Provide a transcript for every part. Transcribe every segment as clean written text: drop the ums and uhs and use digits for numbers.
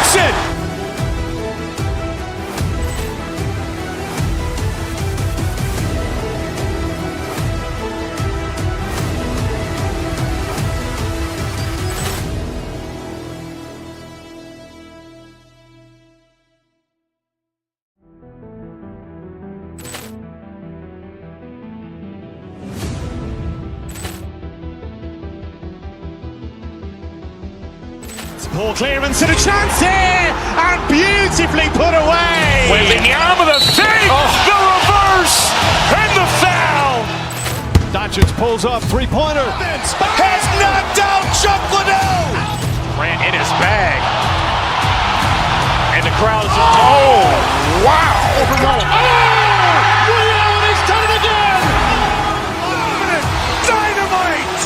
Jackson! Poor clearance and a chance here, and beautifully put away. Wembanyama the fake, the reverse, and the foul. Doncic pulls up, three-pointer. Has knocked out Chuck Liddell. Grant in his bag. And the crowd's oh, wow. Reality's done it again. Dynamite.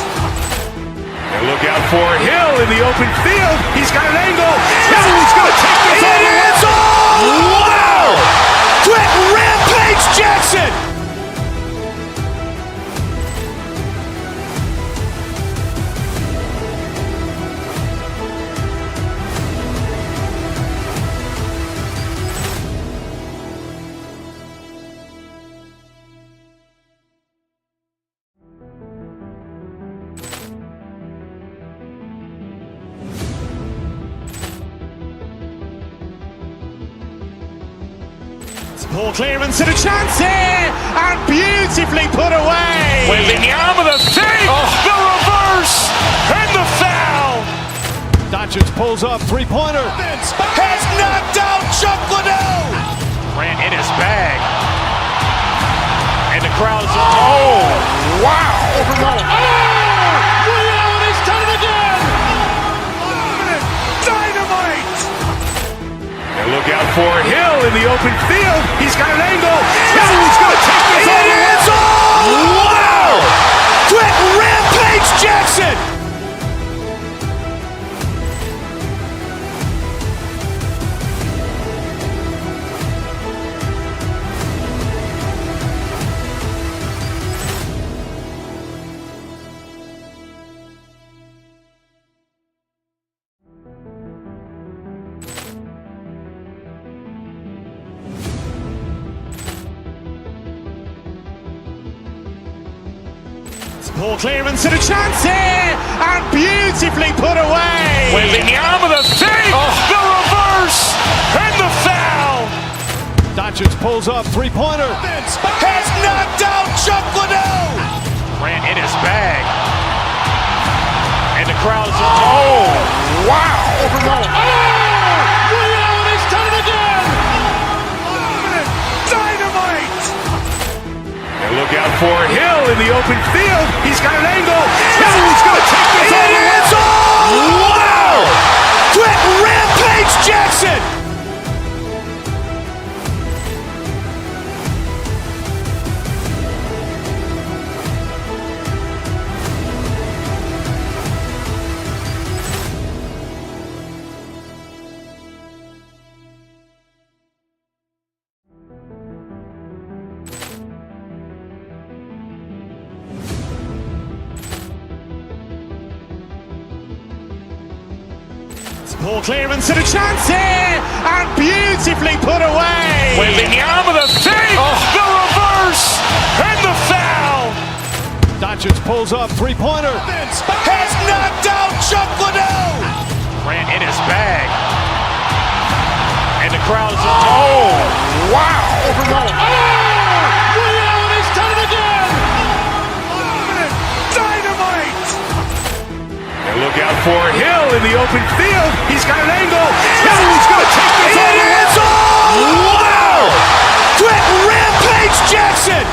And look out for Hill in the open field. He's got an angle. Hill's going to take this all the way. Wow! Quick Rampage Jackson. Poor clearance and a chance here, and beautifully put away. Wembanyama the fake, the reverse, and the foul. Doncic pulls up, three-pointer. Has knocked out Chuck Liddell. Grant in his bag. And the crowd's oh, wow. Reality's done it again. Dynamite. And look out for Hill in the open field. He's got an angle. Hill's going to take this all the way. Wow! Quick Rampage Jackson. Poor clearance and a chance here, and beautifully put away. Wembanyama the fake, the reverse, and the foul. Doncic pulls up, three-pointer. Has knocked out Chuck Liddell. Grant in his bag. And the crowd's oh, wow. Reality's done it again. Dynamite. And look out for Hill in the open field. He's got an angle. Hill's going to take this all the way. Wow! Quick Rampage Jackson. Poor clearance and a chance here, and beautifully put away. Wembanyama the fake, the reverse, and the foul. Doncic pulls up, three-pointer. Has knocked out Chuck Liddell. Grant in his bag. And the crowd's oh, wow. Reality's done it again. Dynamite. And look out for Hill in the open field. He's got an angle. Hill's going to take this all the way. Wow! Quick Rampage Jackson.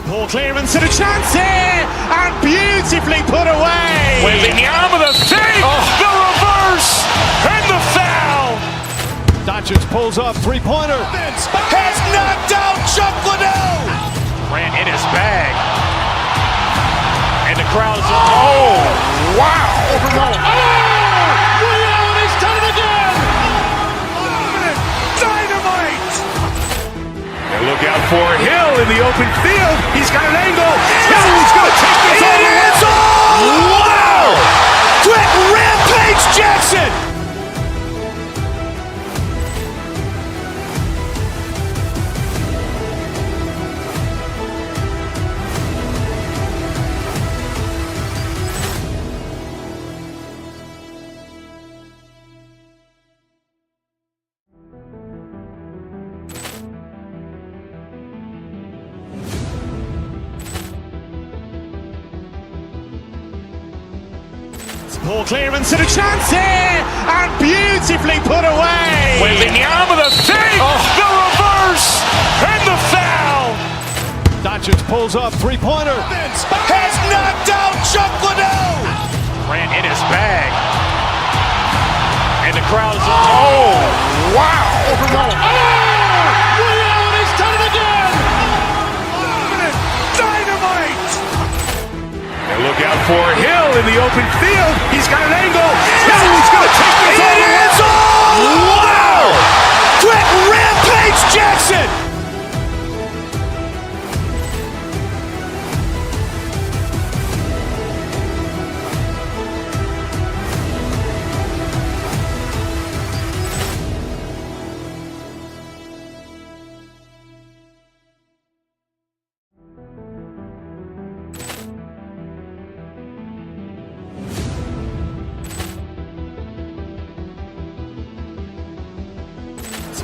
Poor clearance and a chance here, and beautifully put away. Wembanyama the fake, the reverse, and the foul. Doncic pulls up, three-pointer. Has knocked out Chuck Liddell. Grant in his bag. And the crowd's, oh, wow. Reality's done it again. Dynamite. And look out for Hill in the open field. He's got an angle. Hill's going to take this all the way. Wow! Quick Rampage Jackson. Ball clearance and a chance here, and beautifully put away. Waving the arm of the fake, the reverse, and the foul. Doncic pulls up, three-pointer. Has knocked out Chuck Liddell. Grant in his bag. And the crowd's, oh, wow. Reality's done it again. Dynamite. And look out for Hill in the open field. He's got an angle. Hill's going to take this all the way. Wow! Quick Rampage Jackson.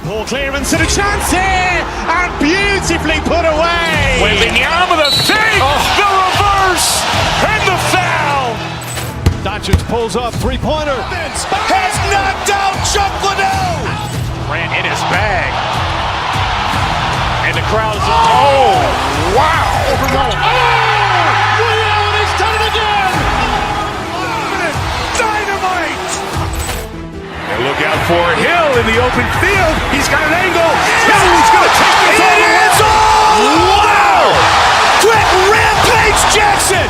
Ball clearance and a chance here, and beautifully put away. Waving the arm of the fake, the reverse, and the foul. Doncic pulls up, three-pointer. Has knocked out Chuck Liddell. Grant in his bag. And the crowd's, oh, wow. Reality's done it again. Dynamite. And look out for Hill in the open field. He's got an angle. Hill's going to take this all the way. Wow! Quick Rampage Jackson.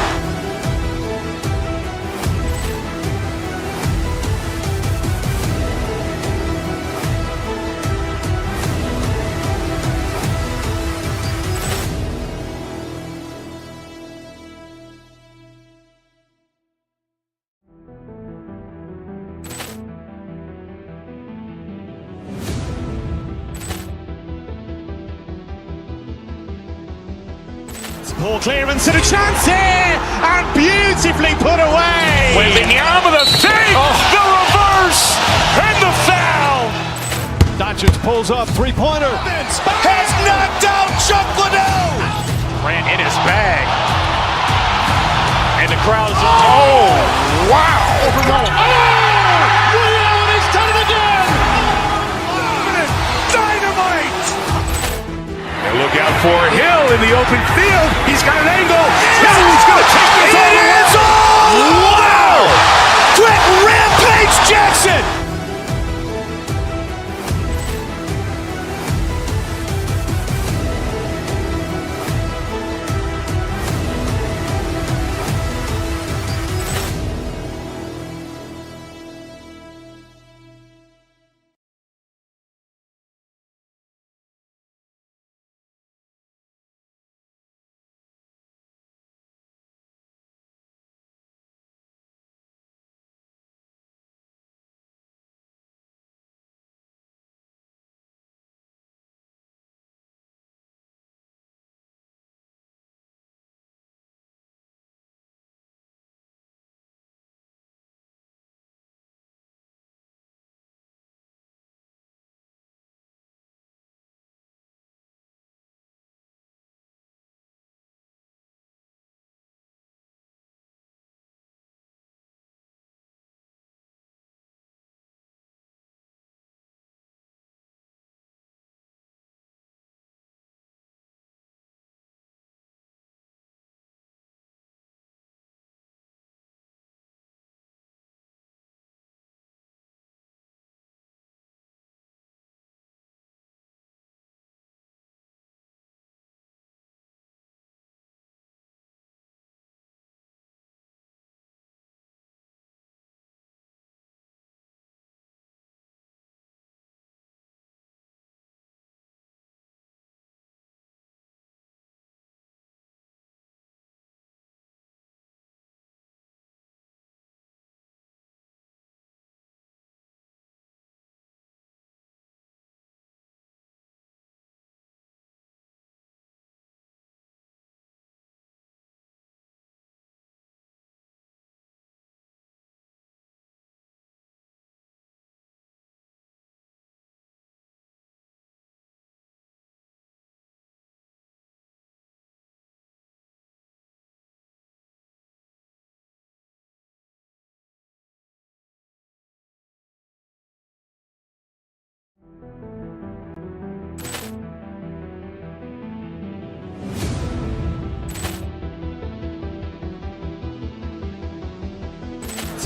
Ball clearance and a chance here, and beautifully put away. Waving the arm of the fake, the reverse, and the foul. Doncic pulls up, three-pointer. Has knocked out Chuck Liddell. Grant in his bag. And the crowd's, oh, wow. Reality's done it again. Dynamite. And look out for Hill in the open field. He's got an angle. Hill's going to take this all the way. Wow! Quick Rampage Jackson.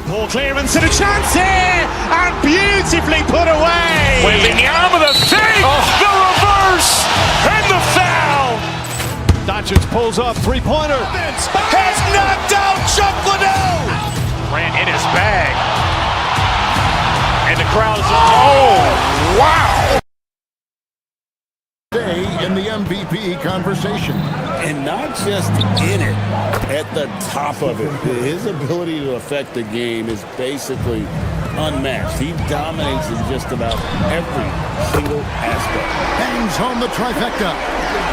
Ball clearance and a chance here, and beautifully put away. Wembanyama the save, the reverse, and the foul. Doncic pulls up, three-pointer. Has knocked out Chuck Liddell. Grant in his bag, and the crowd is oh wow. Stay in the MVP conversation. And not just in it, at the top of it. His ability to affect the game is basically unmatched. He dominates in just about every single aspect. Hangs home the trifecta.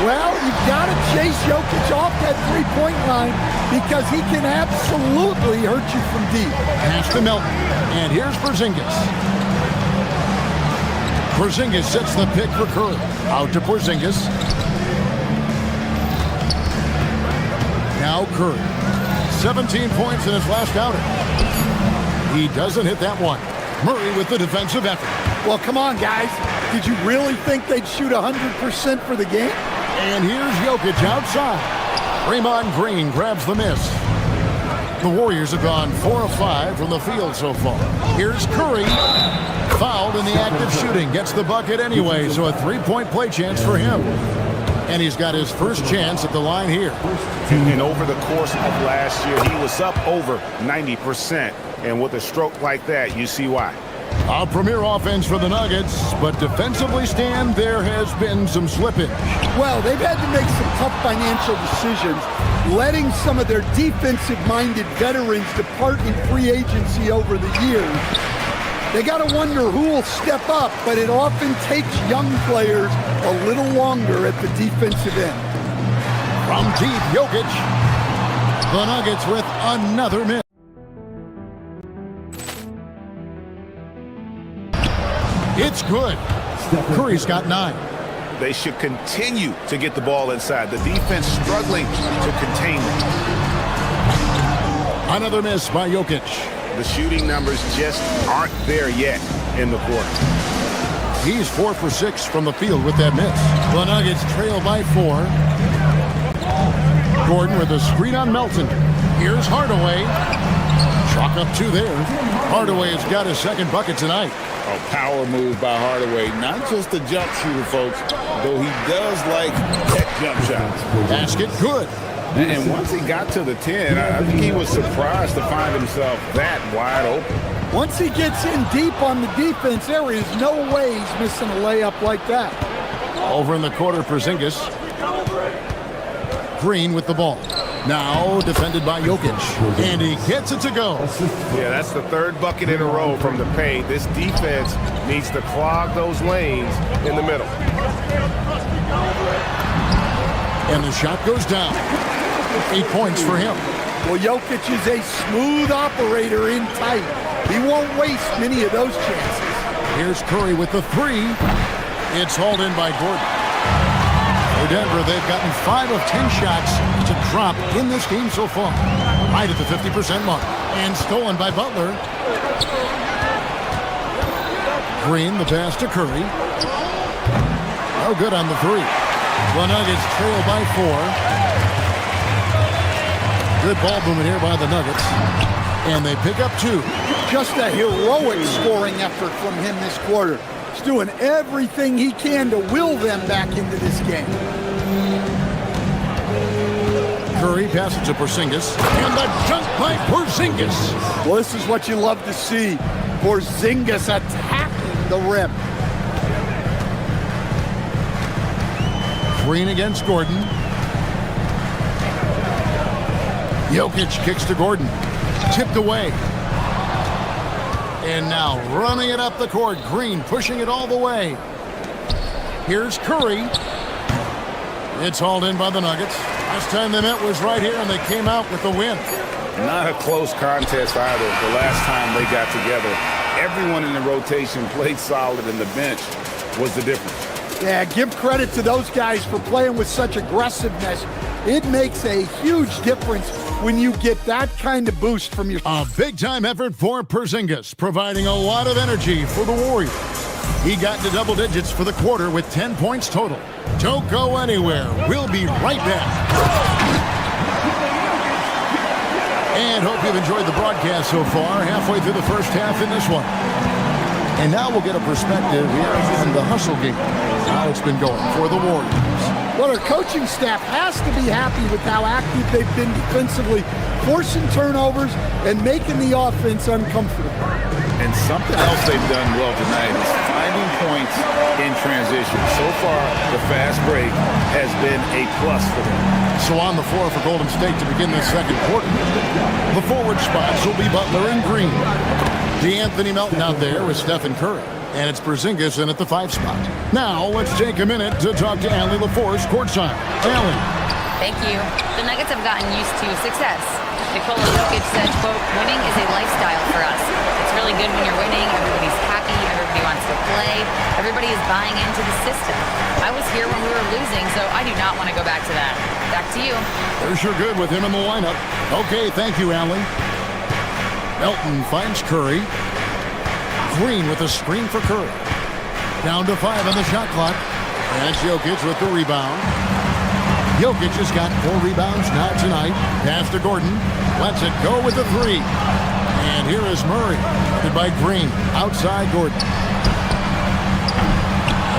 Well, you've got to chase Jokic off that three-point line because he can absolutely hurt you from deep. Pass to Melton. And here's Porzingis. Porzingis sets the pick for Curry. Out to Porzingis. Now Curry. 17 points in his last outing. He doesn't hit that one. Murray with the defensive effort. Well, come on, guys. Did you really think they'd shoot 100% for the game? And here's Jokic outside. Draymond Green grabs the miss. The Warriors have gone 4 of 5 from the field so far. Here's Curry. Fouled in the act of shooting. Gets the bucket anyway, so a three-point play chance for him. And he's got his first chance at the line here. And over the course of last year, he was up over 90%. And with a stroke like that, you see why. A premier offense for the Nuggets, but defensively, Stan, there has been some slippage. Well, they've had to make some tough financial decisions, letting some of their defensive-minded veterans depart in free agency over the years. They got to wonder who will step up, but it often takes young players a little longer at the defensive end. From deep, Jokic. The Nuggets with another miss. It's good. Curry's got 9. They should continue to get the ball inside. The defense struggling to contain them. Another miss by Jokic. The shooting numbers just aren't there yet in the quarter. He's 4 for 6 from the field with that miss. The Nuggets trail by 4. Gordon with a screen on Melton. Here's Hardaway. Chalk up 2 there. Hardaway has got his second bucket tonight. A power move by Hardaway. Not just a jump shooter, folks, though he does like that jump shot. Basket good. And once he got to the 10, I think he was surprised to find himself that wide open. Once he gets in deep on the defense, there is no way he's missing a layup like that. Over in the quarter, Porzingis. Green with the ball. Now defended by Jokic. And he gets it to go. Yeah, that's the third bucket in a row from the paint. This defense needs to clog those lanes in the middle. And the shot goes down. 8 points for him. Well, Jokic is a smooth operator in tight. He won't waste many of those chances. Here's Curry with the 3. It's hauled in by Gordon. For Denver, they've gotten 5 of 10 shots to drop in this game so far. Right at the 50% mark. And stolen by Butler. Green, the pass to Curry. No good on the 3. The Nuggets trail by 4. Good ball movement here by the Nuggets. And they pick up 2. Just a heroic scoring effort from him this quarter. He's doing everything he can to will them back into this game. Curry passes to Porzingis. And the dunk by Porzingis. Well, this is what you love to see. Porzingis attacking the rim. Green against Gordon. Jokic kicks to Gordon. Tipped away. And now running it up the court. Green pushing it all the way. Here's Curry. It's hauled in by the Nuggets. Last time they met was right here, and they came out with the win. Not a close contest either. The last time they got together, everyone in the rotation played solid, and the bench was the difference. Yeah, give credit to those guys for playing with such aggressiveness. It makes a huge difference when you get that kind of boost from your... A big-time effort for Porzingis, providing a lot of energy for the Warriors. He got into double digits for the quarter with 10 points total. Don't go anywhere. We'll be right back. And hope you've enjoyed the broadcast so far. Halfway through the first half in this one. And now we'll get a perspective here on the hustle game. How it's been going for the Warriors. Well, our coaching staff has to be happy with how active they've been defensively, forcing turnovers and making the offense uncomfortable. And something else they've done well tonight is finding points in transition. So far, the fast break has been a plus for them. So on the floor for Golden State to begin this second quarter. The forward spots will be Butler and Green. D'Anthony Melton out there with Stephen Curry. And it's Porzingis in at the 5 spot. Now, let's take a minute to talk to Allie LaForce courtside. Allie. Thank you. The Nuggets have gotten used to success. Nikola Jokic said, quote, winning is a lifestyle for us. It's really good when you're winning. Everybody's happy. Everybody wants to play. Everybody is buying into the system. I was here when we were losing, so I do not want to go back to that. Back to you. They're sure good with him in the lineup. Okay, thank you, Allie. Melton finds Curry. Green with a screen for Curry. Down to 5 on the shot clock. That's Jokic with the rebound. Jokic has got 4 rebounds now tonight. Pass to Gordon. Lets it go with the 3. And here is Murray. Guarded by Green. Outside Gordon.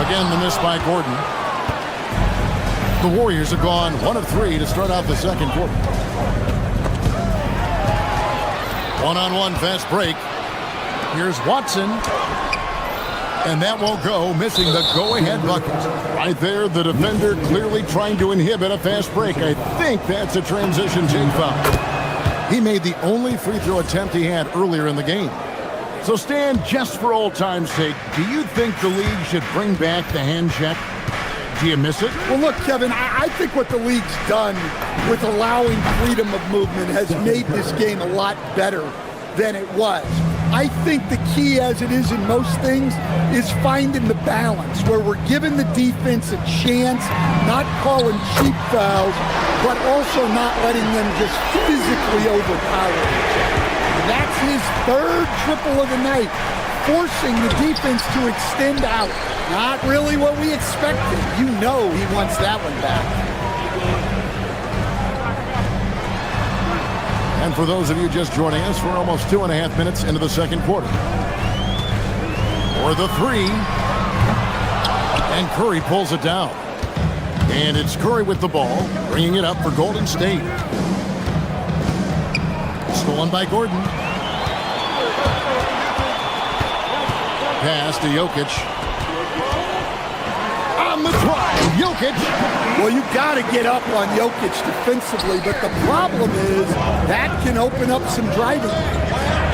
Again, the miss by Gordon. The Warriors have gone 1 of 3 to start out the second quarter. One-on-one fast break. Here's Watson. And that won't go, missing the go-ahead bucket. Right there, the defender clearly trying to inhibit a fast break. I think that's a transition take foul. He made the only free throw attempt he had earlier in the game. So Stan, just for old time's sake, do you think the league should bring back the hand check? Do you miss it? Well, look, Kevin, I think what the league's done with allowing freedom of movement has made this game a lot better than it was. I think the key, as it is in most things, is finding the balance where we're giving the defense a chance, not calling cheap fouls, but also not letting them just physically overpower each other. That's his 3rd triple of the night, forcing the defense to extend out. Not really what we expected. You know he wants that one back. And for those of you just joining us, we're almost 2.5 minutes into the second quarter. For the 3. And Curry pulls it down. And it's Curry with the ball, bringing it up for Golden State. Stolen by Gordon. Pass to Jokic. On the drive, Jokic. Well, you got to get up on Jokic defensively, but the problem is that can open up some driving.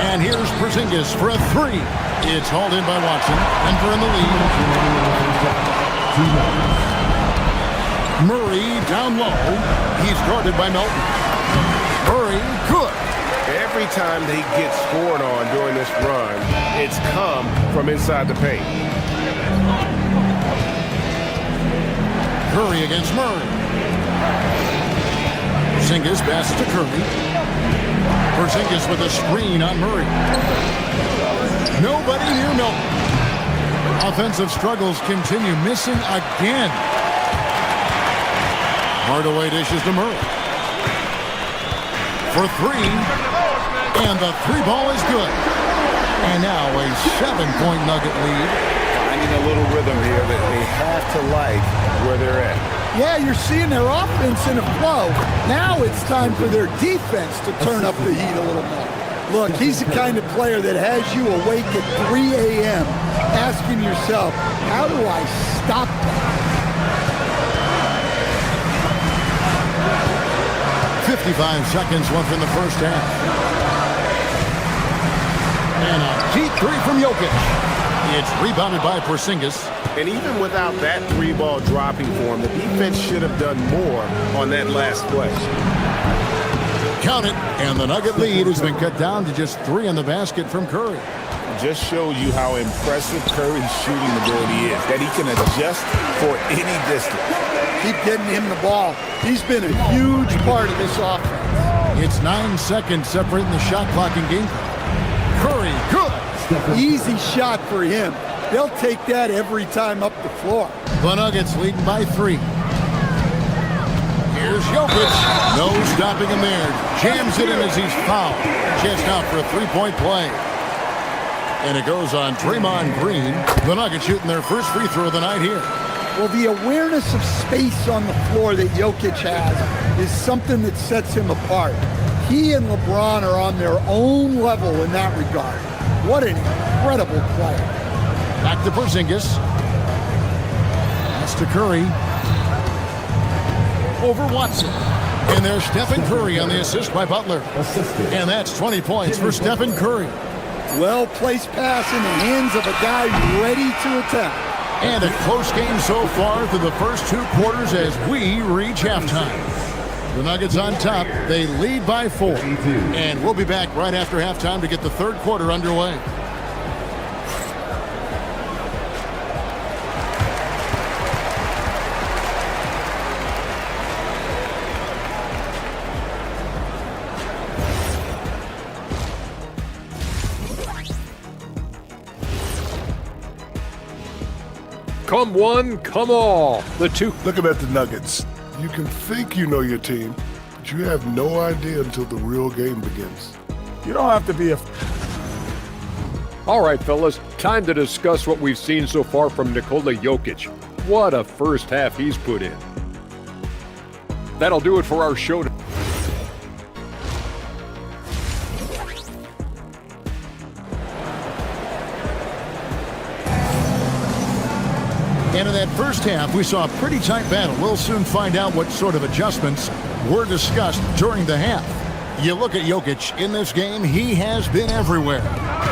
And here's Porzingis for a 3. It's hauled in by Watson. Denver in the lead. Murray down low. He's guarded by Melton. Murray, good. Every time they get scored on during this run, it's come from inside the paint. Curry against Murray. Porzingis passes to Curry. Porzingis with a screen on Murray. Nobody near Melton. Offensive struggles continue, missing again. Hardaway dishes to Murray. For 3. And the 3 ball is good. And now a 7-point Nugget lead. Finding a little rhythm here that they have to like where they're at. Yeah, you're seeing their offense in a flow. Now it's time for their defense to turn up the heat a little more. Look, he's the kind of player that has you awake at 3 a.m. asking yourself, how do I stop that? 55 seconds left in the first half. And a deep 3 from Jokic. It's rebounded by Porzingis. And even without that 3-ball dropping for him, the defense should have done more on that last play. Count it, and the Nugget lead has been cut down to just 3 in the basket from Curry. Just shows you how impressive Curry's shooting ability is, that he can adjust for any distance. Keep getting him the ball. He's been a huge part of this offense. It's 9 seconds separating the shot clock and game clock. Curry, good. Easy shot for him. They'll take that every time up the floor. The Nuggets leading by 3. Here's Jokic. No stopping him there. Jams it in as he's fouled. Chest out for a three-point play. And it goes on Draymond Green. The Nuggets shooting their first free throw of the night here. Well, the awareness of space on the floor that Jokic has is something that sets him apart. He and LeBron are on their own level in that regard. What an incredible player. Back to Porzingis. That's to Curry. Over Watson. And there's Stephen Curry on the assist by Butler. And that's 20 points for Stephen Curry. Well-placed pass in the hands of a guy ready to attack. And a close game so far through the first 2 quarters as we reach halftime. The Nuggets on top. They lead by 4. And we'll be back right after halftime to get the third quarter underway. Come one, come all. The two. Looking at the Nuggets, you can think you know your team, but you have no idea until the real game begins. You don't have to be a... All right, fellas, time to discuss what we've seen so far from Nikola Jokic. What a first half he's put in. That'll do it for our show. And in that first half, we saw a pretty tight battle. We'll soon find out what sort of adjustments were discussed during the half. You look at Jokic in this game, he has been everywhere.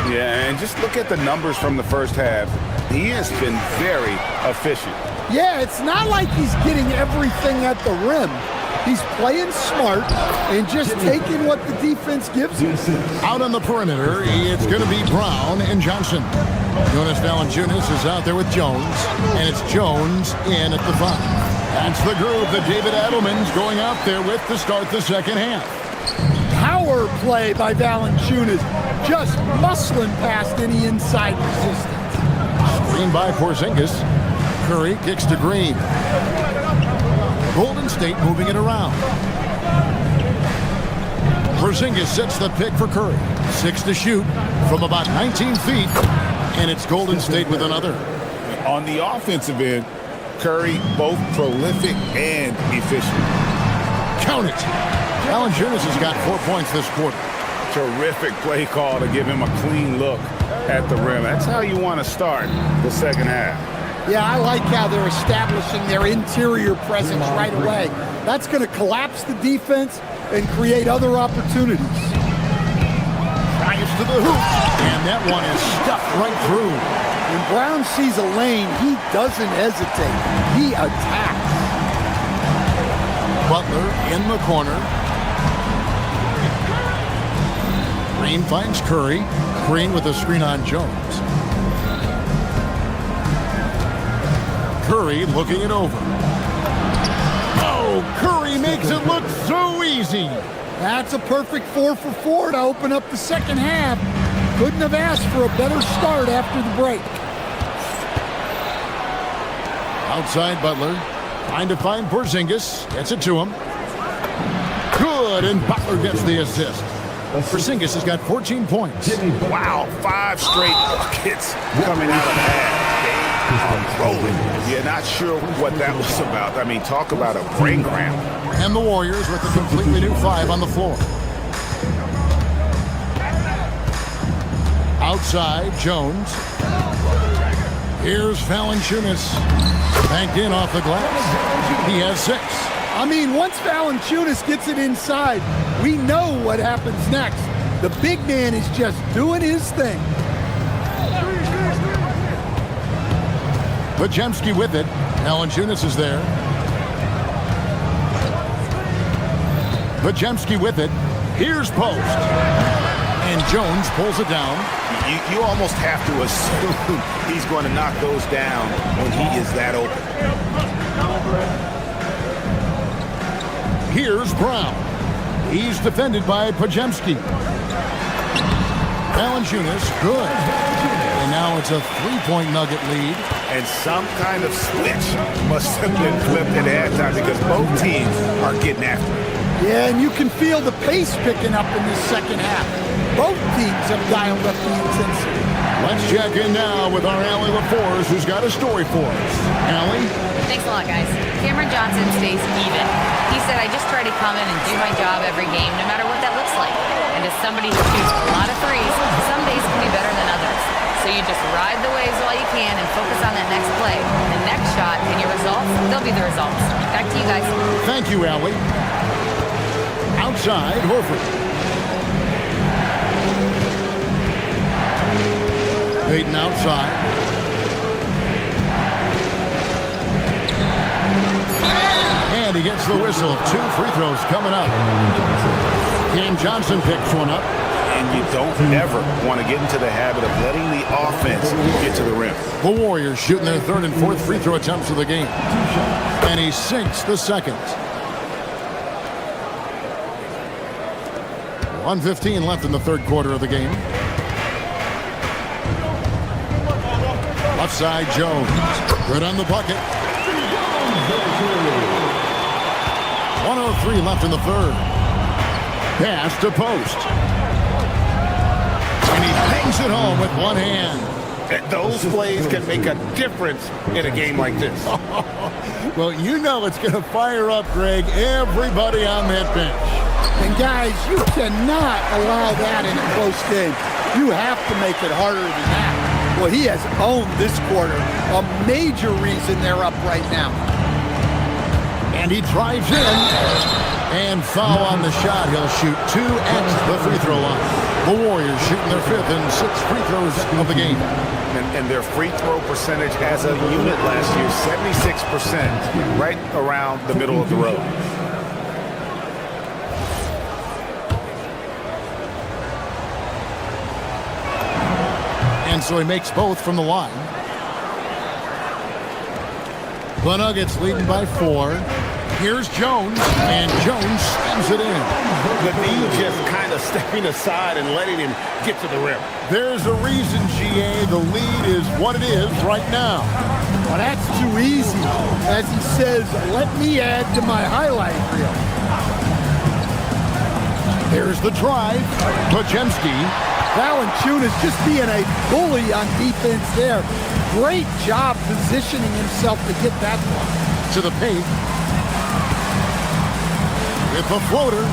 Yeah, and just look at the numbers from the first half. He has been very efficient. Yeah, it's not like he's getting everything at the rim. He's playing smart and just taking what the defense gives him. Out on the perimeter, it's going to be Brown and Johnson. Jonas Valanciunas is out there with Jones, and it's Jones in at the 5. That's the groove that David Adelman's going out there with to start the second half. Power play by Valanciunas, just muscling past any inside resistance. Screen by Porzingis. Curry kicks to Green. Golden State moving it around. Porzingis sets the pick for Curry. 6 to shoot from about 19 feet. And it's Golden State with another. On the offensive end, Curry both prolific and efficient. Count it. Valanciunas has got 4 points this quarter. Terrific play call to give him a clean look at the rim. That's how you want to start the second half. Yeah, I like how they're establishing their interior presence right away. That's going to collapse the defense and create other opportunities. Drives to the hoop, and that one is stuffed right through. When Brown sees a lane, he doesn't hesitate. He attacks. Butler in the corner. Green finds Curry. Green with a screen on Jones. Curry looking it over. Oh, Curry makes it look so easy. That's a perfect 4 for 4 to open up the second half. Couldn't have asked for a better start after the break. Outside Butler. Trying to find Porzingis. Gets it to him. Good, and Butler gets the assist. Porzingis has got 14 points. Wow, 5 straight buckets coming out of that. Rolling. You're not sure what that was about. I mean, talk about a brain cramp. And the Warriors with a completely new 5 on the floor. Outside, Jones. Here's Valanciunas. Banked in off the glass. He has 6. I mean, once Valanciunas gets it inside, we know what happens next. The big man is just doing his thing. Podziemski with it. Valanciunas is there. Podziemski with it. Here's post. And Jones pulls it down. You almost have to assume he's going to knock those down when he is that open. Here's Brown. He's defended by Podziemski. Valanciunas, good. And now it's a three-point Nugget lead. And some kind of switch must have been flipped at halftime because both teams are getting after it. Yeah, and you can feel the pace picking up in this second half. Both teams have dialed up the intensity. Let's check in now with our Allie LaForce, who's got a story for us. Allie? Thanks a lot, guys. Cameron Johnson stays even. He said, I just try to come in and do my job every game, no matter what that looks like. And as somebody who shoots a lot of threes, some days can be better than others. So you just ride the waves while you can and focus on that next play. The next shot and your results, they'll be the results. Back to you guys. Thank you, Allie. Outside, Horford. Payton outside. And he gets the whistle. 2 free throws coming up. Cam Johnson picks one up. And you don't ever want to get into the habit of letting the offense get to the rim. The Warriors shooting their 3rd and 4th free throw attempts of the game. And he sinks the second. 1:15 left in the 3rd quarter of the game. Left side, Jones. Good on the bucket. 1:03 left in the 3rd. Pass to Post. And he hangs it home with one hand. Those plays can make a difference in a game like this. Well, you know it's going to fire up, Greg, everybody on that bench. And guys, you cannot allow that in a close game. You have to make it harder than that. Well, he has owned this quarter. A major reason they're up right now. And he drives in. And foul on the shot. He'll shoot 2 at the free throw line. The Warriors shooting their 5th and 6th free throws of the game. And their free throw percentage as a unit last year, 76%, right around the middle of the road. And so he makes both from the line. The Nuggets leading by 4. Here's Jones, and Jones slams it in. Levine just kind of stepping aside and letting him get to the rim. There's a reason, GA, the lead is what it is right now. Well, that's too easy. As he says, let me add to my highlight reel. Here's the drive. Podziemski. Valanciunas just being a bully on defense there. Great job positioning himself to get that one. To the paint. With the floater.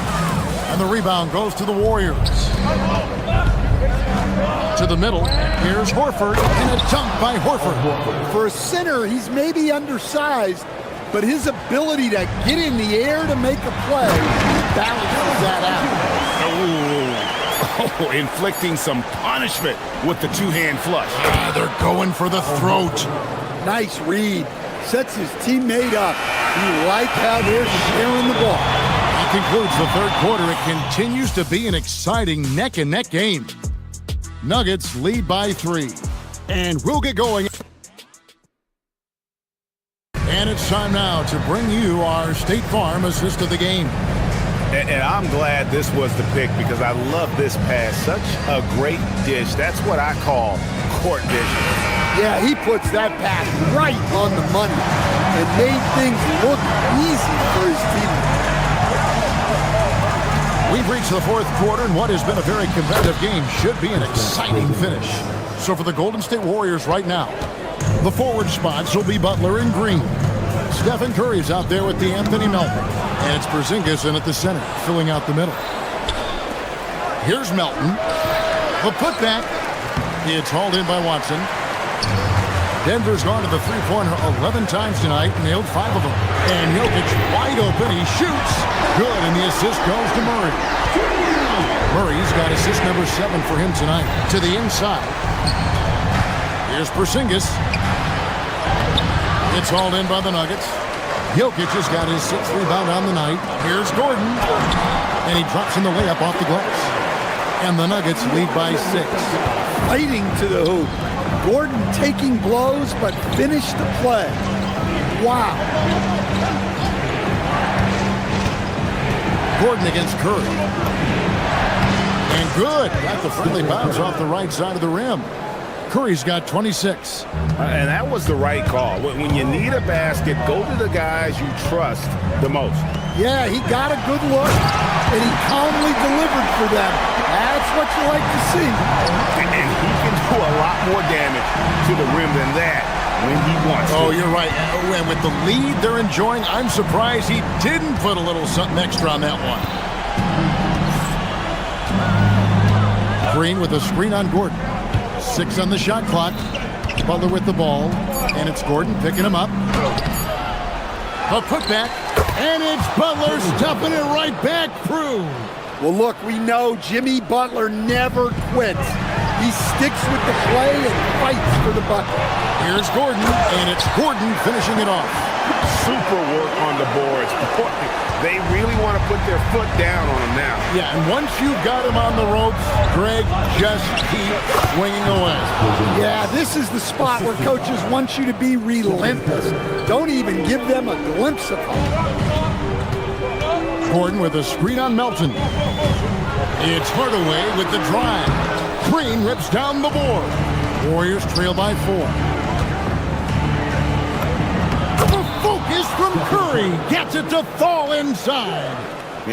And the rebound goes to the Warriors. To the middle. Here's Horford. And a dunk by Horford. For a center, he's maybe undersized, but his ability to get in the air to make a play balances that out. Oh, inflicting some punishment with the 2-hand flush. They're going for the throat. Nice read. Sets his teammate up. You like how they're sharing the ball. That concludes the 3rd quarter. It continues to be an exciting neck-and-neck game. Nuggets lead by 3. And we'll get going. And it's time now to bring you our State Farm assist of the game. And I'm glad this was the pick because I love this pass. Such a great dish. That's what I call court vision. Yeah, he puts that pass right on the money and made things look easy for his team. We've reached the 4th quarter, and what has been a very competitive game should be an exciting finish. So for the Golden State Warriors right now, the forward spots will be Butler and Green. Stephen Curry's out there with the Anthony Melton. And it's Porzingis in at the center, filling out the middle. Here's Melton. The putback. It's hauled in by Watson. Denver's gone to the three-pointer 11 times tonight, nailed 5 of them. And Jokic wide open, he shoots. Good, and the assist goes to Murray. Murray's got assist number 7 for him tonight. To the inside. Here's Porzingis. It's hauled in by the Nuggets. Jokic has got his 6th rebound on the night. Here's Gordon. And he drops in the layup off the glass. And the Nuggets lead by 6. Fighting to the hoop. Gordon taking blows, but finished the play. Wow. Gordon against Curry. And good. Got the friendly bounce off the right side of the rim. Curry's got 26. And that was the right call. When you need a basket, go to the guys you trust the most. Yeah, he got a good look, and he calmly delivered for them. That's what you like to see. And he can do a lot more damage to the rim than that when he wants to. Oh, you're right. And with the lead they're enjoying, I'm surprised he didn't put a little something extra on that one. Green with a screen on Gordon. 6 on the shot clock. Butler with the ball, and it's Gordon picking him up. A putback, and it's Butler stuffing it right back through. Well, look, we know Jimmy Butler never quits. He sticks with the play and fights for the bucket. Here's Gordon, and it's Gordon finishing it off. Super work on the boards. Boy, they really want to put their foot down on him now. Yeah, and once you've got him on the ropes, Greg, just keep swinging away. Yeah, this is the spot where coaches want you to be relentless. Don't even give them a glimpse of hope. Gordon with a screen on Melton. It's Hardaway with the drive. Green rips down the board. Warriors trail by 4. The focus from Curry gets it to fall inside.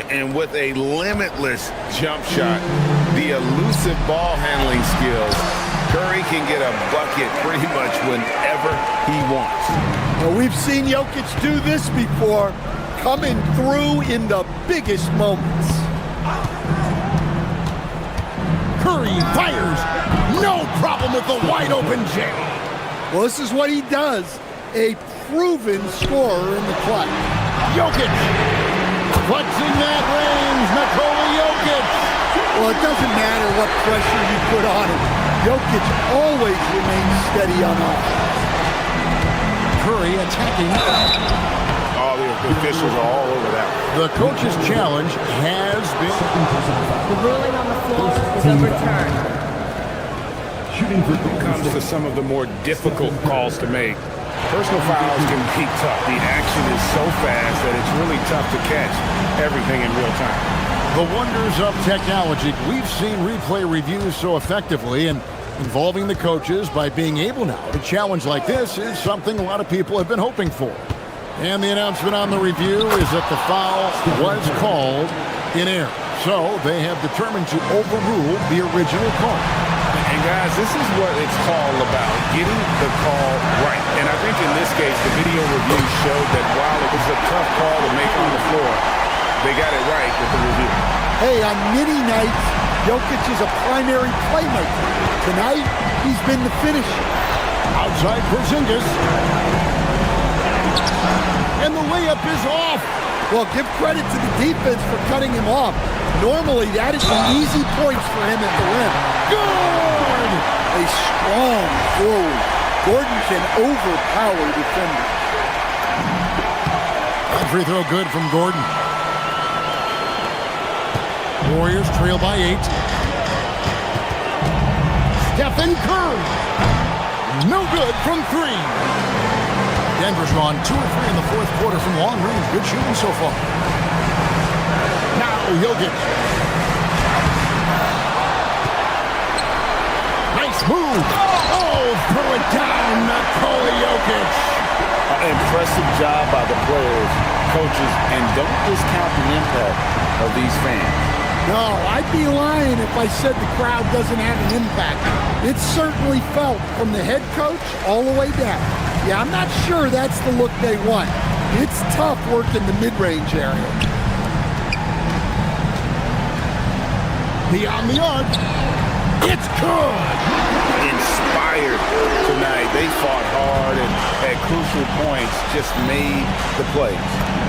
And with a limitless jump shot, the elusive ball handling skills, Curry can get a bucket pretty much whenever he wants. Well, we've seen Jokic do this before, coming through in the biggest moments. Curry fires. No problem with the wide open J. Well, this is what he does. A proven scorer in the clutch. Jokic. Clutching that range, Nikola Jokic. Well, it doesn't matter what pressure you put on him. Jokic always remains steady on offense. Curry attacking. All the officials are all over that. The coach's challenge has been... The ruling on the floor is overturned. When it comes to some of the more difficult calls to make, personal fouls can be tough. The action is so fast that it's really tough to catch everything in real time. The wonders of technology. We've seen replay reviews so effectively, and involving the coaches by being able now to challenge like this is something a lot of people have been hoping for. And the announcement on the review is that the foul was called in error. So they have determined to overrule the original call. And guys, this is what it's all about, getting the call right. And I think in this case, the video review showed that while it was a tough call to make on the floor, they got it right with the review. Hey, on many nights, Jokic is a primary playmaker. Tonight, he's been the finisher. Outside Porzingis. And the layup is off. Well, give credit to the defense for cutting him off. Normally, that is an easy points for him at the rim. Good! A strong forward. Gordon can overpower defenders. Free throw good from Gordon. Warriors trail by 8. Stephen Curry. No good from 3. Denver's gone 2 or 3 in the fourth quarter from long range. Good shooting so far. Now Jokic. Nice move. Oh, throw it down, Nikola Jokic. Impressive job by the players, coaches, and don't discount the impact of these fans. No, I'd be lying if I said the crowd doesn't have an impact. It's certainly felt from the head coach all the way down. Yeah, I'm not sure that's the look they want. It's tough working the mid-range area. Beyond the arc. It's good. Inspired tonight. They fought hard and at crucial points just made the plays.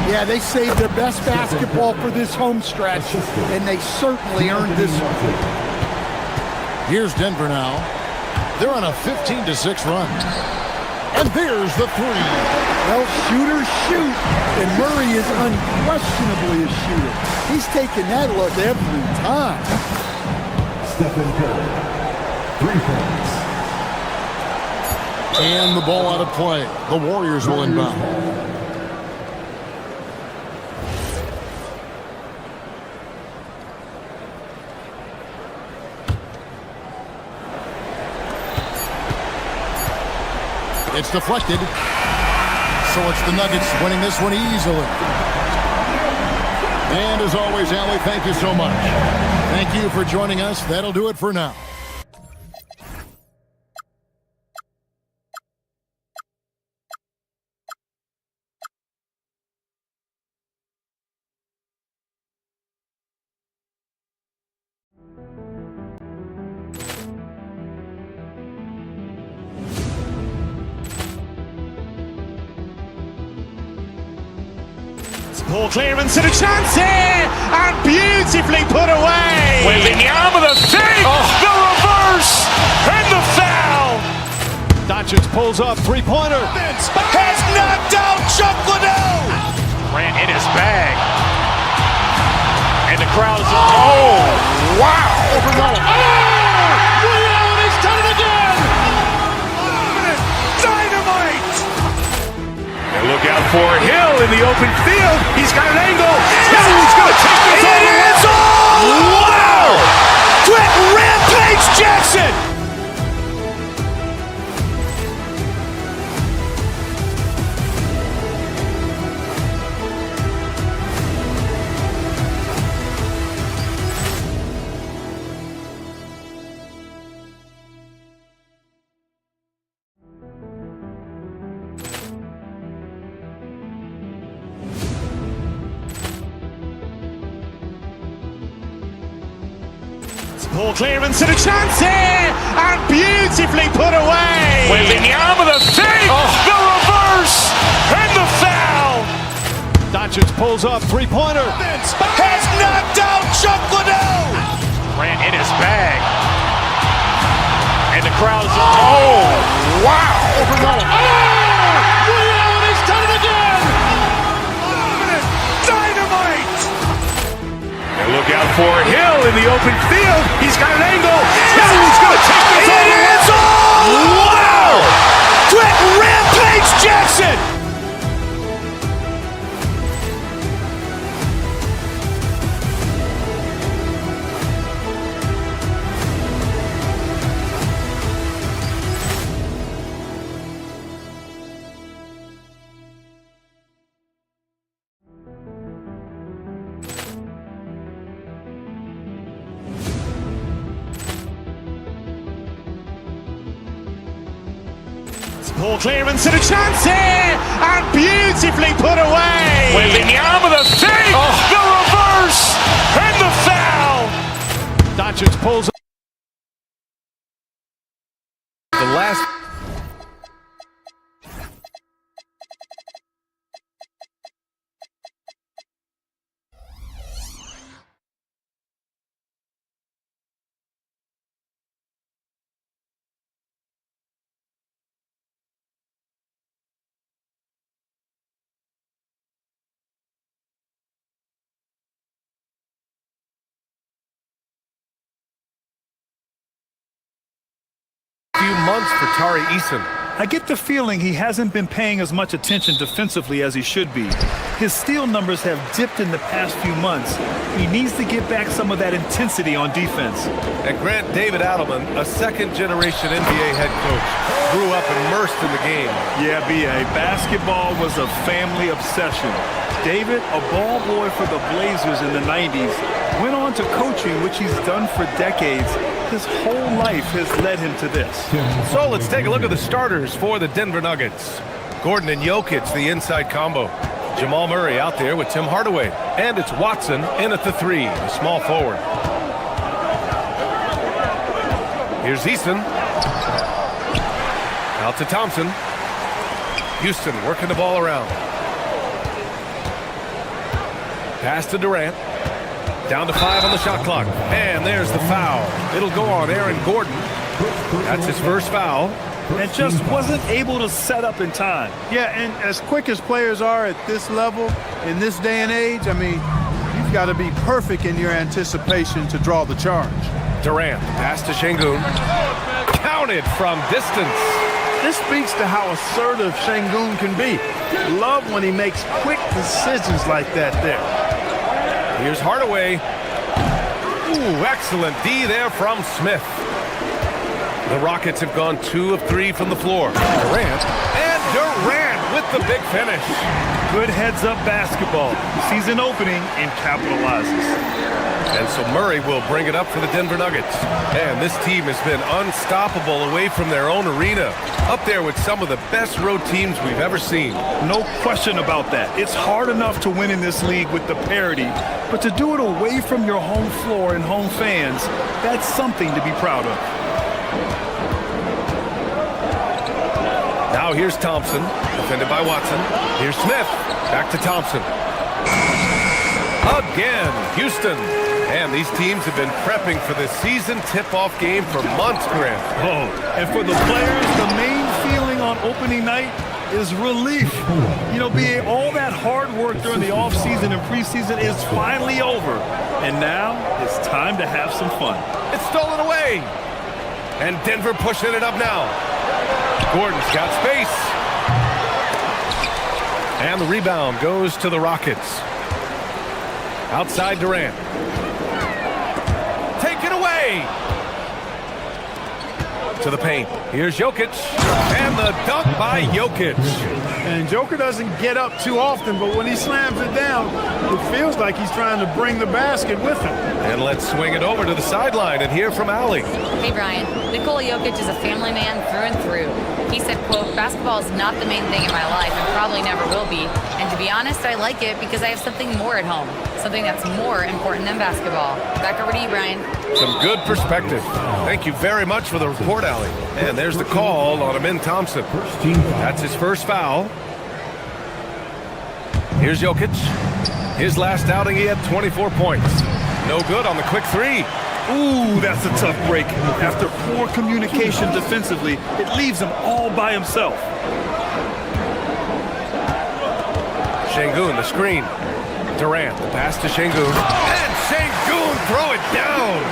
Yeah, they saved their best basketball for this home stretch, and they certainly earned this one. Here's Denver now. They're on a 15-6 run. And there's the 3. Well, shooters shoot, and Murray is unquestionably a shooter. He's taking that look every time. Stephen Curry, 3 points. And the ball out of play. The Warriors will inbound. It's deflected. So it's the Nuggets winning this one easily. And as always, Allie, thank you so much. Thank you for joining us. That'll do it for now. Ball clearance and a chance here, and beautifully put away. Wembanyama the fake, the reverse, and the foul. Doncic pulls up, three-pointer. Has knocked out Chuck Liddell. Ran in his bag, and the crowd is oh wow! Liddell, he's done it again. Dynamite! And look out for Hill in the open field. He's got an angle. Hill's going to take this all the way. Wow! Quick Rampage Jackson. Ball clearance and a chance here, and beautifully put away. Wembanyama the fake, the reverse, and the foul. Doncic pulls up, three-pointer. Has knocked out Chuck Liddell. Ran in his bag, and the crowd is oh wow! Liddell, he's done it again. Dynamite! And look out for Hill in the open field. He's got an angle. Hill's going to take this all the way. Wow! Quick Rampage Jackson. Ball clearance and a chance here, and beautifully put away. Wembanyama the fake, the reverse, and the foul. Doncic pulls up. The last few months for Tari Eason. I get the feeling he hasn't been paying as much attention defensively as he should be. His steal numbers have dipped in the past few months. He needs to get back some of that intensity on defense. And Grant David Adelman, a second-generation NBA head coach, grew up immersed in the game. Yeah, B.A., basketball was a family obsession. David, a ball boy for the Blazers in the 90s, went on to coaching, which he's done for decades. His whole life has led him to this. So let's take a look at the starters for the Denver Nuggets. Gordon and Jokic, the inside combo. Jamal Murray out there with Tim Hardaway. And it's Watson in at the three, the small forward. Here's Eason. Out to Thompson. Houston working the ball around. Pass to Durant. Down to 5 on the shot clock. And there's the foul. It'll go on Aaron Gordon. That's his first foul. And just wasn't able to set up in time. Yeah, and as quick as players are at this level, in this day and age, I mean, you've got to be perfect in your anticipation to draw the charge. Durant, pass to Şengün. Counted from distance. This speaks to how assertive Şengün can be. Love when he makes quick decisions like that there. Here's Hardaway. Ooh, excellent D there from Smith. The Rockets have gone 2 of 3 from the floor. Durant with the big finish. Good heads-up basketball. Season opening and capitalizes. And so Murray will bring it up for the Denver Nuggets. And this team has been unstoppable away from their own arena. Up there with some of the best road teams we've ever seen. No question about that. It's hard enough to win in this league with the parity, but to do it away from your home floor and home fans, that's something to be proud of. Now here's Thompson, defended by Watson. Here's Smith, back to Thompson. Again, Houston. And these teams have been prepping for the season tip-off game for months, Grant. Oh, and for the players, the main feeling on opening night is relief. You know, all that hard work during the offseason and preseason is finally over. And now it's time to have some fun. It's stolen away. And Denver pushing it up now. Gordon's got space. And the rebound goes to the Rockets. Outside Durant. Take it away. To the paint. Here's Jokic. And the dunk by Jokic. And Joker doesn't get up too often, but when he slams it down, it feels like he's trying to bring the basket with him. And let's swing it over to the sideline and hear from Allie. Hey, Brian. Nikola Jokic is a family man through and through. He said, quote, "Basketball is not the main thing in my life and probably never will be. And to be honest, I like it because I have something more at home, something that's more important than basketball." Back over to you, Brian. Some good perspective. Thank you very much for the report, Allie. And there's the call on Amin Thompson. That's his first foul. Here's Jokic. His last outing, he had 24 points. No good on the quick three. Ooh, that's a tough break. After poor communication defensively, it leaves him all by himself. Şengün, the screen. Durant, the pass to Şengün. And Şengün throw it down.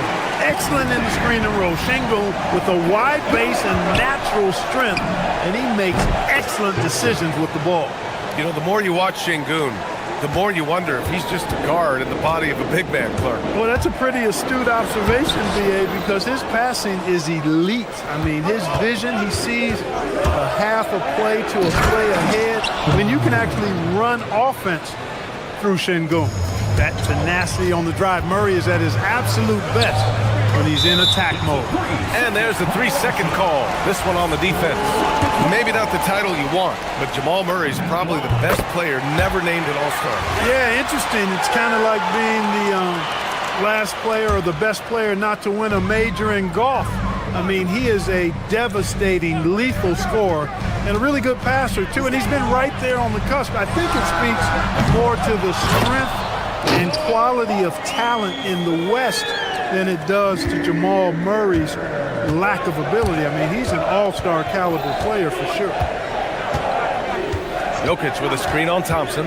Excellent in the screen and roll. Şengün with a wide base and natural strength, and he makes excellent decisions with the ball. You know, the more you watch Şengün, the more you wonder if he's just a guard in the body of a big man, Clark. Well, that's a pretty astute observation, B.A., because his passing is elite. I mean, his vision, he sees a half a play to a play ahead. I mean, you can actually run offense through Şengün. That tenacity on the drive. Murray is at his absolute best when he's in attack mode. And there's the 3-second call. This one on the defense. Maybe not the title you want, but Jamal Murray's probably the best player never named an All-Star. Yeah, interesting. It's kind of like being the last player or the best player not to win a major in golf. I mean, he is a devastating, lethal scorer and a really good passer, too. And he's been right there on the cusp. I think it speaks more to the strength and quality of talent in the West than it does to Jamal Murray's lack of ability. I mean, he's an all-star caliber player for sure. Jokic with a screen on Thompson.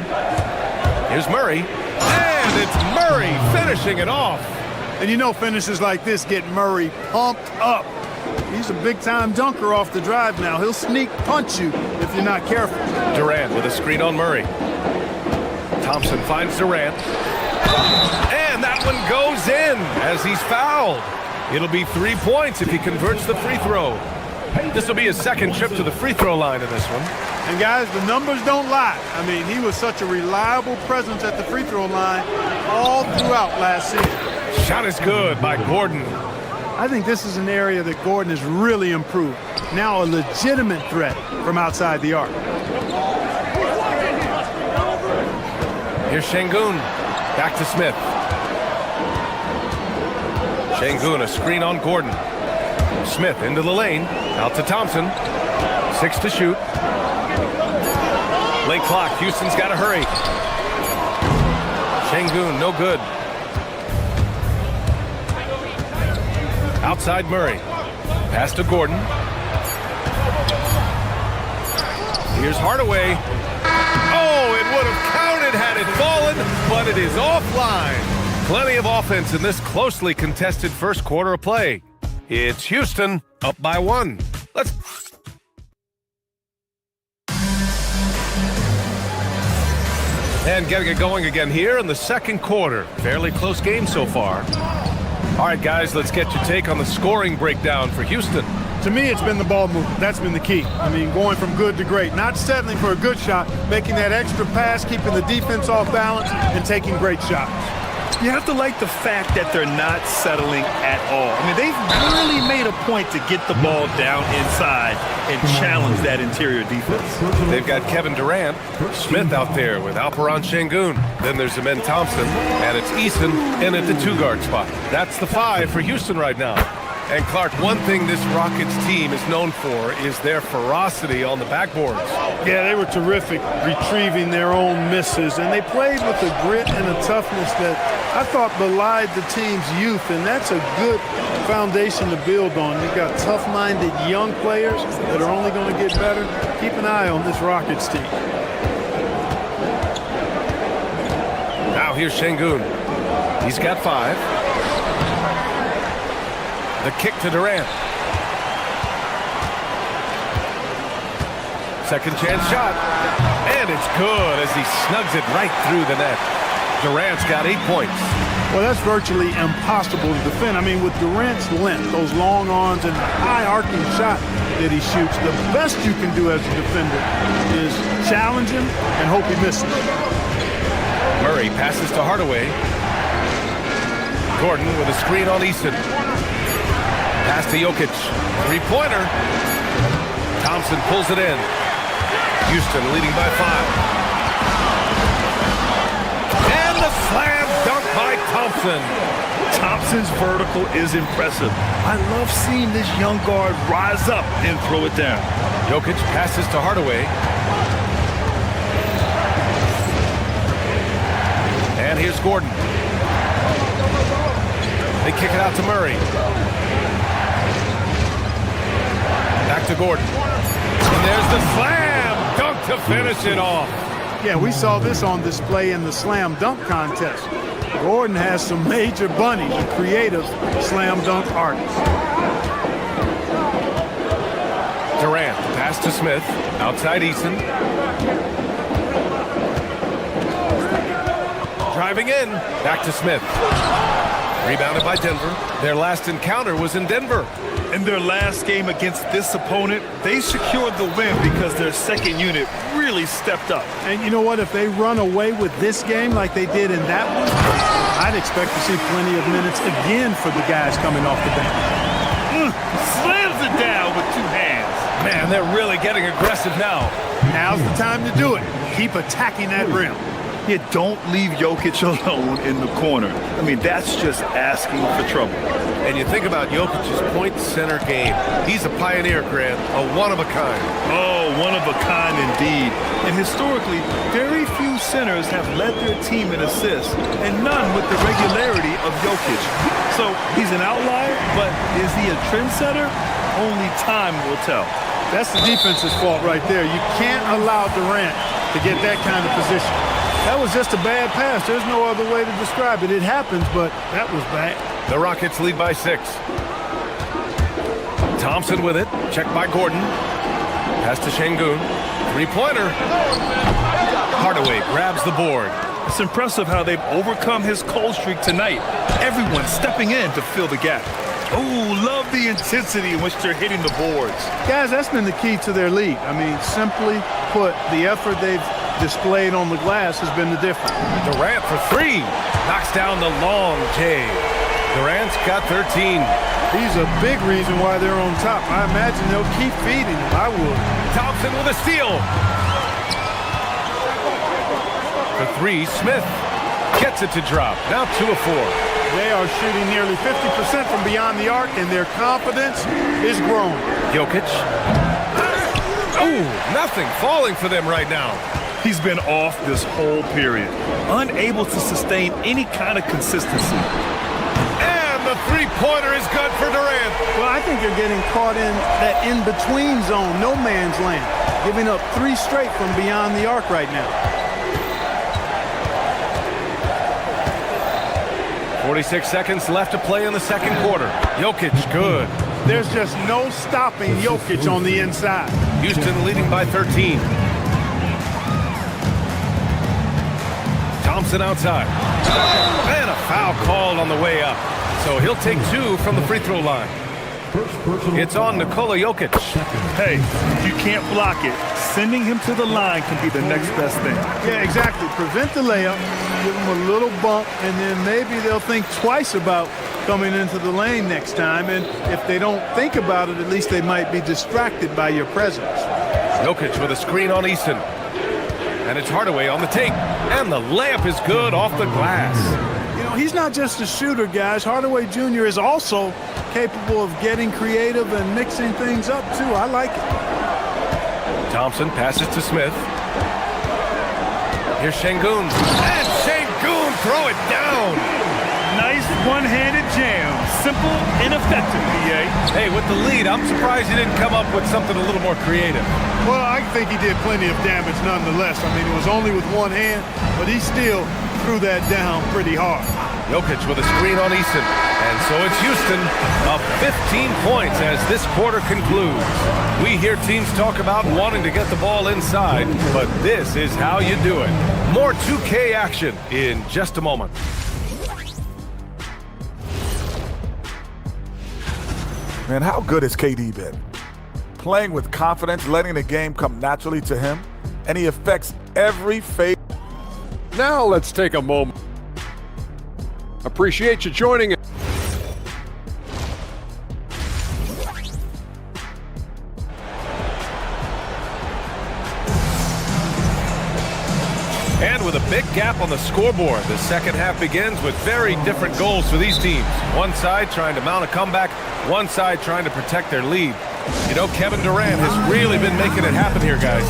Here's Murray. And it's Murray finishing it off. And you know finishes like this get Murray pumped up. He's a big-time dunker off the drive now. He'll sneak punch you if you're not careful. Durant with a screen on Murray. Thompson finds Durant. And that one goes in as he's fouled. It'll be 3 points if he converts the free throw. This will be his second trip to the free throw line in this one. And guys, the numbers don't lie. I mean, he was such a reliable presence at the free throw line all throughout last season. Shot is good by Gordon. I think this is an area that Gordon has really improved. Now a legitimate threat from outside the arc. Here's Şengün. Back to Smith. Şengün, a screen on Gordon. Smith into the lane. Out to Thompson. 6 to shoot. Late clock. Houston's got to hurry. Şengün, no good. Outside Murray. Pass to Gordon. Here's Hardaway. Oh, it would have counted had it fallen, but it is offline. Plenty of offense in this closely contested first quarter of play. It's Houston up by 1. Let's... And getting it going again here in the second quarter. Fairly close game so far. All right, guys, let's get your take on the scoring breakdown for Houston. To me, it's been the ball movement. That's been the key. I mean, going from good to great. Not settling for a good shot, making that extra pass, keeping the defense off balance, and taking great shots. You have to like the fact that they're not settling at all. I mean, they've really made a point to get the ball down inside and challenge that interior defense. They've got Kevin Durant, Smith out there with Alperon Şengün. Then there's Amen Thompson, and it's Eason in at the 2-guard spot. That's the 5 for Houston right now. And Clark, one thing this Rockets team is known for is their ferocity on the backboards. Yeah, they were terrific retrieving their own misses, and they played with a grit and a toughness that I thought belied the team's youth, and that's a good foundation to build on. You've got tough-minded young players that are only going to get better. Keep an eye on this Rockets team. Now here's Şengün. He's got 5. The kick to Durant. Second chance shot. And it's good as he snugs it right through the net. Durant's got 8 points. Well, that's virtually impossible to defend. I mean, with Durant's length, those long arms, and the high arcing shot that he shoots, the best you can do as a defender is challenge him and hope he misses. Murray passes to Hardaway. Gordon with a screen on Eason. Pass to Jokic. 3-pointer. Thompson pulls it in. Houston leading by 5. And the slam dunk by Thompson. Thompson's vertical is impressive. I love seeing this young guard rise up and throw it down. Jokic passes to Hardaway. And here's Gordon. They kick it out to Murray. Back to Gordon. And there's the slam dunk to finish it off. Yeah, we saw this on display in the slam dunk contest. Gordon has some major bunnies, a creative slam dunk artist. Durant, pass to Smith. Outside Eason. Driving in. Back to Smith. Rebounded by Denver. Their last encounter was in Denver. In their last game against this opponent, they secured the win because their second unit really stepped up. And you know what? If they run away with this game like they did in that one, I'd expect to see plenty of minutes again for the guys coming off the bench. Slams it down with 2 hands. Man, they're really getting aggressive now. Now's the time to do it. Keep attacking that rim. Yeah, don't leave Jokic alone in the corner. I mean, that's just asking for trouble. And you think about Jokic's point center game. He's a pioneer, Grant, a one-of-a-kind. Oh, one-of-a-kind indeed. And historically, very few centers have led their team in assists, and none with the regularity of Jokic. So he's an outlier, but is he a trendsetter? Only time will tell. That's the defense's fault right there. You can't allow Durant to get that kind of position. That was just a bad pass. There's no other way to describe it. It happens, but that was bad. The Rockets lead by 6. Thompson with it. Checked by Gordon. Pass to Şengün. 3-pointer. Hardaway grabs the board. It's impressive how they've overcome his cold streak tonight. Everyone stepping in to fill the gap. Oh, love the intensity in which they're hitting the boards. Guys, that's been the key to their lead. I mean, simply put, the effort they've displayed on the glass has been the difference. Durant for 3. Knocks down the long J. Durant's got 13. He's a big reason why they're on top. I imagine they'll keep feeding him. I would. Thompson with a steal. For 3, Smith gets it to drop. Now 2 of 4. They are shooting nearly 50% from beyond the arc, and their confidence is growing. Jokic. Ooh, nothing falling for them right now. He's been off this whole period, unable to sustain any kind of consistency. And the 3-pointer is good for Durant. Well, I think you're getting caught in that in-between zone, no man's land, giving up 3 straight from beyond the arc right now. 46 seconds left to play in the second quarter. Jokic, good. There's just no stopping Jokic on the inside. Houston leading by 13. Thompson outside. And a foul called on the way up. So he'll take 2 from the free throw line. It's on Nikola Jokic. Hey, if you can't block it, sending him to the line can be the next best thing. Yeah, exactly. Prevent the layup, give them a little bump, and then maybe they'll think twice about coming into the lane next time. And if they don't think about it, at least they might be distracted by your presence. Jokic with a screen on Easton. And it's Hardaway on the take. And the layup is good off the glass. You know, he's not just a shooter, guys. Hardaway Jr. is also capable of getting creative and mixing things up, too. I like it. Thompson passes to Smith. Here's Şengün. And Şengün throw it down. Nice one-handed jam. Simple and effective, BA. Hey, with the lead, I'm surprised he didn't come up with something a little more creative. Well, I think he did plenty of damage nonetheless. I mean, it was only with one hand, but he still threw that down pretty hard. Jokic with a screen on Easton. And so it's Houston up 15 points as this quarter concludes. We hear teams talk about wanting to get the ball inside, but this is how you do it. More 2K action in just a moment. Man, how good has KD been? Playing with confidence, letting the game come naturally to him, and he affects every phase. Now let's take a moment. Appreciate you joining us. And with a big gap on the scoreboard, the second half begins with very different goals for these teams. One side trying to mount a comeback, one side trying to protect their lead. You know, Kevin Durant has really been making it happen here, guys.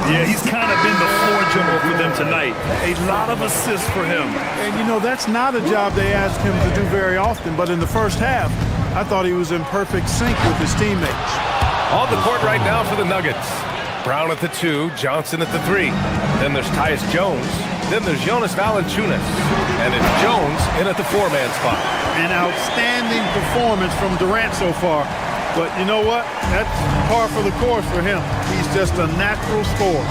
Yeah, he's kind of been the floor general for them tonight. A lot of assists for him. And, you know, that's not a job they ask him to do very often. But in the first half, I thought he was in perfect sync with his teammates. On the court right now for the Nuggets. Brown at the 2, Johnson at the 3. Then there's Tyus Jones. Then there's Jonas Valanciunas. And it's Jones in at the 4-man spot. An outstanding performance from Durant so far. But you know what? That's par for the course for him. He's just a natural scorer.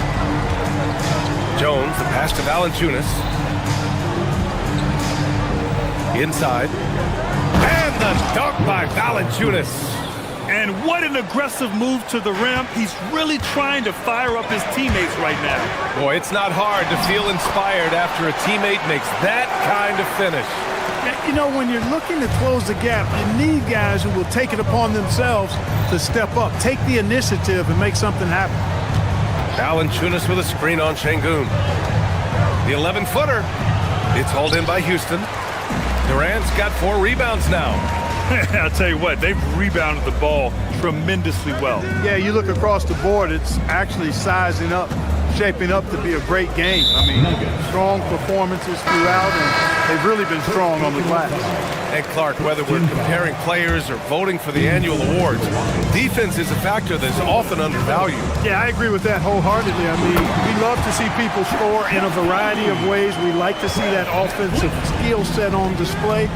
Jones, the pass to Valanciunas. Inside. And the dunk by Valanciunas. And what an aggressive move to the rim. He's really trying to fire up his teammates right now. Boy, it's not hard to feel inspired after a teammate makes that kind of finish. You know, when you're looking to close the gap, you need guys who will take it upon themselves to step up, take the initiative, and make something happen. Valanciunas with a screen on Şengün. The 11-footer. It's hauled in by Houston. Durant's got 4 rebounds now. I'll tell you what, they've rebounded the ball tremendously well. Yeah, you look across the board, it's actually sizing up, shaping up to be a great game. I mean, strong performances throughout, and they've really been strong on the glass. And Clark, whether we're comparing players or voting for the annual awards, defense is a factor that's often undervalued. Yeah, I agree with that wholeheartedly. I mean, we love to see people score in a variety of ways. We like to see that offensive skill set on display.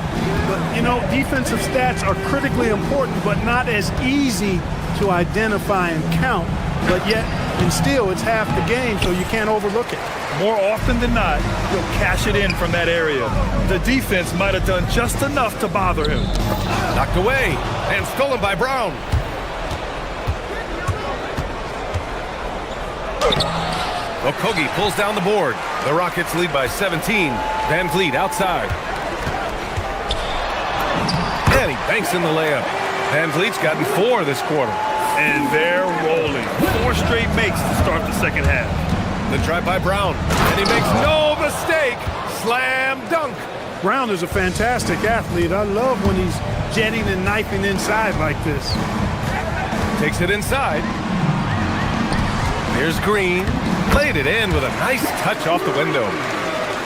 But, you know, defensive stats are critically important, but not as easy to identify and count. But yet, and still, it's half the game, so you can't overlook it. More often than not, he'll cash it in from that area. The defense might have done just enough to bother him. Knocked away and stolen by Brown. Okogie pulls down the board. The Rockets lead by 17. Van Vliet outside. And he banks in the layup. Van Vliet's gotten 4 this quarter. And they're rolling. 4 straight makes to start the second half. The drive by Brown. And he makes no mistake. Slam dunk. Brown is a fantastic athlete. I love when he's jetting and knifing inside like this. Takes it inside. Here's Green. Played it in with a nice touch off the window.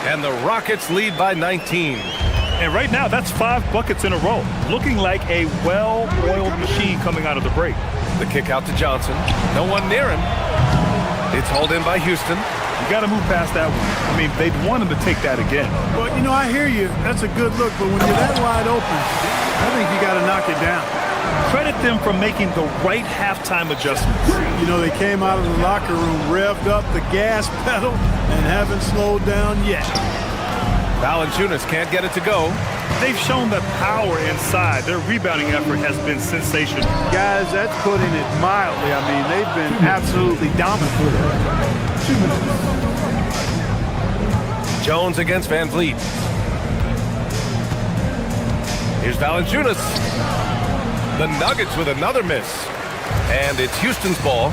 And the Rockets lead by 19. And right now, that's 5 buckets in a row. Looking like a well-oiled machine coming out of the break. The kick out to Johnson. No one near him. It's hauled in by Houston. You got to move past that one. I mean, they'd want him to take that again. Well, you know, I hear you. That's a good look. But when you're that wide open, I think you got to knock it down. Credit them for making the right halftime adjustments. You know, they came out of the locker room, revved up the gas pedal, and haven't slowed down yet. Valanciunas can't get it to go. They've shown the power inside. Their rebounding effort has been sensational. Guys, that's putting it mildly. I mean, they've been absolutely dominant. Jones against Van Vliet. Here's Valanciunas. The Nuggets with another miss. And it's Houston's ball.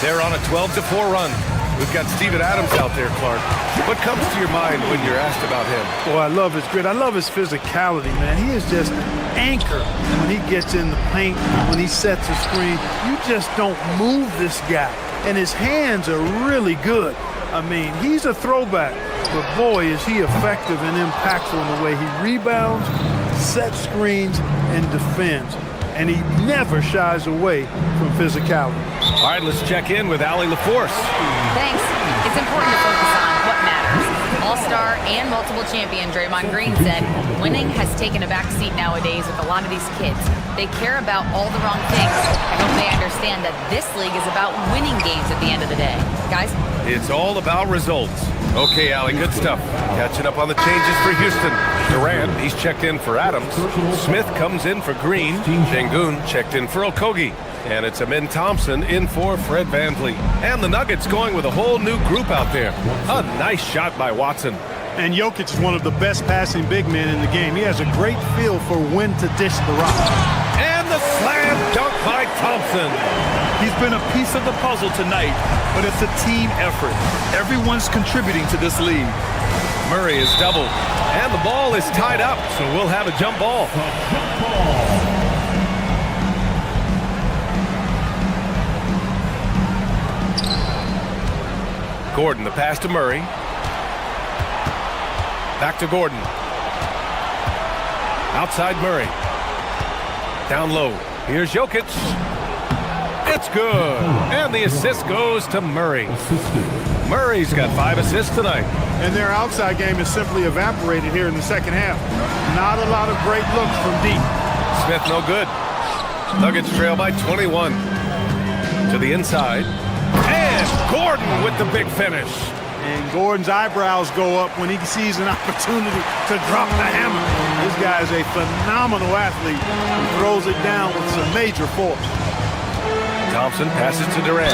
They're on a 12-4 run. We've got Steven Adams out there, Clark. What comes to your mind when you're asked about him? Boy, I love his grit. I love his physicality, man. He is just anchored when he gets in the paint, when he sets a screen. You just don't move this guy. And his hands are really good. I mean, he's a throwback. But boy, is he effective and impactful in the way he rebounds, sets screens, and defends. And he never shies away from physicality. All right, let's check in with Allie LaForce. Thanks. It's important to focus on what matters. All-star and multiple champion Draymond Green said, winning has taken a back seat nowadays with a lot of these kids. They care about all the wrong things. I hope they understand that this league is about winning games at the end of the day. Guys? It's all about results. Okay, Allie, good stuff. Catching up on the changes for Houston. Durant, he's checked in for Adams. Smith comes in for Green. Şengün checked in for Okogie. And it's Amin Thompson in for Fred VanVleet. And the Nuggets going with a whole new group out there. A nice shot by Watson. And Jokic is one of the best passing big men in the game. He has a great feel for when to dish the rock. And the slam dunk by Thompson. He's been a piece of the puzzle tonight, but it's a team effort. Everyone's contributing to this lead. Murray is doubled. And the ball is tied up, so we'll have a jump ball. Gordon, the pass to Murray. Back to Gordon. Outside Murray. Down low. Here's Jokic. It's good. And the assist goes to Murray. Murray's got 5 assists tonight. And their outside game is simply evaporated here in the second half. Not a lot of great looks from deep. Smith no good. Nuggets trail by 21. To the inside. And Gordon with the big finish. And Gordon's eyebrows go up when he sees an opportunity to drop the hammer. This guy is a phenomenal athlete who throws it down with some major force. Thompson passes to Durant.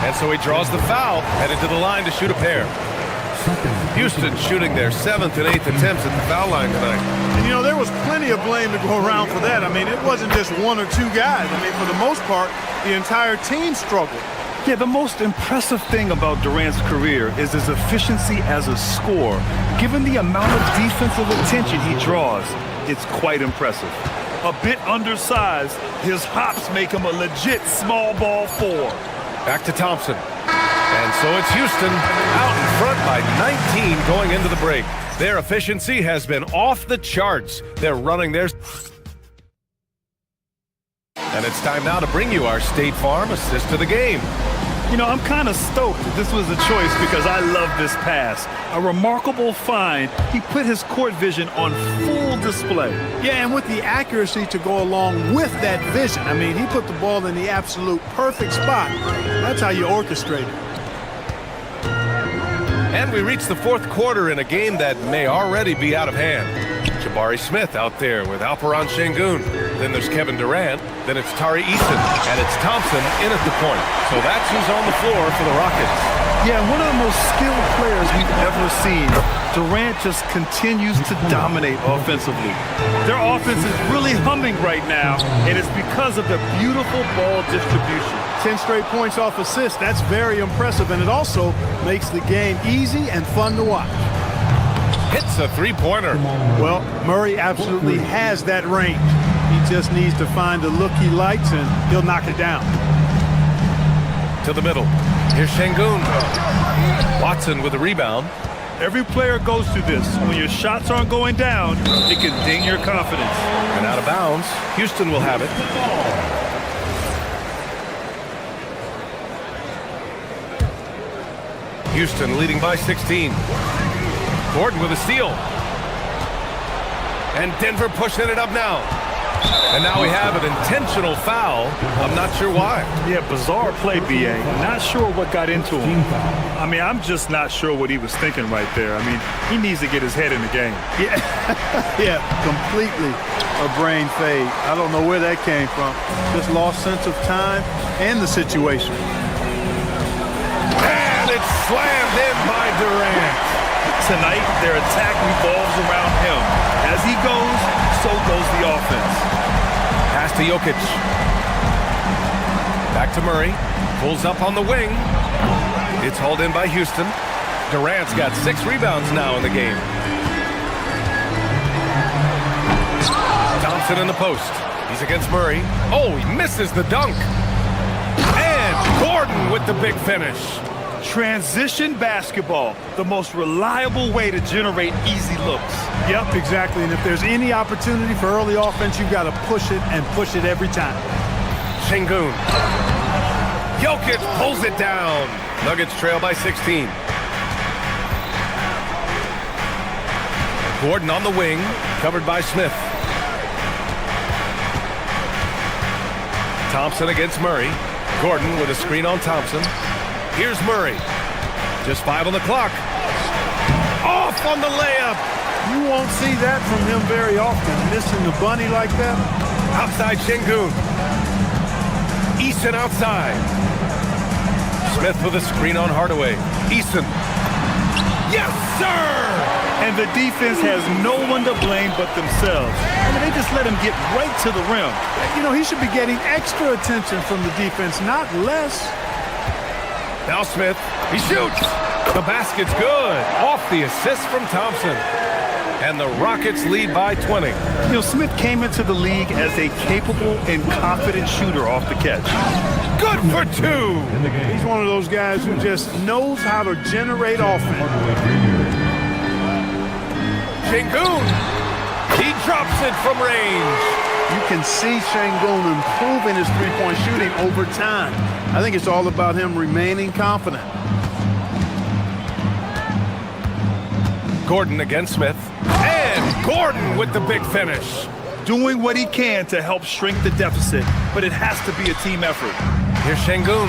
And so he draws the foul, headed to the line to shoot a pair. Houston shooting their 7th and 8th attempts at the foul line tonight. And, you know, there was plenty of blame to go around for that. I mean, it wasn't just 1 or 2 guys. I mean, for the most part, the entire team struggled. Yeah, the most impressive thing about Durant's career is his efficiency as a scorer. Given the amount of defensive attention he draws, it's quite impressive. A bit undersized, his hops make him a legit small ball 4. Back to Thompson. And so it's Houston out in front by 19 going into the break. Their efficiency has been off the charts. They're running theirs. And it's time now to bring you our State Farm assist of the game. You know, I'm kind of stoked that this was a choice because I love this pass. A remarkable find. He put his court vision on full display. Yeah, and with the accuracy to go along with that vision. I mean, he put the ball in the absolute perfect spot. That's how you orchestrate it. And we reach the 4th quarter in a game that may already be out of hand. Jabari Smith out there with Alperen Şengün. Then there's Kevin Durant. Then it's Tari Eason. And it's Thompson in at the point. So that's who's on the floor for the Rockets. Yeah, one of the most skilled players we've ever seen. Durant just continues to dominate offensively. Their offense is really humming right now, and it's because of the beautiful ball distribution. 10 straight points off assists. That's very impressive, and it also makes the game easy and fun to watch. Hits a 3-pointer. Well, Murray absolutely has that range. He just needs to find the look he likes, and he'll knock it down. To the middle. Here's Şengün. Watson with a rebound. Every player goes through this. When your shots aren't going down, it can ding your confidence. And out of bounds. Houston will have it. Houston leading by 16. Gordon with a steal. And Denver pushing it up now. And now we have an intentional foul. I'm not sure why. Yeah, bizarre play, B.A. Not sure what got into him. I mean, I'm just not sure what he was thinking right there. I mean, he needs to get his head in the game. Yeah, yeah, completely a brain fade. I don't know where that came from. Just lost sense of time and the situation. And it's slammed in by Durant. Tonight, their attack revolves around him. As he goes, so goes the offense. Pass to Jokic. Back to Murray. Pulls up on the wing. It's hauled in by Houston. Durant's got 6 rebounds now in the game. Thompson in the post. He's against Murray. Oh, he misses the dunk. And Gordon with the big finish. Transition basketball, the most reliable way to generate easy looks. Yep, exactly. And if there's any opportunity for early offense, you've got to push it and push it every time. Şengün. Jokic pulls it down. Nuggets trail by 16. Gordon on the wing, covered by Smith. Thompson against Murray. Gordon with a screen on Thompson. Here's Murray. Just 5 on the clock. Off on the layup. You won't see that from him very often, missing the bunny like that. Outside Şengün. Eason outside. Smith with a screen on Hardaway. Eason. Yes, sir! And the defense has no one to blame but themselves. I mean, they just let him get right to the rim. You know, he should be getting extra attention from the defense, not less. Now Smith, he shoots. The basket's good. Off the assist from Thompson. And the Rockets lead by 20. You know, Smith came into the league as a capable and confident shooter off the catch. Good for 2. He's one of those guys who just knows how to generate offense. Şengün. He drops it from range. You can see Şengün improving his three-point shooting over time. I think it's all about him remaining confident. Gordon against Smith. And Gordon with the big finish. Doing what he can to help shrink the deficit, but it has to be a team effort. Here's Şengün.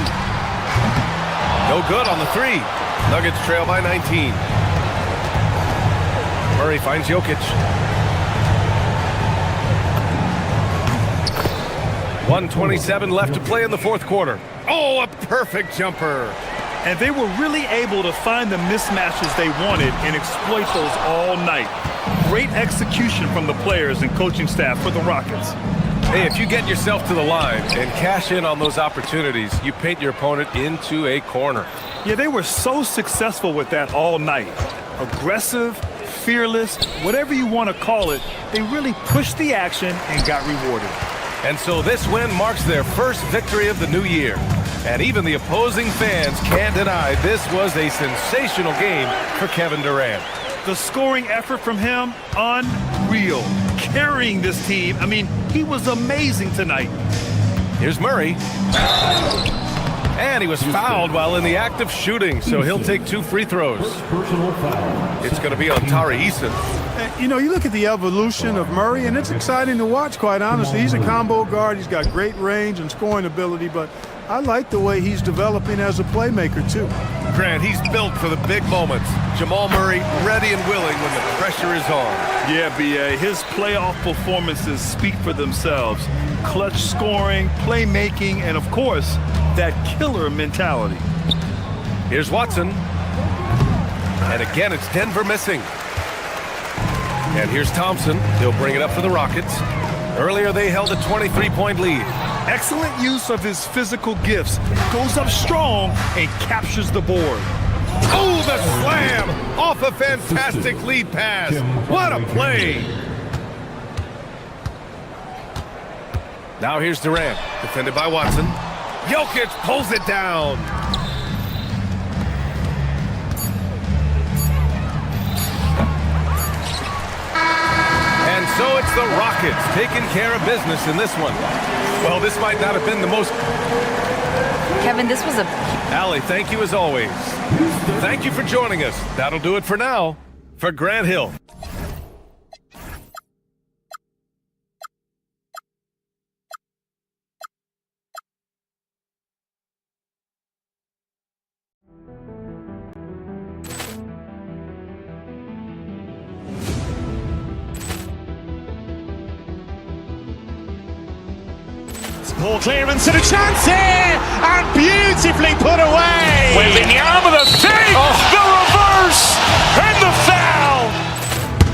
No good on the 3. Nuggets trail by 19. Murray finds Jokic. 1:27 left to play in the 4th quarter. Oh, a perfect jumper. And they were really able to find the mismatches they wanted and exploit those all night. Great execution from the players and coaching staff for the Rockets. Hey, if you get yourself to the line and cash in on those opportunities, you paint your opponent into a corner. Yeah, they were so successful with that all night. Aggressive, fearless, whatever you want to call it, they really pushed the action and got rewarded. And so this win marks their first victory of the new year. And even the opposing fans can't deny this was a sensational game for Kevin Durant. The scoring effort from him, unreal. Carrying this team, I mean, he was amazing tonight. Here's Murray. And he was fouled while in the act of shooting, so he'll take 2 free throws. It's going to be on Tari Eason. You know, you look at the evolution of Murray, and it's exciting to watch, quite honestly. He's a combo guard. He's got great range and scoring ability, but I like the way he's developing as a playmaker, too. Grant, he's built for the big moments. Jamal Murray ready and willing when the pressure is on. Yeah, B.A., his playoff performances speak for themselves. Clutch scoring, playmaking, and, of course, that killer mentality. Here's Watson. And again, it's Denver missing. And here's Thompson. He'll bring it up for the Rockets. Earlier, they held a 23-point lead. Excellent use of his physical gifts. Goes up strong and captures the board. Oh, the slam! Off a fantastic lead pass. What a play! Now here's Durant, defended by Watson. Jokic pulls it down. And so it's the Rockets taking care of business in this one. Well, this might not have been the most... Kevin, this was a... Allie, thank you as always. Thank you for joining us. That'll do it for now. For Grant Hill. Ball clearance and a chance here, and beautifully put away. Wembanyama the save, the reverse, and the foul.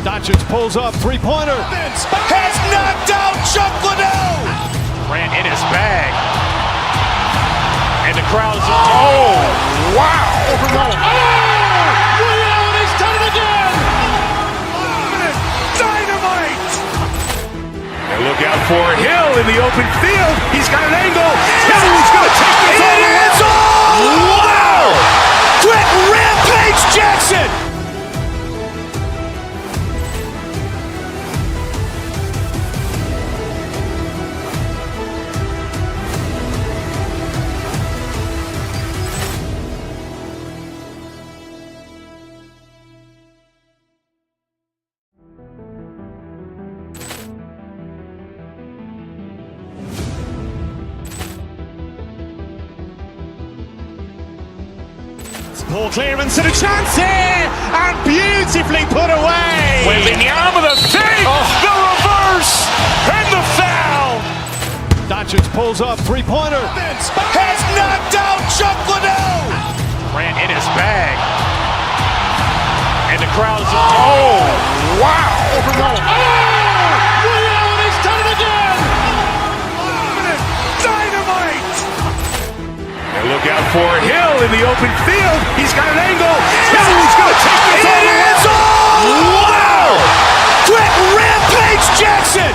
Doncic pulls up, three-pointer. Has knocked out Chuck Liddell. Grant in his bag. And the crowd is, oh, wow. Ray Allen has done it again. Dynamite. And look out for Hill in the open field. He's got an angle. Hill's going to take this all the way. It's all. Wow. Quick Rampage Jackson. Ball clearance and a chance here, and beautifully put away. Wembanyama the save, the reverse, and the foul. Doncic pulls up, three-pointer. Has knocked out Chuck Liddell. Grant in his bag. And the crowd is, oh, wow. Ray Allen has done it again. Dynamite. And look out for Hill in the open field. He's got an angle. Hill's going to take this all the way. It's all. Wow. Quick Rampage Jackson.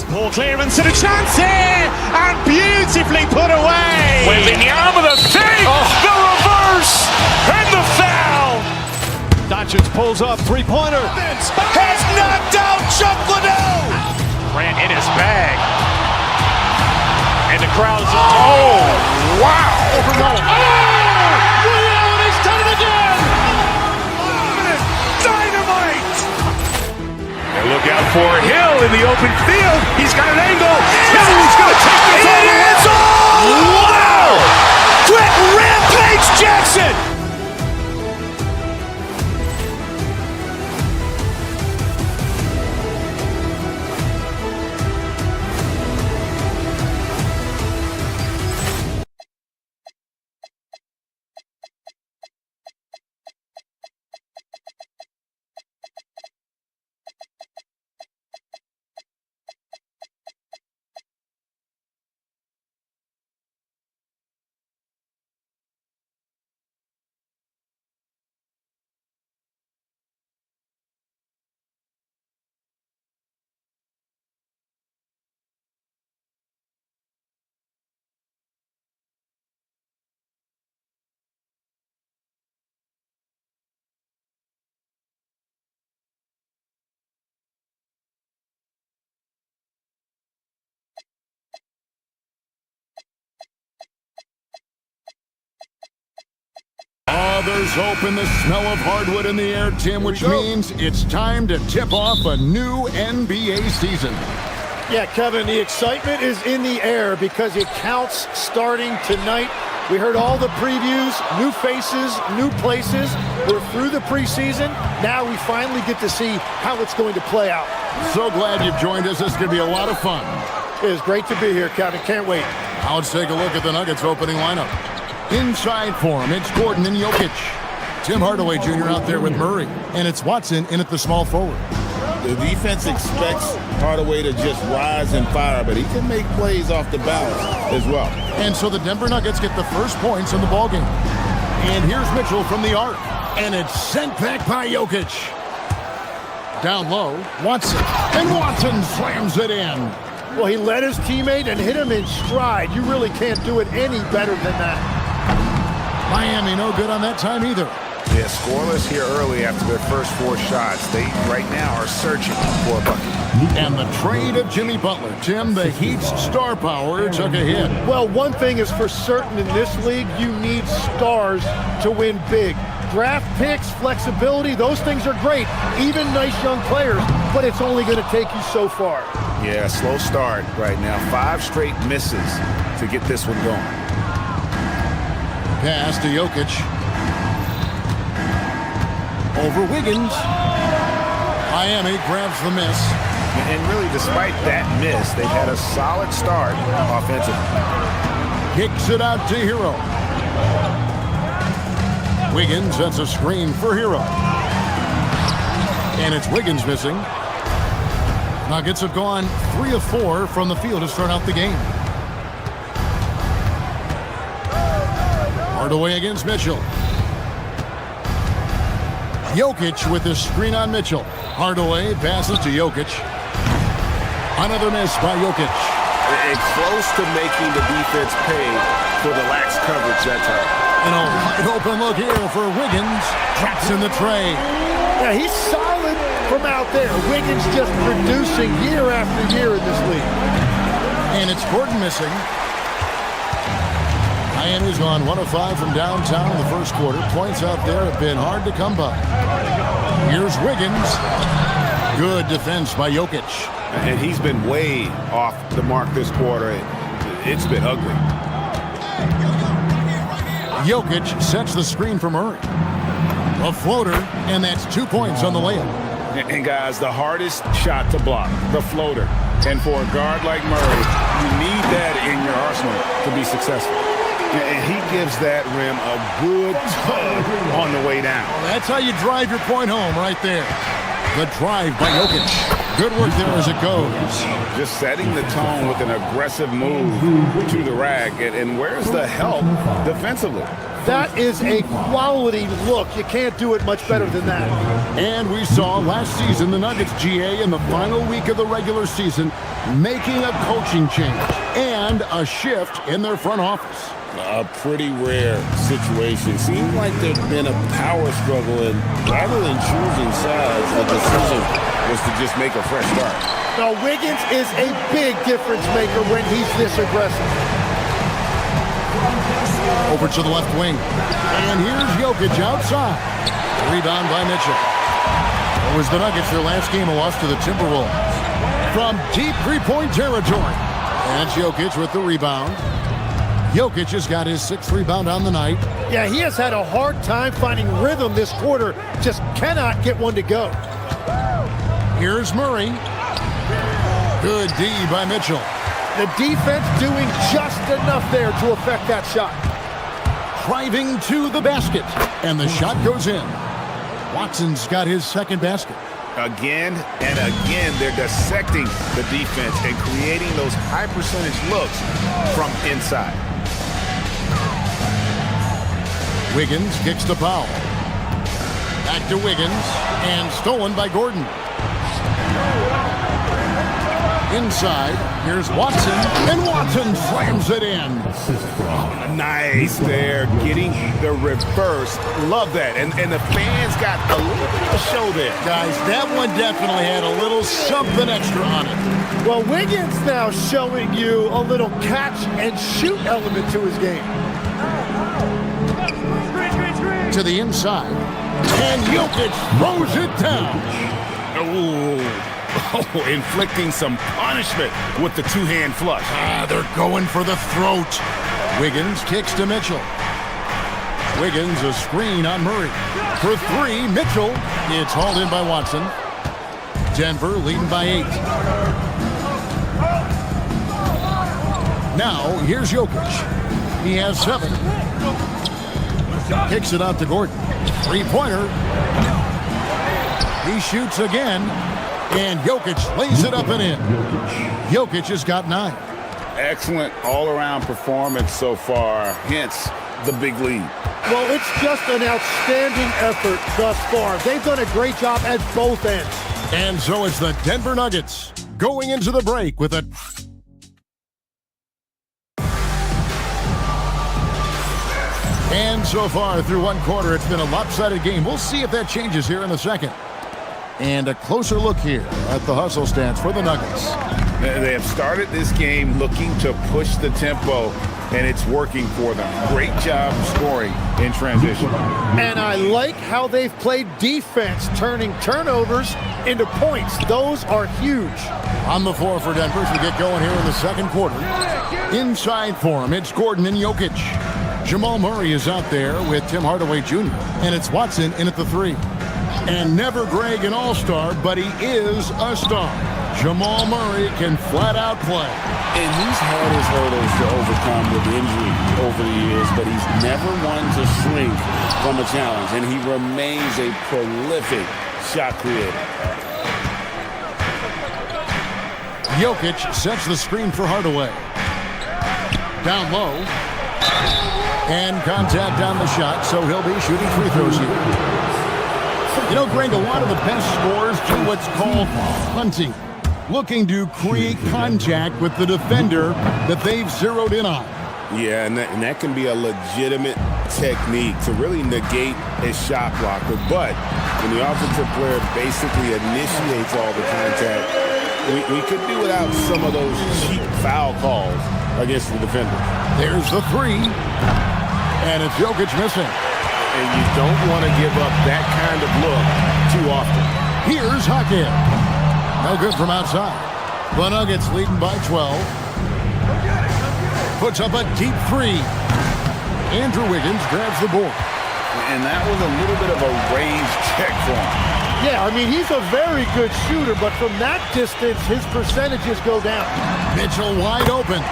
Ball clearance and a chance here, and beautifully put away. Wembanyama the save, the reverse, and the foul. Doncic pulls up, three-pointer. Has knocked out Chuck Liddell. Grant in his bag. And the crowd is, oh, wow. Ray Allen has done it again. Dynamite. And look out for Hill in the open field. He's got an angle. Hill's going to take this all the way. It's all. Wow. Quick Rampage Jackson. Oh, there's hope in the smell of hardwood in the air, Tim, which means it's time to tip off a new NBA season. Yeah, Kevin, the excitement is in the air because it counts starting tonight. We heard all the previews, new faces, new places. We're through the preseason. Now we finally get to see how it's going to play out. So glad you've joined us. This is going to be a lot of fun. It is great to be here, Kevin. Can't wait. Now let's take a look at the Nuggets opening lineup. Inside for him, it's Gordon and Jokic. Tim Hardaway Jr. out there with Murray. And it's Watson in at the small forward. The defense expects Hardaway to just rise and fire, but he can make plays off the bounce as well. And so the Denver Nuggets get the first points in the ballgame. And here's Mitchell from the arc. And it's sent back by Jokic. Down low, Watson. And Watson slams it in. Well, he led his teammate and hit him in stride. You really can't do it any better than that. Miami no good on that time either. Yeah, scoreless here early after their first 4 shots. They right now are searching for a bucket. And the trade of Jimmy Butler. Tim, the Heat's star power took a hit. Well, one thing is for certain in this league, you need stars to win big. Draft picks, flexibility, those things are great. Even nice young players, but it's only going to take you so far. Yeah, slow start right now. 5 straight misses to get this one going. Pass to Jokic. Over Wiggins. Miami grabs the miss. And really, despite that miss, they had a solid start offensively. Kicks it out to Hero. Wiggins sets a screen for Hero. And it's Wiggins missing. Nuggets have gone 3 of 4 from the field to start out the game. Hardaway against Mitchell. Jokic with the screen on Mitchell. Hardaway passes to Jokic. Another miss by Jokic. And close to making the defense pay for the lax coverage that time. And a wide open look here for Wiggins. Traps in the tray. Yeah, he's solid from out there. Wiggins just producing year after year in this league. And it's Gordon missing. Miami's gone 1 of 5 from downtown in the first quarter. Points out there have been hard to come by. Here's Wiggins. Good defense by Jokic. And he's been way off the mark this quarter. It's been ugly. Jokic sets the screen for Murray. A floater, and that's 2 points on the layup. And guys, the hardest shot to block, the floater. And for a guard like Murray, you need that in your arsenal to be successful. And he gives that rim a good tug on the way down. That's how you drive your point home right there. The drive by Jokic. Good work there as it goes. Just setting the tone with an aggressive move to the rack. And where's the help defensively? That is a quality look. You can't do it much better than that. And we saw last season the Nuggets GA in the final week of the regular season making a coaching change and a shift in their front office. A pretty rare situation. Seems like there's been a power struggle, and rather than choosing sides, the decision was to just make a fresh start. Now, Wiggins is a big difference maker when he's this aggressive. Over to the left wing. And here's Jokic outside. Rebound by Mitchell. It was the Nuggets, their last game, a loss to the Timberwolves. From deep three-point territory. And it's Jokic with the rebound. Jokic has got his 6th rebound on the night. Yeah, he has had a hard time finding rhythm this quarter. Just cannot get one to go. Here's Murray. Good D by Mitchell. The defense doing just enough there to affect that shot. Driving to the basket. And the shot goes in. Watson's got his 2nd basket. Again and again, they're dissecting the defense and creating those high-percentage looks from inside. Wiggins kicks to Powell. Back to Wiggins, and stolen by Gordon. Inside, here's Watson, and Watson slams it in. Nice there, getting the reverse. Love that. And the fans got a little bit of a show there. Guys, that one definitely had a little something extra on it. Well, Wiggins now showing you a little catch and shoot element to his game. To the inside, and Jokic throws it down. Oh, inflicting some punishment with the 2-hand flush. They're going for the throat. Wiggins kicks to Mitchell. Wiggins a screen on Murray. For 3, Mitchell. It's hauled in by Watson. Denver leading by 8. Now, here's Jokic. He has 7. Kicks it out to Gordon. 3-pointer. He shoots again. And Jokic lays it up and in. Jokic has got 9. Excellent all-around performance so far, hence the big lead. Well, it's just an outstanding effort thus far. They've done a great job at both ends. And so it's the Denver Nuggets going into the break with a And so far through one quarter, it's been a lopsided game. We'll see if that changes here in the second. And a closer look here at the hustle stance for the Nuggets. They have started this game looking to push the tempo, and it's working for them. Great job scoring in transition. And I like how they've played defense, turning turnovers into points. Those are huge. On the floor for Denver as we get going here in the second quarter. Inside for him, it's Gordon and Jokic. Jamal Murray is out there with Tim Hardaway Jr. And it's Watson in at the 3. And never Greg an all-star, but he is a star. Jamal Murray can flat out play. And he's had his hurdles to overcome with injury over the years, but he's never one to shrink from a challenge, and he remains a prolific shot creator. Jokic sets the screen for Hardaway. Down low. And contact on the shot, so he'll be shooting free throws here. You know, Greg, a lot of the best scorers do what's called hunting, looking to create contact with the defender that they've zeroed in on. Yeah, and that can be a legitimate technique to really negate a shot blocker. But when the offensive player basically initiates all the contact, we could do without some of those cheap foul calls against the defender. There's the 3. And it's Jokic missing. And you don't want to give up that kind of look too often. Here's Hakim. No good from outside. The Nuggets leading by 12. Puts up a deep 3. Andrew Wiggins grabs the board. And that was a little bit of a range check for him. Yeah, I mean, he's a very good shooter, but from that distance, his percentages go down. Mitchell wide open.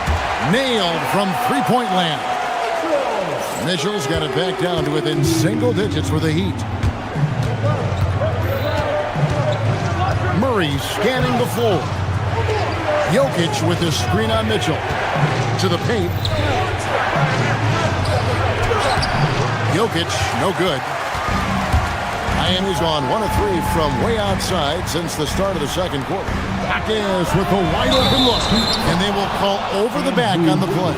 Nailed from three-point land. Mitchell's got it back down to within single digits for the Heat. Murray scanning the floor. Jokic with the screen on Mitchell. To the paint. Jokic, no good. Miami's gone 1 of 3 from way outside since the start of the second quarter. Hawkins with a wide open look. And they will call over the back on the play.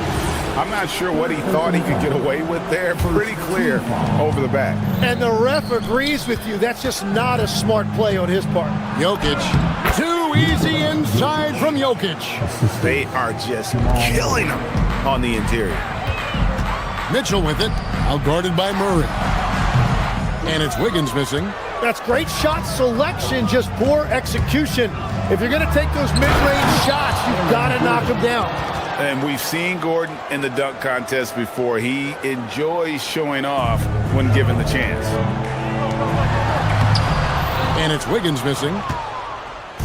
I'm not sure what he thought he could get away with there. Pretty clear over the back. And the ref agrees with you. That's just not a smart play on his part. Jokic. Too easy inside from Jokic. They are just killing him on the interior. Mitchell with it. Outguarded by Murray. And it's Wiggins missing. That's great shot selection, just poor execution. If you're going to take those mid-range shots, you've got to knock them down. And we've seen Gordon in the dunk contest before. He enjoys showing off when given the chance. And it's Wiggins missing.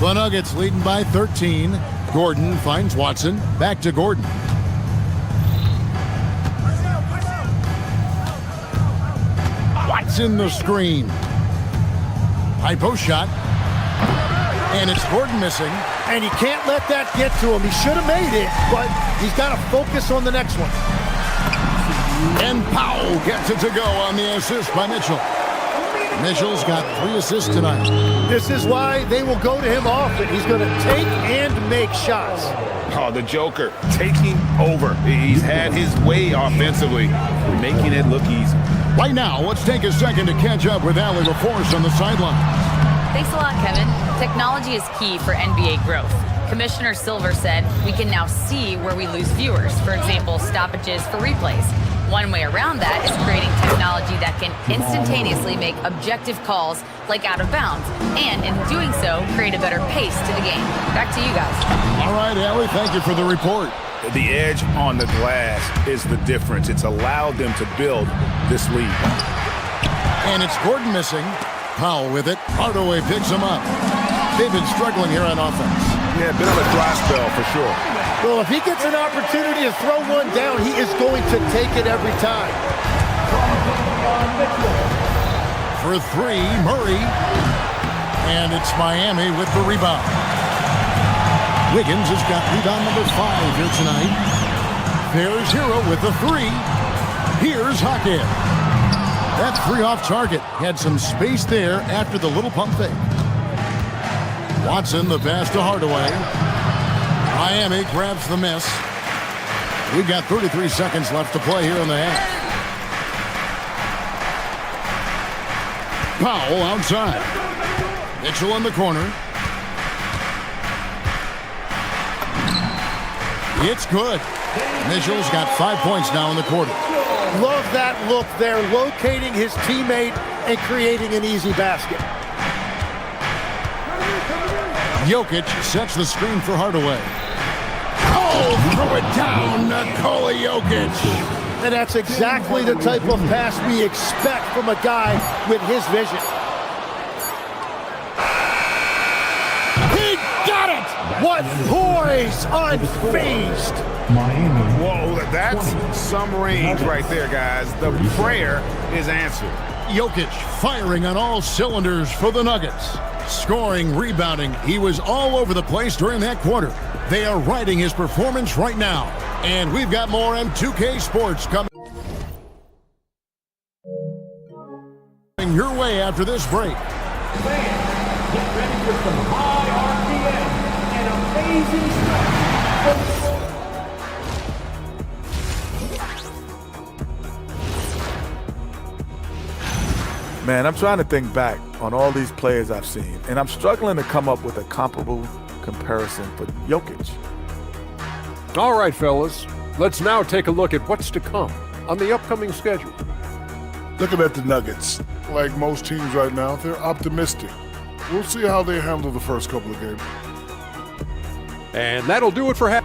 The Nuggets leading by 13. Gordon finds Watson. Back to Gordon. Watson the screen. High post shot. And it's Gordon missing. And you can't let that get to him. He should have made it, but he's got to focus on the next one. And Powell gets it to go on the assist by Mitchell. Mitchell's got 3 assists tonight. This is why they will go to him often. He's going to take and make shots. Oh, the Joker taking over. He's had his way offensively, making it look easy. Right now, let's take a second to catch up with Allie LaForce on the sideline. Thanks a lot, Kevin. Technology is key for NBA growth. Commissioner Silver said we can now see where we lose viewers, for example, stoppages for replays. One way around that is creating technology that can instantaneously make objective calls like out of bounds, and in doing so, create a better pace to the game. Back to you guys. All right, Allie, thank you for the report. The edge on the glass is the difference. It's allowed them to build this lead. And it's Gordon missing. Powell with it. Hardaway picks him up. They've been struggling here on offense. Yeah, a bit of a dry spell for sure. Well, if he gets an opportunity to throw one down, he is going to take it every time. For 3, Murray. And it's Miami with the rebound. Wiggins has got rebound number 5 here tonight. There's Hero with the 3. Here's Hakim. That 3 off target. Had some space there after the little pump fake. Watson, the pass to Hardaway. Miami grabs the miss. We've got 33 seconds left to play here in the half. Powell outside. Mitchell in the corner. It's good. Mitchell's got 5 points now in the quarter. Love that look there, locating his teammate and creating an easy basket. Jokic sets the screen for Hardaway. Oh, throw it down, Nikola Jokic. And that's exactly the type of pass we expect from a guy with his vision. He got it! What poise, unfazed. Whoa, that's some range right there, guys. The prayer is answered. Jokic firing on all cylinders for the Nuggets. Scoring, rebounding, he was all over the place during that quarter. They are riding his performance right now. And we've got more M2K Sports coming your way after this break. Get ready for some high RPM and amazing stuff. Man, I'm trying to think back on all these players I've seen, and I'm struggling to come up with a comparable comparison for Jokic. All right, fellas, let's now take a look at what's to come on the upcoming schedule. Looking at the Nuggets, like most teams right now, they're optimistic. We'll see how they handle the first couple of games. And that'll do it for half.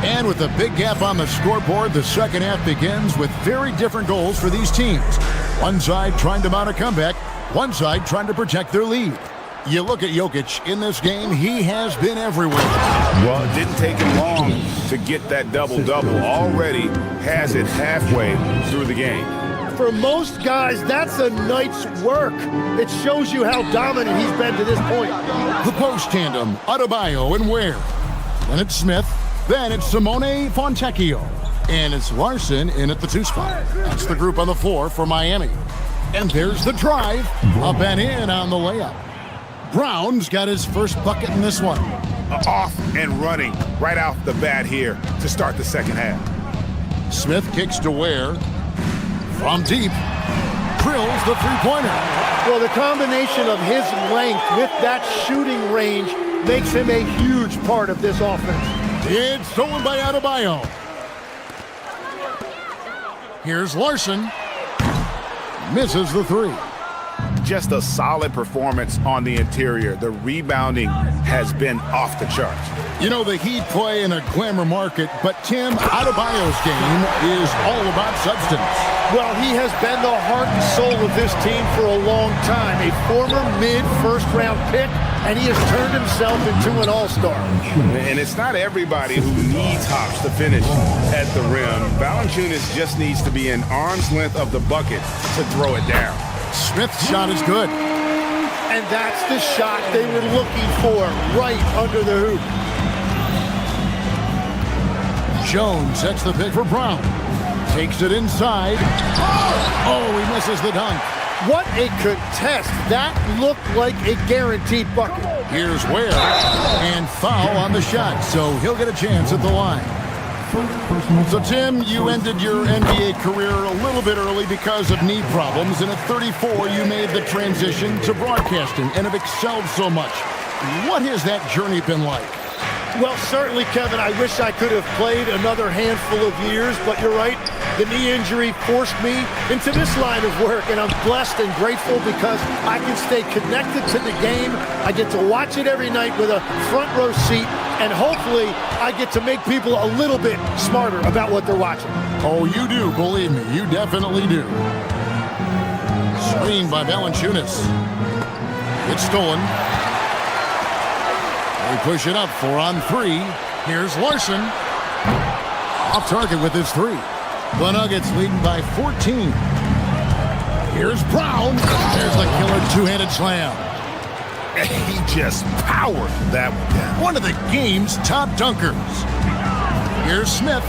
And with a big gap on the scoreboard, the second half begins with very different goals for these teams. One side trying to mount a comeback, one side trying to protect their lead. You look at Jokic in this game, he has been everywhere. Well, it didn't take him long to get that double-double. Already has it halfway through the game. For most guys, that's a night's work. It shows you how dominant he's been to this point. The post tandem, Adebayo and Ware. Then it's Smith. Then it's Simone Fontecchio. And it's Larson in at the 2 spot. That's the group on the floor for Miami. And there's the drive. Up and in on the layup. Brown's got his first bucket in this one. Off and running right off the bat here to start the second half. Smith kicks to Ware. From deep. Drills the three-pointer. Well, the combination of his length with that shooting range makes him a huge part of this offense. It's stolen by Adebayo. Here's Larson. Misses the 3. Just a solid performance on the interior. The rebounding has been off the charts. You know, the Heat play in a glamour market, but Tim, Adebayo's game is all about substance. Well, he has been the heart and soul of this team for a long time. A former mid-first-round pick, and he has turned himself into an all-star. And it's not everybody who needs hops to finish at the rim. Valanciunas just needs to be an arm's length of the bucket to throw it down. Smith's shot is good. And that's the shot they were looking for, right under the hoop. Jones sets the pick for Brown. Takes it inside. Oh, he misses the dunk. What a contest. That looked like a guaranteed bucket. Here's Ware. And foul on the shot, so he'll get a chance at the line. So, Tim, you ended your NBA career a little bit early because of knee problems, and at 34, you made the transition to broadcasting and have excelled so much. What has that journey been like? Well, certainly, Kevin, I wish I could have played another handful of years, but you're right. The knee injury forced me into this line of work, and I'm blessed and grateful because I can stay connected to the game. I get to watch it every night with a front row seat, and hopefully I get to make people a little bit smarter about what they're watching. Oh, you do, believe me. You definitely do. Screen by Valanciunas. It's stolen. They push it up 4-on-3. Here's Larson. Off target with his 3. The Nuggets leading by 14. Here's Brown. There's the killer two-handed slam. He just powered that one down. One of the game's top dunkers. Here's Smith.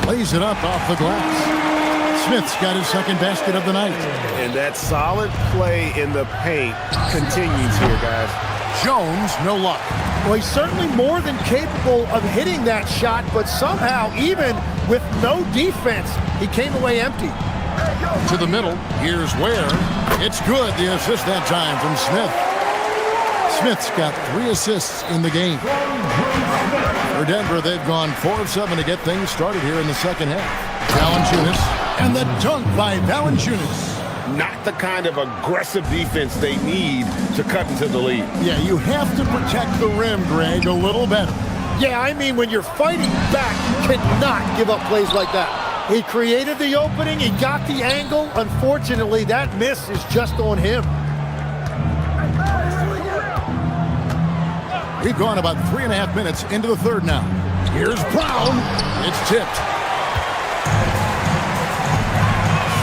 Lays it up off the glass. Smith's got his second basket of the night. And that solid play in the paint continues here, guys. Jones, no luck. Well, he's certainly more than capable of hitting that shot, but somehow, even with no defense, he came away empty. To the middle, here's Ware. It's good, the assist that time from Smith. Smith's got 3 assists in the game. For Denver, they've gone 4 of 7 to get things started here in the second half. Valanciunas, and the dunk by Valanciunas. Not the kind of aggressive defense they need to cut into the lead. Yeah, you have to protect the rim, Greg, a little better. Yeah, I mean, when you're fighting back, you cannot give up plays like that. He created the opening, he got the angle. Unfortunately, that miss is just on him. We've gone about 3.5 minutes into the third now. Here's Brown. It's tipped.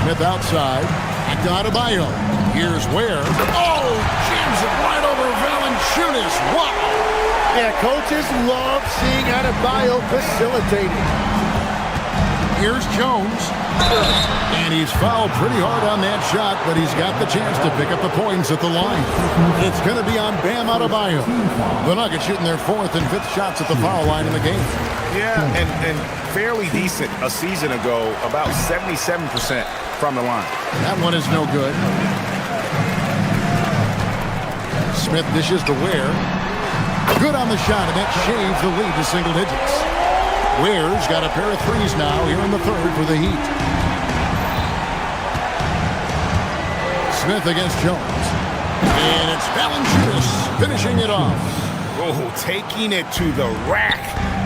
Smith outside. Back to Adebayo. Here's Ware. Oh, jams it right over Valanciunas. Wow. Yeah, coaches love seeing Adebayo facilitating. Here's Jones. And he's fouled pretty hard on that shot, but he's got the chance to pick up the points at the line. It's going to be on Bam Adebayo. The Nuggets shooting their 4th and 5th shots at the foul line in the game. Yeah, and fairly decent a season ago, about 77% from the line. That one is no good. Smith dishes to Ware. Good on the shot, and that shaves the lead to single digits. Ware's got a pair of 3s now here in the 3rd for the Heat. Smith against Jones. And it's Valanciunas finishing it off. Oh, taking it to the rack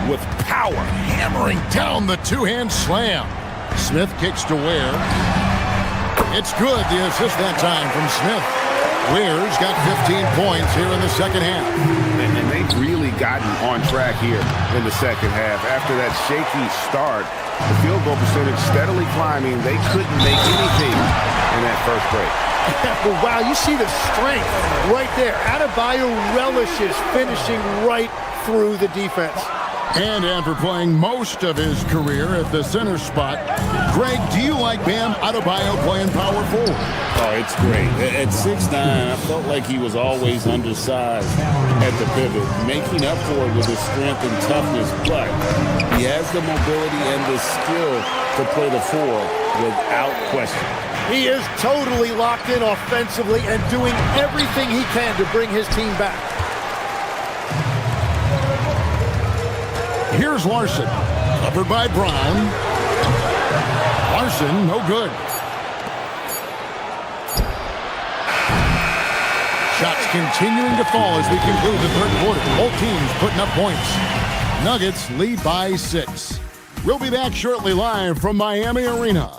with power. Hammering down the 2-hand slam. Smith kicks to Ware. It's good, the assist that time from Smith. Ware's got 15 points here in the second half. And they've really gotten on track here in the second half. After that shaky start, the field goal percentage steadily climbing. They couldn't make anything in that first break. But wow, you see the strength right there. Adebayo relishes finishing right through the defense. And after playing most of his career at the center spot, Greg, do you like Bam Adebayo playing power forward? Oh, it's great. At 6'9", I felt like he was always undersized at the pivot, making up for it with his strength and toughness, but he has the mobility and the skill to play the 4 without question. He is totally locked in offensively and doing everything he can to bring his team back. Here's Larson, covered by Brown. Larson, no good. Shots continuing to fall as we conclude the 3rd quarter. Both teams putting up points. Nuggets lead by 6. We'll be back shortly live from Miami Arena.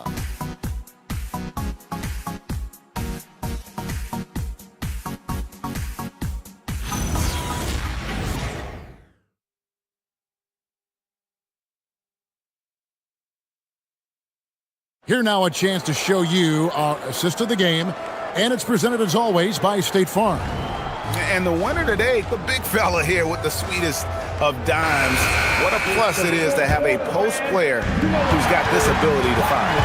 Here now a chance to show you our assist of the game, and it's presented as always by State Farm. And the winner today, the big fella here with the sweetest of dimes. What a plus it is to have a post player who's got this ability to find.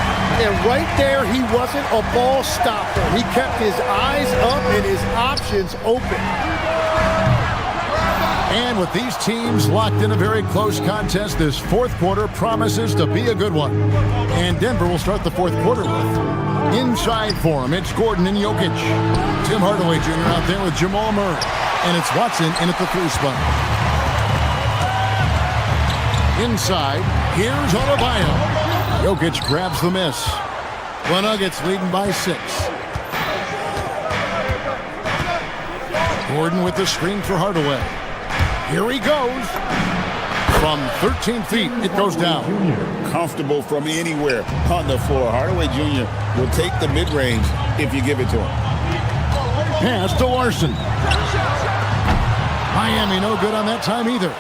And right there, he wasn't a ball stopper. He kept his eyes up and his options open. And with these teams locked in a very close contest, this 4th quarter promises to be a good one. And Denver will start the 4th quarter with. Inside for him, it's Gordon and Jokic. Tim Hardaway Jr. out there with Jamal Murray. And it's Watson in at the 3 spot. Inside, here's Adebayo. Jokic grabs the miss. The Nuggets leading by 6. Gordon with the screen for Hardaway. Here he goes. From 13 feet, it goes down. Comfortable from anywhere on the floor. Hardaway Jr. will take the mid-range if you give it to him. Pass to Larson. Miami no good on that time either.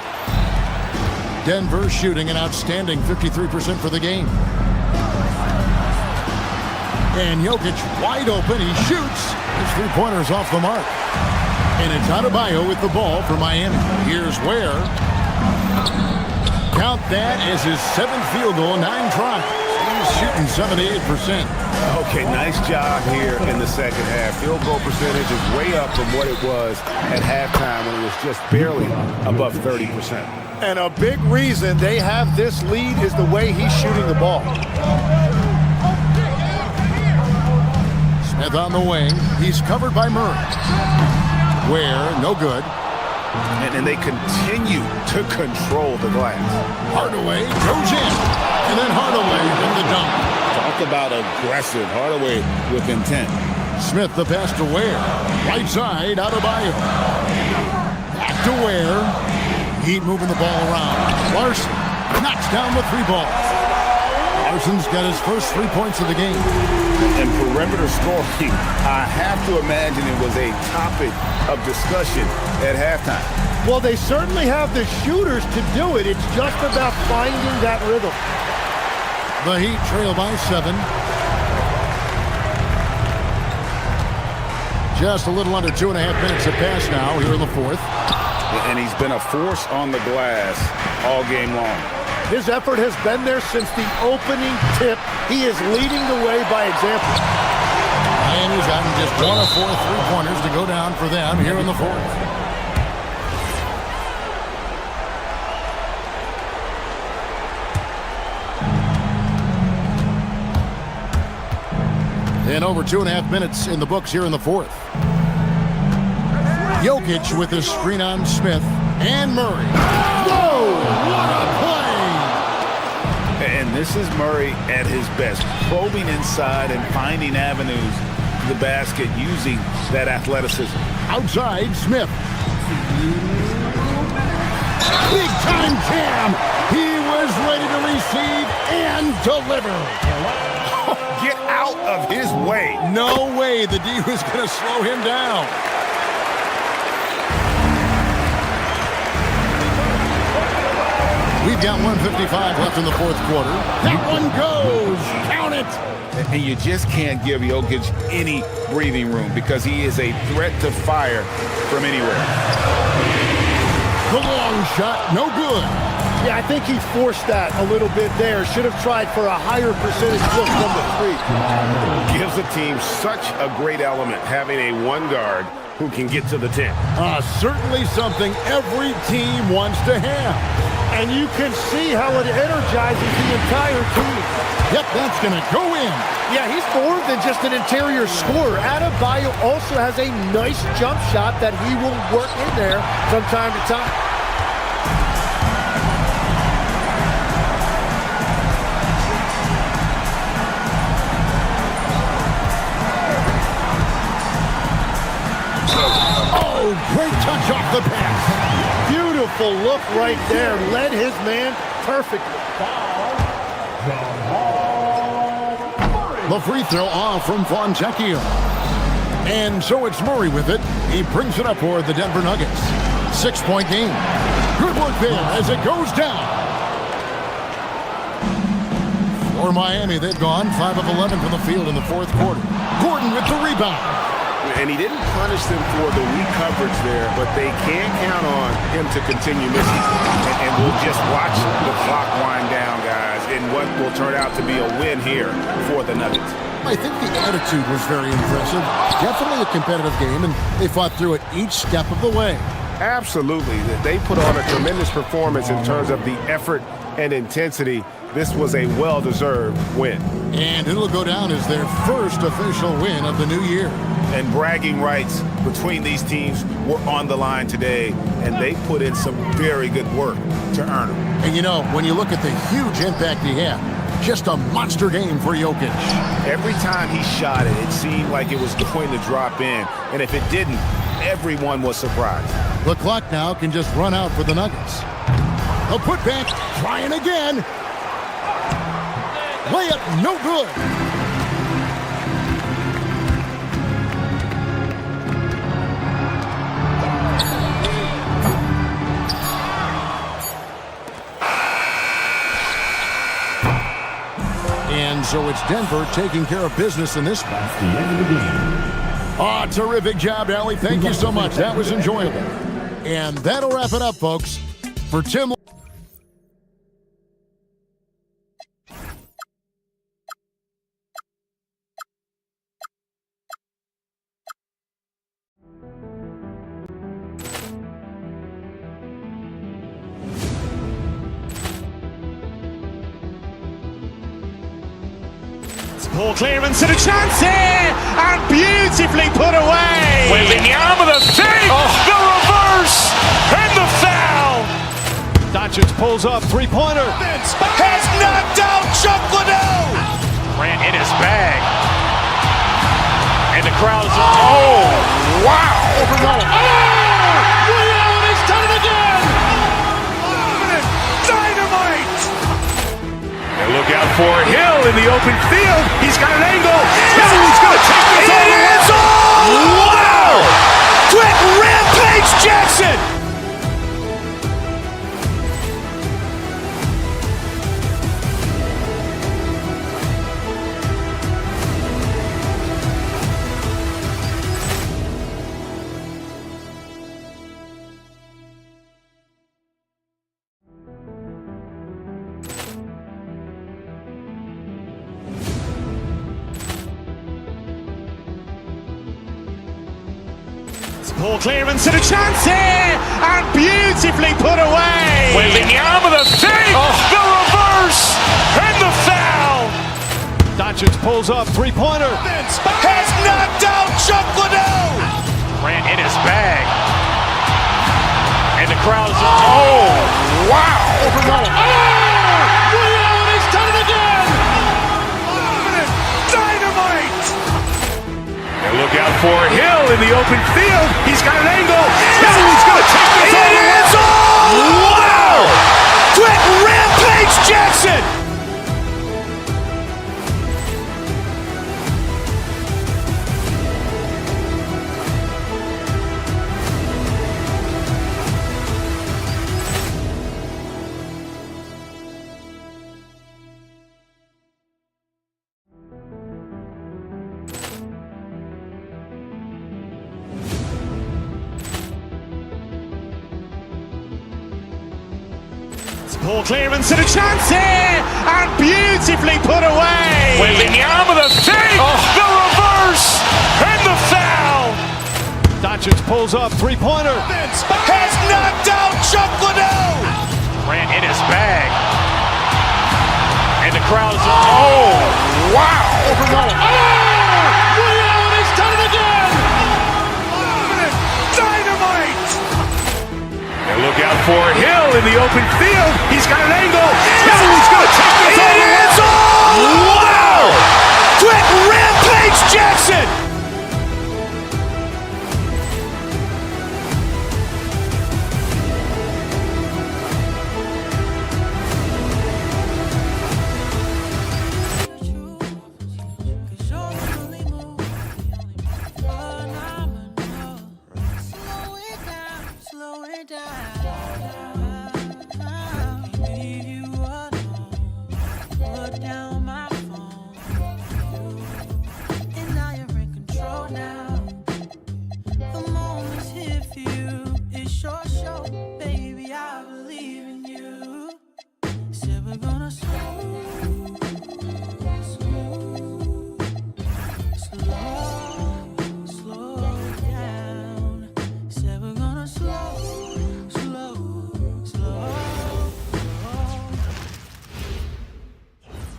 Denver shooting an outstanding 53% for the game. And Jokic wide open. He shoots. His 3-pointer's off the mark. And it's Adebayo with the ball for Miami. Here's Ware. Count that as his 7th field goal, 9 tries. He's He's shooting 78%. Okay, nice job here in the second half. Field goal percentage is way up from what it was at halftime when it was just barely above 30%. And a big reason they have this lead is the way he's shooting the ball. Smith on the wing. He's covered by Murray. Ware, no good. And they continue to control the glass. Hardaway goes in. And then Hardaway with the dunk. Talk about aggressive. Hardaway with intent. Smith the pass to Ware. Right side, Adebayo. Back to Ware. Heat moving the ball around. Larson knocks down the 3 ball. Larson's got his first 3 points of the game. And perimeter scoring, I have to imagine it was a topic of discussion at halftime. Well, they certainly have the shooters to do it. It's just about finding that rhythm. The Heat trail by 7. Just a little under 2.5 minutes have passed now here in the 4th. And he's been a force on the glass all game long. His effort has been there since the opening tip. He is leading the way by example. And he's gotten just 1 of 4 3-pointers to go down for them here in the 4th. And over 2.5 minutes in the books here in the 4th. Jokic with his screen on Smith and Murray. Whoa! What a play! And this is Murray at his best, probing inside and finding avenues to the basket using that athleticism. Outside, Smith. Big time jam! He was ready to receive and deliver. Get out of his way. No way the D was going to slow him down. We've got 1:55 left in the 4th quarter. That one goes. Count it. And you just can't give Jokic any breathing room because he is a threat to fire from anywhere. The long shot, no good. Yeah, I think he forced that a little bit there. Should have tried for a higher percentage look from the 3. Gives the team such a great element having a 1 guard who can get to the 10. Certainly something every team wants to have. And you can see how it energizes the entire team. Yep, that's going to go in. Yeah, he's more than just an interior scorer. Adebayo also has a nice jump shot that he will work in there from time to time. Oh, great touch off the pass. Beautiful look right there. Led his man perfectly. The free throw off from Fontecchio. And so it's Murray with it. He brings it up for the Denver Nuggets. 6-point game. Good work there as it goes down. For Miami, they've gone 5 of 11 from the field in the 4th quarter. Gordon with the rebound. And he didn't punish them for the weak coverage there, but they can count on him to continue missing. And we'll just watch the clock wind down, guys, in what will turn out to be a win here for the Nuggets. I think the attitude was very impressive. Definitely a competitive game, and they fought through it each step of the way. Absolutely. They put on a tremendous performance in terms of the effort and intensity. This was a well-deserved win. And it'll go down as their first official win of the new year. And bragging rights between these teams were on the line today, and they put in some very good work to earn them. And you know, when you look at the huge impact he had, just a monster game for Jokic. Every time he shot it, it seemed like it was going to drop in. And if it didn't, everyone was surprised. The clock now can just run out for the Nuggets. A putback, trying again. Layup, no good. And so it's Denver taking care of business in this one. That's the end of the game. Terrific job, Allie. Thank you so much. That was enjoyable. And that'll wrap it up, folks. For Tim Ball clearance and a chance here, and beautifully put away. Wembanyama the save, the reverse, and the foul. Doncic pulls up, three-pointer. Has knocked out Chuck Liddell. Ran in his bag. And the crowd is, oh, wow. Liddell, he's done it again. Dynamite. And look out for Hill in the open field. He's got an angle. He's going to take this all the way. Wow! Quick Rampage Jackson! Ball clearance and a chance here, and beautifully put away. Wembanyama the save, the reverse, and the foul. Doncic pulls up, three-pointer. Has knocked out Chuck Liddell. Ran in his bag. And the crowd is, oh, wow. Liddell, he's done it again. Dynamite. And look out for Hill in the open field. He's got an angle. He's going to take this all the way. Wow! Quick Rampage Jackson! Ball clearance and a chance here, and beautifully put away. Wembanyama the save, the reverse, and the foul. Doncic pulls up, three-pointer. Has knocked out Chuck Liddell. Ran in his bag. And the crowd is, oh, wow. Liddell, he's done it again. Dynamite. And look out for Hill in the open field. He's got an angle. He's going to take this all the way. Wow! Quick Rampage Jackson!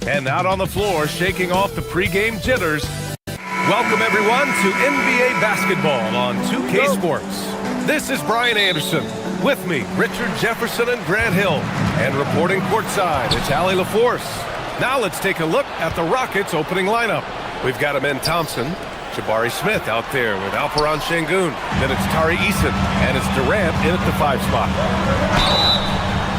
And out on the floor, shaking off the pregame jitters. Welcome everyone to NBA basketball on 2K Sports. This is Brian Anderson. With me, Richard Jefferson and Grant Hill. And reporting courtside, it's Allie LaForce. Now let's take a look at the Rockets' opening lineup. We've got Amen Thompson, Jabari Smith out there with Alperen Şengün. Then it's Tari Eason, and it's Durant in at the 5 spot.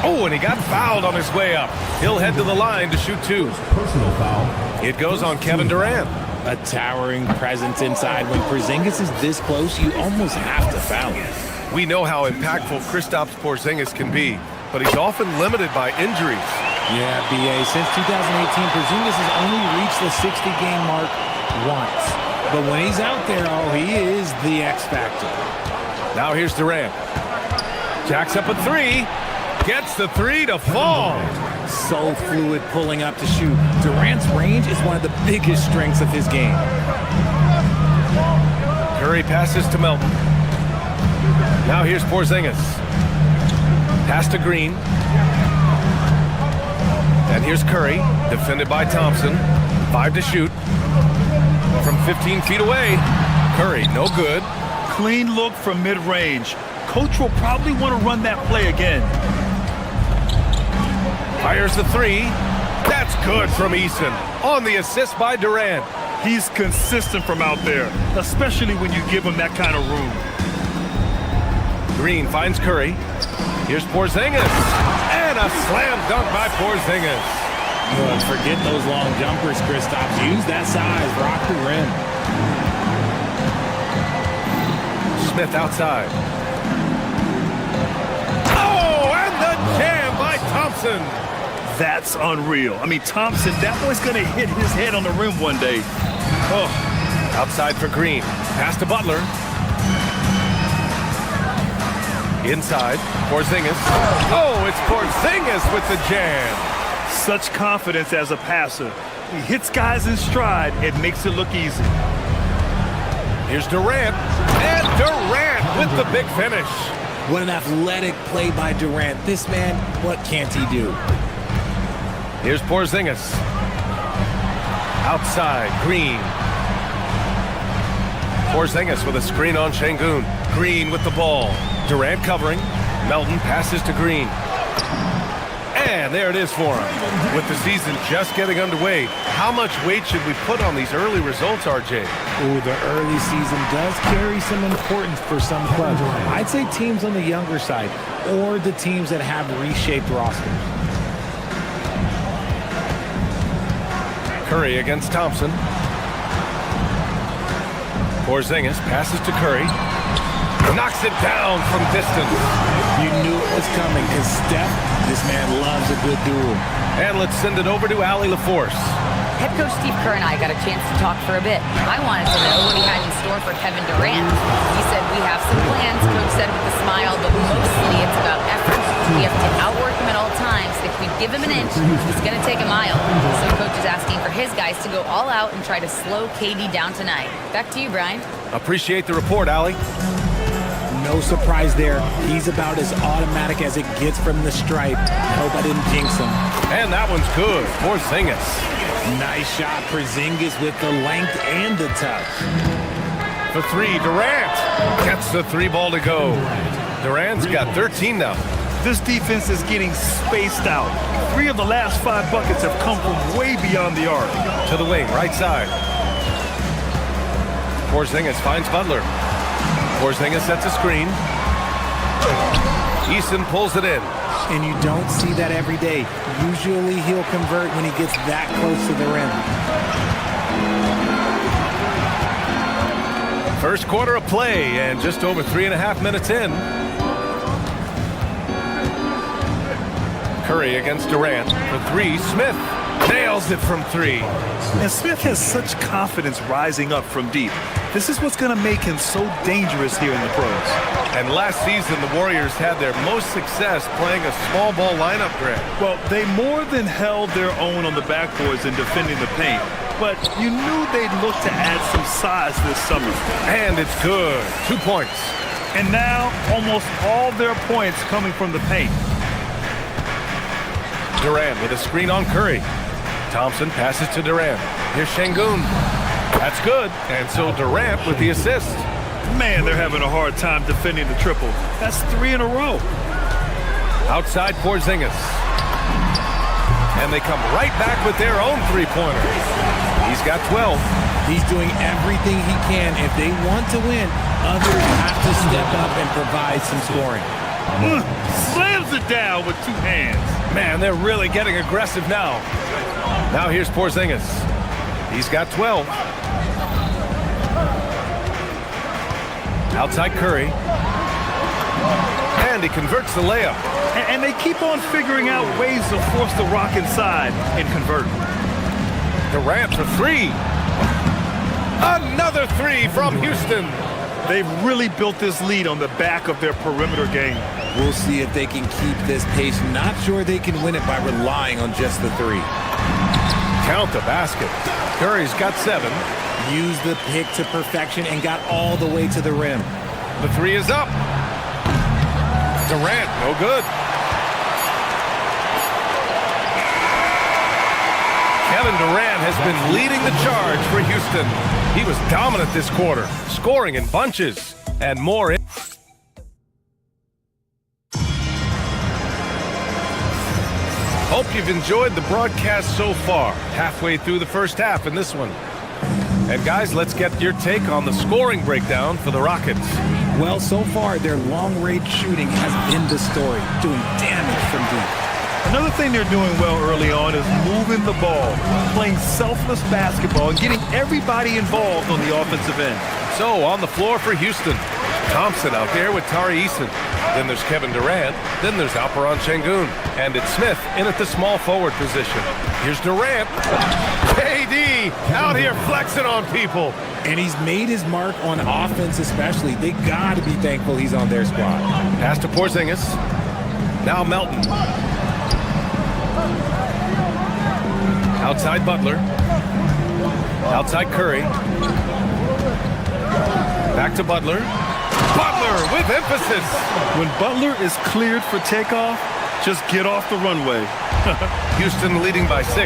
Oh, and he got fouled on his way up. He'll head to the line to shoot 2. Personal foul. It goes on Kevin Durant. A towering presence inside. When Porzingis is this close, you almost have to foul him. We know how impactful Kristaps Porzingis can be, but he's often limited by injuries. Yeah, B.A. Since 2018, Porzingis has only reached the 60-game mark once. But when he's out there, oh, he is the X factor. Now here's Durant. Jacks up a 3. Gets the 3 to fall. So fluid pulling up to shoot. Durant's range is one of the biggest strengths of his game. Curry passes to Melton. Now here's Porzingis. Pass to Green. And here's Curry, defended by Thompson. 5 to shoot. From 15 feet away. Curry, no good. Clean look from mid-range. Coach will probably want to run that play again. Fires the 3. That's good from Eason. On the assist by Durant. He's consistent from out there, especially when you give him that kind of room. Green finds Curry. Here's Porzingis. And a slam dunk by Porzingis. Well, forget those long jumpers, Kristaps. Use that size. Rock the rim. Smith outside. Oh, and the jam by Thompson. That's unreal. I mean, Thompson, that boy's going to hit his head on the rim one day. Oh. Outside for Green. Pass to Butler. Inside. Porzingis. Oh, it's Porzingis with the jam. Such confidence as a passer. He hits guys in stride and makes it look easy. Here's Durant. And Durant with the big finish. What an athletic play by Durant. This man, what can't he do? Here's Porzingis. Outside, Green. Porzingis with a screen on Şengün. Green with the ball. Durant covering. Melton passes to Green. And there it is for him. With the season just getting underway, how much weight should we put on these early results, RJ? Oh, the early season does carry some importance for some clubs. I'd say teams on the younger side or the teams that have reshaped rosters. Curry against Thompson. Porzingis passes to Curry. Knocks it down from distance. You knew it was coming because Steph, this man loves a good duel. And let's send it over to Allie LaForce. Head coach Steve Kerr and I got a chance to talk for a bit. I wanted to know what he had in store for Kevin Durant. He said, we have some plans, Coach said with a smile, but mostly it's about effort. We have to outwork him at all times. If we give him an inch, he's going to take a mile. So Coach is asking for his guys to go all out and try to slow KD down tonight. Back to you, Brian. Appreciate the report, Allie. No surprise there. He's about as automatic as it gets from the stripe. Hope I didn't jinx him. And that one's good. Porzingis. Nice shot. Porzingis with the length and the touch. For 3, Durant gets the 3 ball to go. Durant's got 13 now. This defense is getting spaced out. 3 of the last 5 buckets have come from way beyond the arc. To the wing, right side. Porzingis finds Butler. Porzingis sets a screen. Eason pulls it in. And you don't see that every day. Usually he'll convert when he gets that close to the rim. First quarter of play and just over 3.5 minutes in. Curry against Durant for 3. Smith nails it from 3. And Smith has such confidence rising up from deep. This is what's going to make him so dangerous here in the pros. And last season, the Warriors had their most success playing a small ball lineup, Greg. Well, they more than held their own on the backboards in defending the paint. But you knew they'd look to add some size this summer. And it's good. 2 points. And now, almost all their points coming from the paint. Durant with a screen on Curry. Thompson passes to Durant. Here's Şengün. That's good. And so Durant with the assist. Man, they're having a hard time defending the triple. That's 3 in a row. Outside Porzingis. And they come right back with their own 3-pointer. He's got 12. He's doing everything he can. If they want to win, others have to step up and provide some scoring. Slams it down with 2 hands. Man, they're really getting aggressive now. Now here's Porzingis. He's got 12. Outside Curry. And he converts the layup. And they keep on figuring out ways to force the rock inside and convert. Durant for 3. Another 3 from Houston. They've really built this lead on the back of their perimeter game. We'll see if they can keep this pace. Not sure they can win it by relying on just the 3. Count the basket. Curry's got 7. Used the pick to perfection and got all the way to the rim. The 3 is up. Durant, no good. Kevin Durant has been leading the charge for Houston. He was dominant this quarter, scoring in bunches and more. Hope you've enjoyed the broadcast so far. Halfway through the first half in this one. And guys, let's get your take on the scoring breakdown for the Rockets. Well, so far, their long-range shooting has been the story, doing damage from deep. Another thing they're doing well early on is moving the ball, playing selfless basketball, and getting everybody involved on the offensive end. So, on the floor for Houston, Thompson out there with Tari Eason. Then there's Kevin Durant. Then there's Alperen Şengün. And it's Smith in at the small forward position. Here's Durant. KD out here flexing on people. And he's made his mark on offense especially. They got to be thankful he's on their squad. Pass to Porzingis. Now Melton. Outside Butler. Outside Curry. Back to Butler. Butler with emphasis. When Butler is cleared for takeoff, just get off the runway. Houston leading by 6.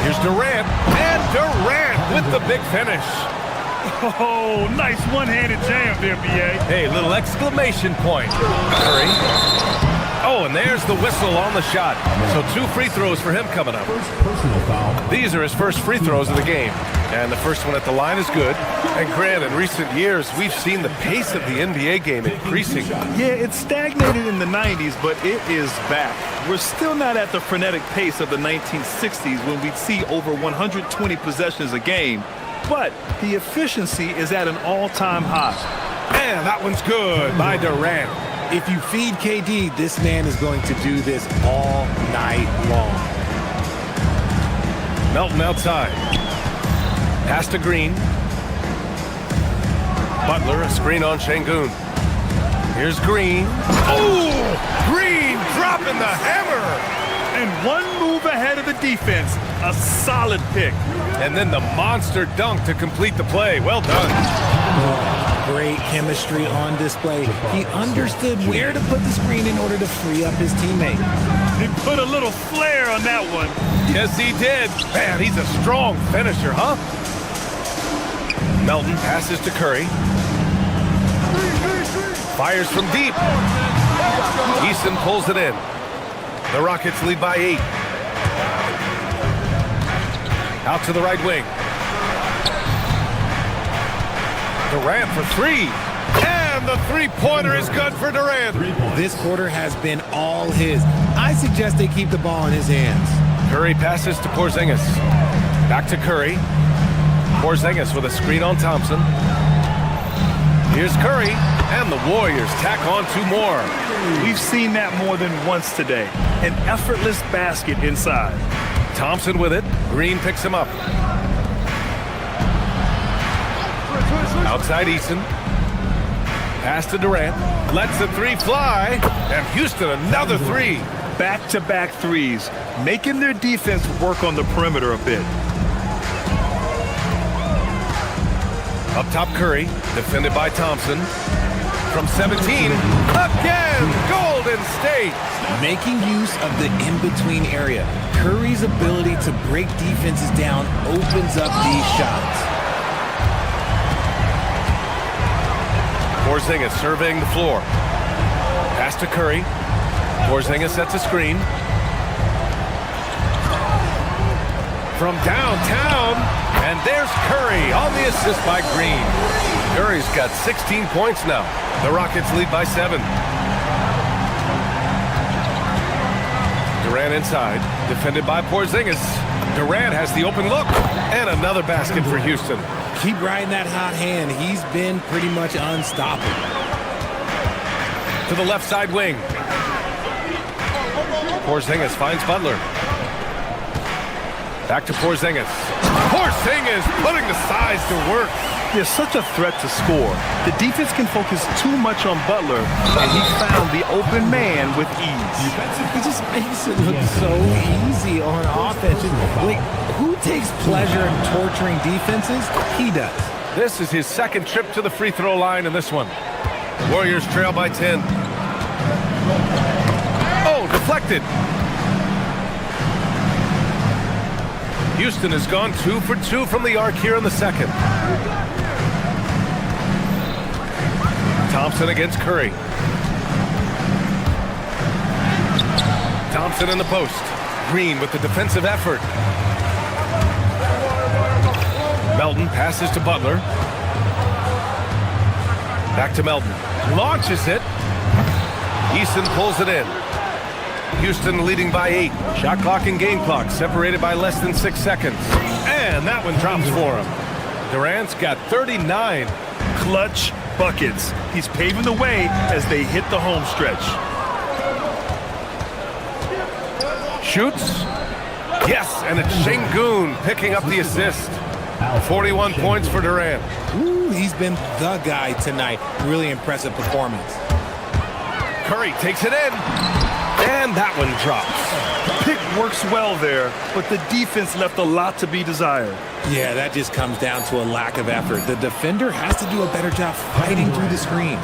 Here's Durant. And Durant with the big finish. Oh, nice one-handed jam there, B.A. Hey, little exclamation point. Curry. Oh, and there's the whistle on the shot. So 2 free throws for him coming up. Personal foul. These are his first free throws of the game. And the first one at the line is good. And Grant, in recent years, we've seen the pace of the NBA game increasing. Yeah, it stagnated in the 90s, but it is back. We're still not at the frenetic pace of the 1960s when we'd see over 120 possessions a game. But the efficiency is at an all-time high. And that one's good by Durant. If you feed KD, this man is going to do this all night long. Melton outside. Pass to Green. Butler, a screen on Şengün. Here's Green. Oh! Green dropping the hammer! And one move ahead of the defense. A solid pick. And then the monster dunk to complete the play. Well done. Great chemistry on display. He understood where to put the screen in order to free up his teammate. He put a little flair on that one. Yes, he did. Man, he's a strong finisher, huh? Melton passes to Curry. Fires from deep. Eason pulls it in. The Rockets lead by 8. Out to the right wing. Durant for 3. And the three-pointer is good for Durant. This quarter has been all his. I suggest they keep the ball in his hands. Curry passes to Porzingis. Back to Curry. Porzingis with a screen on Thompson. Here's Curry. And the Warriors tack on 2 more. We've seen that more than once today. An effortless basket inside. Thompson with it. Green picks him up. Outside Eason. Pass to Durant. Lets the 3 fly. And Houston another 3. Back-to-back threes. Making their defense work on the perimeter a bit. Up top Curry. Defended by Thompson. From 17. Again! Golden State! Making use of the in-between area. Curry's ability to break defenses down opens up these shots. Porzingis surveying the floor. Pass to Curry. Porzingis sets a screen. From downtown, and there's Curry on the assist by Green. Curry's got 16 points now. The Rockets lead by 7. Durant inside, defended by Porzingis. Durant has the open look, and another basket for Houston. Keep riding that hot hand. He's been pretty much unstoppable. To the left side wing. Porzingis finds Butler. Back to Porzingis. Porzingis putting the size to work. They're such a threat to score. The defense can focus too much on Butler, and he found the open man with ease. He just makes it look so easy on offense. Like, who takes pleasure in torturing defenses? He does. This is his second trip to the free throw line in this one. Warriors trail by 10. Oh, deflected. Houston has gone 2 for 2 from the arc here in the second. Thompson against Curry. Thompson in the post. Green with the defensive effort. Melton passes to Butler. Back to Melton. Launches it. Easton pulls it in. Houston leading by 8. Shot clock and game clock separated by less than 6 seconds. And that one drops for him. Durant's got 39. Clutch buckets. He's paving the way as they hit the home stretch. Shoots. Yes, and it's Şengün picking up the assist. 41 points for Durant. Ooh, he's been the guy tonight. Really impressive performance. Curry takes it in. And that one drops. Pick works well there, but the defense left a lot to be desired. Yeah, that just comes down to a lack of effort. The defender has to do a better job fighting through the screen.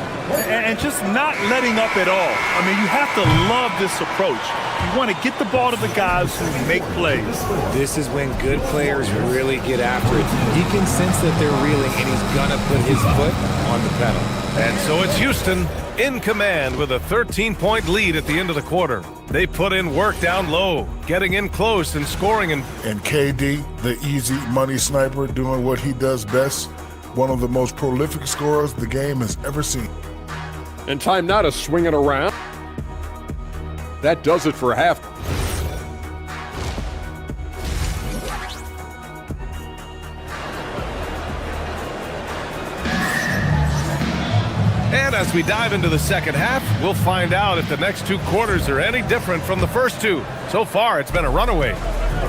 And just not letting up at all. I mean, you have to love this approach. You want to get the ball to the guys who make plays. This is when good players really get after it. He can sense that they're reeling, and he's going to put his foot on the pedal. And so it's Houston in command with a 13-point lead at the end of the quarter. They put in work down low, getting in close and scoring. And KD, the easy money sniper, doing what he does best. One of the most prolific scorers the game has ever seen. And time now to swing it around. That does it for half. And as we dive into the second half, we'll find out if the next 2 quarters are any different from the first 2. So far, it's been a runaway.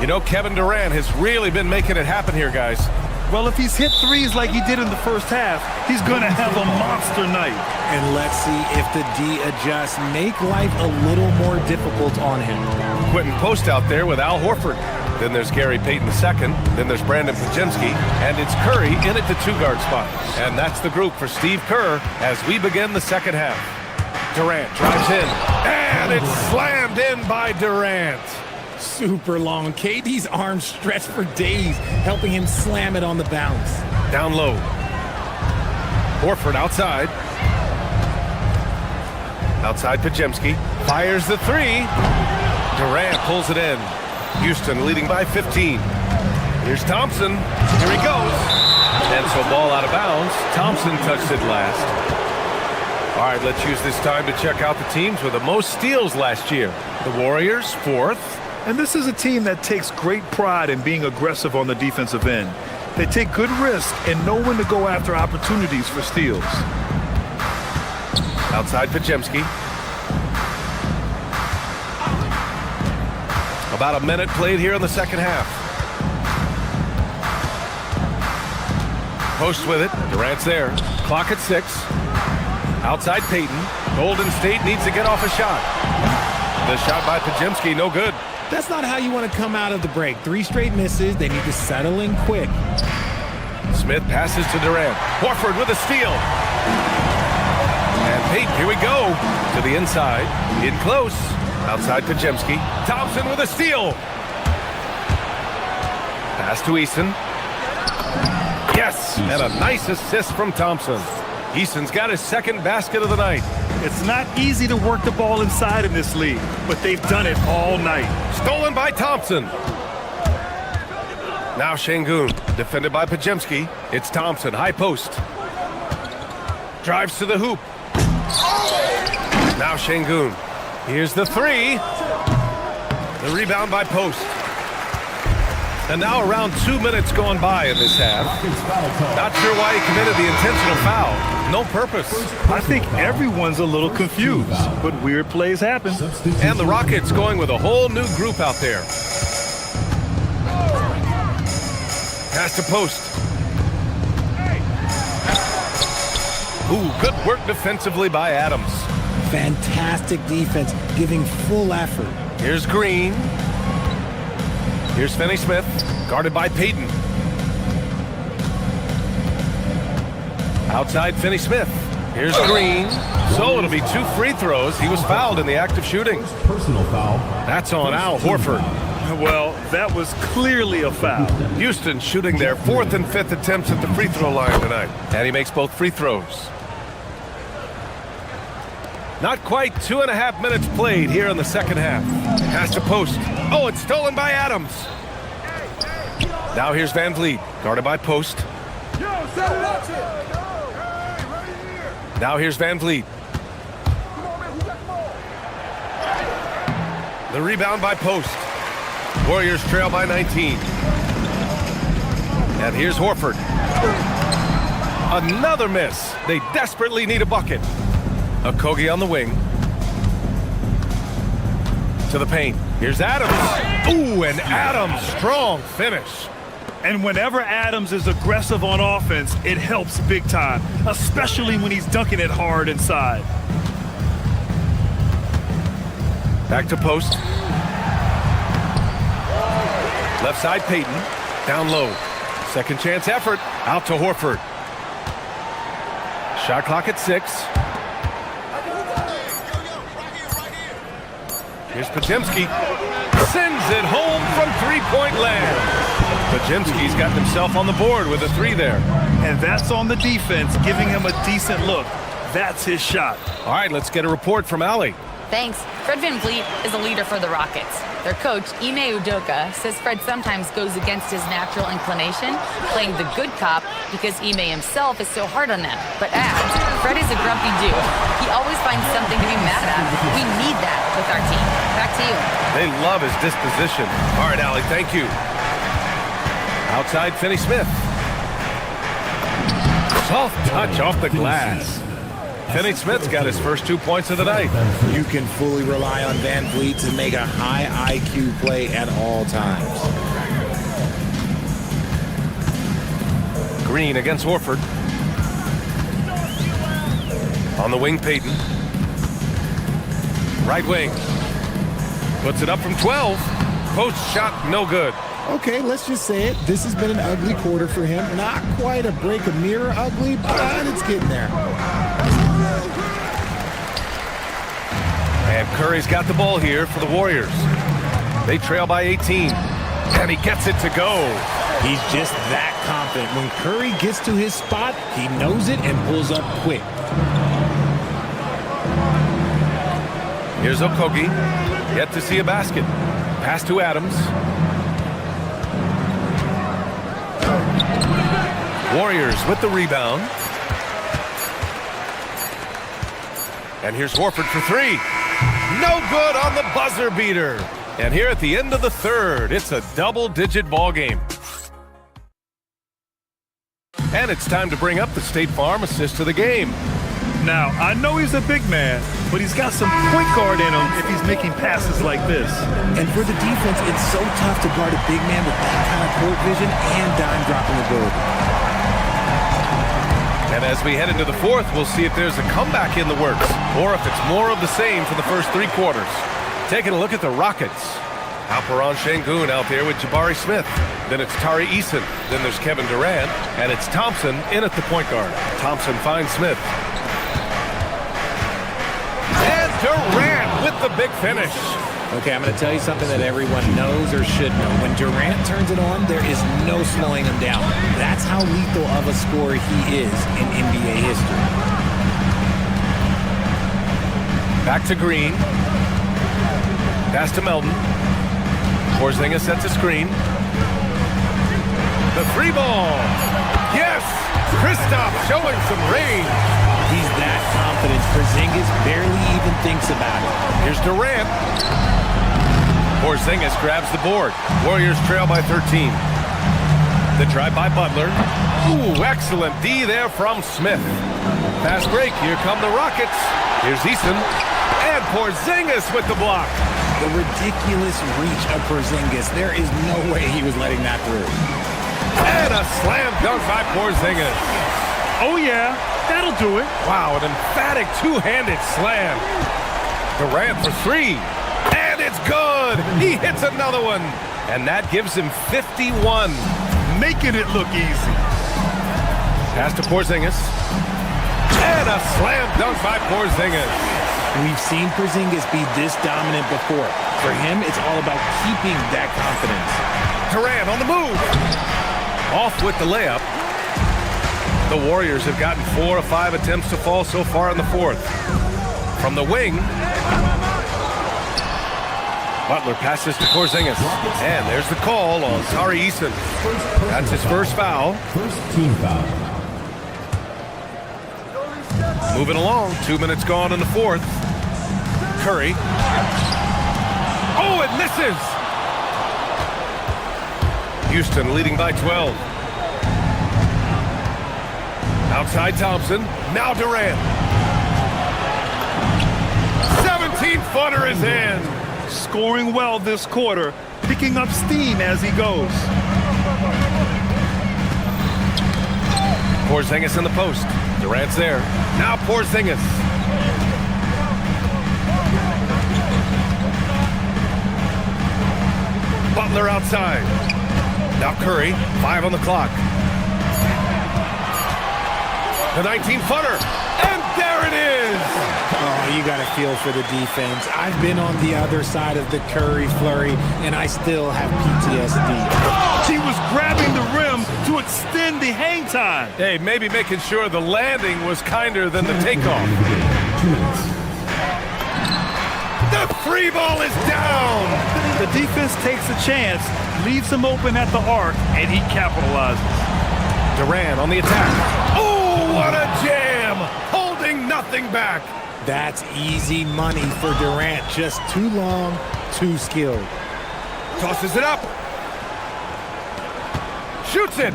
You know, Kevin Durant has really been making it happen here, guys. Well, if he's hit threes like he did in the first half, he's going to have a monster night. And let's see if the D adjusts, make life a little more difficult on him. Quentin Post out there with Al Horford. Then there's Gary Payton II. Then there's Brandon Podziemski. And it's Curry in at the 2-guard spot. And that's the group for Steve Kerr as we begin the second half. Durant drives in. And it's slammed in by Durant. Super long. KD's arms stretched for days, helping him slam it on the bounce. Down low. Horford outside. Outside Podziemski. Fires the 3. Durant pulls it in. Houston leading by 15. Here's Thompson. Here he goes. And so ball out of bounds. Thompson touched it last. All right, let's use this time to check out the teams with the most steals last year. The Warriors, 4th. And this is a team that takes great pride in being aggressive on the defensive end. They take good risks and know when to go after opportunities for steals. Outside Podziemski. About a minute played here in the second half. Post with it. Durant's there. Clock at 6. Outside Payton. Golden State needs to get off a shot. The shot by Podziemski, no good. That's not how you want to come out of the break. 3 straight misses. They need to settle in quick. Smith passes to Durant. Horford with a steal. And Payton, here we go. To the inside. In close. Outside Podziemski. Thompson with a steal. Pass to Easton. Yes, and a nice assist from Thompson. Easton's got his second basket of the night. It's not easy to work the ball inside in this league, but they've done it all night. Stolen by Thompson. Now Şengün, defended by Podziemski. It's Thompson, high post. Drives to the hoop. Now Şengün. Here's the 3. The rebound by Post. And now around 2 minutes going by in this half. Not sure why he committed the intentional foul. No purpose. I think everyone's a little confused, but weird plays happen. And the Rockets going with a whole new group out there. Pass to Post. Ooh, good work defensively by Adams. Fantastic defense, giving full effort. Here's Green. Here's Finney-Smith, guarded by Payton. Outside Finney-Smith. Here's Green. So it'll be 2 free throws. He was fouled in the act of shooting. Personal foul. That's on Al Horford. Well, that was clearly a foul. Houston shooting their 4th and 5th attempts at the free throw line tonight. And he makes both free throws. Not quite 2.5 minutes played here in the second half. Pass to post. Oh, it's stolen by Adams. Now here's Van Vliet, guarded by Post. Now here's Van Vliet. The rebound by Post. Warriors trail by 19. And here's Horford. Another miss. They desperately need a bucket. Okogie on the wing. To the paint. Here's Adams. Ooh, and Adams, strong finish. And whenever Adams is aggressive on offense, it helps big time, especially when he's dunking it hard inside. Back to Post. Left side, Payton. Down low. Second chance effort. Out to Horford. Shot clock at 6. Here's Podziemski. Sends it home from three-point land. Podziemski's got himself on the board with a 3 there. And that's on the defense, giving him a decent look. That's his shot. All right, let's get a report from Allie. Thanks. Fred VanVleet is a leader for the Rockets. Their coach, Ime Udoka, says Fred sometimes goes against his natural inclination, playing the good cop because Ime himself is so hard on them. But adds, Fred is a grumpy dude. He always finds something to be mad at. We need that with our team. Back to you. They love his disposition. All right, Allie, thank you. Outside, Finney Smith. Soft touch off the glass. Finney Smith's got his first 2 points of the night. You can fully rely on Van Vliet to make a high IQ play at all times. Green against Horford. On the wing, Payton. Right wing. Puts it up from 12. Post shot, no good. Okay, let's just say it. This has been an ugly quarter for him. Not quite a break a mirror ugly, but it's getting there. And Curry's got the ball here for the Warriors. They trail by 18. And he gets it to go. He's just that confident. When Curry gets to his spot, he knows it and pulls up quick. Here's Okogie. Yet to see a basket. Pass to Adams. Warriors with the rebound. And here's Horford for 3. No good on the buzzer beater. And here at the end of the third, it's a double-digit ball game. And it's time to bring up the State Farm assist of the game. Now, I know he's a big man, but he's got some point guard in him if he's making passes like this. And for the defense, it's so tough to guard a big man with that kind of court vision and dime dropping ability. And as we head into the fourth, we'll see if there's a comeback in the works or if it's more of the same for the first 3 quarters. Taking a look at the Rockets. Alperon Şengün out there with Jabari Smith. Then it's Tari Eason. Then there's Kevin Durant. And it's Thompson in at the point guard. Thompson finds Smith. And Durant with the big finish. Okay, I'm going to tell you something that everyone knows or should know. When Durant turns it on, there is no slowing him down. That's how lethal of a scorer he is in NBA history. Back to Green. Pass to Melton. Porzingis sets a screen. The 3 ball. Yes! Kristaps showing some range. He's that confident. Porzingis barely even thinks about it. Here's Durant. Porzingis grabs the board. Warriors trail by 13. The drive by Butler. Ooh, excellent D there from Smith. Fast break. Here come the Rockets. Here's Eason. And Porzingis with the block. The ridiculous reach of Porzingis. There is no way he was letting that through. And a slam dunk by Porzingis. Oh, yeah. That'll do it. Wow, an emphatic two-handed slam. Durant for 3. And it's good. He hits another one. And that gives him 51. Making it look easy. Pass to Porzingis. And a slam dunk by Porzingis. We've seen Porzingis be this dominant before. For him, it's all about keeping that confidence. Durant on the move. Off with the layup. The Warriors have gotten 4 of 5 attempts to fall so far in the fourth. From the wing, Butler passes to Porzingis. And there's the call on Tari Eason. That's his first foul. First team foul. Moving along, 2 minutes gone in the fourth. Curry. Oh, it misses! Houston leading by 12. Outside Thompson. Now Durant. 17-footer is in. Scoring well this quarter, picking up steam as he goes. Porzingis in the post. Durant's there. Now Porzingis. Butler outside. Now Curry, 5 on the clock. The 19-footer, and there it is! Oh, you got to feel for the defense. I've been on the other side of the Curry flurry, and I still have PTSD. He was grabbing the rim to extend the hang time. Hey, maybe making sure the landing was kinder than the takeoff. 2 minutes. The free ball is down! The defense takes a chance, leaves him open at the arc, and he capitalizes. Durant on the attack. Oh, what a jam! Holding nothing back. That's easy money for Durant. Just too long, too skilled. Tosses it up. Shoots it.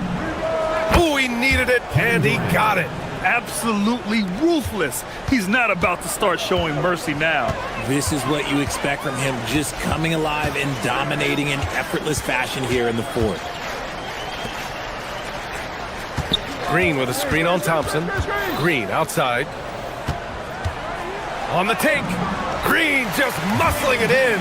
Oh, he needed it, and he got it. Absolutely ruthless. He's not about to start showing mercy now. This is what you expect from him, just coming alive and dominating in effortless fashion here in the fourth. Green with a screen on Thompson. Green outside. On the take. Green just muscling it in.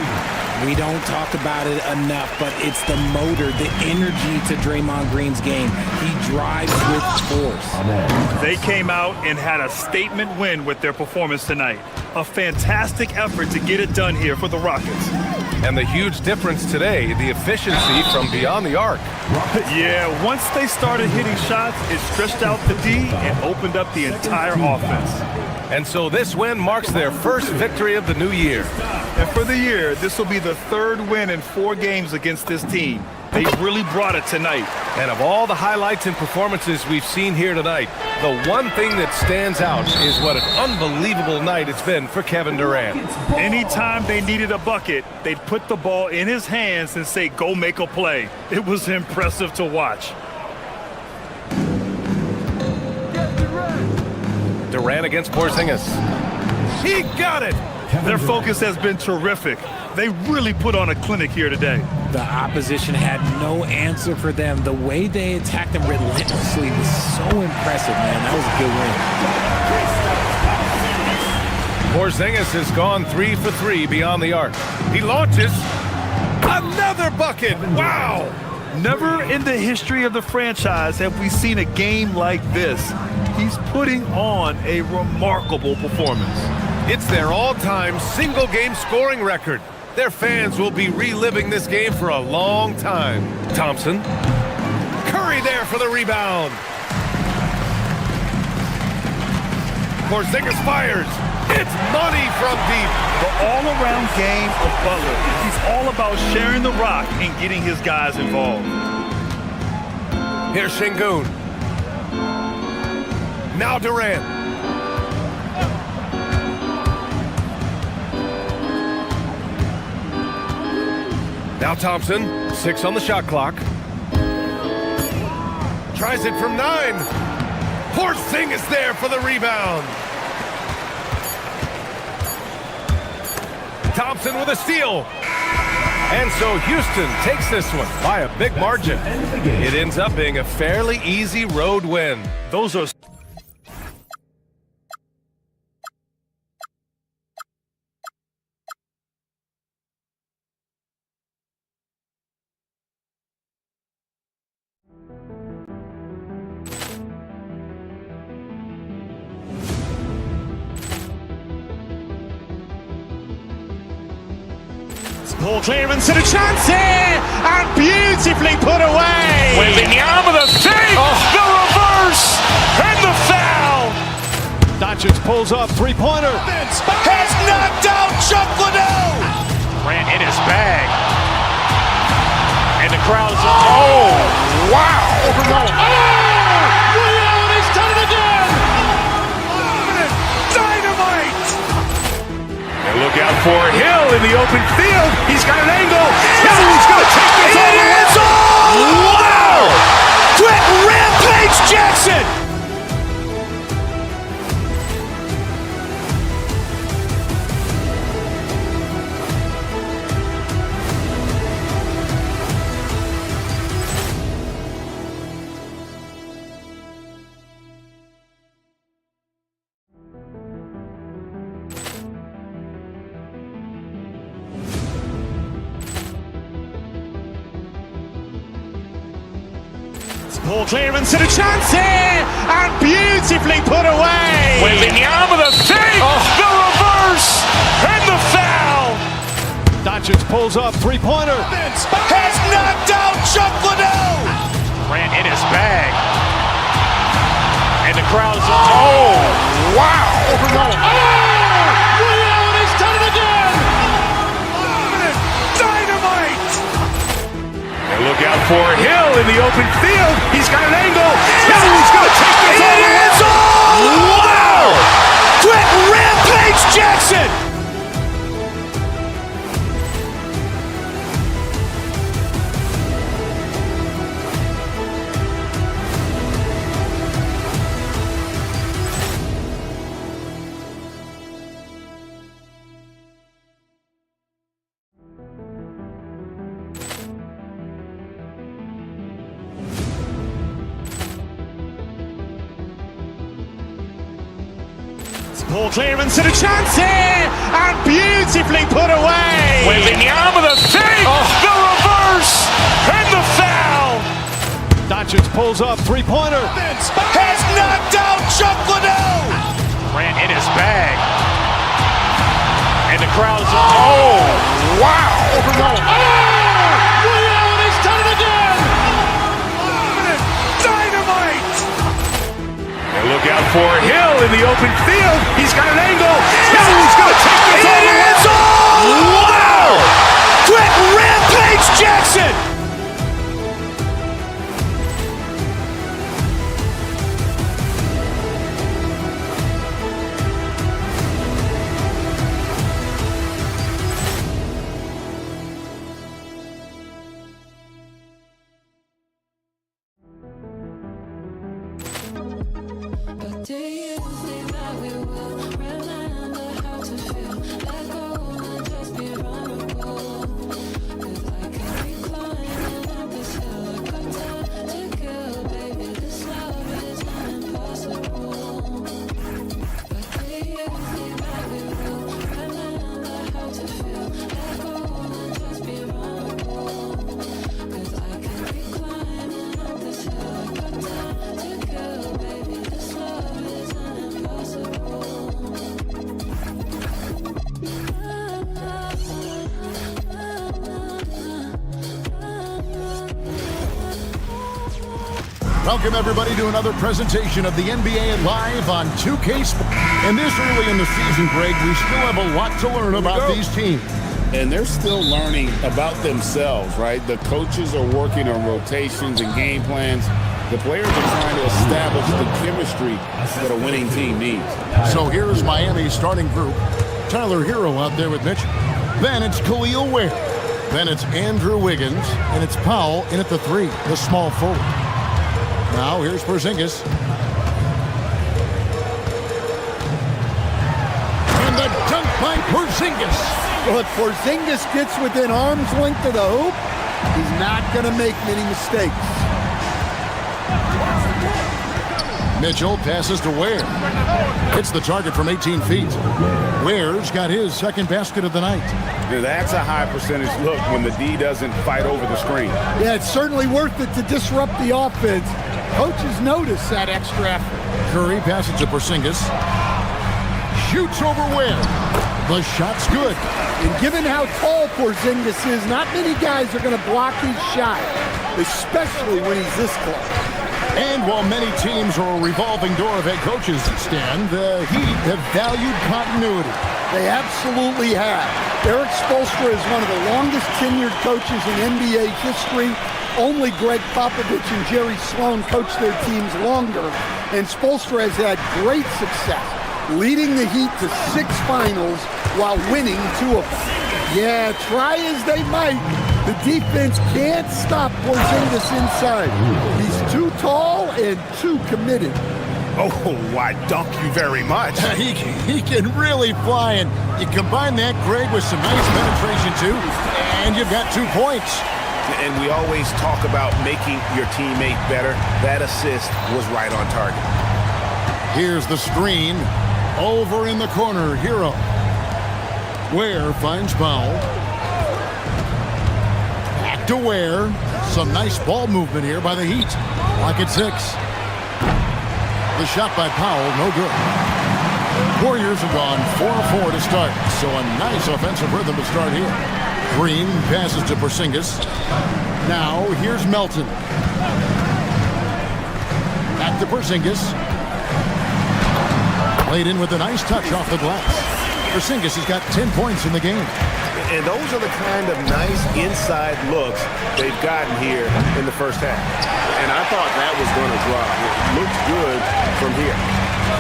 We don't talk about it enough, but it's the motor, the energy to Draymond Green's game. He drives with force. They came out and had a statement win with their performance tonight. A fantastic effort to get it done here for the Rockets. And the huge difference today, the efficiency from beyond the arc. Yeah, once they started hitting shots, it stretched out the D and opened up the entire offense. And so this win marks their first victory of the new year. And for the year, this will be the third win in 4 games against this team. They really brought it tonight. And of all the highlights and performances we've seen here tonight, the one thing that stands out is what an unbelievable night it's been for Kevin Durant. Anytime they needed a bucket, they'd put the ball in his hands and say, go make a play. It was impressive to watch. Durant against Porzingis. He got it! Their focus has been terrific. They really put on a clinic here today. The opposition had no answer for them. The way they attacked them relentlessly was so impressive, man. That was a good win. Porzingis has gone 3 for 3 beyond the arc. He launches. Another bucket! Wow! Never in the history of the franchise have we seen a game like this. He's putting on a remarkable performance. It's their all-time single-game scoring record. Their fans will be reliving this game for a long time. Thompson. Curry there for the rebound. Porzingis fires. It's money from deep. The all-around game of Butler. He's all about sharing the rock and getting his guys involved. Here's Şengün. Now Durant. Now Thompson, 6 on the shot clock. Tries it from 9. Porzingis there for the rebound. Thompson with a steal. And so Houston takes this one by a big margin. It ends up being a fairly easy road win. Those are Ball clearance and a chance here, and beautifully put away. Wembanyama the save, the reverse, and the foul. Doncic pulls up, three-pointer. Has knocked out Chuck Liddell. Grant in his bag. And the crowd is, oh, wow. Liddell, he's done it again. Dynamite. And look out for Hill in the open field. He's got an angle. Hill's going to take this all the way. Wow! Quick Rampage Jackson. Ball clearance and a chance here, and beautifully put away. Wembanyama the save, the reverse, and the foul. Doncic pulls up, three-pointer. Has knocked out Chuck Liddell. Grant in his bag. And the crowd is, oh, wow. Liddell, he's done it again. Dynamite. And look out for Hill in the open field. He's got an angle. Hill's going to take this all the way. Wow! Quick Rampage Jackson. Ball clearance and a chance here, and beautifully put away. Wembanyama the save, the reverse, and the foul. Doncic pulls up, three-pointer. Has knocked out Chuck Liddell. Grant in his bag. And the crowd is, oh, wow. Liddell, he's done it again. Dynamite. And look out for Hill in the open field. He's got an angle. Hill's going to take this all the way. Wow! Quick Rampage Jackson. Do you think that we will remember how to feel? Let go and just be vulnerable. 'Cause I can be climbing up this hill. I got time to kill, baby. This love is impossible. But do you think that we will remember how to feel? Let go and just be vulnerable. 'Cause I can be climbing up this hill. I got time to kill, baby. This love is impossible. Welcome, everybody, to another presentation of the NBA Live on 2K Sports. And this early in the season, Greg, we still have a lot to learn about these teams. And they're still learning about themselves, right? The coaches are working on rotations and game plans. The players are trying to establish the chemistry that a winning team needs. So here's Miami's starting group. Tyler Hero out there with Mitchell. Then it's Khalil Ware. Then it's Andrew Wiggins. And it's Powell in at the 3, the small forward. Now here's Porzingis. And the dunk by Porzingis. Well, if Porzingis gets within arm's length of the hoop, he's not going to make many mistakes. Mitchell passes to Ware. Hits the target from 18 feet. Ware's got his second basket of the night. That's a high percentage look when the D doesn't fight over the screen. Yeah, it's certainly worth it to disrupt the offense. Coaches notice that extra effort. Curry passes to Porzingis. Shoots over Ware. The shot's good. And given how tall Porzingis is, not many guys are going to block his shot, especially when he's this close. And while many teams are a revolving door of head coaches, Stan, the Heat have valued continuity. They absolutely have. Eric Spoelstra is one of the longest tenured coaches in NBA history. Only Greg Popovich and Jerry Sloan coached their teams longer, and Spoelstra has had great success, leading the Heat to 6 finals while winning 2 of them. Yeah, try as they might, the defense can't stop Porzingis inside. He's too tall and too committed. Oh, why, dunk you very much. He can really fly, and you combine that, Greg, with some nice penetration, too, and you've got 2 points. And we always talk about making your teammate better. That assist was right on target. Here's the screen. Over in the corner, Hero. Ware finds Powell. Back to Ware. Some nice ball movement here by the Heat. Lock at 6. The shot by Powell, no good. Warriors have gone 4-4 to start, so a nice offensive rhythm to start here. Green passes to Porzingis. Now, here's Melton. Back to Porzingis. Played in with a nice touch off the glass. Porzingis has got 10 points in the game. And those are the kind of nice inside looks they've gotten here in the first half. And I thought that was going to drop. It looks good from here.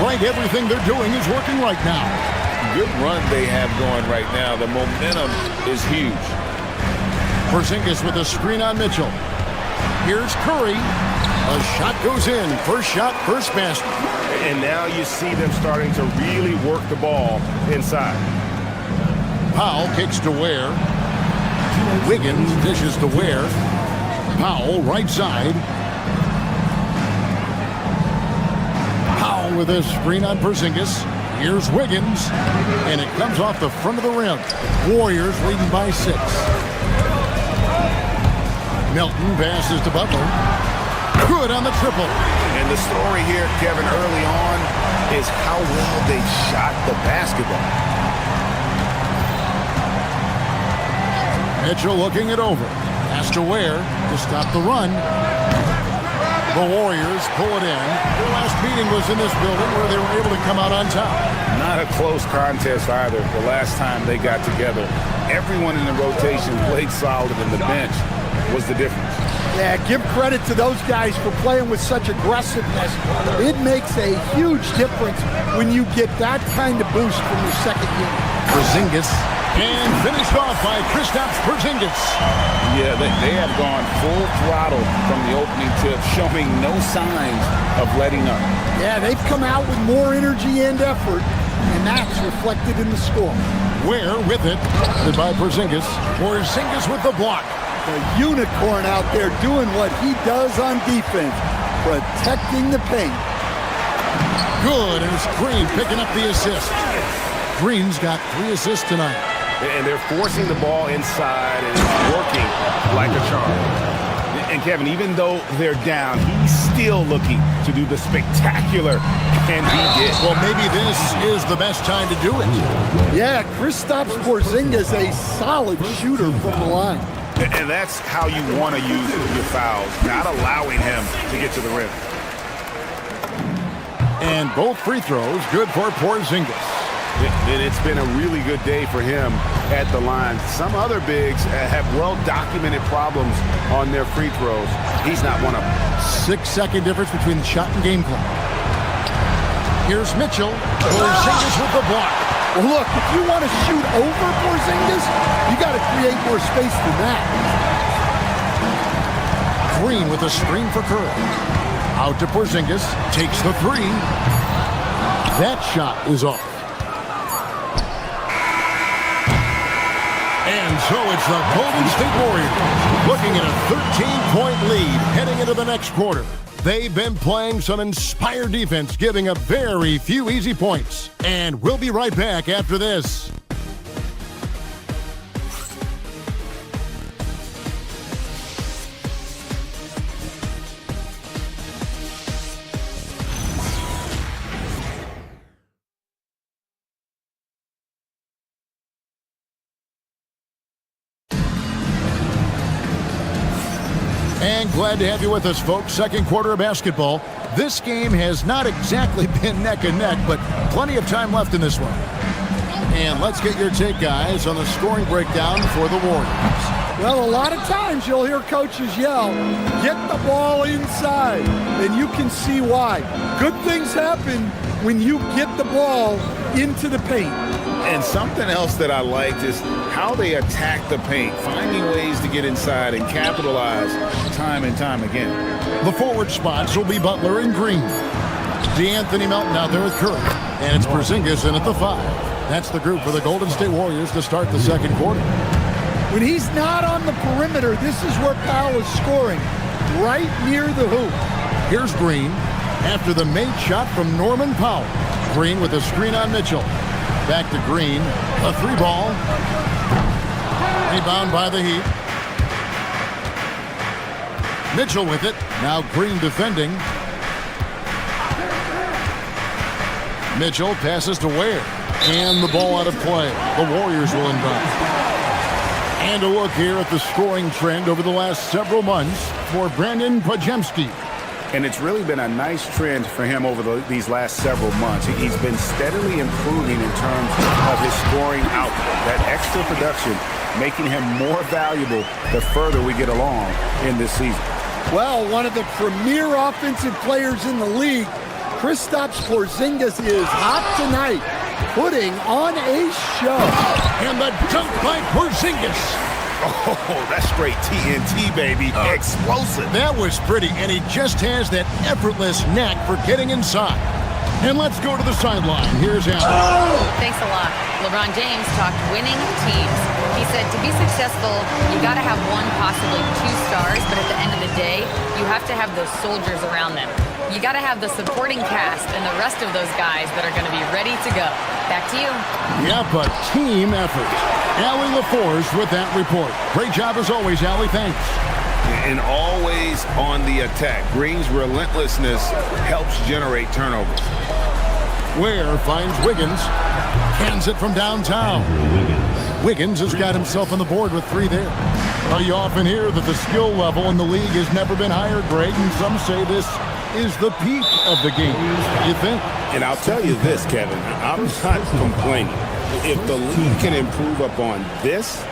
Right, everything they're doing is working right now. Good run they have going right now. The momentum is huge. Porzingis with a screen on Mitchell. Here's Curry. A shot goes in. First shot, first basket. And now you see them starting to really work the ball inside. Powell kicks to Ware. Wiggins dishes to Ware. Powell right side. Powell with a screen on Porzingis. Here's Wiggins. And it comes off the front of the rim. Warriors leading by 6. Melton passes to Butler. Good on the triple. And the story here, Kevin, early on is how well they shot the basketball. Mitchell looking it over. Pass to Ware to stop the run. The Warriors pull it in. Their last meeting was in this building where they were able to come out on top. Not a close contest either the last time they got together. Everyone in the rotation played solid, and the bench was the difference. Yeah, give credit to those guys for playing with such aggressiveness. It makes a huge difference when you get that kind of boost from your second unit. Porzingis, and finished off by Kristaps Porzingis. Yeah, they have gone full throttle from the opening tip, showing no signs of letting up. Yeah, they've come out with more energy and effort, and that's reflected in the score. Ware with it, by Porzingis. Porzingis with the block. The unicorn out there doing what he does on defense, protecting the paint. Good, and it's Green picking up the assist. Green's got 3 assists tonight. And they're forcing the ball inside, and it's working like a charm. And Kevin, even though they're down, he's still looking to do the spectacular, and he did. Well, maybe this is the best time to do it. Yeah, Kristaps Porzingis, a solid shooter from the line. And that's how you want to use your fouls, not allowing him to get to the rim. And both free throws good for Porzingis. And it's been a really good day for him at the line. Some other bigs have well-documented problems on their free throws. He's not one of them. 6-second difference between the shot and game clock. Here's Mitchell. Porzingis with the block. Well, look, if you want to shoot over Porzingis, you got to create more space than that. Green with a screen for Curry. Out to Porzingis. Takes the 3. That shot is off. And so it's the Golden State Warriors looking at a 13-point lead heading into the next quarter. They've been playing some inspired defense, giving up very few easy points. And we'll be right back after this. And glad to have you with us, folks. Second quarter of basketball. This game has not exactly been neck and neck, but plenty of time left in this one. And let's get your take, guys, on the scoring breakdown for the Warriors. Well, a lot of times you'll hear coaches yell, get the ball inside, and you can see why. Good things happen when you get the ball into the paint. And something else that I liked is how they attack the paint, finding ways to get inside and capitalize time and time again. The forward spots will be Butler and Green. DeAnthony Melton out there with Curry. And it's Porzingis in at the 5. That's the group for the Golden State Warriors to start the second quarter. When he's not on the perimeter, this is where Powell is scoring, right near the hoop. Here's Green after the made shot from Norman Powell. Green with a screen on Mitchell. Back to Green. A 3-ball. Rebound by the Heat. Mitchell with it. Now Green defending. Mitchell passes to Ware. And the ball out of play. The Warriors will inbound. And a look here at the scoring trend over the last several months for Brandon Podziemski. And it's really been a nice trend for him over these last several months. He's been steadily improving in terms of his scoring output. That extra production making him more valuable the further we get along in this season. Well, one of the premier offensive players in the league, Kristaps Porzingis, is hot tonight, putting on a show. And the dunk by Porzingis. Oh, that's straight TNT, baby. Explosive. That was pretty, and he just has that effortless knack for getting inside. And let's go to the sideline. Here's Allen. Thanks a lot. LeBron James talked winning teams. He said to be successful, you got to have one, possibly 2 stars, but at the end of the day, you have to have those soldiers around them. You got to have the supporting cast and the rest of those guys that are going to be ready to go. Back to you. Yep, a team effort. Allie LaForge with that report. Great job as always, Allie. Thanks. And always on the attack. Green's relentlessness helps generate turnovers. Ware finds Wiggins. Cans it from downtown. Wiggins has got himself on the board with 3 there. Well, you often hear that the skill level in the league has never been higher, Greg, and some say this is the peak of the game. You think? And I'll tell you this, Kevin, I'm not complaining. If the league can improve upon this,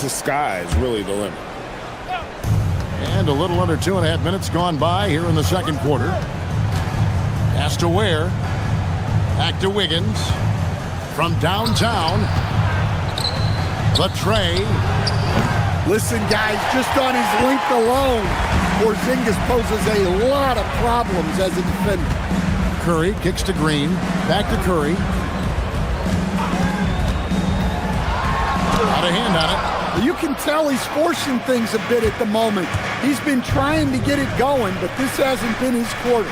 the sky is really the limit. And a little under 2.5 minutes gone by here in the second quarter. Pass to Ware. Back to Wiggins. From downtown. The tray. Listen, guys, just on his length alone, Porzingis poses a lot of problems as a defender. Curry kicks to Green. Back to Curry. Got a hand on it. You can tell he's forcing things a bit at the moment. He's been trying to get it going, but this hasn't been his quarter.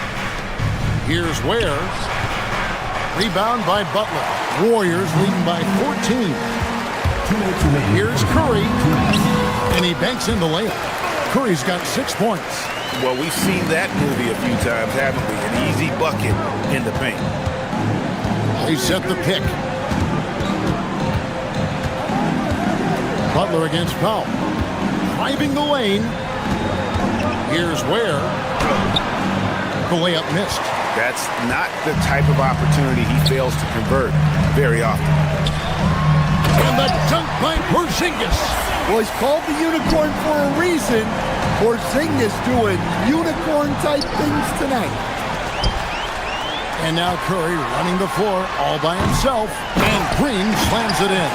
Here's Ware. Rebound by Butler. Warriors leading by 14. Here's Curry. And he banks in the layup. Curry's got 6 points. Well, we've seen that movie a few times, haven't we? An easy bucket in the paint. They set the pick. Butler against Powell. Driving the lane. Here's Ware. The layup missed. That's not the type of opportunity he fails to convert very often. And the dunk by Porzingis. Well, he's called the unicorn for a reason. Porzingis doing unicorn-type things tonight. And now Curry running the floor all by himself. And Green slams it in.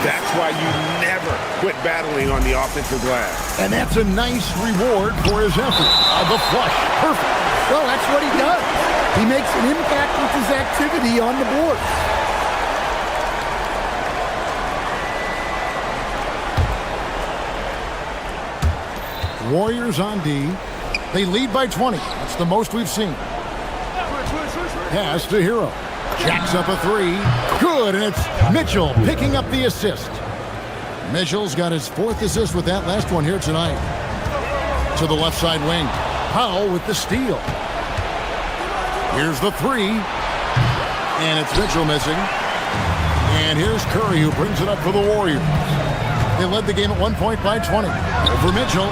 That's why you never quit battling on the offensive glass. And that's a nice reward for his effort. The flush. Perfect. Well, that's what he does. He makes an impact with his activity on the board. Warriors on D. They lead by 20. That's the most we've seen. Pass to Hero. Jacks up a 3. Good, and it's Mitchell picking up the assist. Mitchell's got his 4th assist with that last one here tonight. To the left side wing. Powell with the steal. Here's the 3. And it's Mitchell missing. And here's Curry who brings it up for the Warriors. They led the game at 1 point by 20. Over Mitchell.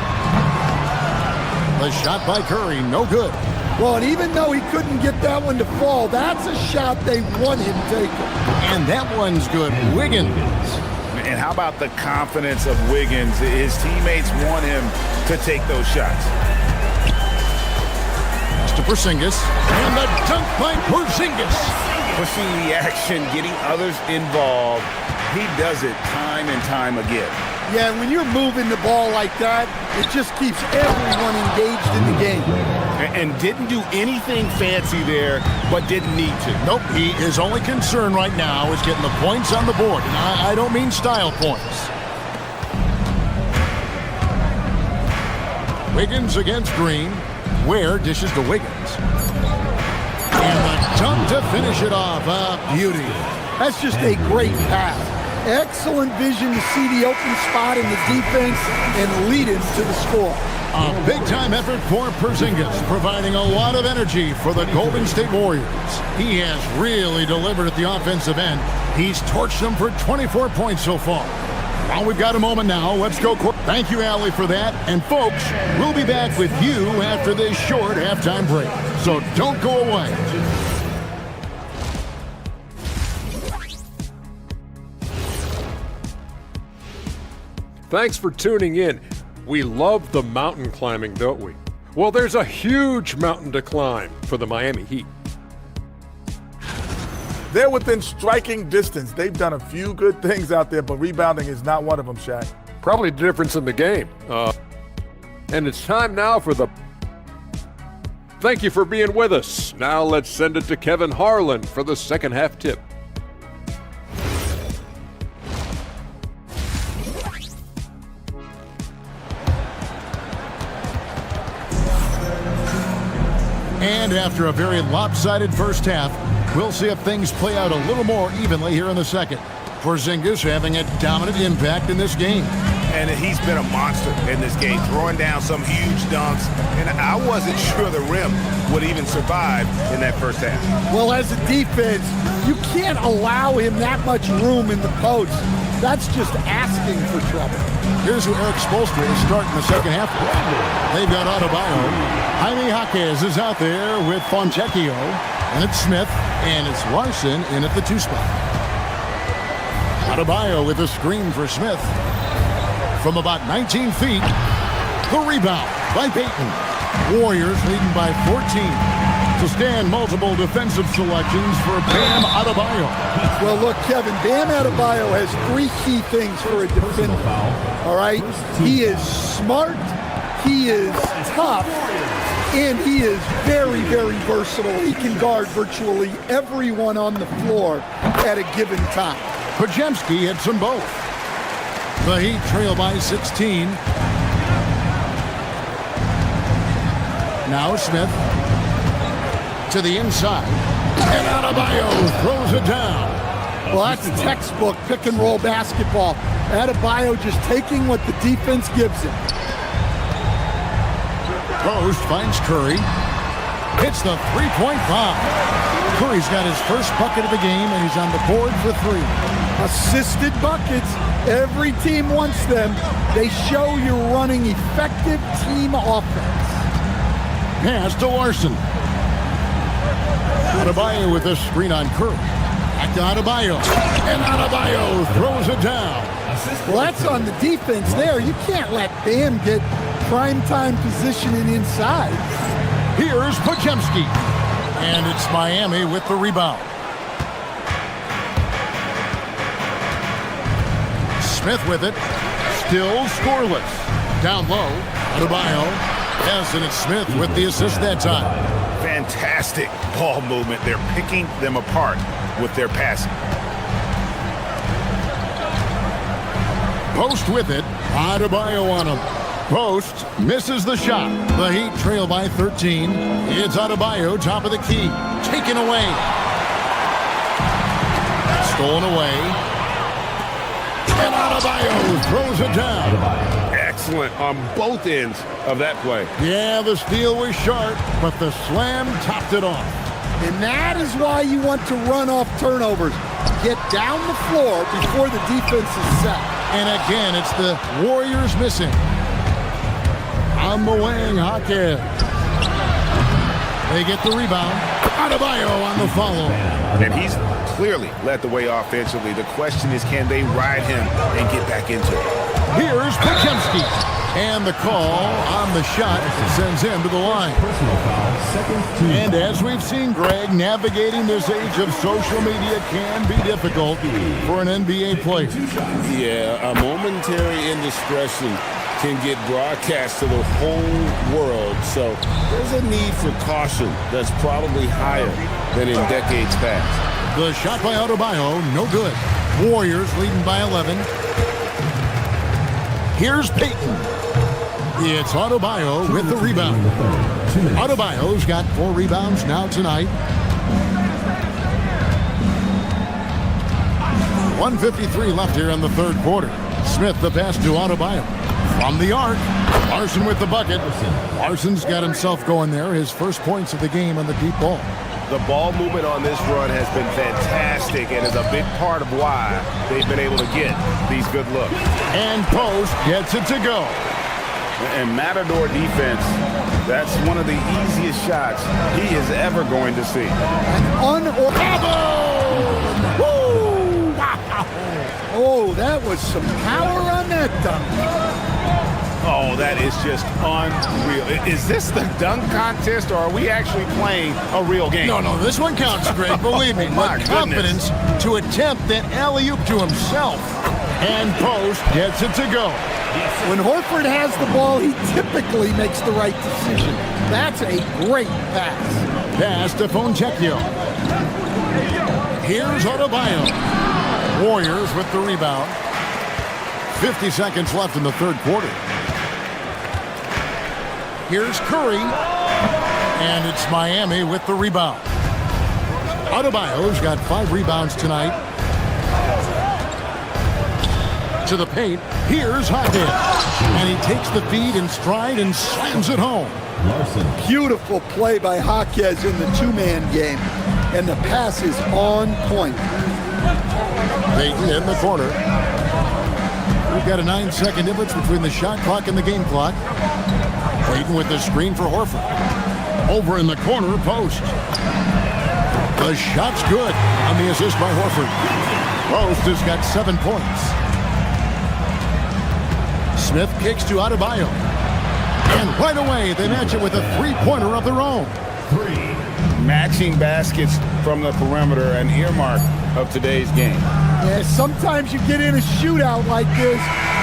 The shot by Curry, no good. Well, and even though he couldn't get that one to fall, that's a shot they want him taking. And that one's good. Wiggins. And how about the confidence of Wiggins? His teammates want him to take those shots. Pass to Porzingis. And the dunk by Porzingis. Pushing the action, getting others involved. He does it time and time again. Yeah, when you're moving the ball like that, it just keeps everyone engaged in the game. And didn't do anything fancy there, but didn't need to. Nope, his only concern right now is getting the points on the board. And I don't mean style points. Wiggins against Green. Ware dishes to Wiggins. And the dunk to finish it off. Beauty. That's just a great pass. Excellent vision to see the open spot in the defense and lead him to the score. A big-time effort for Porzingis, providing a lot of energy for the Golden State Warriors. He has really delivered at the offensive end. He's torched them for 24 points so far. Well, we've got a moment now. Let's go. Thank you, Allie, for that. And, folks, we'll be back with you after this short halftime break. So don't go away. Thanks for tuning in. We love the mountain climbing, don't we? Well, there's a huge mountain to climb for the Miami Heat. They're within striking distance. They've done a few good things out there, but rebounding is not one of them, Shaq. Probably the difference in the game. And it's time now for the... Thank you for being with us. Now let's send it to Kevin Harlan for the second half tip. And after a very lopsided first half, we'll see if things play out a little more evenly here in the second. Porzingis having a dominant impact in this game. And he's been a monster in this game, throwing down some huge dunks. And I wasn't sure the rim would even survive in that first half. Well, as a defense, you can't allow him that much room in the post. That's just asking for trouble. Here's who Eric Spoelstra is starting the second half with. They've got Adebayo. Jaime Jaquez is out there with Fontecchio. And it's Smith. And it's Larson in at the 2 spot. Adebayo with a screen for Smith. From about 19 feet, the rebound by Payton. Warriors leading by 14. To stand multiple defensive selections for Bam Adebayo. Well, look, Kevin, Bam Adebayo has 3 key things for a defender. All right? He is smart, he is tough, and he is very, very versatile. He can guard virtually everyone on the floor at a given time. Podziemski hits them both. The Heat trail by 16. Now Smith to the inside. And Adebayo throws it down. Well, that's textbook pick-and-roll basketball. Adebayo just taking what the defense gives him. Post finds Curry. Hits the three-point bomb. Curry's got his first bucket of the game, and he's on the board for 3. Assisted buckets. Every team wants them. They show you're running effective team offense. Pass to Larson. Adebayo with a screen on Curry. Back to Adebayo. And Adebayo throws it down. Well, that's on the defense there. You can't let Bam get primetime positioning inside. Here's Podziemski. And it's Miami with the rebound. Smith with it. Still scoreless. Down low. Adebayo. Yes, and it's Smith with the assist that time. Fantastic ball movement. They're picking them apart with their passing. Post with it. Adebayo on him. Post misses the shot. The Heat trail by 13. It's Adebayo, top of the key. Taken away. Stolen away. And Adebayo throws it down. Excellent on both ends of that play. Yeah, the steal was sharp, but the slam topped it off. And that is why you want to run off turnovers. Get down the floor before the defense is set. And again, it's the Warriors missing. on the wing, Hawkins. They get the rebound. Adebayo on the follow. And he's clearly led the way offensively. The question is, can they ride him and get back into it? Here's Podziemski. And the call on the shot sends him to the line. And as we've seen, Greg, navigating this age of social media can be difficult for an NBA player. Yeah, a momentary indiscretion can get broadcast to the whole world. So there's a need for caution that's probably higher than in decades past. The shot by Adebayo, no good. Warriors leading by 11. Here's Payton. It's Adebayo with the rebound. Adebayo's got 4 rebounds now tonight. 1:53 left here in the third quarter. Smith the pass to Adebayo. From the arc, Larson with the bucket. Larson's got himself going there. His first points of the game on the deep ball. The ball movement on this run has been fantastic and is a big part of why they've been able to get these good looks. And Post gets it to go. And Matador defense, that's one of the easiest shots he is ever going to see. Oh, that was some power on that dunk. Oh, that is just unreal. Is this the dunk contest, or are we actually playing a real game? No, this one counts, Greg. Believe me. My confidence to attempt that alley-oop to himself. And Post gets it to go. When Horford has the ball, he typically makes the right decision. That's a great pass. Pass to Fontecchio. Here's Adebayo. Warriors with the rebound. 50 seconds left in the third quarter. Here's Curry. And it's Miami with the rebound. Adebayo's got 5 rebounds tonight. To the paint. Here's Hawkins. And he takes the feed in stride and slams it home. Beautiful play by Hawkins in the 2-man game. And the pass is on point. Payton in the corner. We've got a 9-second difference between the shot clock and the game clock. Payton with the screen for Horford. Over in the corner, Post. The shot's good on the assist by Horford. Post has got 7 points. Smith kicks to Adebayo. And right away, they match it with a 3-pointer of their own. Matching baskets from the perimeter, an earmark of today's game. Yeah, sometimes you get in a shootout like this,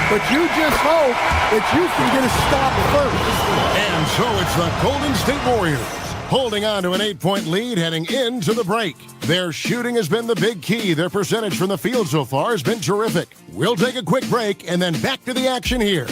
but you just hope that you can get a stop first. And so it's the Golden State Warriors holding on to an 8-point lead heading into the break. Their shooting has been the big key. Their percentage from the field so far has been terrific. We'll take a quick break and then back to the action here.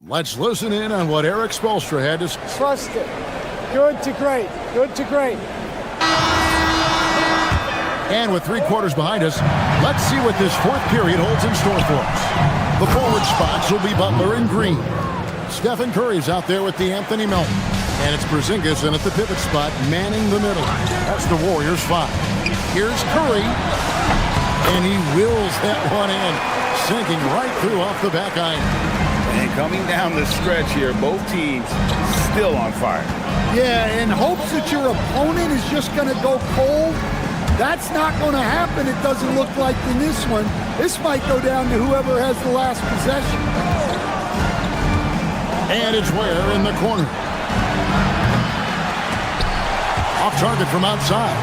Let's listen in on what Eric Spoelstra had to say. Trust it. Good to great. Good to great. And with 3 quarters behind us, let's see what this fourth period holds in store for us. The forward spots will be Butler and Green. Stephen Curry's out there with the Anthony Melton. And it's Porzingis in at the pivot spot, manning the middle. That's the Warriors 5. Here's Curry. And he wills that one in, sinking right through off the back iron. And coming down the stretch here, both teams still on fire. Yeah, in hopes that your opponent is just going to go cold. That's not going to happen, it doesn't look like in this one. This might go down to whoever has the last possession. And it's Ware in the corner. Off target from outside.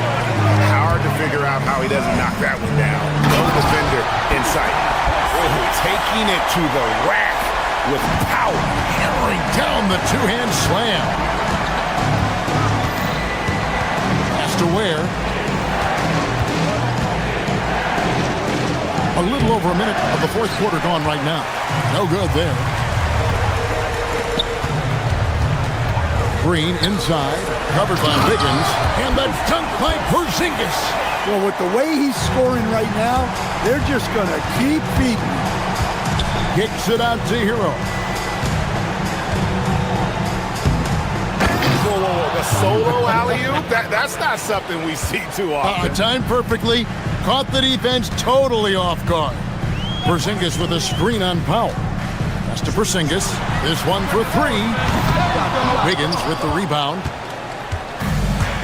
Hard to figure out how he doesn't knock that one down. No defender in sight. Taking it to the rack with power. Hammering down the 2-hand slam. Pass to Ware. A little over a minute of the fourth quarter gone right now. No good there. Green inside, covered by Wiggins, and the dunk by Porzingis. Well, with the way he's scoring right now, they're just going to keep feeding. Kicks it out to Hero. a solo alley-oop? That's not something we see too often. Timed perfectly. Caught the defense totally off guard. Porzingis with a screen on Powell. Pass to Porzingis. This one for three. Wiggins with the rebound.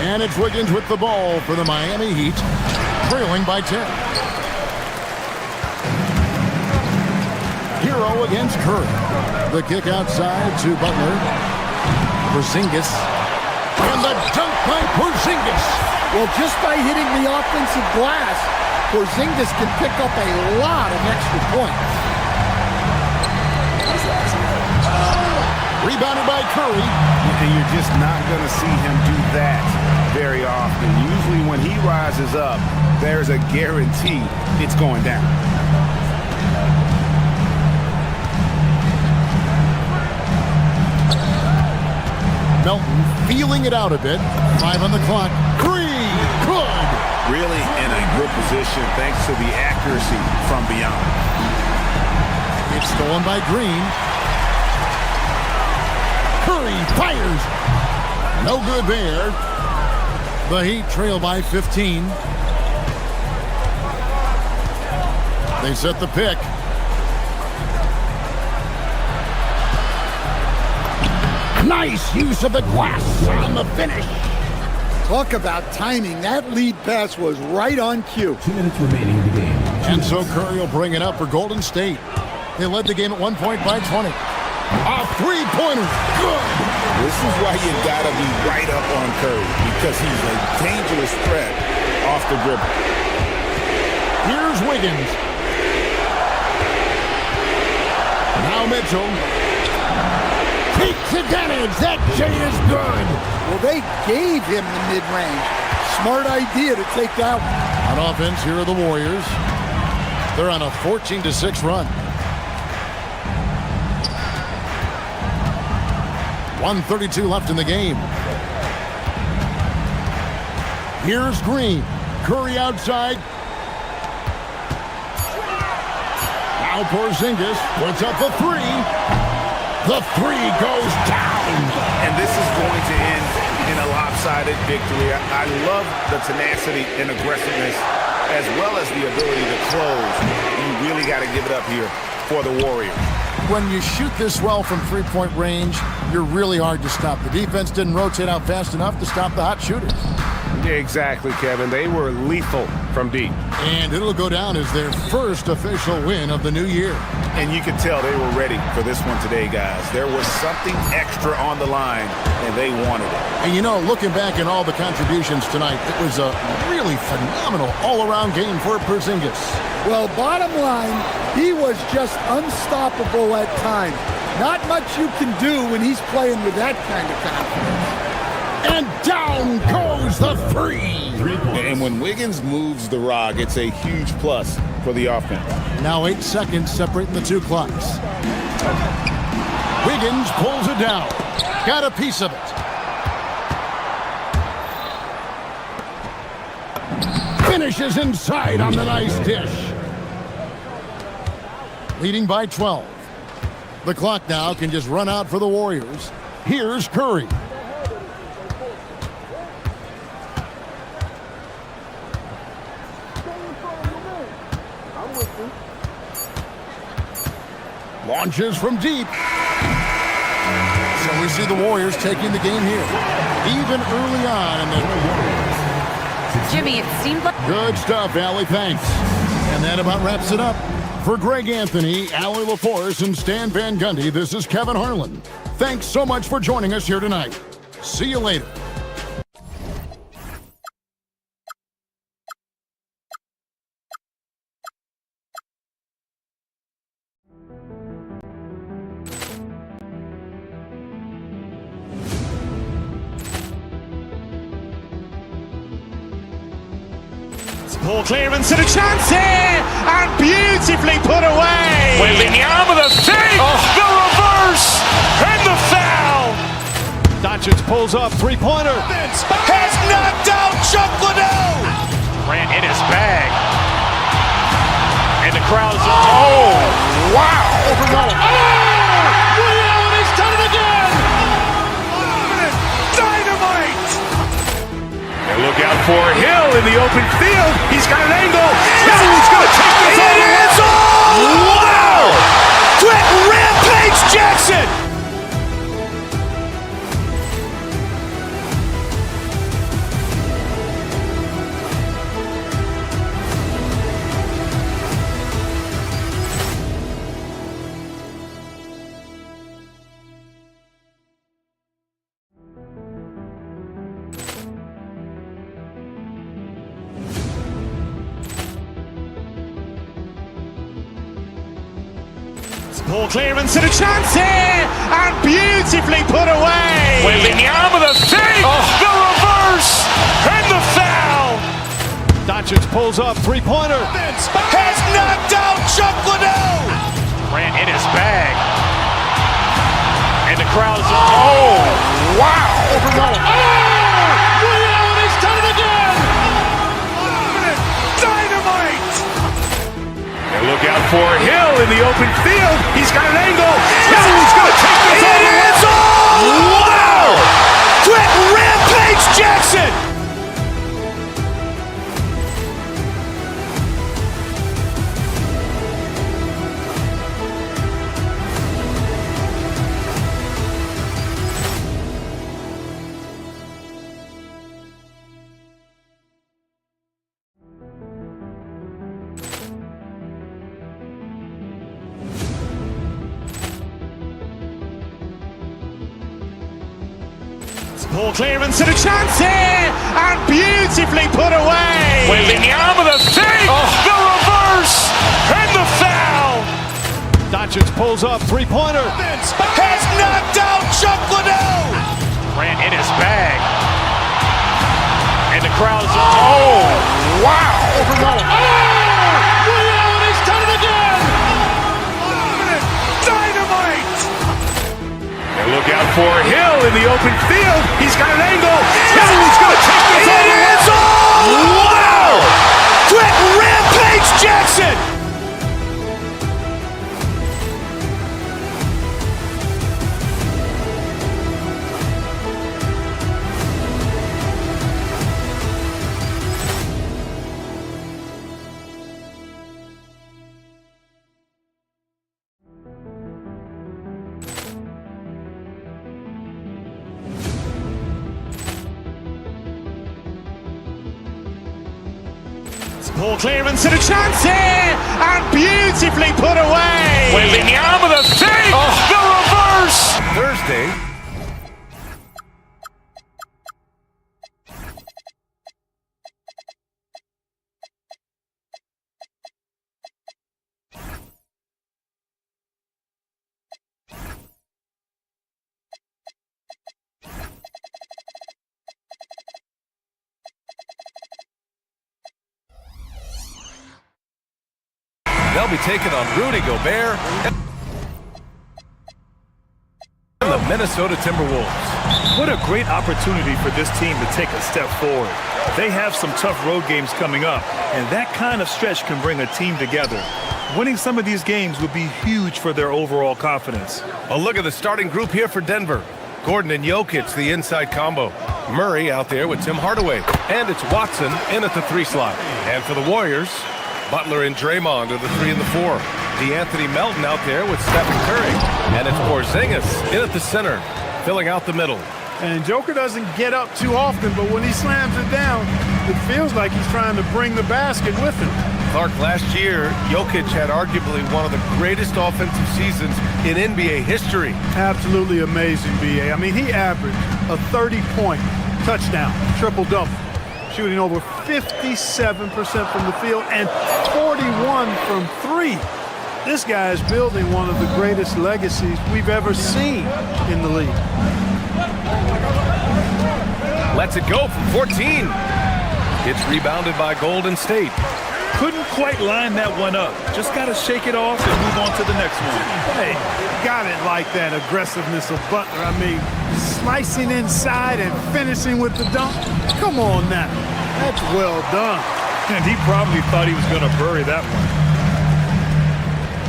And it's Wiggins with the ball for the Miami Heat, trailing by 10. Hero against Curry. The kick outside to Butler. Porzingis. And the dunk by Porzingis. Well, just by hitting the offensive glass, Porzingis can pick up a lot of extra points. Rebounded by Curry. And you're just not going to see him do that very often. Usually when he rises up, there's a guarantee it's going down. Melton feeling it out a bit. 5 on the clock. Three. Good. Really in a good position thanks to the accuracy from beyond. It's stolen by Green. Curry fires. No good there. The Heat trail by 15. They set the pick. Nice use of the glass on the finish. Talk about timing. That lead pass was right on cue. 2 minutes remaining in the game. And so Curry will bring it up for Golden State. They led the game at 1 point by 20. A three-pointer. Good. This is why you gotta be right up on Curry, because he's a dangerous threat off the dribble. Here's Wiggins. Now Mitchell. Takes advantage. That J is good. Well, they gave him the mid-range. Smart idea to take that one. On offense, here are the Warriors. They're on a 14-6 run. 1:32 left in the game. Here's Green. Curry outside. Now Porzingis puts up the three. The three goes down. And this is going to end in a lopsided victory. I love the tenacity and aggressiveness as well as the ability to close. You really got to give it up here for the Warriors. When you shoot this well from three-point range, you're really hard to stop. The defense didn't rotate out fast enough to stop the hot shooters. Exactly, Kevin. They were lethal from deep. And it'll go down as their first official win of the new year. And you could tell they were ready for this one today, guys. There was something extra on the line, and they wanted it. And you know, looking back at all the contributions tonight, it was a really phenomenal all-around game for Porzingis. Well, bottom line, he was just unstoppable at times. Not much you can do when he's playing with that kind of confidence. And down goes the three. And when Wiggins moves the rock, it's a huge plus for the offense. Now 8 seconds separating the two clocks. Wiggins pulls it down. Got a piece of it. Finishes inside on the nice dish. Leading by 12. The clock now can just run out for the Warriors. Here's Curry. Launches from deep. So we see the Warriors taking the game here. Even early on in the... Jimmy, it seemed like... Good stuff, Allie. Thanks. And that about wraps it up. For Greg Anthony, Allie LaForce, and Stan Van Gundy, this is Kevin Harlan. Thanks so much for joining us here tonight. See you later. Ball clearance and a chance here, and beautifully put away. Wembanyama the fake, the reverse, and the foul. Doncic pulls up, three-pointer. Has knocked out Chuck Liddell. Grant in his bag, and the crowd is oh wow. Ray Allen has done it again. Dynamite. Look out for Hill in the open field. He's got an angle. He's going to take this all the way. Wow! Quick Rampage Jackson! Ball clearance and a chance here, and beautifully put away. Wembanyama with a save, the reverse, and the foul. Doncic pulls up, three-pointer. Has knocked out Chuck Liddell. Ran in his bag, and the crowd is oh wow! Liddell, he's done it again. Dynamite! And look out for Hill in the open field. He's got an angle. He's going to take this all the way. Wow! Quick Rampage Jackson! Ball clearance and a chance here, and beautifully put away. Wembanyama with a save, the reverse, and the foul. Doncic pulls up, three-pointer. Has knocked out Chuck Liddell. Ran in his bag, and the crowd is oh wow! Liddell, he's done it again. Dynamite! And look out for Hill in the open field. He's got an angle. He's going to take this all the way. Wow! Quick Rampage Jackson! Ball clearance and a chance here, and beautifully put away. Wembanyama with a save, the reverse. Thursday. They'll be taking on Rudy Gobert and the Minnesota Timberwolves. What a great opportunity for this team to take a step forward. They have some tough road games coming up, and that kind of stretch can bring a team together. Winning some of these games would be huge for their overall confidence. A look at the starting group here for Denver. Gordon and Jokic, the inside combo. Murray out there with Tim Hardaway. And it's Watson in at the 3 slot. And for the Warriors, Butler and Draymond are the 3 and the 4. DeAnthony Melton out there with Stephen Curry. And it's Porzingis in at the center, filling out the middle. And Joker doesn't get up too often, but when he slams it down, it feels like he's trying to bring the basket with him. Clark, last year, Jokic had arguably one of the greatest offensive seasons in NBA history. Absolutely amazing, B.A. I mean, he averaged a 30-point touchdown, triple-double, shooting over 57% from the field and 41 from 3. This guy is building one of the greatest legacies we've ever seen in the league. Lets it go from 14. Gets rebounded by Golden State. Couldn't quite line that one up. Just got to shake it off and move on to the next one. Hey, got it like that aggressiveness of Butler. I mean, slicing inside and finishing with the dunk. Come on now. That's well done. And he probably thought he was going to bury that one.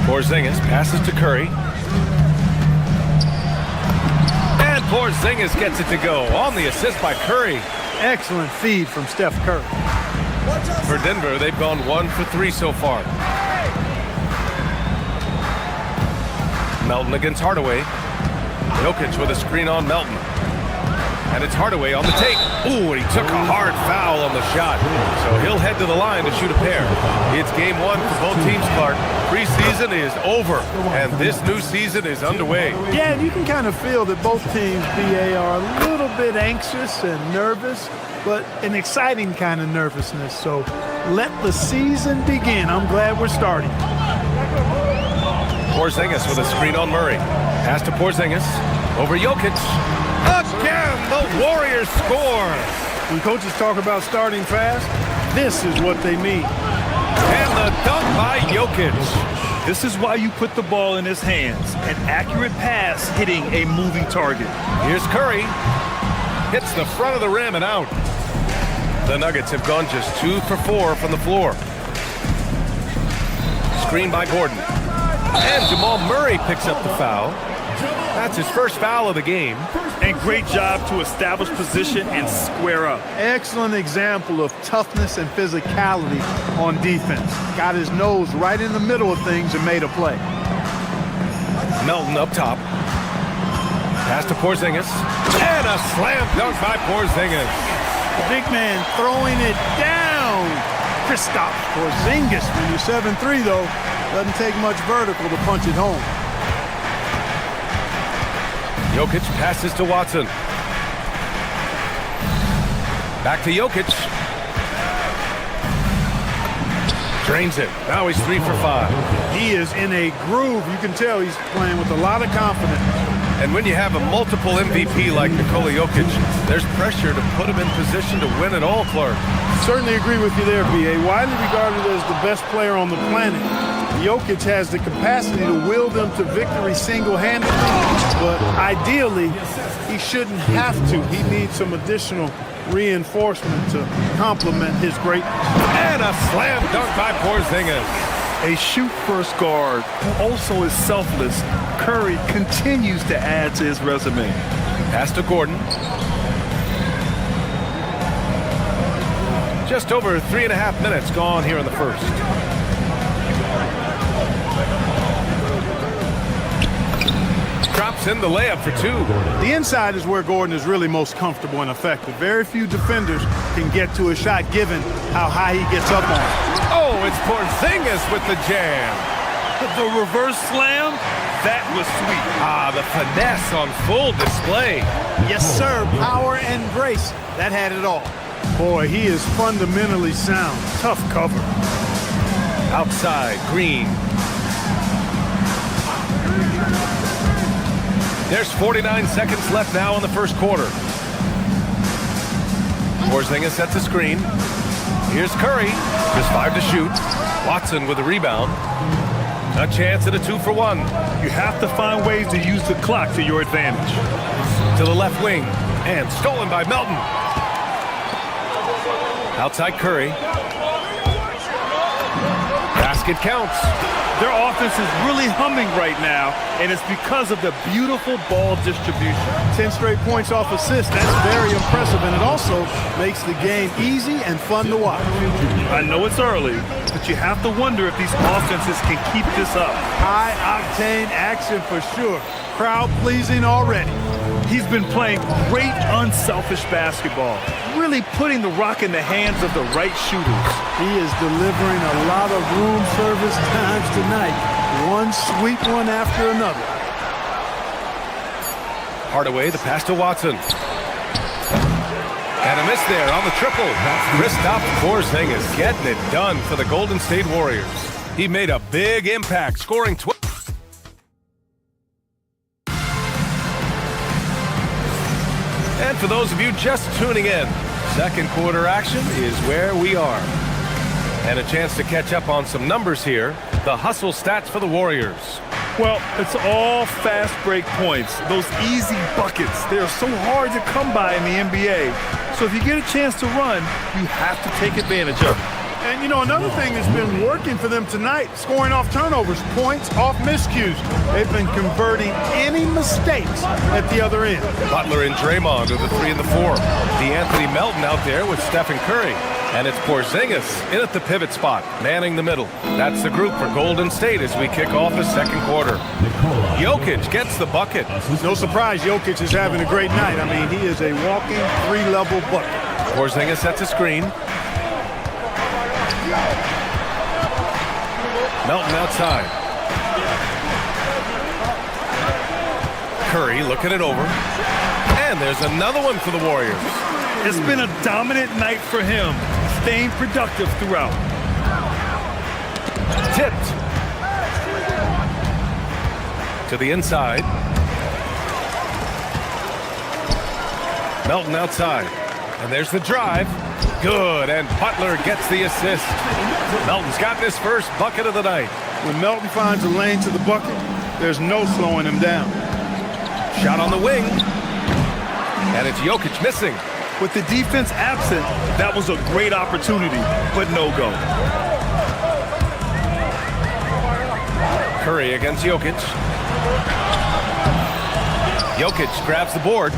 Porzingis passes to Curry. And Porzingis gets it to go on the assist by Curry. Excellent feed from Steph Curry. For Denver, they've gone 1 for 3 so far. Melton against Hardaway. Jokic with a screen on Melton. And it's Hardaway on the take. Ooh, and he took a hard foul on the shot. So he'll head to the line to shoot a pair. It's game 1 for both teams, Clark. Preseason is over, and this new season is underway. Yeah, and you can kind of feel that both teams, BA, are a little bit anxious and nervous, but an exciting kind of nervousness. So let the season begin. I'm glad we're starting. Porzingis with a screen on Murray. Pass to Porzingis. Over Jokic. Again, the Warriors score. When coaches talk about starting fast, this is what they mean. And the dunk by Jokic. This is why you put the ball in his hands. An accurate pass hitting a moving target. Here's Curry. Hits the front of the rim and out. The Nuggets have gone just 2 for 4 from the floor. Screen by Gordon. And Jamal Murray picks up the foul. That's his first foul of the game. And great job to establish position and square up. Excellent example of toughness and physicality on defense. Got his nose right in the middle of things and made a play. Melton up top. Pass to Porzingis. And a slam dunk by Porzingis. The big man throwing it down. Kristaps Porzingis. When you're 7'3", though, doesn't take much vertical to punch it home. Jokic passes to Watson. Back to Jokic. Drains it. Now he's 3 for 5. He is in a groove. You can tell he's playing with a lot of confidence. And when you have a multiple MVP like Nikola Jokic, there's pressure to put him in position to win it all, Clark. Certainly agree with you there, B.A. Widely regarded as the best player on the planet, Jokic has the capacity to will them to victory single-handedly, but ideally, he shouldn't have to. He needs some additional reinforcement to complement his greatness. And a slam dunk by Porzingis. A shoot-first guard who also is selfless, Curry continues to add to his resume. Pass to Gordon. Just over 3.5 minutes gone here in the first. Drops in the layup for 2. The inside is where Gordon is really most comfortable and effective. Very few defenders can get to a shot given how high he gets up on it. Oh, it's Porzingis with the jam. The reverse slam, that was sweet. Ah, the finesse on full display. Yes, sir. Power and grace. That had it all. Boy, he is fundamentally sound. Tough cover. Outside, Green. There's 49 seconds left now in the first quarter. Porzingis sets a screen. Here's Curry. Just 5 to shoot. Watson with a rebound. A chance at a 2 for 1. You have to find ways to use the clock to your advantage. To the left wing. And stolen by Melton. Outside Curry. Basket counts. Their offense is really humming right now, and it's because of the beautiful ball distribution. 10 straight points off assists. That's very impressive, and it also makes the game easy and fun to watch. I know it's early, but you have to wonder if these offenses can keep this up. High-octane action for sure. Crowd-pleasing already. He's been playing great, unselfish basketball, really putting the rock in the hands of the right shooters. He is delivering a lot of room service times tonight. One sweet one after another. Hardaway, the pass to Watson. And a miss there on the triple. Kristaps Porzingis getting it done for the Golden State Warriors. He made a big impact, scoring 12. And for those of you just tuning in, second quarter action is where we are. And a chance to catch up on some numbers here. The hustle stats for the Warriors. Well, it's all fast break points. Those easy buckets. They are so hard to come by in the NBA. So if you get a chance to run, you have to take advantage of it. And, you know, another thing that's been working for them tonight, scoring off turnovers, points off miscues. They've been converting any mistakes at the other end. Butler and Draymond are the 3 and the 4. DeAnthony Melton out there with Stephen Curry. And it's Porzingis in at the pivot spot, manning the middle. That's the group for Golden State as we kick off the second quarter. Jokic gets the bucket. No surprise Jokic is having a great night. I mean, he is a walking 3-level bucket. Porzingis sets a screen. Melton outside. Curry looking it over. And there's another one for the Warriors. It's been a dominant night for him, staying productive throughout. Tipped. To the inside. Melton outside. And there's the drive. Good, and Butler gets the assist. Melton's got his first bucket of the night. When Melton finds a lane to the bucket, there's no slowing him down. Shot on the wing. And it's Jokic missing. With the defense absent, that was a great opportunity, but no go. Curry against Jokic. Jokic grabs the board.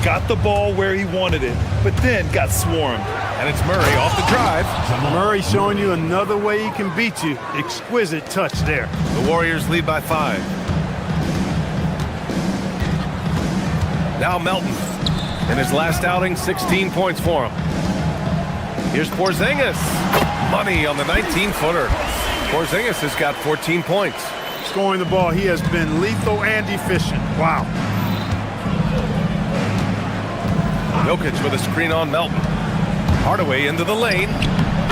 Got the ball where he wanted it, but then got swarmed. And it's Murray off the drive. Murray showing you another way he can beat you. Exquisite touch there. The Warriors lead by 5. Now Melton. In his last outing, 16 points for him. Here's Porzingis. Money on the 19-footer. Porzingis has got 14 points. Scoring the ball, he has been lethal and efficient. Wow. Jokic with a screen on Melton. Hardaway into the lane.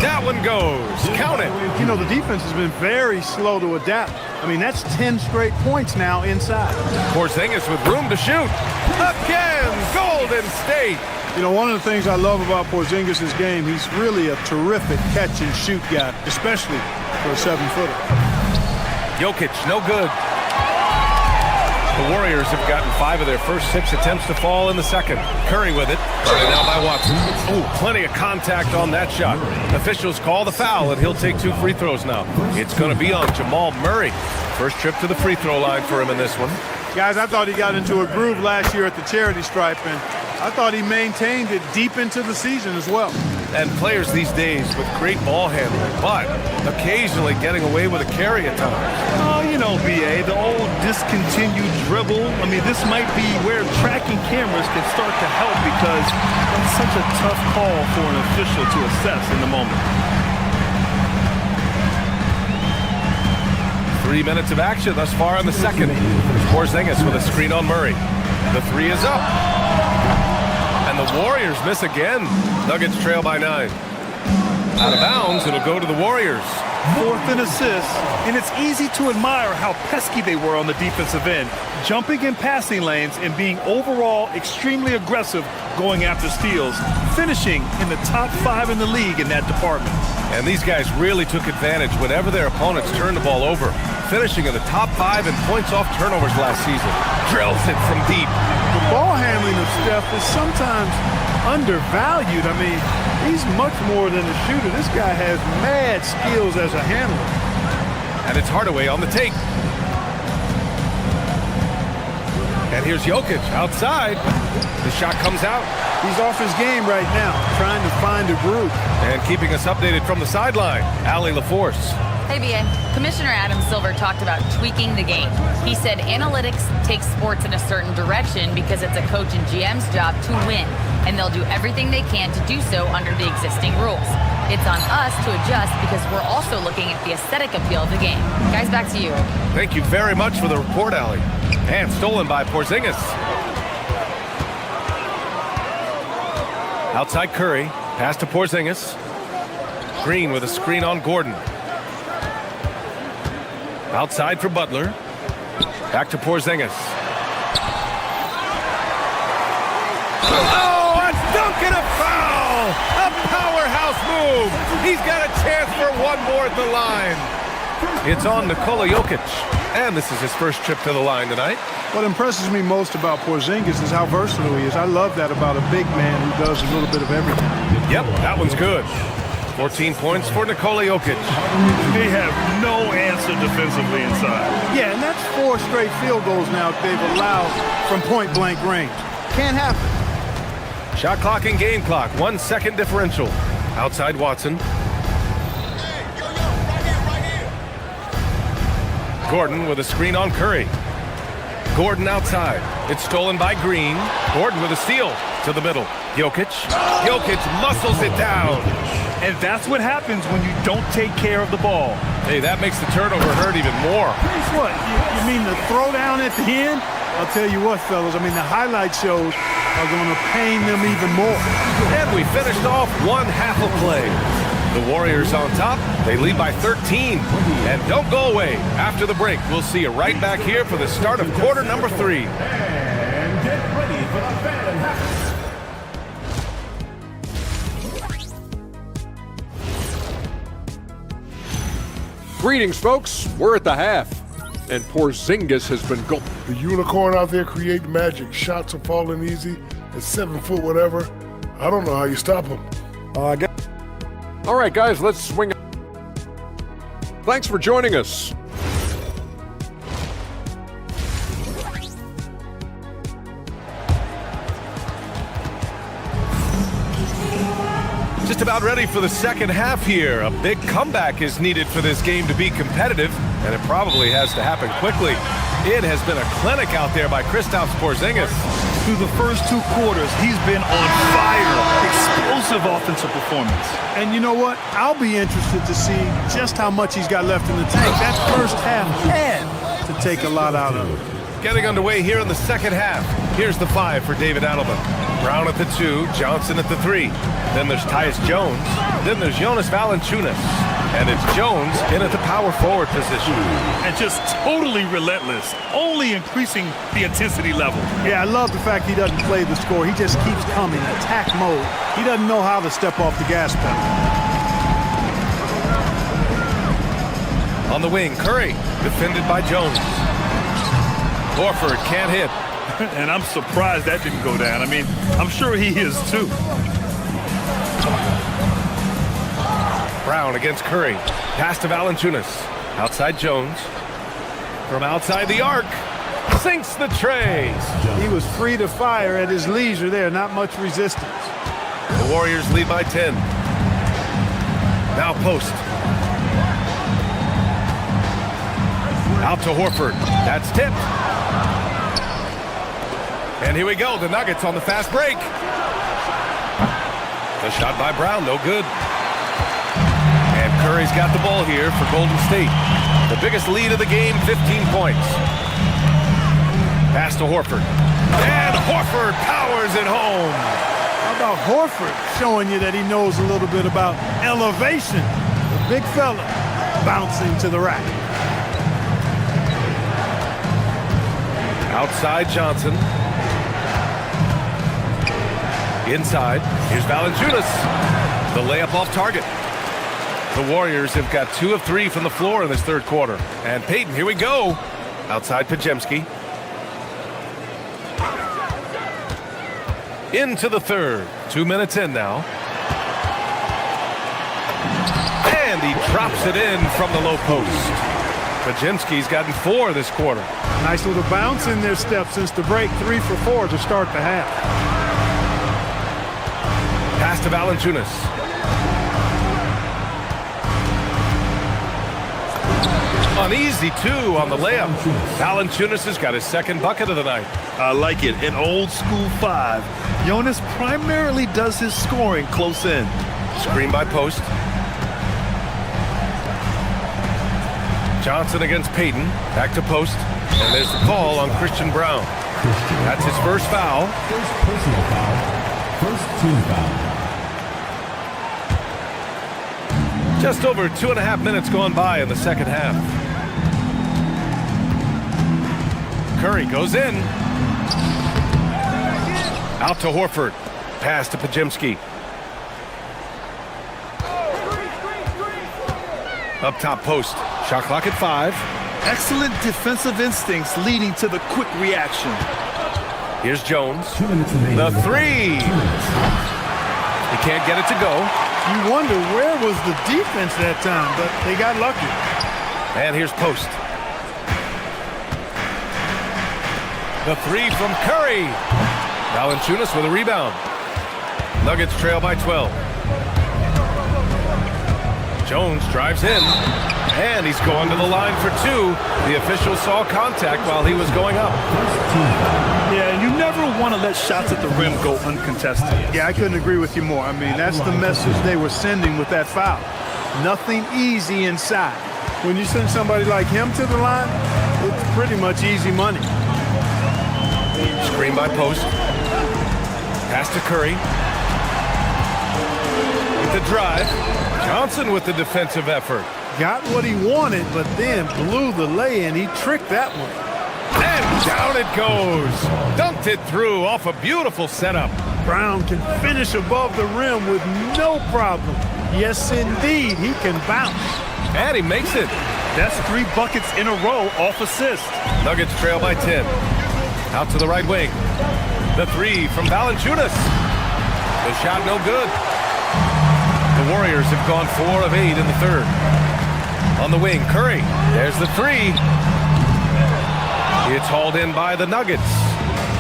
That one goes. Count it. You know, the defense has been very slow to adapt. I mean, that's 10 straight points now inside. Porzingis with room to shoot. Again, Golden State. You know, one of the things I love about Porzingis' game, he's really a terrific catch-and-shoot guy, especially for a 7-footer. Jokic, no good. The Warriors have gotten 5 of their first 6 attempts to fall in the second. Curry with it. And now by Watson. Oh, plenty of contact on that shot. Officials call the foul, and he'll take 2 free throws now. It's going to be on Jamal Murray. First trip to the free throw line for him in this one. Guys, I thought he got into a groove last year at the charity stripe, and I thought he maintained it deep into the season as well. And players these days with great ball handling, but occasionally getting away with a carry at times. Oh, you know, BA, the old discontinued dribble. I mean, this might be where tracking cameras can start to help because it's such a tough call for an official to assess in the moment. 3 minutes of action thus far in the second. Porzingis with a screen on Murray. The 3 is up. And the Warriors miss again. Nuggets trail by 9. Out of bounds, it'll go to the Warriors. 4th and assist, and it's easy to admire how pesky they were on the defensive end, jumping in passing lanes and being overall extremely aggressive going after steals, finishing in the top 5 in the league in that department. And these guys really took advantage whenever their opponents turned the ball over, finishing in the top 5 in points off turnovers last season. Drills it from deep. The ball handling of Steph is sometimes undervalued. I mean, he's much more than a shooter. This guy has mad skills as a handler. And it's Hardaway on the take. And here's Jokic outside. The shot comes out. He's off his game right now, trying to find a groove. And keeping us updated from the sideline, Allie LaForce. Hey, BA. Commissioner Adam Silver talked about tweaking the game. He said analytics takes sports in a certain direction because it's a coach and GM's job to win, and they'll do everything they can to do so under the existing rules. It's on us to adjust because we're also looking at the aesthetic appeal of the game. Guys, back to you. Thank you very much for the report, Allie. And stolen by Porzingis. Outside Curry, pass to Porzingis. Green with a screen on Gordon. Outside for Butler. Back to Porzingis. Oh, a dunk and a foul! A powerhouse move! He's got a chance for one more at the line. It's on Nikola Jokic. And this is his first trip to the line tonight. What impresses me most about Porzingis is how versatile he is. I love that about a big man who does a little bit of everything. Yep, that one's good. 14 points for Nikola Jokic. They have no answer defensively inside. Yeah, and that's 4 straight field goals now they've allowed from point-blank range. Can't happen. Shot clock and game clock, 1 second differential. Outside Watson. Gordon with a screen on Curry. Gordon outside. It's stolen by Green. Gordon with a steal to the middle. Jokic muscles it down. And that's what happens when you don't take care of the ball. Hey, that makes the turnover hurt even more. What? You mean the throwdown at the end? I'll tell you what, fellas. I mean, the highlight shows are going to pain them even more. And we finished off 1 half of play. The Warriors on top. They lead by 13. And don't go away. After the break, we'll see you right back here for the start of quarter number 3. And get ready for the fan half. Greetings, folks. We're at the half. And Porzingis has been goal. The unicorn out there creating magic. Shots are falling easy. At 7 foot whatever. I don't know how you stop him. All right, guys, let's swing. Thanks for joining us. Just about ready for the second half here. A big comeback is needed for this game to be competitive, and it probably has to happen quickly. It has been a clinic out there by Kristaps Porzingis. Through the first 2 quarters, he's been on fire. Explosive offensive performance. And you know what? I'll be interested to see just how much he's got left in the tank. That first half had to take a lot out of it. Getting underway here in the second half. Here's the 5 for David Adelman. Brown at the 2, Johnson at the 3. Then there's Tyus Jones. Then there's Jonas Valanciunas. And it's Jones in at the power forward position. And just totally relentless, only increasing the intensity level. Yeah, I love the fact he doesn't play the score. He just keeps coming, attack mode. He doesn't know how to step off the gas pedal. On the wing, Curry, defended by Jones. Horford can't hit. And I'm surprised that didn't go down. I mean, I'm sure he is too. Brown against Curry. Pass to Valanciunas. Outside Jones. From outside the arc. Sinks the trays. He was free to fire at his leisure there. Not much resistance. The Warriors lead by 10. Now post. Out to Horford. That's tipped. And here we go. The Nuggets on the fast break. The shot by Brown, no good. And Curry's got the ball here for Golden State. The biggest lead of the game, 15 points. Pass to Horford. And Horford powers it home. How about Horford showing you that he knows a little bit about elevation? The big fella bouncing to the rack. Outside Johnson. Inside, here's Valanciunas. The layup off target. The Warriors have got 2 of 3 from the floor in this third quarter. And Payton, here we go. Outside Podziemski. Into the third. 2 minutes in now. And he drops it in from the low post. Podziemski's gotten 4 this quarter. Nice little bounce in their step since the break. 3 for 4 to start the half. Pass to Valanciunas. Uneasy 2 on the layup. Valanciunas has got his second bucket of the night. I like it. An old school 5. Jonas primarily does his scoring close in. Screen by post. Johnson against Payton. Back to post. And there's the call on Christian Brown. That's his first foul. First personal foul. First team foul. Just over 2.5 minutes gone by in the second half. Curry goes in. Out to Horford. Pass to Podziemski. Up top post. Shot clock at 5. Excellent defensive instincts leading to the quick reaction. Here's Jones. The 3. He can't get it to go. You wonder where was the defense that time, but they got lucky. And here's Post. The three from Curry. Valanciunas with a rebound. Nuggets trail by 12. Jones drives in, and he's going to the line for two. The official saw contact while he was going up. Yeah, and you never want to let shots at the rim go uncontested. Yeah, I couldn't agree with you more. I mean, that's the message they were sending with that foul. Nothing easy inside. When you send somebody like him to the line, it's pretty much easy money. Screen by Post. Pass to Curry. With the drive. Johnson with the defensive effort. Got what he wanted, but then blew the lay-in. He tricked that one. And down it goes. Dunked it through off a beautiful setup. Brown can finish above the rim with no problem. Yes, indeed, he can bounce. And he makes it. That's 3 buckets in a row off assist. Nuggets trail by 10. Out to the right wing. The three from Valanciunas. The shot no good. The Warriors have gone 4 of 8 in the third. On the wing, Curry. There's the three. It's hauled in by the Nuggets.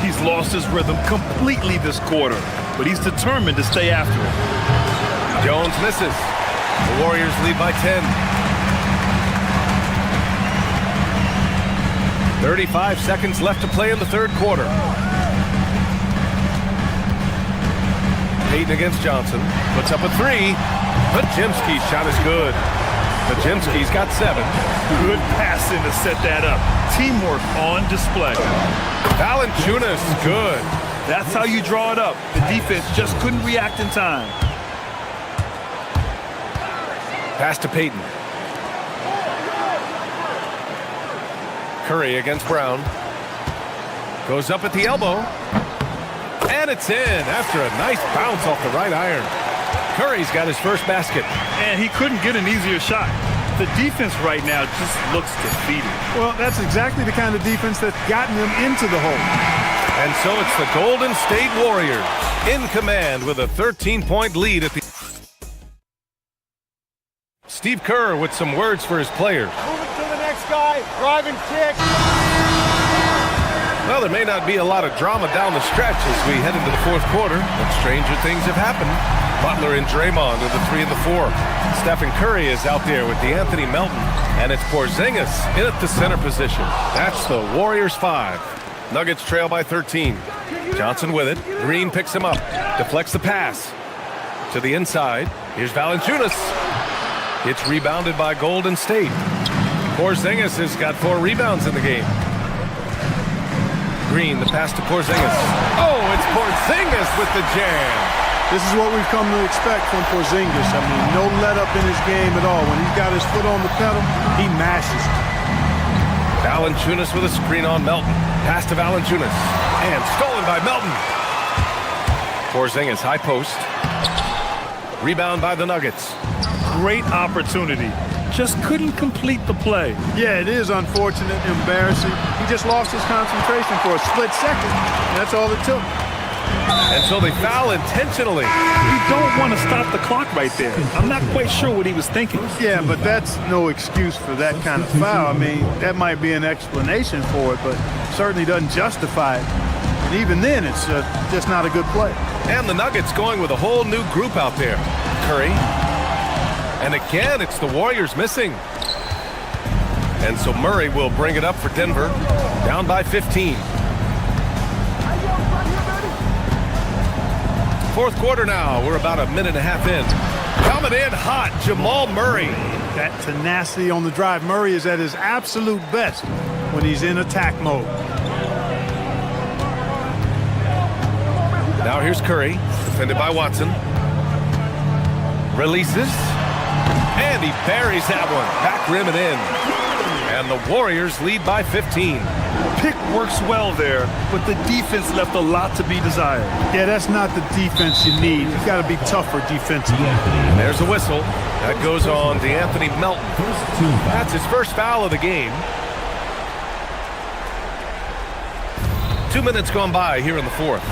He's lost his rhythm completely this quarter, but he's determined to stay after it. Jones misses. The Warriors lead by 10. 35 seconds left to play in the third quarter. Payton against Johnson. Puts up a three. Podziemski's shot is good. Podziemski's got 7. Good passing to set that up. Teamwork on display. Valanciunas, good. That's how you draw it up. The defense just couldn't react in time. Pass to Payton. Curry against Brown. Goes up at the elbow. And it's in after a nice bounce off the right iron. Curry's got his first basket. And he couldn't get an easier shot. The defense right now just looks defeated. Well, that's exactly the kind of defense that's gotten them into the hole. And so it's the Golden State Warriors in command with a 13-point lead at the... Steve Kerr with some words for his players. Move it to the next guy. Drive and kick. Well, there may not be a lot of drama down the stretch as we head into the fourth quarter, but stranger things have happened. Butler and Draymond are the 3 and the 4. Stephen Curry is out there with DeAnthony Melton, and it's Porzingis in at the center position. That's the Warriors 5. Nuggets trail by 13. Johnson with it. Green picks him up. Deflects the pass. To the inside. Here's Valanciunas. It's rebounded by Golden State. Porzingis has got 4 rebounds in the game. Green, the pass to Porzingis. Oh, it's Porzingis with the jam. This is what we've come to expect from Porzingis. I mean, no let-up in his game at all. When he's got his foot on the pedal, he mashes it. Valanciunas with a screen on Melton. Pass to Valanciunas. And stolen by Melton. Porzingis, high post. Rebound by the Nuggets. Great opportunity. Just couldn't complete the play. Yeah, it is unfortunate, embarrassing. He just lost his concentration for a split second. That's all it took. And so they foul intentionally. You don't want to stop the clock right there. I'm not quite sure what he was thinking. Yeah, but that's no excuse for that kind of foul. I mean, that might be an explanation for it, but certainly doesn't justify it. And even then, it's just not a good play. And the Nuggets going with a whole new group out there. Curry. And again, it's the Warriors missing. And so Murray will bring it up for Denver. Down by 15. Fourth quarter now. We're about a minute and a half in. Coming in hot, Jamal Murray. That tenacity on the drive. Murray is at his absolute best when he's in attack mode. Now here's Curry, defended by Watson. Releases. And he buries that one. Back rim and in. And the Warriors lead by 15. Pick works well there, but the defense left a lot to be desired. Yeah, that's not the defense you need. You've got to be tougher defensively. There's a whistle. That goes on DeAnthony Melton. That's his first foul of the game. 2 minutes gone by here in the fourth.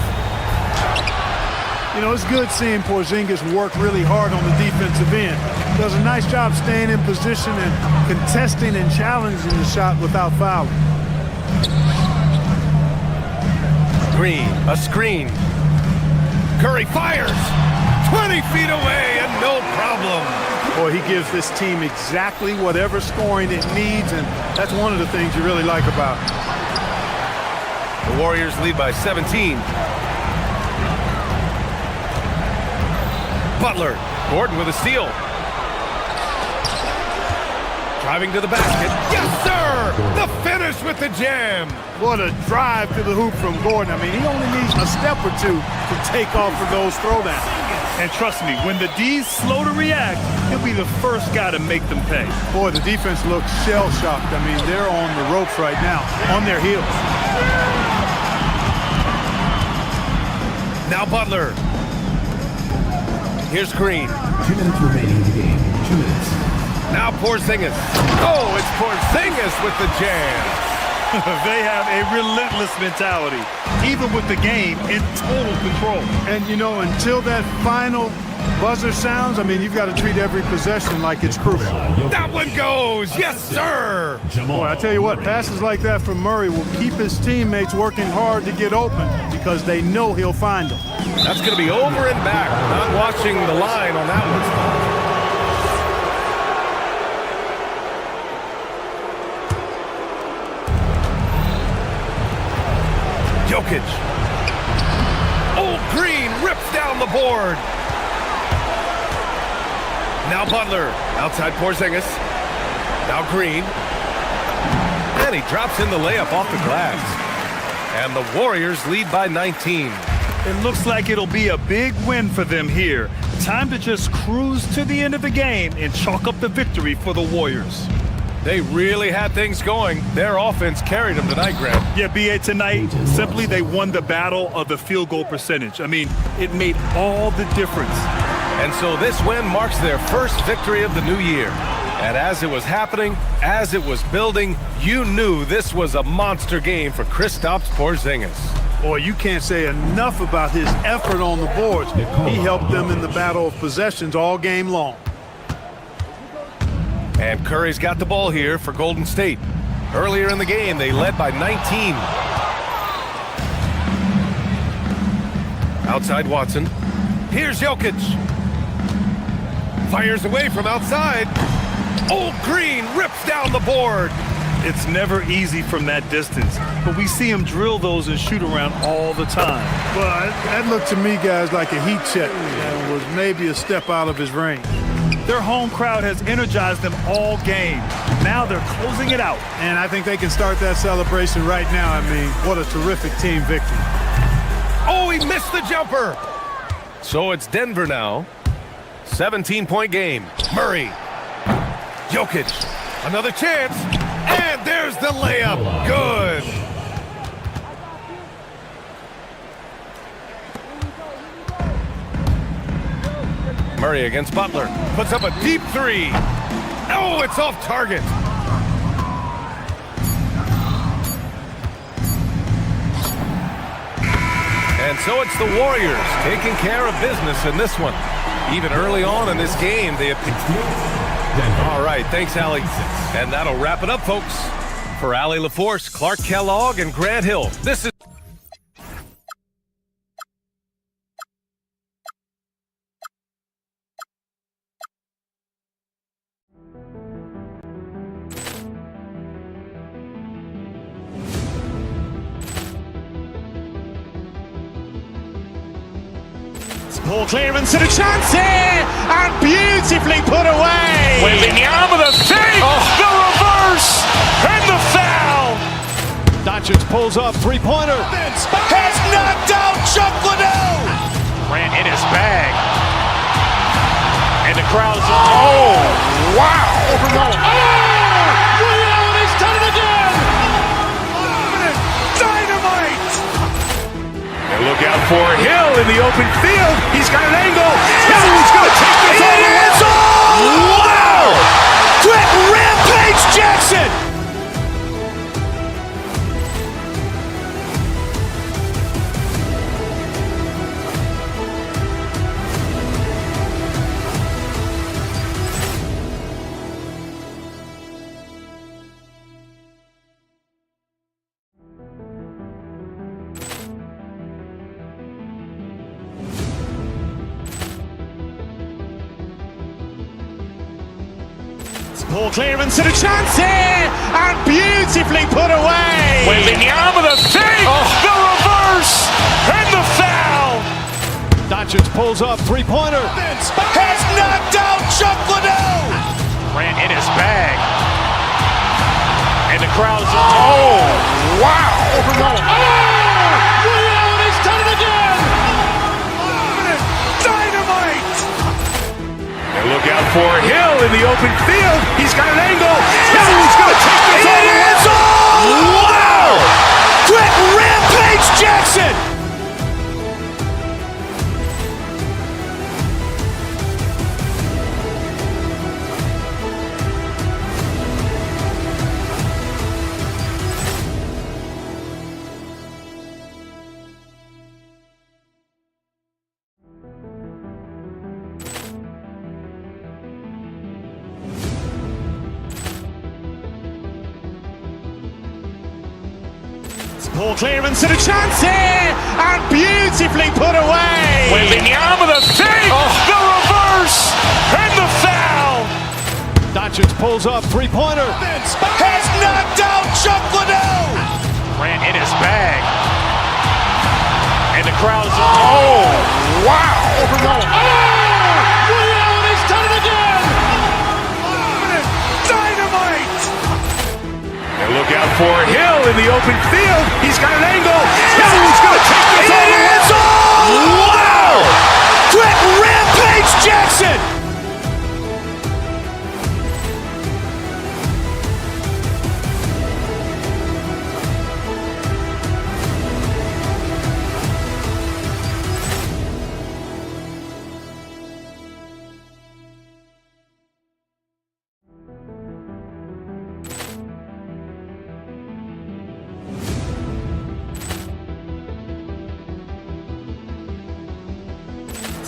You know, it's good seeing Porzingis work really hard on the defensive end. Does a nice job staying in position and contesting and challenging the shot without fouling. Green, a screen. Curry fires. 20 feet away and no problem. Boy, he gives this team exactly whatever scoring it needs, and that's one of the things you really like about it. The Warriors lead by 17. Butler, Gordon with a steal. Driving to the basket. Yes, sir! The finish with the jam. What a drive to the hoop from Gordon. I mean, he only needs a step or two to take off for those throwdowns. And trust me, when the D's slow to react, he'll be the first guy to make them pay. Boy, the defense looks shell-shocked. I mean, they're on the ropes right now, on their heels. Now Butler. Here's Green. 2 minutes remaining in the game. 2 minutes. Now Porzingis. Oh, it's Porzingis with the jam. They have a relentless mentality, even with the game in total control. And, you know, until that final buzzer sounds, I mean, you've got to treat every possession like it's crucial. That one goes. Yes, sir. Boy, I tell you what, passes like that from Murray will keep his teammates working hard to get open because they know he'll find them. That's going to be over and back. Not watching the line on that one. Jokic. Old Green rips down the board. Now Butler. Outside Porzingis. Now Green. And he drops in the layup off the glass. And the Warriors lead by 19. It looks like it'll be a big win for them here. Time to just cruise to the end of the game and chalk up the victory for the Warriors. They really had things going. Their offense carried them tonight, Grant. Yeah, B.A., tonight, simply they won the battle of the field goal percentage. I mean, it made all the difference. And so this win marks their first victory of the new year. And as it was happening, as it was building, you knew this was a monster game for Kristaps Porzingis. Boy, you can't say enough about his effort on the boards. He helped them in the battle of possessions all game long. And Curry's got the ball here for Golden State. Earlier in the game, they led by 19. Outside Watson. Here's Jokic. Fires away from outside. Old Green rips down the board. It's never easy from that distance, but we see him drill those and shoot around all the time. Well, that looked to me, guys, like a heat check and was maybe a step out of his range. Their home crowd has energized them all game. Now they're closing it out. And I think they can start that celebration right now. I mean, what a terrific team victory. Oh, he missed the jumper. So it's Denver now. 17-point game. Murray. Jokic. Another chance. And there's the layup. Good. Murray against Butler. Puts up a deep three. Oh, it's off target. And so it's the Warriors taking care of business in this one. Even early on in this game, they have... All right, thanks, Allie. And that'll wrap it up, folks. For Allie LaForce, Clark Kellogg, and Grant Hill, this is... Ball clearance and a chance here, and beautifully put away. Wembanyama the save, the reverse, and the foul. Doncic pulls up, three-pointer. Has knocked out Chuck Liddell. Ran in his bag, and the crowd's oh wow! Liddell, he's done it again. Dynamite. And look out for Hill in the open field. He's got an angle. He's going to take this all the way. Wow! Quick Rampage Jackson. Ball clearance and a chance here, and beautifully put away. Wembanyama the fake, the reverse, and the foul. Doncic pulls up, three-pointer. Has knocked out Chuck Liddell. Ran in his bag. And the crowd is, oh, wow. Ray Allen has done it again. Dynamite. And look out for Hill in the open field. He's got an angle. Hill's going to take this all the way. Wow. Quick Rampage Jackson. Ball clearance and a chance here, and beautifully put away. Wembanyama the fake, the reverse, and the foul. Doncic pulls up, three-pointer. Has knocked out Chuck Liddell. Ran in his bag. And the crowd is, oh, wow. Ray Allen has done it again. Dynamite. And look out for Hill in the open field. He's got an angle. Hill's going to take this all the way. Wow. Quick Rampage Jackson.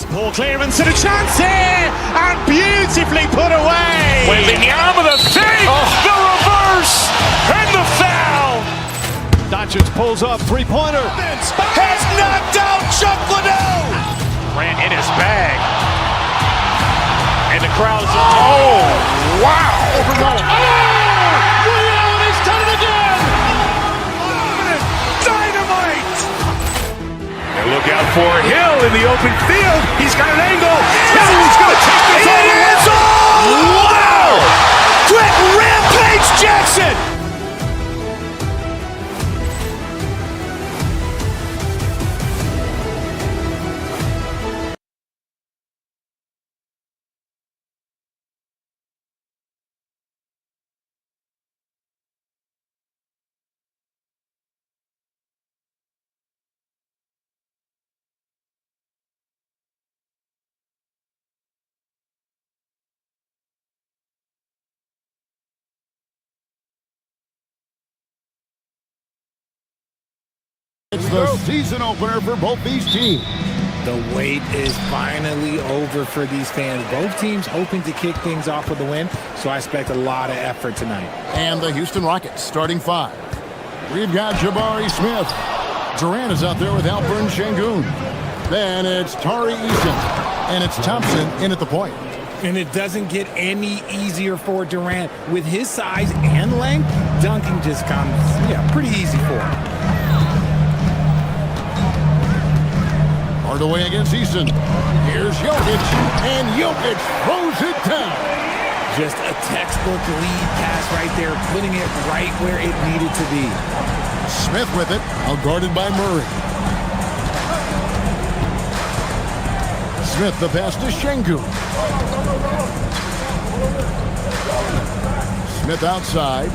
Ball clearance and a chance here, and beautifully put away. Wembanyama the fake, the reverse, and the foul. Doncic pulls up, three-pointer. Has knocked out Chuck Liddell. Ran in his bag. And the crowd is, oh, wow. Ray Allen has done it again. Dynamite. And look out for Hill in the open field. He's got an angle. Hill's going to take this all the way. Wow. Quick Rampage Jackson. It's the season opener for both these teams. The wait is finally over for these fans. Both teams hoping to kick things off with a win, so I expect a lot of effort tonight. And the Houston Rockets starting five. We've got Jabari Smith. Durant is out there with Alperen Şengün. Then it's Tari Eason. And it's Thompson in at the point. And it doesn't get any easier for Durant. With his size and length, dunking just comes, pretty easy for him. Hard away against Eason. Here's Jokic, and Jokic throws it down. Just a textbook lead pass right there, putting it right where it needed to be. Smith with it, outguarded by Murray. Smith the pass to Şengün. Smith outside.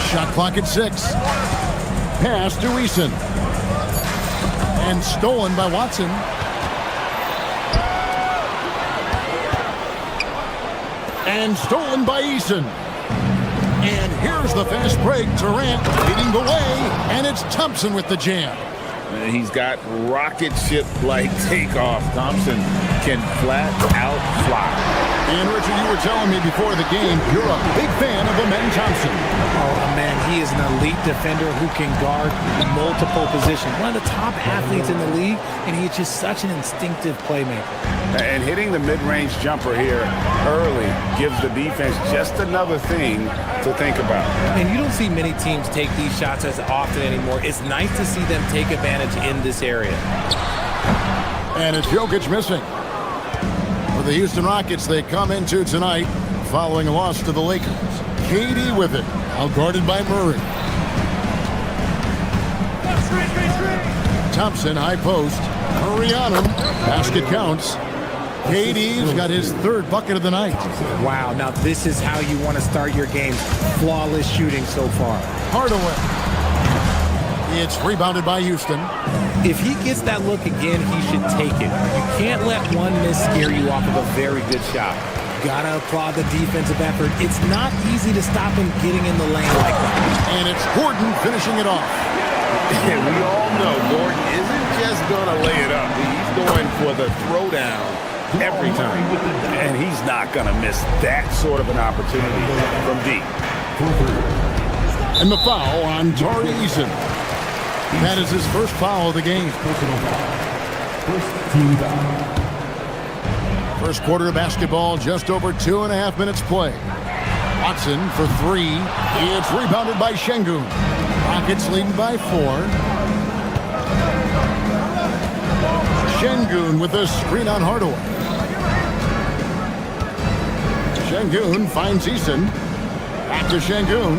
Shot clock at 6. Pass to Eason. And stolen by Watson. And stolen by Eason. And here's the fast break. Durant leading the way. And it's Thompson with the jam. He's got rocket ship-like takeoff. Thompson can flat out fly. And Richard, you were telling me before the game you're a big fan of Amen Thompson. Oh, man, he is an elite defender who can guard multiple positions. One of the top athletes in the league, and he's just such an instinctive playmaker. And hitting the mid-range jumper here early gives the defense just another thing to think about. And you don't see many teams take these shots as often anymore. It's nice to see them take advantage in this area. And it's Jokic missing. For the Houston Rockets, they come into tonight following a loss to the Lakers. KD with it, outguarded by Murray. Thompson, high post. Murray on him. Basket counts. KD's got his third bucket of the night. Wow, now this is how you want to start your game. Flawless shooting so far. Hardaway. It's rebounded by Houston. If he gets that look again, he should take it. You can't let one miss scare you off of a very good shot. Gotta applaud the defensive effort. It's not easy to stop him getting in the lane like that. And it's Gordon finishing it off. And we all know Gordon isn't just going to lay it up. He's going for the throwdown every time. And he's not going to miss that sort of an opportunity from deep. And the foul on Tari Eason. That is his first foul of the game. First quarter of basketball, just over 2.5 minutes play. Watson for three. It's rebounded by Şengün. Rockets leading by 4. Şengün with a screen on Hardaway. Şengün finds Eason. Back to Şengün.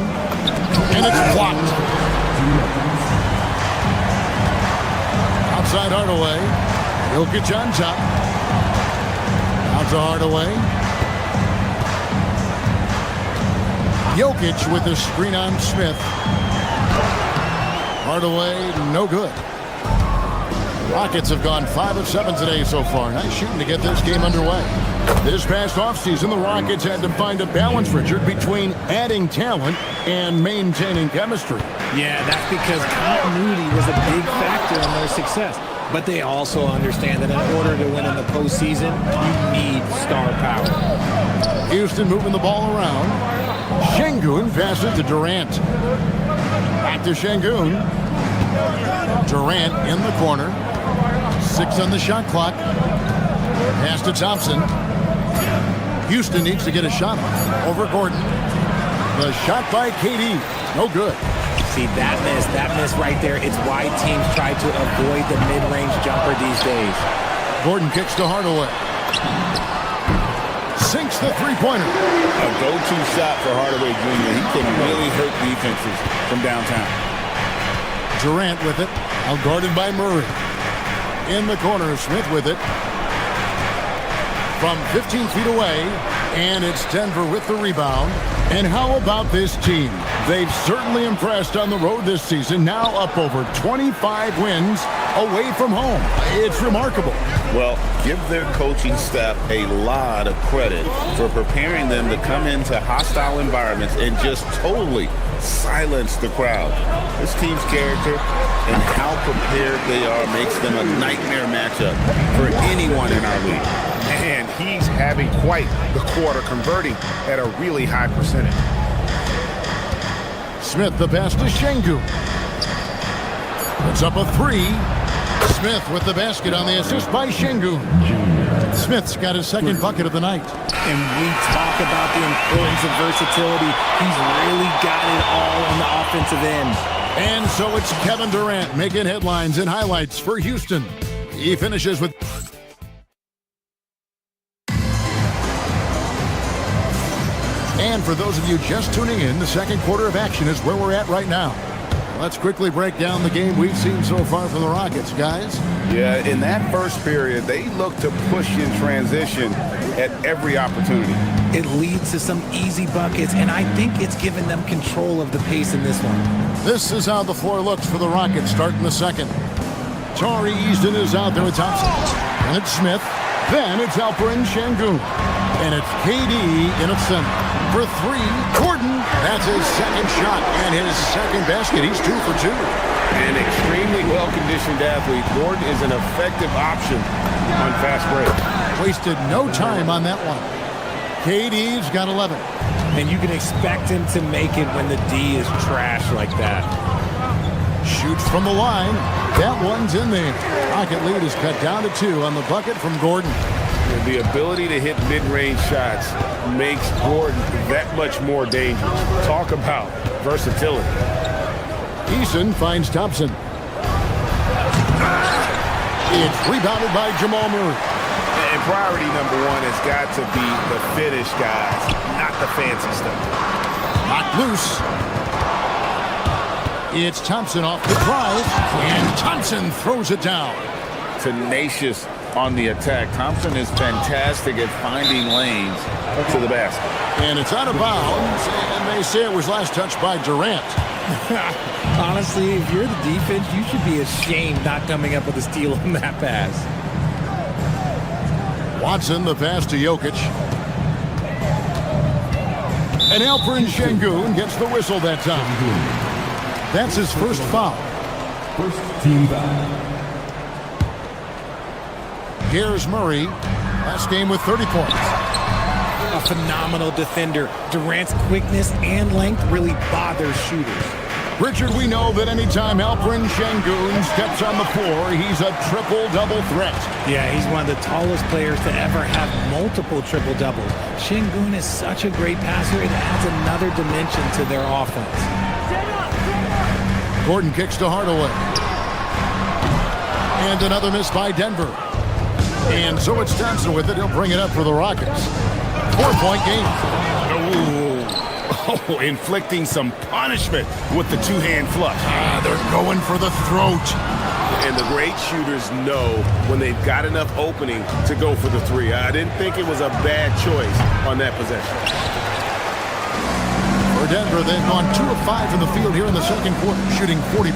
And it's blocked. Outside Hardaway. Jokic on top. Out to Hardaway. Jokic with a screen on Smith. Hardaway, no good. Rockets have gone 5 of 7 today so far. Nice shooting to get this game underway. This past offseason, the Rockets had to find a balance, Richard, between adding talent and maintaining chemistry. Yeah, that's because continuity was a big factor in their success. But they also understand that in order to win in the postseason, you need star power. Houston moving the ball around. Şengün passes to Durant. Back to Şengün. Durant in the corner. 6 on the shot clock. Pass to Thompson. Houston needs to get a shot off. Over Gordon. The shot by KD. No good. See, that miss right there. It's why teams try to avoid the mid-range jumper these days. Gordon kicks to Hardaway. Sinks the three-pointer. A go-to shot for Hardaway Jr. He can really hurt defenses from downtown. Durant with it. Outguarded by Murray. In the corner, Smith with it. From 15 feet away. And it's Denver with the rebound. And how about this team? They've certainly impressed on the road this season. Now up over 25 wins away from home. It's remarkable. Well, give their coaching staff a lot of credit for preparing them to come into hostile environments and just totally silence the crowd. This team's character and how prepared they are makes them a nightmare matchup for anyone in our league. And he's having quite the quarter, converting at a really high percentage. Smith the pass to Şengün. Puts up a 3. Smith with the basket on the assist by Şengün. Smith's got his second bucket of the night. And we talk about the importance of versatility. He's really got it all on the offensive end. And so it's Kevin Durant making headlines and highlights for Houston. He finishes with... And for those of you just tuning in, the second quarter of action is where we're at right now. Let's quickly break down the game we've seen so far from the Rockets, guys. Yeah, in that first period, they look to push in transition at every opportunity. It leads to some easy buckets, and I think it's given them control of the pace in this one. This is how the floor looks for the Rockets starting the second. Tari Eason is out there with Thompson. And it's Smith. Then it's Alperen Şengün. And it's KD in its center. For 3, Gordon. That's his second shot and his second basket. He's 2 for 2. An extremely well-conditioned athlete. Gordon is an effective option on fast break. Wasted no time on that one. KD's got 11. And you can expect him to make it when the D is trash like that. Shoots from the line. That one's in there. Rocket lead is cut down to 2 on the bucket from Gordon. And the ability to hit mid-range shots makes Gordon that much more dangerous. Talk about versatility. Eason finds Thompson. It's rebounded by Jamal Murray. And priority number 1 has got to be the finish, guys, not the fancy stuff. Knocked loose. It's Thompson off the drive, and Thompson throws it down. Tenacious on the attack. Thompson is fantastic at finding lanes to the basket. And it's out of bounds, and they say it was last touched by Durant. Honestly, if you're the defense, you should be ashamed not coming up with a steal on that pass. Watson, the pass to Jokic. And Alperen Şengün gets the whistle that time. That's his first foul. First team foul. Here's Murray. Last game with 30 points. A phenomenal defender. Durant's quickness and length really bothers shooters. Richard, we know that anytime Alperen Şengün steps on the floor, he's a triple-double threat. Yeah, he's one of the tallest players to ever have multiple triple-doubles. Şengün is such a great passer, it adds another dimension to their offense. Gordon kicks to Hardaway. And another miss by Denver. And so it's Thompson with it. He'll bring it up for the Rockets. 4-point game. Oh, inflicting some punishment with the two-hand flush. They're going for the throat. And the great shooters know when they've got enough opening to go for the three. I didn't think it was a bad choice on that possession. For Denver, they've gone 2 of 5 from the field here in the second quarter, shooting 40%.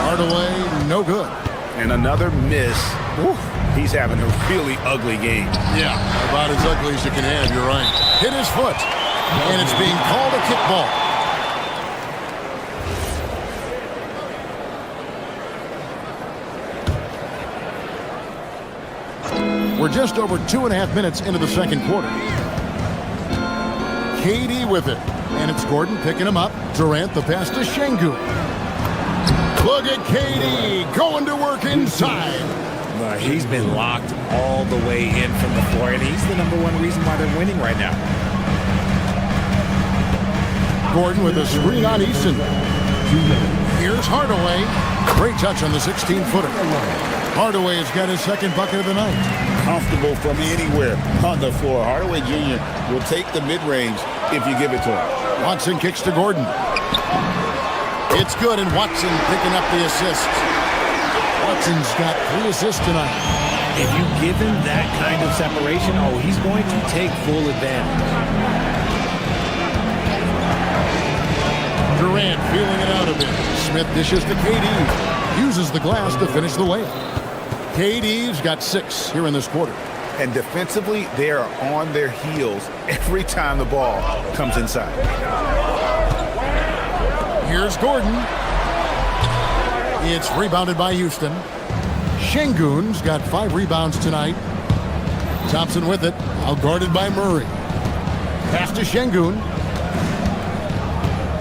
Hardaway, no good. And another miss. Ooh, he's having a really ugly game. Yeah, about as ugly as you can have, you're right. Hit his foot, and it's being called a kickball. We're just over 2.5 minutes into the second quarter. KD with it, and it's Gordon picking him up. Durant the pass to Şengün. Look at KD going to work inside. He's been locked all the way in from the floor, and he's the #1 reason why they're winning right now. Gordon with a screen on Easton. Here's Hardaway. Great touch on the 16-footer. Hardaway has got his second bucket of the night. Comfortable from anywhere on the floor. Hardaway Jr. will take the mid-range if you give it to him. Watson kicks to Gordon. It's good, and Watson picking up the assist. Watson's got 3 assists tonight. If you give him that kind of separation, he's going to take full advantage. Durant feeling it out a bit. Smith dishes to KD. Uses the glass to finish the layup. KD's got 6 here in this quarter. And defensively, they are on their heels every time the ball comes inside. Here's Gordon. It's rebounded by Houston. Şengün's got 5 rebounds tonight. Thompson with it, outguarded by Murray. Pass to Şengün.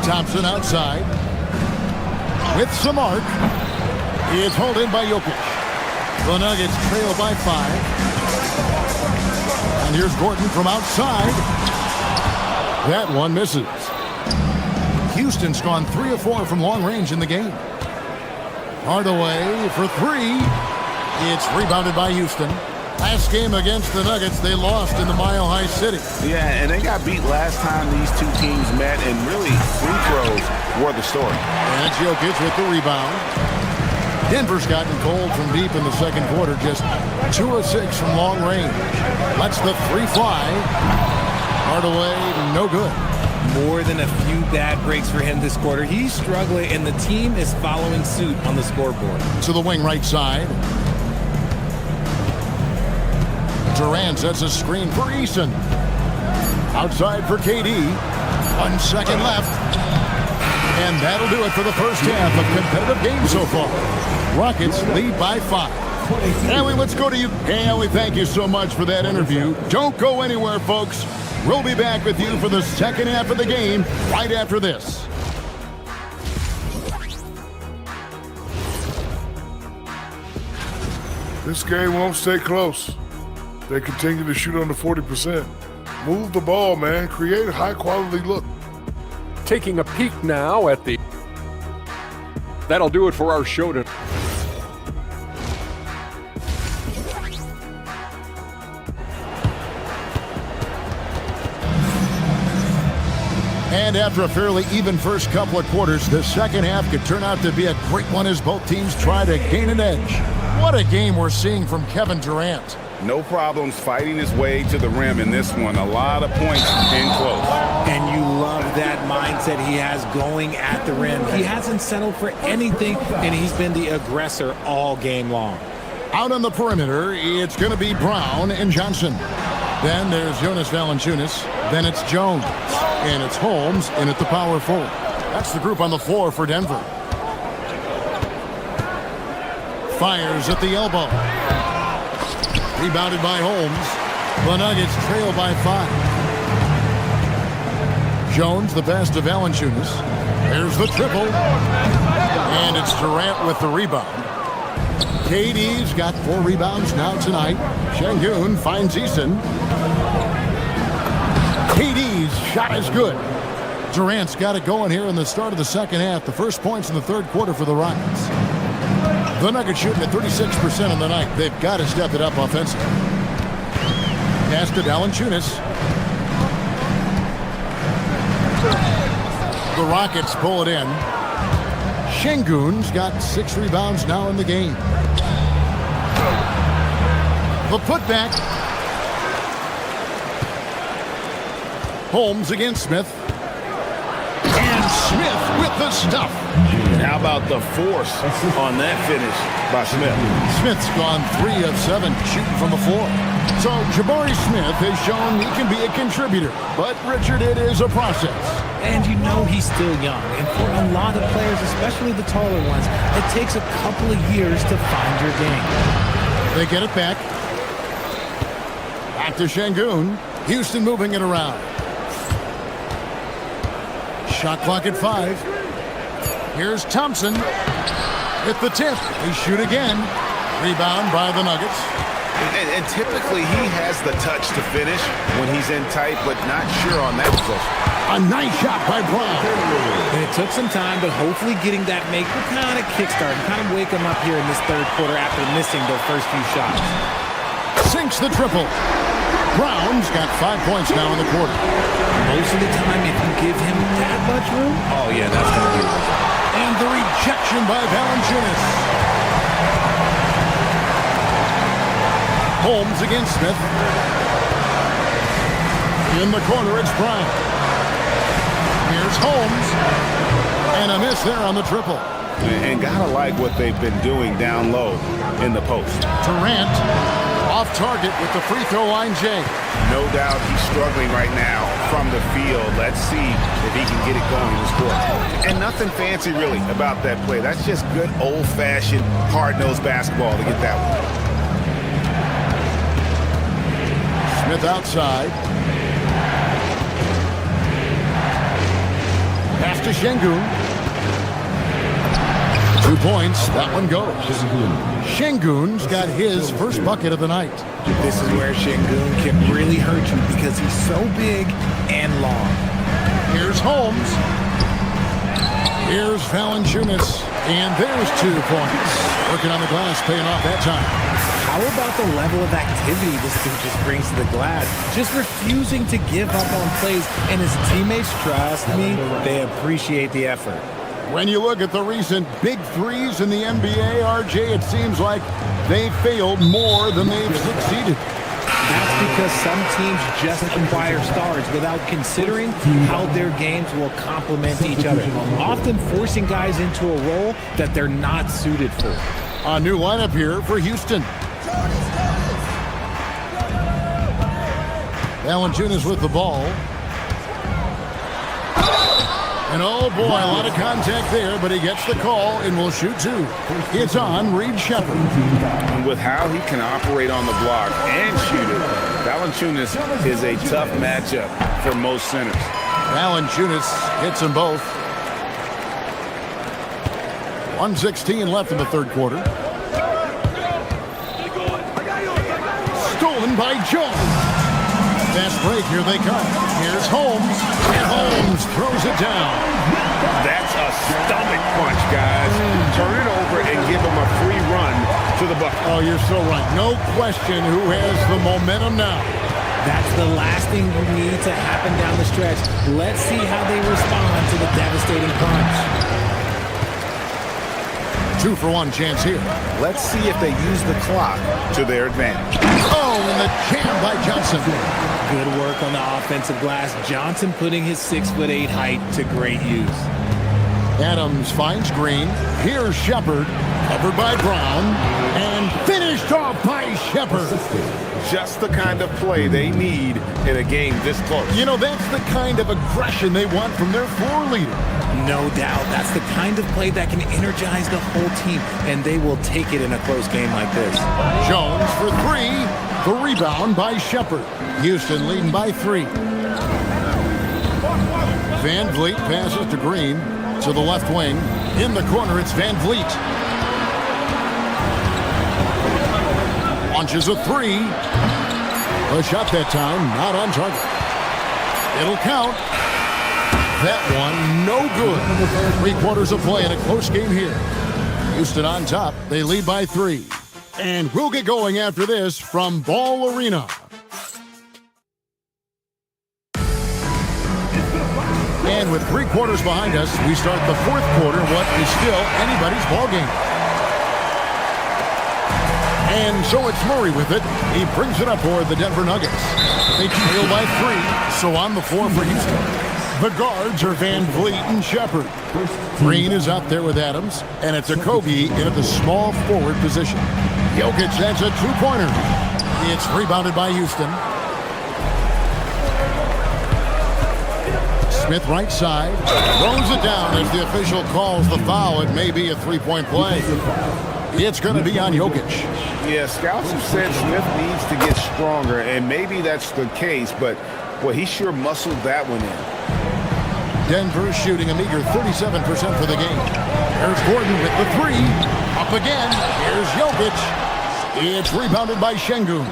Thompson outside. With some arc. It's hauled in by Jokic. The Nuggets trail by 5. And here's Gordon from outside. That one misses. Houston's gone 3 of 4 from long range in the game. Hardaway for 3. It's rebounded by Houston. Last game against the Nuggets, they lost in the Mile High City. Yeah, and they got beat last time these two teams met, and really free throws were the story. And it's Jokic with the rebound. Denver's gotten cold from deep in the second quarter, just 2 of 6 from long range. Lets the 3 fly. Hardaway, no good. More than a few bad breaks for him this quarter. He's struggling, and the team is following suit on the scoreboard. To the wing right side. Durant sets a screen for Eason. Outside for KD. 1 second left. And that'll do it for the first half of competitive game so far. Rockets lead by 5. Hallie, let's go to you. Hey, Hallie, thank you so much for that interview. Don't go anywhere, folks. We'll be back with you for the second half of the game right after this. This game won't stay close. They continue to shoot under 40%. Move the ball, man. Create a high-quality look. Taking a peek now at the... That'll do it for our show tonight. And after a fairly even first couple of quarters, the second half could turn out to be a great one as both teams try to gain an edge. What a game we're seeing from Kevin Durant. No problems fighting his way to the rim in this one. A lot of points in close. And you love that mindset he has going at the rim. He hasn't settled for anything, and he's been the aggressor all game long. Out on the perimeter, it's going to be Brown and Johnson. Then there's Jonas Valanciunas. Then it's Jones. And it's Holmes in at the power forward. That's the group on the floor for Denver. Fires at the elbow. Rebounded by Holmes. The Nuggets trail by 5. Jones, the pass to Valanciunas. There's the triple. And it's Durant with the rebound. KD's got 4 rebounds now tonight. Şengün finds Eason. KD's shot is good. Durant's got it going here in the start of the second half. The first points in the third quarter for the Rockets. The Nuggets shooting at 36% on the night. They've got to step it up offensively. Pass to Valanciunas. The Rockets pull it in. Şengün's got 6 rebounds now in the game. The putback. Holmes against Smith. And Smith with the stuff. How about the force on that finish by Smith? Smith's gone 3 of 7 shooting from the floor. So Jabari Smith has shown he can be a contributor. But, Richard, it is a process. And you know he's still young. And for a lot of players, especially the taller ones, it takes a couple of years to find your game. They get it back. Back to Şengün. Houston moving it around. Shot clock at 5. Here's Thompson. At the tip. They shoot again. Rebound by the Nuggets. And typically he has the touch to finish when he's in tight, but not sure on that possession. A nice shot by Brown. And it took some time, but hopefully getting that make will kind of kickstart and kind of wake him up here in this third quarter after missing their first few shots. Sinks the triple. Brown's got 5 points now in the quarter. Most of the time, if you give him that much room, oh yeah, that's going to be it. And the rejection by Valanciunas. Holmes against Smith. In the corner, it's Brown. Here's Holmes. And a miss there on the triple. And gotta like what they've been doing down low in the post. Durant off target with the free throw line, Jay. No doubt he's struggling right now from the field. Let's see if he can get it going in this quarter. And nothing fancy really about that play. That's just good old-fashioned hard-nosed basketball to get that one. Smith outside. Pass to Şengün. 2 points. That one goes. Şengün's got his first bucket of the night. This is where Şengün can really hurt you because he's so big and long. Here's Holmes. Here's Valanciunas. And there's 2 points. Working on the glass, paying off that time. How about the level of activity this team just brings to the glass? Just refusing to give up on plays. And his teammates, trust me, they appreciate the effort. When you look at the recent big threes in the NBA, RJ, it seems like they failed more than they've succeeded. That's because some teams just acquire stars without considering how their games will complement each other, often forcing guys into a role that they're not suited for. A new lineup here for Houston. Valanciunas with the ball. And oh boy, a lot of contact there, but he gets the call and will shoot two. It's on Reed Shepard. And with how he can operate on the block and shoot it, Valanciunas is a tough matchup for most centers. Valanciunas hits them both. 1:16 left in the third quarter. Stolen by Jones. Fast break, here they come. Here's Holmes, and Holmes throws it down. That's a stomach punch, guys. Turn it over and give him a free run to the bucket. Oh, you're so right. No question who has the momentum now. That's the last thing you need to happen down the stretch. Let's see how they respond to the devastating punch. 2-for-1 chance here. Let's see if they use the clock to their advantage. Oh, and the jam by Johnson. Good work on the offensive glass. Johnson putting his 6'8" height to great use. Adams finds Green. Here's Shepard. Covered by Brown. And finished off by Shepard. Just the kind of play they need in a game this close. You know, that's the kind of aggression they want from their floor leader. No doubt. That's the kind of play that can energize the whole team, and they will take it in a close game like this. Jones for three. The rebound by Shepard. Houston leading by 3. Van Vliet passes to Green to the left wing. In the corner, it's Van Vliet. Launches a 3. A shot that time, not on target. It'll count. That one, no good. 3 quarters of play in a close game here. Houston on top. They lead by 3. And we'll get going after this from Ball Arena. And with 3 quarters behind us, we start the 4th quarter, what is still anybody's ball game. And so it's Murray with it. He brings it up for the Denver Nuggets. They trail by 3, so on the floor for Houston. The guards are Van Vliet and Shepard. Green is out there with Adams, and it's Okogie in at the small forward position. Jokic has a 2-pointer. It's rebounded by Houston. Smith right side, throws it down as the official calls the foul. It may be a 3-point play. It's going to be on Jokic. Yeah, scouts have said Smith needs to get stronger, and maybe that's the case, but well, he sure muscled that one in. Denver shooting a meager 37% for the game. Here's Gordon with the 3. Up again. Here's Jokic. It's rebounded by Şengün.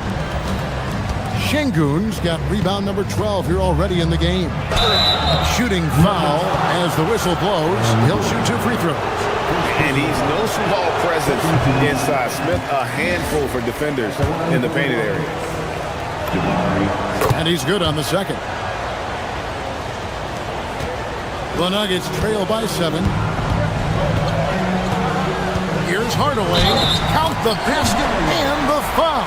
Şengün's got rebound number 12 here already in the game. Shooting foul as the whistle blows. He'll shoot 2 free throws. And he's no small presence inside. Smith a handful for defenders in the painted area. And he's good on the second. The Nuggets trail by 7. Here's Hardaway. Count the basket and the foul.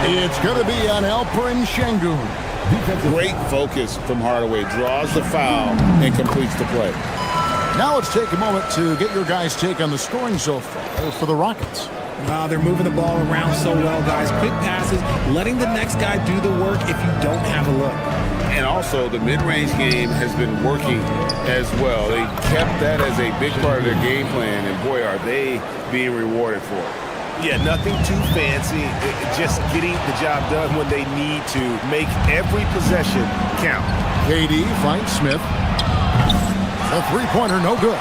It's going to be on Alperen Şengün. Great focus from Hardaway. Draws the foul and completes the play. Now let's take a moment to get your guys' take on the scoring so far for the Rockets. Wow, they're moving the ball around so well, guys. Quick passes, letting the next guy do the work if you don't have a look. And also, the mid-range game has been working as well. They kept that as a big part of their game plan, and boy, are they being rewarded for it. Yeah, nothing too fancy. Just getting the job done when they need to. Make every possession count. KD finds Smith. A 3-pointer, no good.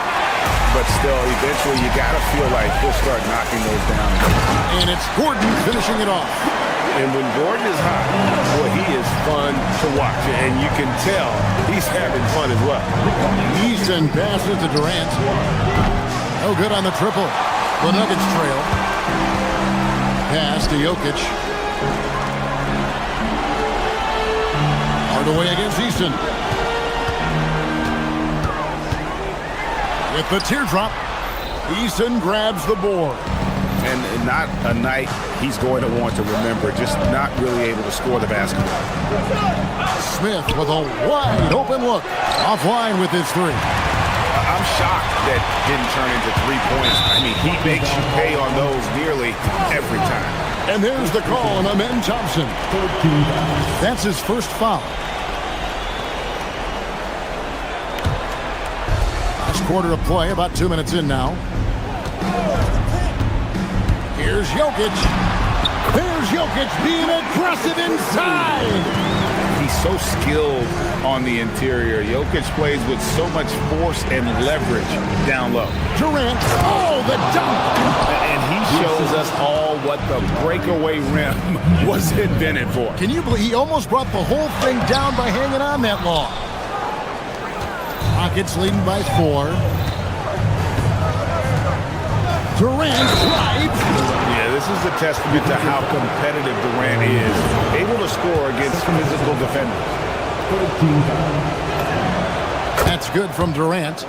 But still, eventually, you got to feel like he'll start knocking those down. And it's Gordon finishing it off. And when Gordon is hot, boy, he is fun to watch. And you can tell he's having fun as well. Easton passes to Durant. No good on the triple. The Nuggets trail. Pass to Jokic. Hardaway against Easton. With the teardrop, Easton grabs the board. And not a night he's going to want to remember, just not really able to score the basketball. Smith with a wide open look. Offline with his 3. I'm shocked that didn't turn into 3 points. I mean, he makes you pay on those nearly every time. And there's the call on Amen Thompson. That's his first foul. quarter of play, about 2 minutes in now. Here's Jokic. There's Jokic being aggressive inside. He's so skilled on the interior. Jokic plays with so much force and leverage down low. Durant, oh, the dunk! And he shows us all what the breakaway rim was invented for. Can you believe he almost brought the whole thing down by hanging on that long? Rockets leading by 4. Durant drives. Yeah, this is a testament to how competitive Durant is. Able to score against physical defenders. That's good from Durant.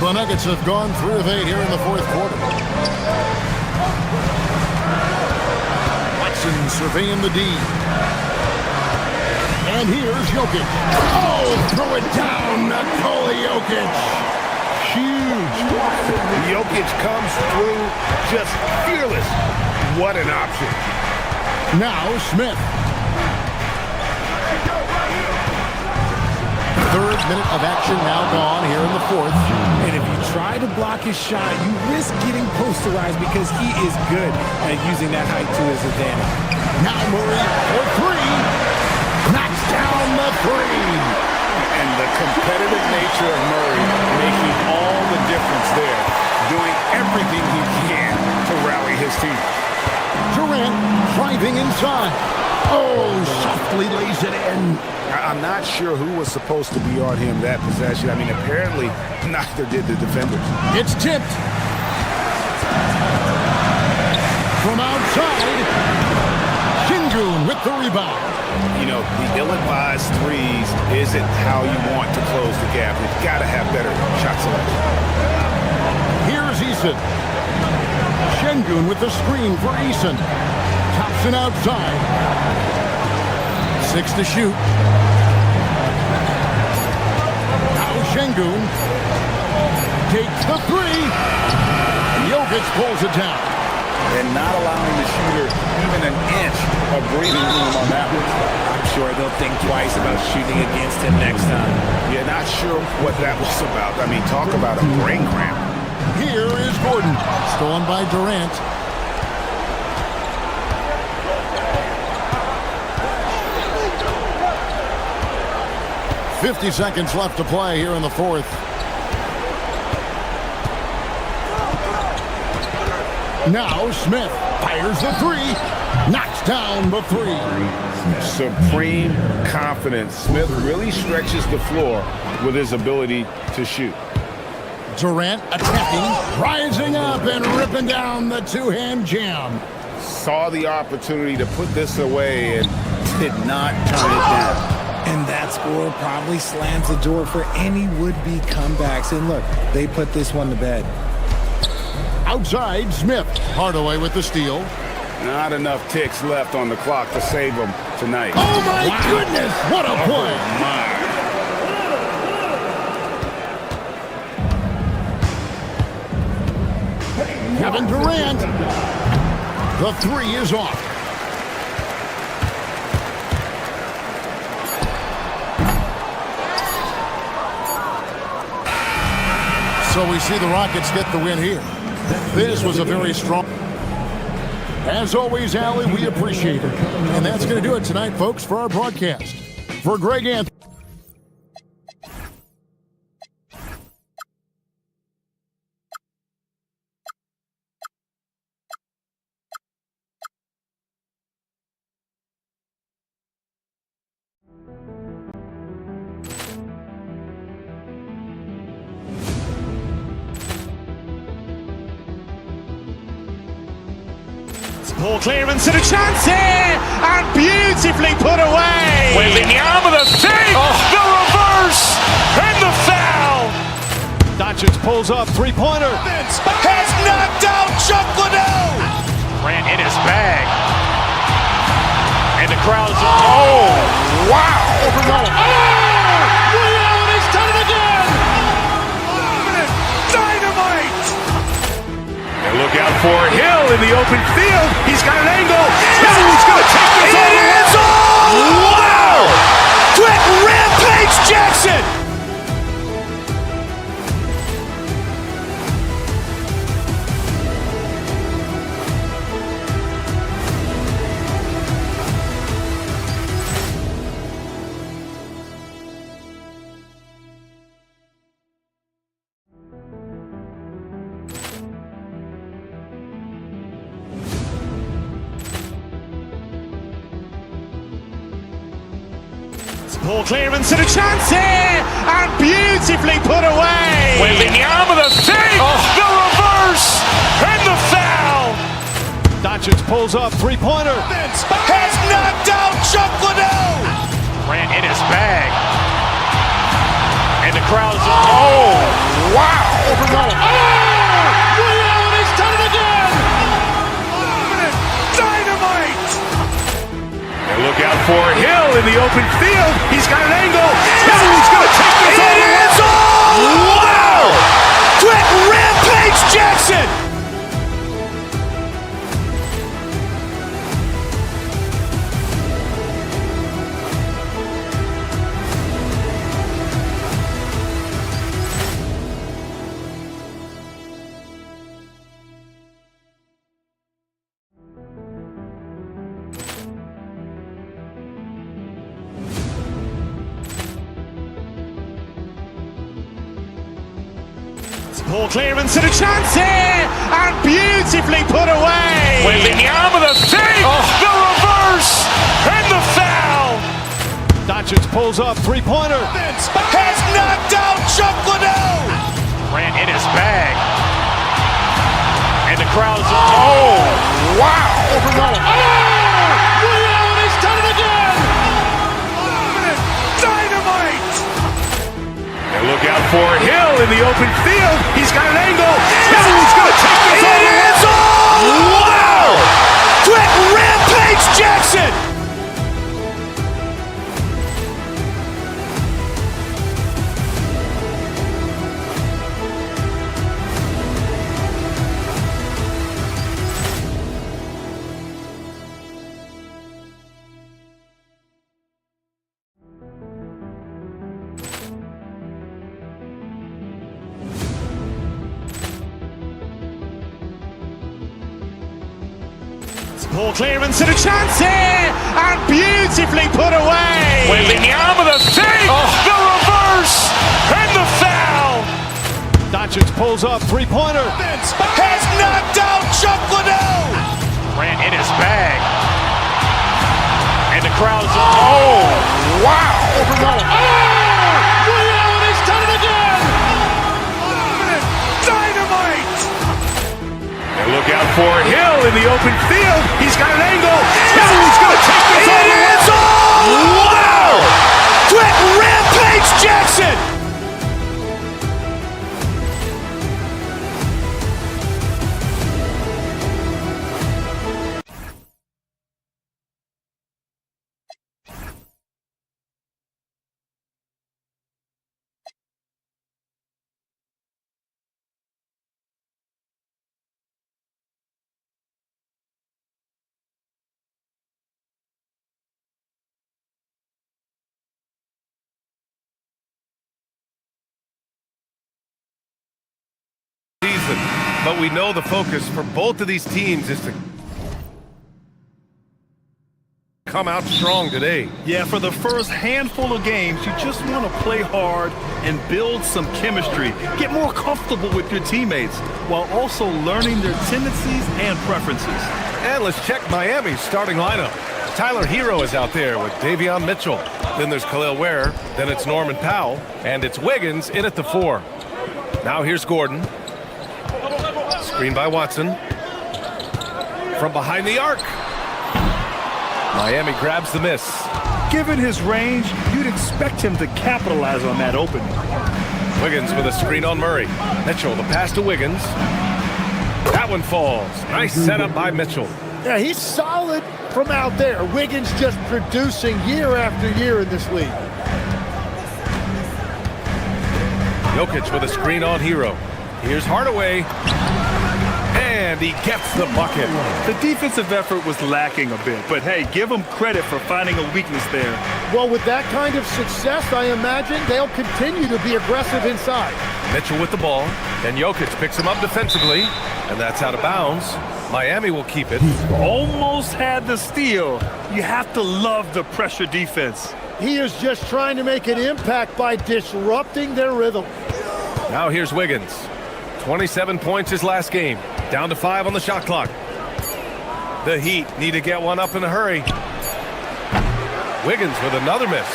The Nuggets have gone 3 of 8 here in the fourth quarter. Watson surveying the D. And here's Jokic. Oh, throw it down, Nikola Jokic. Huge. Jokic comes through just fearless. What an option. Now Smith. Third minute of action now gone here in the fourth. And if you try to block his shot, you risk getting posterized because he is good at using that height to his advantage. Now Murray for 3. Knocks down the 3. And the competitive nature of Murray making all the difference there, doing everything he can to rally his team. Durant driving inside. Oh, softly lays it in. I'm not sure who was supposed to be on him that possession. I mean, apparently neither did the defenders. It's tipped. From outside, Shingun with the rebound. You know, the ill-advised threes isn't how you want to close the gap. You've got to have better shot selection. Here's Eason. Shingun with the screen for Eason. Thompson outside. 6 to shoot. Now Shingun takes the 3. Jokic pulls it down. And not allowing the shooter even an inch of breathing room on that one. I'm sure they'll think twice about shooting against him next time. Yeah, not sure what that was about. I mean, talk about a brain cramp. Here is Gordon. Stolen by Durant. .50 seconds left to play here in the fourth. Now Smith fires the 3. Knocks down the 3. Supreme confidence. Smith really stretches the floor with his ability to shoot. Durant attacking, rising up and ripping down the 2-hand jam. Saw the opportunity to put this away and did not turn it down. And that score probably slams the door for any would-be comebacks. And look, they put this one to bed. Outside, Smith. Hardaway with the steal. Not enough ticks left on the clock to save them tonight. Oh, my goodness! What a play! Oh, my. Kevin Durant. The 3 is off. So we see the Rockets get the win here. This was a very strong... As always, Allie, we appreciate it. And that's going to do it tonight, folks, for our broadcast. For Greg Anthony. Poor clearance and a chance here, and beautifully put away. With the arm of the thing, the reverse, and the foul. Doncic pulls up, three-pointer. Has knocked out Chuck Liddell. Ran in his bag. And the crowd is, oh, wow. And he's done it again. Dynamite. And look out for Hill in the open field. He's got an angle. He's going to take this all the way. Wow! Quick rampage Jackson. Ball clearance and a chance here, and beautifully put away. Wembanyama the save, the reverse, and the foul. Doncic pulls up, three-pointer. Has knocked out Chuck Liddell. Grant in his bag. And the crowd's, oh, wow. He's done it again. Dynamite. And look out for Hill in the open field. He's got an angle. Hill's going to take this all the way. Wow! Quick rampage Jackson. Ball clearance and a chance here, and beautifully put away. Wembanyama the save, the reverse, and the foul. Doncic pulls up, three-pointer. Has knocked out Chuck Liddell. Grant in his bag. And the crowd's, oh, wow. He's done it again. Dynamite. And look out for Hill in the open field. He's got an angle. Hill's going to take this all the way. Wow! Quick rampage Jackson. Ball clearance and a chance here, and beautifully put away. Wembanyama the save, the reverse, and the foul. Doncic pulls up, three-pointer. Has knocked out Chuck Liddell. Grant in his bag. And the crowd's, oh, wow. He's done it again. Dynamite. And look out for Hill in the open field. He's got an angle. Hill's going to take this all the way. Wow! Quick rampage Jackson. Season, but we know the focus for both of these teams is to come out strong today. Yeah, for the first handful of games, you just want to play hard and build some chemistry. Get more comfortable with your teammates while also learning their tendencies and preferences. And let's check Miami's starting lineup. Tyler Hero is out there with Davion Mitchell. Then there's Khalil Ware. Then it's Norman Powell. And it's Wiggins in at the 4. Now here's Gordon. Screen by Watson. From behind the arc. Miami grabs the miss. Given his range, you'd expect him to capitalize on that opening. Wiggins with a screen on Murray. Mitchell, the pass to Wiggins. That one falls. Nice setup by Mitchell. Yeah, he's solid from out there. Wiggins just producing year after year in this league. Jokic with a screen on Hero. Here's Hardaway. And he gets the bucket. The defensive effort was lacking a bit, but hey, give them credit for finding a weakness there. Well, with that kind of success, I imagine they'll continue to be aggressive inside. Mitchell with the ball. Then Jokic picks him up defensively. And that's out of bounds. Miami will keep it. Almost had the steal. You have to love the pressure defense. He is just trying to make an impact by disrupting their rhythm. Now here's Wiggins. 27 points his last game. Down to 5 on the shot clock. The Heat need to get one up in a hurry. Wiggins with another miss.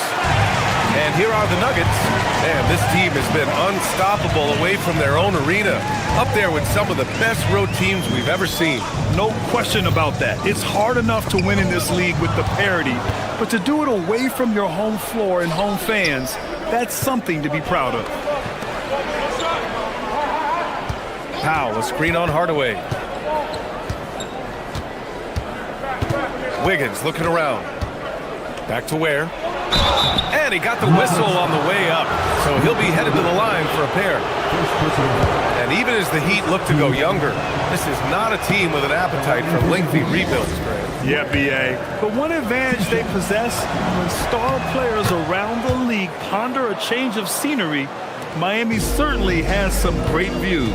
And here are the Nuggets. Man, this team has been unstoppable away from their own arena. Up there with some of the best road teams we've ever seen. No question about that. It's hard enough to win in this league with the parity, but to do it away from your home floor and home fans, that's something to be proud of. Powell, a screen on Hardaway. Wiggins looking around. Back to Ware. And he got the whistle on the way up, so he'll be headed to the line for a pair. And even as the Heat look to go younger, this is not a team with an appetite for lengthy rebuilds, Grant. Yeah, B.A. But one advantage they possess, when star players around the league ponder a change of scenery, Miami certainly has some great views.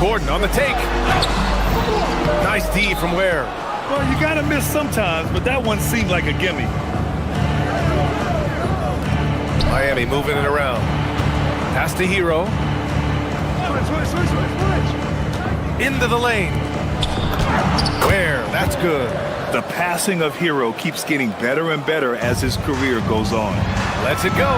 Gordon on the take. Nice D from Ware. Well, you gotta miss sometimes, but that one seemed like a gimme. Miami moving it around. Pass to Hero. Into the lane. Ware, that's good. The passing of Hero keeps getting better and better as his career goes on. Lets it go.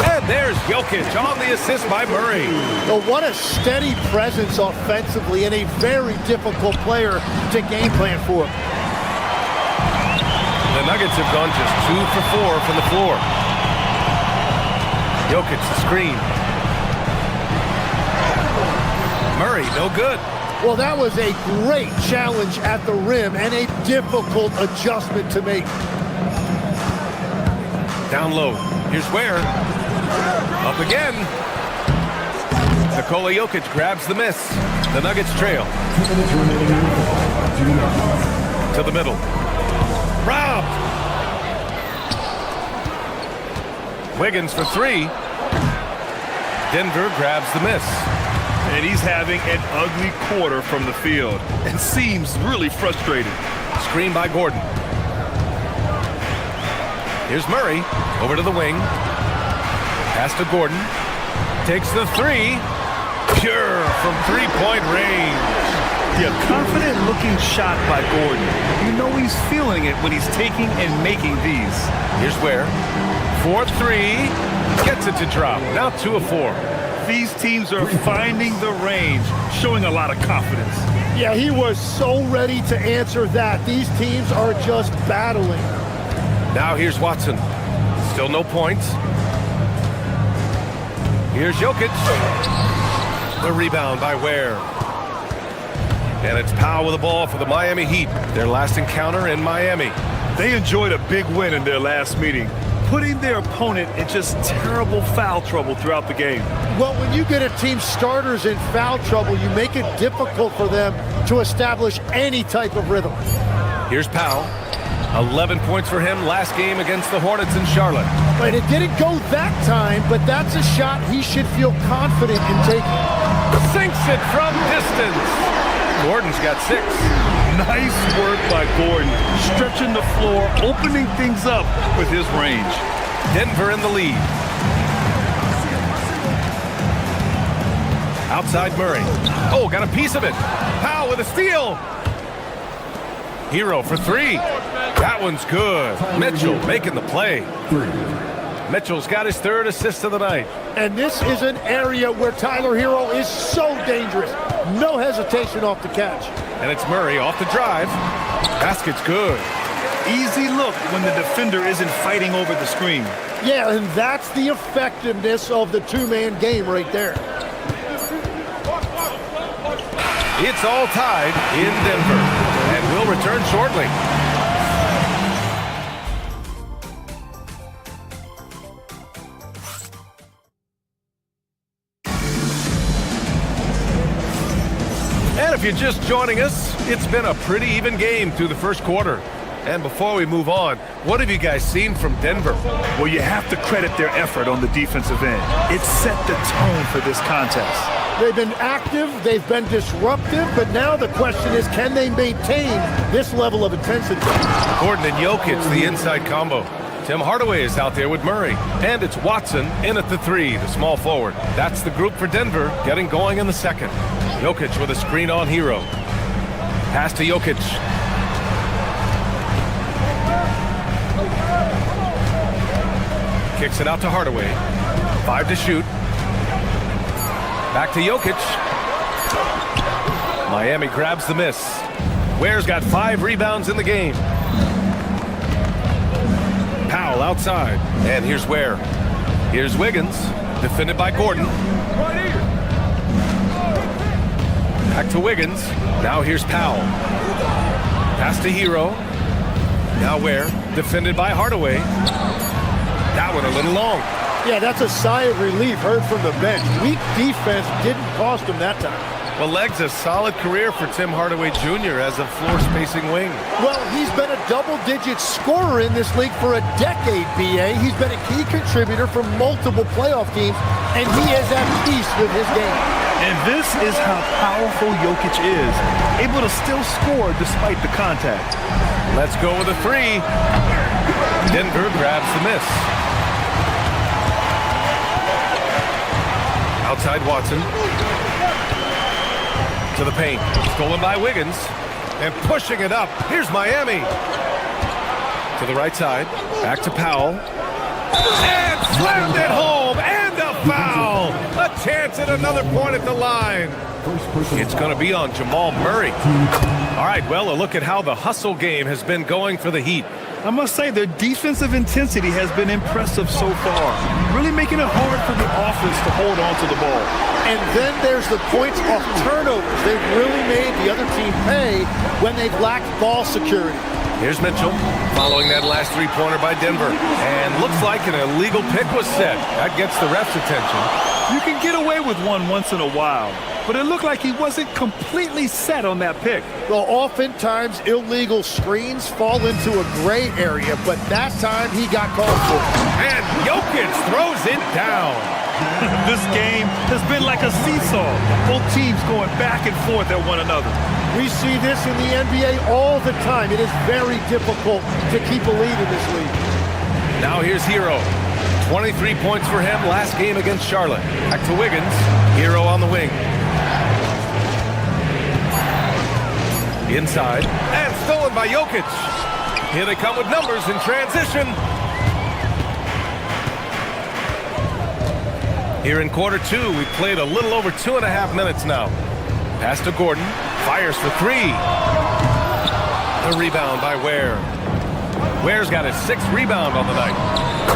And there's Jokic on the assist by Murray. Well, what a steady presence offensively and a very difficult player to game plan for. The Nuggets have gone just 2 for 4 from the floor. Jokic the screen. Murray, no good. Well, that was a great challenge at the rim and a difficult adjustment to make. Down low. Here's Ware. Up again. Nikola Jokic grabs the miss. The Nuggets trail. To the middle. Robbed. Wiggins for 3. Denver grabs the miss. And he's having an ugly quarter from the field and seems really frustrated. Screen by Gordon. Here's Murray over to the wing. Pass to Gordon. Takes the 3. Pure from three-point range. Yeah, confident looking shot by Gordon. You know he's feeling it when he's taking and making these. Here's Ware. 4-3. Gets it to drop. Now 2 of 4. These teams are finding the range, showing a lot of confidence. Yeah, he was so ready to answer that. These teams are just battling. Now here's Watson. Still no points. Here's Jokic. The rebound by Ware. And it's Powell with the ball for the Miami Heat. Their last encounter in Miami. They enjoyed a big win in their last meeting, putting their opponent in just terrible foul trouble throughout the game. Well, when you get a team's starters in foul trouble, you make it difficult for them to establish any type of rhythm. Here's Powell. 11 points for him last game against the Hornets in Charlotte. But it didn't go that time, but that's a shot he should feel confident in taking. Sinks it from distance. Gordon's got 6. Nice work by Gordon, stretching the floor, opening things up with his range. Denver in the lead. Outside Murray. Oh, got a piece of it. Powell with a steal. Hero for 3. That one's good. Mitchell making the play. Mitchell's got his 3rd assist of the night. And this is an area where Tyler Hero is so dangerous. No hesitation off the catch. And it's Murray off the drive. Basket's good. Easy look when the defender isn't fighting over the screen. Yeah, and that's the effectiveness of the two-man game right there. It's all tied in Denver. And we'll return shortly. And if you're just joining us, it's been a pretty even game through the first quarter. And before we move on, what have you guys seen from Denver? Well, you have to credit their effort on the defensive end. It set the tone for this contest. They've been active, they've been disruptive, but now the question is, can they maintain this level of intensity? Gordon and Jokic, the inside combo. Tim Hardaway is out there with Murray. And it's Watson in at the 3, the small forward. That's the group for Denver, getting going in the second. Jokic with a screen on Hero. Pass to Jokic. Kicks it out to Hardaway. 5 to shoot. Back to Jokic. Miami grabs the miss. Ware's got 5 rebounds in the game. Powell outside. And here's Ware. Here's Wiggins. Defended by Gordon. Back to Wiggins. Now here's Powell. Pass to Hero. Now Ware. Defended by Hardaway. That one a little long. Yeah, that's a sigh of relief heard from the bench. Weak defense didn't cost him that time. Well, Leg's a solid career for Tim Hardaway Jr. as a floor-spacing wing. Well, he's been a double-digit scorer in this league for a decade, B.A. He's been a key contributor for multiple playoff teams, and he is at peace with his game. And this is how powerful Jokic is, able to still score despite the contact. Let's go with a 3. Denver grabs the miss. Outside Watson. To the paint. Stolen by Wiggins. And pushing it up. Here's Miami. To the right side. Back to Powell. And slammed it home. And a foul. A chance at another point at the line. It's going to be on Jamal Murray. All right, well, a look at how the hustle game has been going for the Heat. I must say, their defensive intensity has been impressive so far, really making it hard for the offense to hold on to the ball. And then there's the points off turnovers. They've really made the other team pay when they've lacked ball security. Here's Mitchell following that last 3-pointer by Denver. And looks like an illegal pick was set. That gets the ref's attention. You can get away with one once in a while, but it looked like he wasn't completely set on that pick. Well, oftentimes illegal screens fall into a gray area, but that time he got called for. And Jokic throws it down. This game has been like a seesaw. Both teams going back and forth at one another. We see this in the NBA all the time. It is very difficult to keep a lead in this league. Now here's Hero. 23 points for him last game against Charlotte. Back to Wiggins. Hero on the wing. Inside. And stolen by Jokic. Here they come with numbers in transition. Here in quarter 2, we've played a little over 2.5 minutes now. Pass to Gordon. Fires for 3. The rebound by Ware. Ware's got his 6th rebound on the night.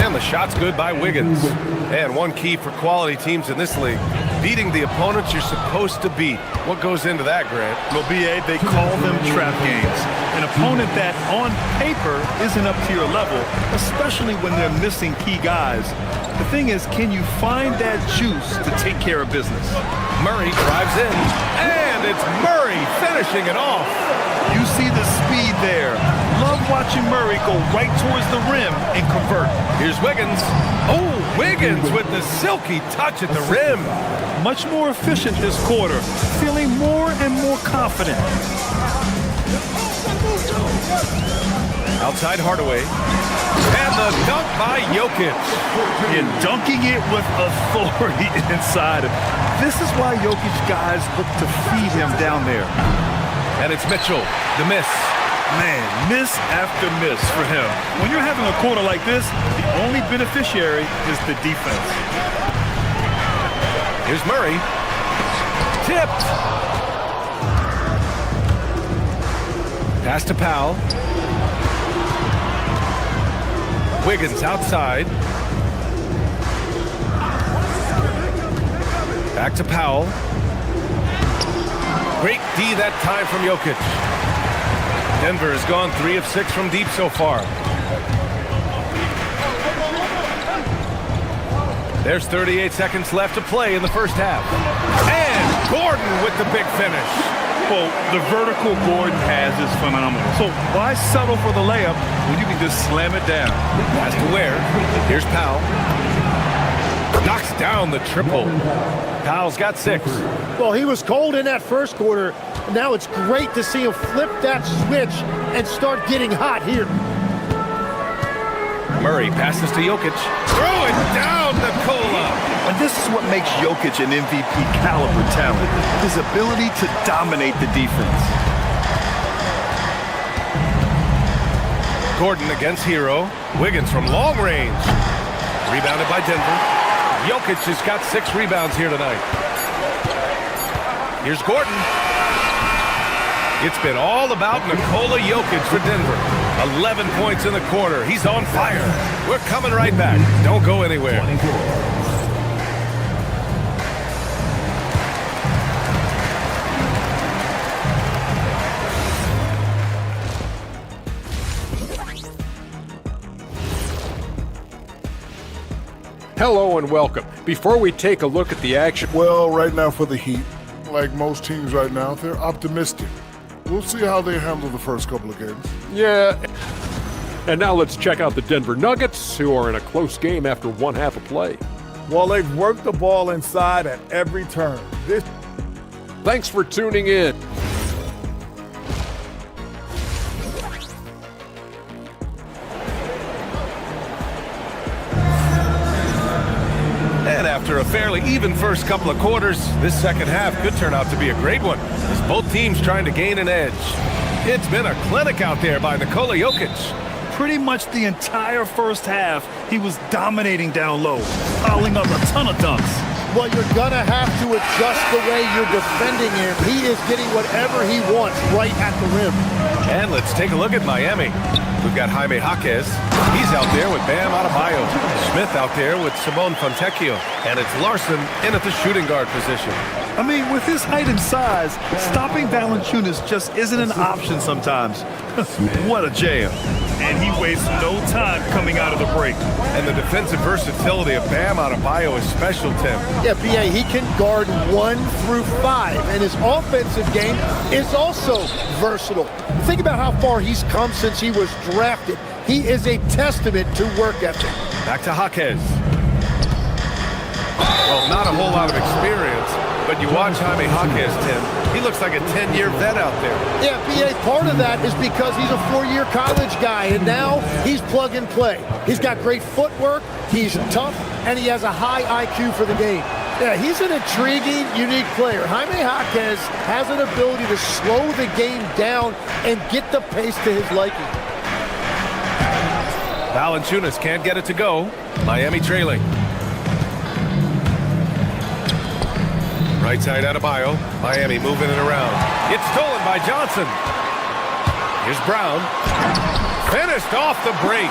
And the shot's good by Wiggins. And one key for quality teams in this league, beating the opponents you're supposed to beat. What goes into that, Grant? Well, B.A., they call them trap games. An opponent that, on paper, isn't up to your level, especially when they're missing key guys. The thing is, can you find that juice to take care of business? Murray drives in, and it's Murray finishing it off. You see the speed there. Love watching Murray go right towards the rim and convert. Here's Wiggins. Oh, Wiggins with the silky touch at the rim. Much more efficient this quarter, feeling more and more confident. Outside Hardaway. And the dunk by Jokic. And dunking it with authority inside him. This is why Jokic guys look to feed him down there. And it's Mitchell, the miss. Man, miss after miss for him. When you're having a quarter like this, the only beneficiary is the defense. Here's Murray. Tipped. Pass to Powell. Wiggins outside. Back to Powell. Great D that time from Jokic. Denver has gone 3 of 6 from deep so far. There's 38 seconds left to play in the first half. And Gordon with the big finish. Well, the vertical Gordon has is phenomenal. So why settle for the layup when you can just slam it down? Pass to Ware. Here's Powell. Knocks down the triple. Powell's got 6. Well, he was cold in that first quarter. Now it's great to see him flip that switch and start getting hot here. Murray passes to Jokic. Throw it down, Nikola. And this is what makes Jokic an MVP caliber talent. His ability to dominate the defense. Gordon against Hero. Wiggins from long range. Rebounded by Denver. Jokic has got 6 rebounds here tonight. Here's Gordon. It's been all about Nikola Jokic for Denver. 11 points in the quarter. He's on fire. We're coming right back. Don't go anywhere. Hello and welcome. Before we take a look at the action... Well, right now for the Heat, like most teams right now, they're optimistic. We'll see how they handle the first couple of games. Yeah. And now let's check out the Denver Nuggets, who are in a close game after one half of play. Well, they've worked the ball inside at every turn. Thanks for tuning in. And after a fairly even first couple of quarters, this second half could turn out to be a great one, as both teams trying to gain an edge. It's been a clinic out there by Nikola Jokic. Pretty much the entire first half, he was dominating down low, piling up a ton of dunks. Well, you're going to have to adjust the way you're defending him. He is getting whatever he wants right at the rim. And let's take a look at Miami. We've got Jaime Jaquez. He's out there with Bam Adebayo. Smith out there with Simone Fontecchio. And it's Larson in at the shooting guard position. I mean, with his height and size, stopping Valanciunas just isn't an option sometimes. What a jam. And he wastes no time coming out of the break. And the defensive versatility of Bam Adebayo is special, Tim. Yeah, B.A., he can guard 1 through 5, and his offensive game is also versatile. Think about how far he's come since he was drafted. He is a testament to work ethic. Back to Jaquez. Well, not a whole lot of experience, but you watch Jaime Jaquez, Tim. He looks like a 10-year vet out there. Yeah, B.A., part of that is because he's a 4-year college guy, and now he's plug and play. He's got great footwork, he's tough, and he has a high IQ for the game. Yeah, he's an intriguing, unique player. Jaime Jaquez has an ability to slow the game down and get the pace to his liking. Valanciunas can't get it to go. Miami trailing. Right side Adebayo. Miami moving it around. It's stolen by Johnson. Here's Brown. Finished off the break.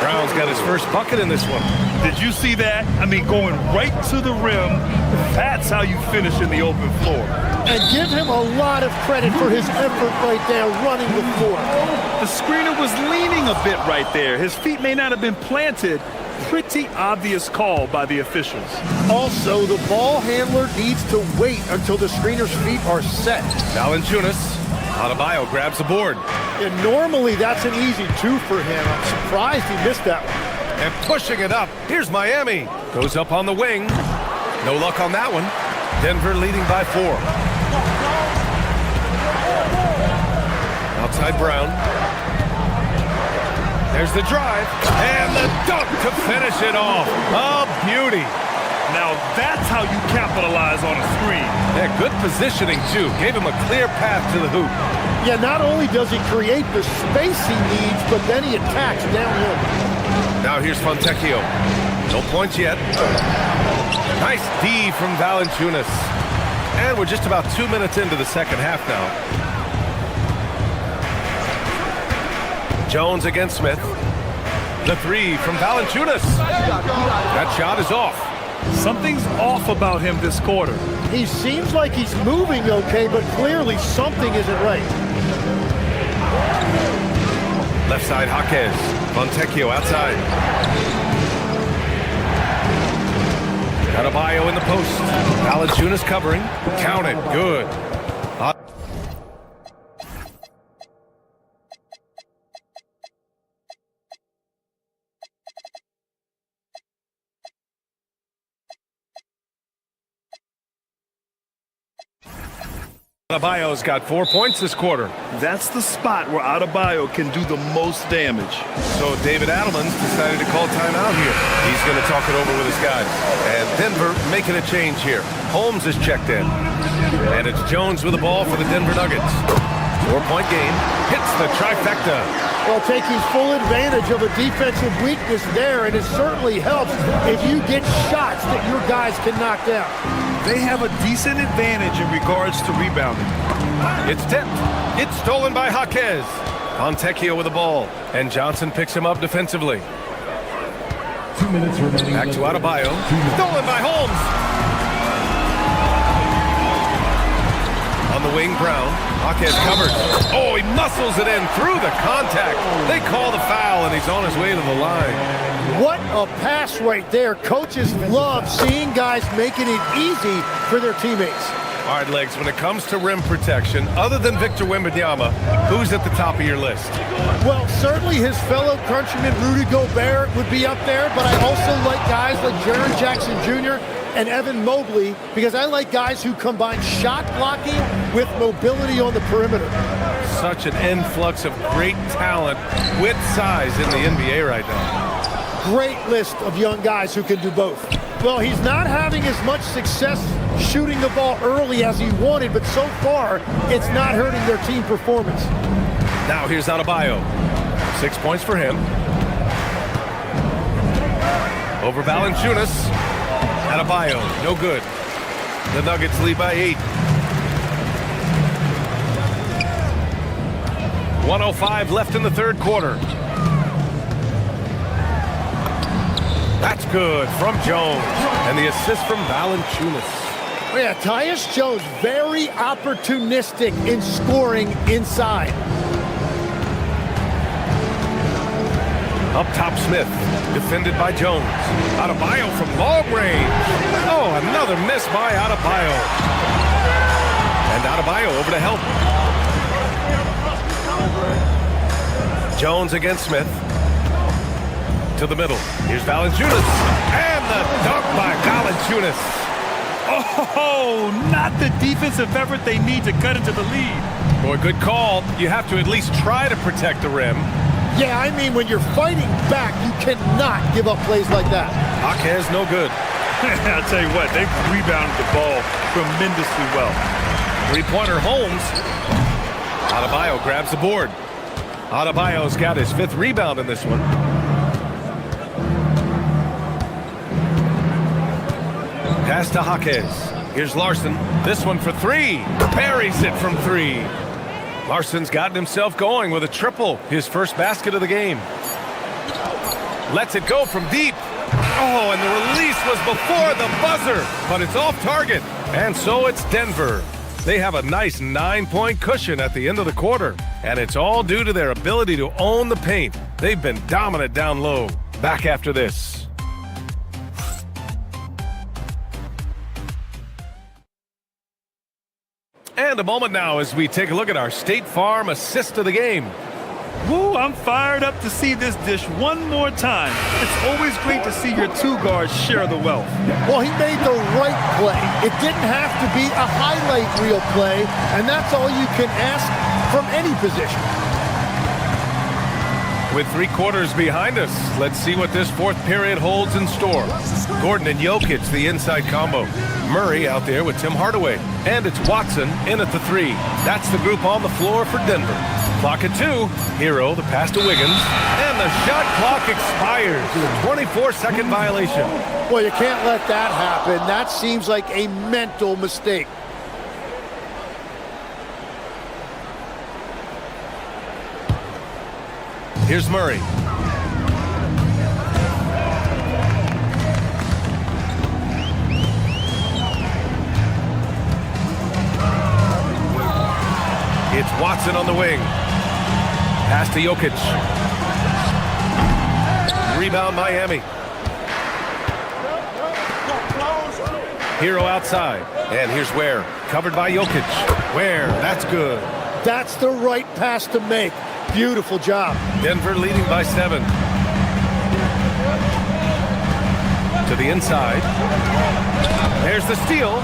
Brown's got his first bucket in this one. Did you see that? I mean, going right to the rim. That's how you finish in the open floor. And give him a lot of credit for his effort right there running the floor. The screener was leaning a bit right there. His feet may not have been planted. Pretty obvious call by the officials. Also, the ball handler needs to wait until the screener's feet are set. Valanciunas. Adebayo grabs the board. And normally that's an easy 2 for him. I'm surprised he missed that one. And pushing it up. Here's Miami. Goes up on the wing. No luck on that one. Denver leading by 4. Outside Brown. There's the drive. And the dunk to finish it off. A beauty. Now that's how you capitalize on a screen. Yeah, good positioning, too. Gave him a clear path to the hoop. Yeah, not only does he create the space he needs, but then he attacks downhill. Now here's Fontecchio. No points yet. Nice D from Valanciunas. And we're just about 2 minutes into the second half now. Jones against Smith. The 3 from Valanciunas. That shot is off. Something's off about him this quarter. He seems like he's moving okay, but clearly something isn't right. Left side, Jaquez. Fontecchio outside. Adebayo in the post. Valanciunas covering. Count it. Good. Adebayo's got 4 points this quarter. That's the spot where Adebayo can do the most damage. So David Adelman's decided to call timeout here. He's going to talk it over with his guys. And Denver making a change here. Holmes is checked in. And it's Jones with the ball for the Denver Nuggets. 4-point game. Hits the trifecta. Well, taking full advantage of a defensive weakness there, and it certainly helps if you get shots that your guys can knock down. They have a decent advantage in regards to rebounding. It's tipped. It's stolen by Jaquez. Fontecchio with the ball, and Johnson picks him up defensively. 2 minutes remaining. Back to Adebayo. Stolen by Holmes. On the wing, Brown. Jaquez covered. Oh, he muscles it in through the contact. They call the foul, and he's on his way to the line. What a pass right there. Coaches love seeing guys making it easy for their teammates. All right, Legs, when it comes to rim protection, other than Victor Wembanyama, who's at the top of your list? Well, certainly his fellow countryman Rudy Gobert would be up there, but I also like guys like Jaren Jackson Jr. and Evan Mobley because I like guys who combine shot blocking with mobility on the perimeter. Such an influx of great talent with size in the NBA right now. Great list of young guys who can do both. Well, he's not having as much success shooting the ball early as he wanted, but so far, it's not hurting their team performance. Now here's Adebayo. 6 points for him. Over Valanciunas. Adebayo, no good. The Nuggets lead by 8. 1:05 left in the third quarter. That's good from Jones. And the assist from Valanciunas. Yeah, Tyus Jones, very opportunistic in scoring inside. Up top, Smith. Defended by Jones. Adebayo from long range. Oh, another miss by Adebayo. And Adebayo over to help. Jones against Smith. To the middle. Here's Valanciunas. And the dunk by Valanciunas. Oh, not the defensive effort they need to cut into the lead. Boy, good call. You have to at least try to protect the rim. Yeah, I mean, when you're fighting back, you cannot give up plays like that. Jaquez, no good. I'll tell you what, they've rebounded the ball tremendously well. Three-pointer Holmes. Adebayo grabs the board. Adebayo's got his 5th rebound in this one. Pass to Jaquez. Here's Larson. This one for 3. Parries it from 3. Larson's gotten himself going with a triple. His first basket of the game. Lets it go from deep. Oh, and the release was before the buzzer. But it's off target. And so it's Denver. They have a nice 9-point cushion at the end of the quarter. And it's all due to their ability to own the paint. They've been dominant down low. Back after this. And a moment now as we take a look at our State Farm assist of the game. Woo, I'm fired up to see this dish one more time. It's always great to see your 2 guards share the wealth. Well, he made the right play. It didn't have to be a highlight reel play, and that's all you can ask from any position. With 3 quarters behind us, let's see what this 4th period holds in store. Gordon and Jokic, the inside combo. Murray out there with Tim Hardaway. And it's Watson in at the 3. That's the group on the floor for Denver. Clock at 2. Hero, the pass to Wiggins. And the shot clock expires. 24-second violation. Well, you can't let that happen. That seems like a mental mistake. Here's Murray. It's Watson on the wing. Pass to Jokic. Rebound Miami. Hero outside. And here's Ware. Covered by Jokic. Ware, that's good. That's the right pass to make. Beautiful job. Denver leading by 7. To the inside. There's the steal.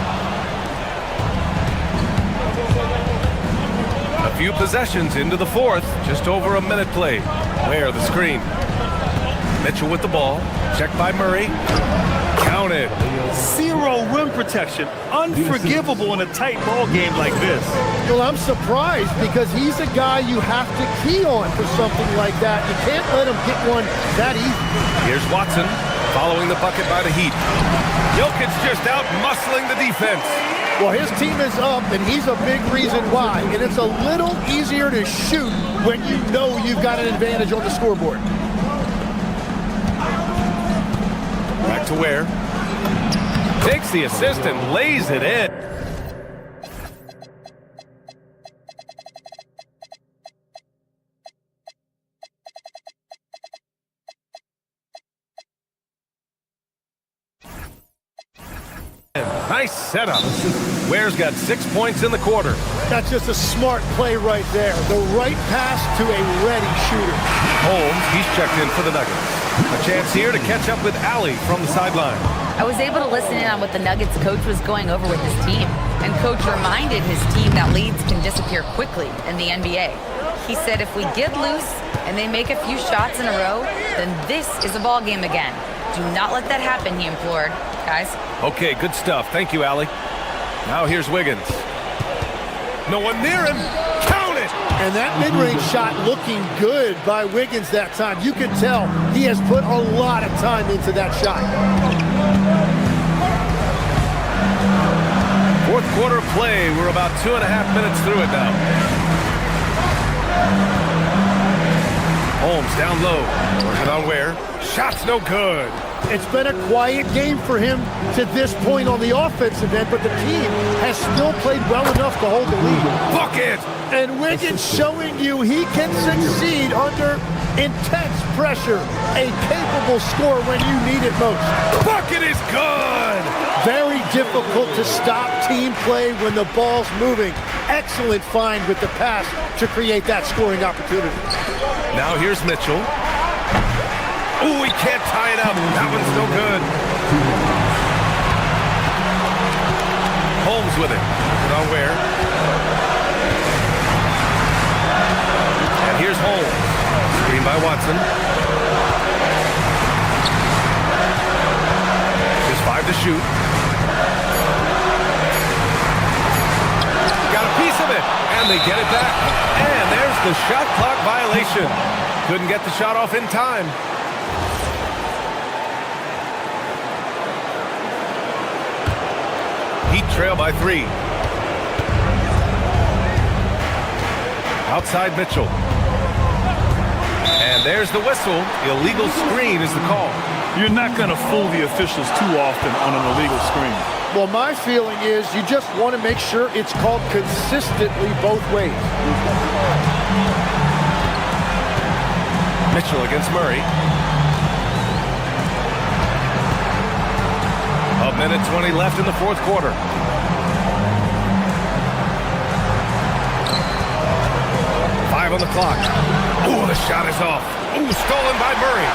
A few possessions into the 4th. Just over a minute played. Where the screen. Mitchell with the ball. Checked by Murray. Count it. Zero rim protection. Unforgivable in a tight ball game like this. Well, I'm surprised because he's a guy you have to key on for something like that. You can't let him get one that easy. Here's Watson following the bucket by the Heat. Jokic just out muscling the defense. Well, his team is up, and he's a big reason why. And it's a little easier to shoot when you know you've got an advantage on the scoreboard. Back to Ware. Takes the assist and lays it in. Nice setup. Ware's got 6 points in the quarter. That's just a smart play right there. The right pass to a ready shooter. Holmes, he's checked in for the Nuggets. A chance here to catch up with Allie from the sideline. I was able to listen in on what the Nuggets coach was going over with his team. And coach reminded his team that leads can disappear quickly in the NBA. He said if we get loose and they make a few shots in a row, then this is a ball game again. Do not let that happen, he implored. Guys. Okay, good stuff. Thank you, Allie. Now here's Wiggins. No one near him. Count it! And that mid-range shot looking good by Wiggins that time. You can tell he has put a lot of time into that shot. Fourth quarter play. We're about 2.5 minutes through it now. Holmes down low. Working on Ware. Shot's no good. It's been a quiet game for him to this point on the offensive end, but the team has still played well enough to hold the lead. Bucket! And Wiggins showing you he can succeed under intense pressure. A capable scorer when you need it most. Bucket is good! Very difficult to stop team play when the ball's moving. Excellent find with the pass to create that scoring opportunity. Now here's Mitchell. Ooh, he can't tie it up. That one's no good. Holmes with it. Not Ware. And here's Holmes. Screen by Watson. Just 5 to shoot. Got a piece of it. And they get it back. And there's the shot clock violation. Couldn't get the shot off in time. Heat trail by 3. Outside Mitchell. And there's the whistle. Illegal screen is the call. You're not going to fool the officials too often on an illegal screen. Well, my feeling is you just want to make sure it's called consistently both ways. Mitchell against Murray. A minute 20 left in the fourth quarter. Five on the clock. Ooh, the shot is off. Ooh, stolen by Murray.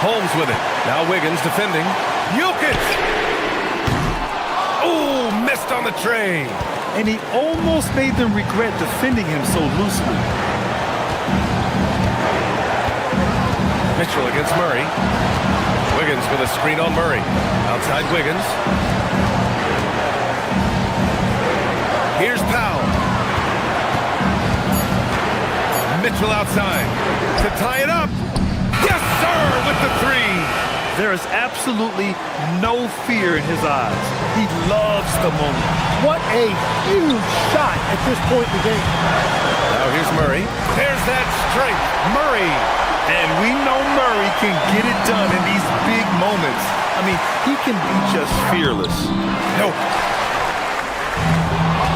Holmes with it. Now Wiggins defending. Jokic! Ooh, missed on the tray. And he almost made them regret defending him so loosely. Mitchell against Murray. Wiggins with a screen on Murray. Outside Wiggins. Here's Powell. Mitchell outside to tie it up. Yes, sir, with the 3. There is absolutely no fear in his eyes. He loves the moment. What a huge shot at this point in the game. Now here's Murray. There's that strength. Murray. And we know Murray can get it done in these big moments. I mean, he can be just fearless. Nope.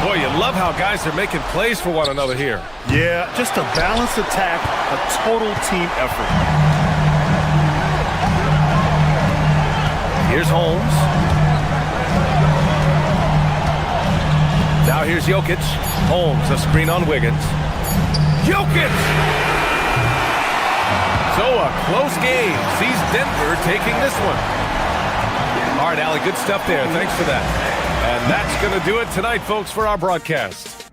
Boy, you love how guys are making plays for one another here. Yeah, just a balanced attack, a total team effort. Here's Holmes. Now here's Jokic. Holmes, a screen on Wiggins. Jokic! So a close game. Sees Denver taking this one. All right, Allie, good stuff there. Thanks for that. And that's going to do it tonight, folks, for our broadcast.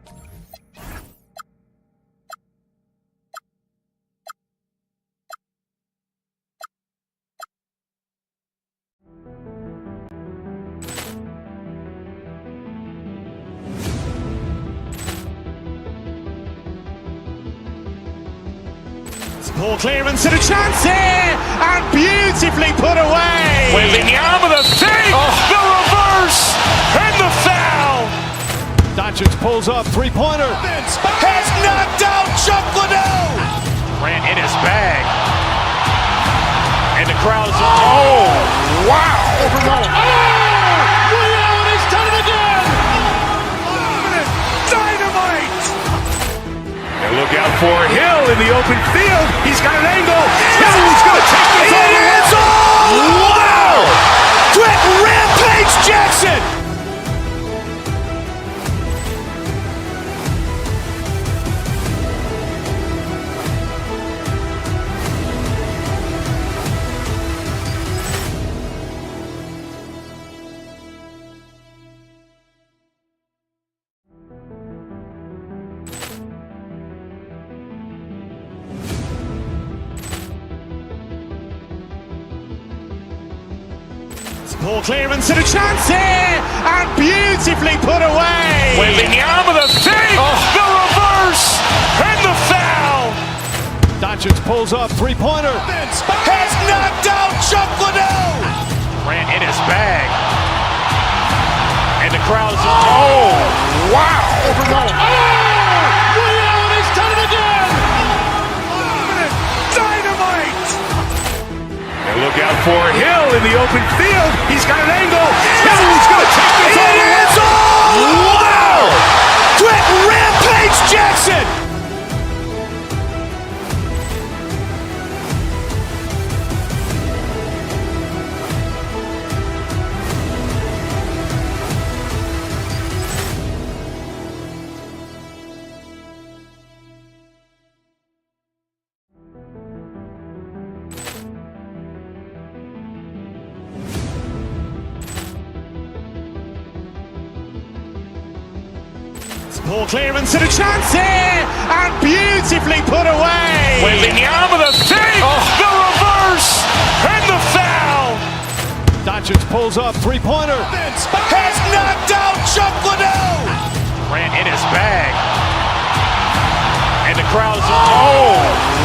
Ball clearance and a chance here, and beautifully put away. Wembanyama the fake, the reverse, and the foul. Doncic pulls up, three-pointer. Has knocked out Chuck Liddell. Grant in his bag. And the crowd is, oh, wow. Over Nolan. Leon has done it again. Dynamite. And look out for Hill in the open field. He's got an angle. Hill's going to take this all the way. Wow. Quick rampage Jackson. Ball clearance and a chance here, and beautifully put away. Wembanyama the fake, the reverse, and the foul. Doncic pulls up, three-pointer. Has knocked out Chuck Liddell. Grant in his bag. And the crowd is, oh, wow. Over Nolan. Leon has done it again. Dynamite. And look out for Hill in the open field. He's got an angle. Hill's going to take this all the way. Wow! Quick rampage Jackson. Ball clearance and a chance here, and beautifully put away. Wembanyama the fake, the reverse, and the foul. Doncic pulls up, three-pointer. Has knocked out Chuck Liddell. Grant in his bag. And the crowd is, oh,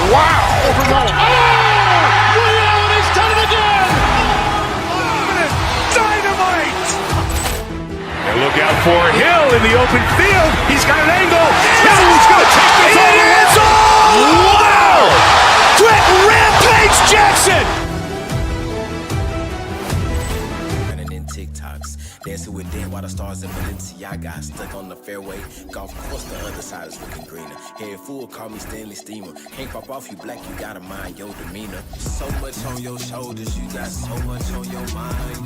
wow. Over Nolan. Leon has done it again. Dynamite. And look out for Hill in the open field. He's got an angle. Hill's going to take this all the way. Wow! Quick rampage Jackson. Running in TikToks, dancing with Dan while the stars in Balenciaga. Stuck on the fairway, golf course, the other side is looking greener. Head full, call me Stanley Steamer. Can't pop off, you black, you gotta mind your demeanor. So much on your shoulders, you got so much on your mind.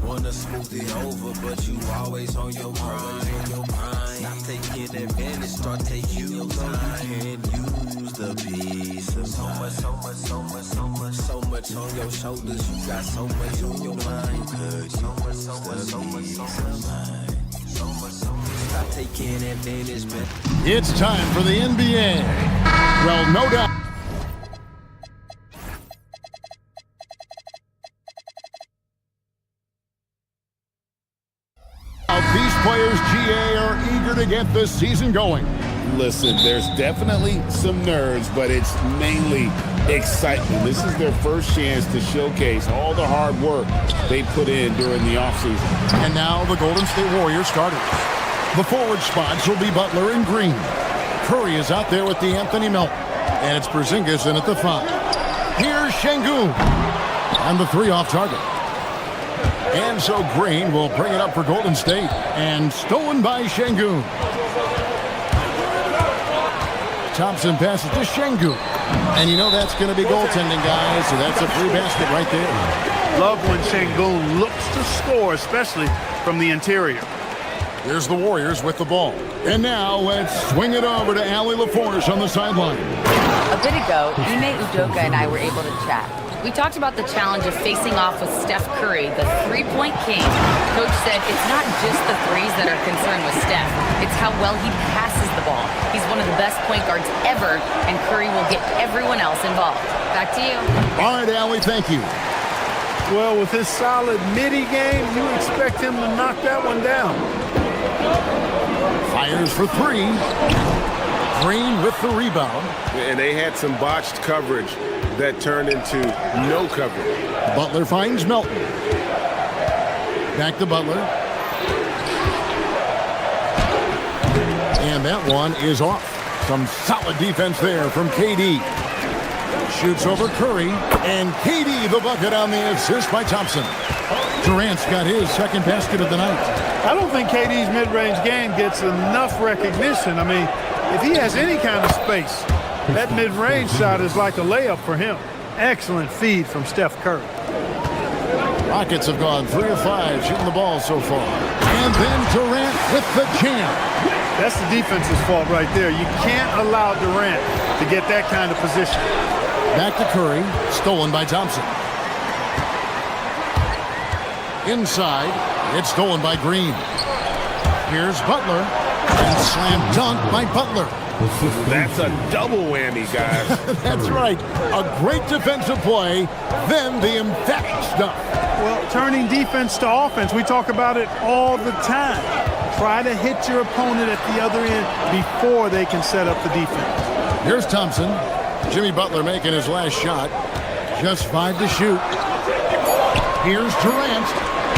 Wanna smooth it over, but you always on your grind. Stop taking advantage, start taking your time. And use the piece. So much on your shoulders, you got so much on your mind. Stop taking advantage, man. It's time for the NBA. Well, no doubt. These players, GA, are eager to get this season going. Listen, there's definitely some nerves, but it's mainly excitement. This is their first chance to showcase all the hard work they put in during the offseason. And now the Golden State Warriors starters. The forward spots will be Butler and Green. Curry is out there with D'Anthony Melton. And it's Porzingis in at the 5. Here's Şengün. And the 3 off target. And so Green will bring it up for Golden State. And stolen by Şengün. Thompson passes to Şengün. And you know that's going to be goaltending, guys. So that's a free basket right there. Love when Şengün looks to score, especially from the interior. Here's the Warriors with the ball. And now let's swing it over to Allie LaForce on the sideline. A bit ago, Ime Udoka and I were able to chat. We talked about the challenge of facing off with Steph Curry, the three-point king. Coach said it's not just the threes that are concerned with Steph. It's how well he passes the ball. He's one of the best point guards ever, and Curry will get everyone else involved. Back to you. All right, Allie, thank you. Well, with his solid midi game, you expect him to knock that one down. Fires for 3. Green with the rebound. And they had some botched coverage that turned into no coverage. Butler finds Melton. Back to Butler. And that one is off. Some solid defense there from KD. Shoots over Curry. And KD the bucket on the assist by Thompson. Durant's got his second basket of the night. I don't think KD's mid-range game gets enough recognition. I mean, if he has any kind of space, that mid-range shot is like a layup for him. Excellent feed from Steph Curry. Rockets have gone 3 of 5 shooting the ball so far. And then Durant with the jam. That's the defense's fault right there. You can't allow Durant to get that kind of position. Back to Curry, stolen by Thompson. Inside, it's stolen by Green. Here's Butler, and slam dunk by Butler. That's a double whammy, guys. That's right. A great defensive play, then the emphatic stuff. Well, turning defense to offense, we talk about it all the time. Try to hit your opponent at the other end before they can set up the defense. Here's Thompson. Jimmy Butler making his last shot. Just 5 to shoot. Here's Durant.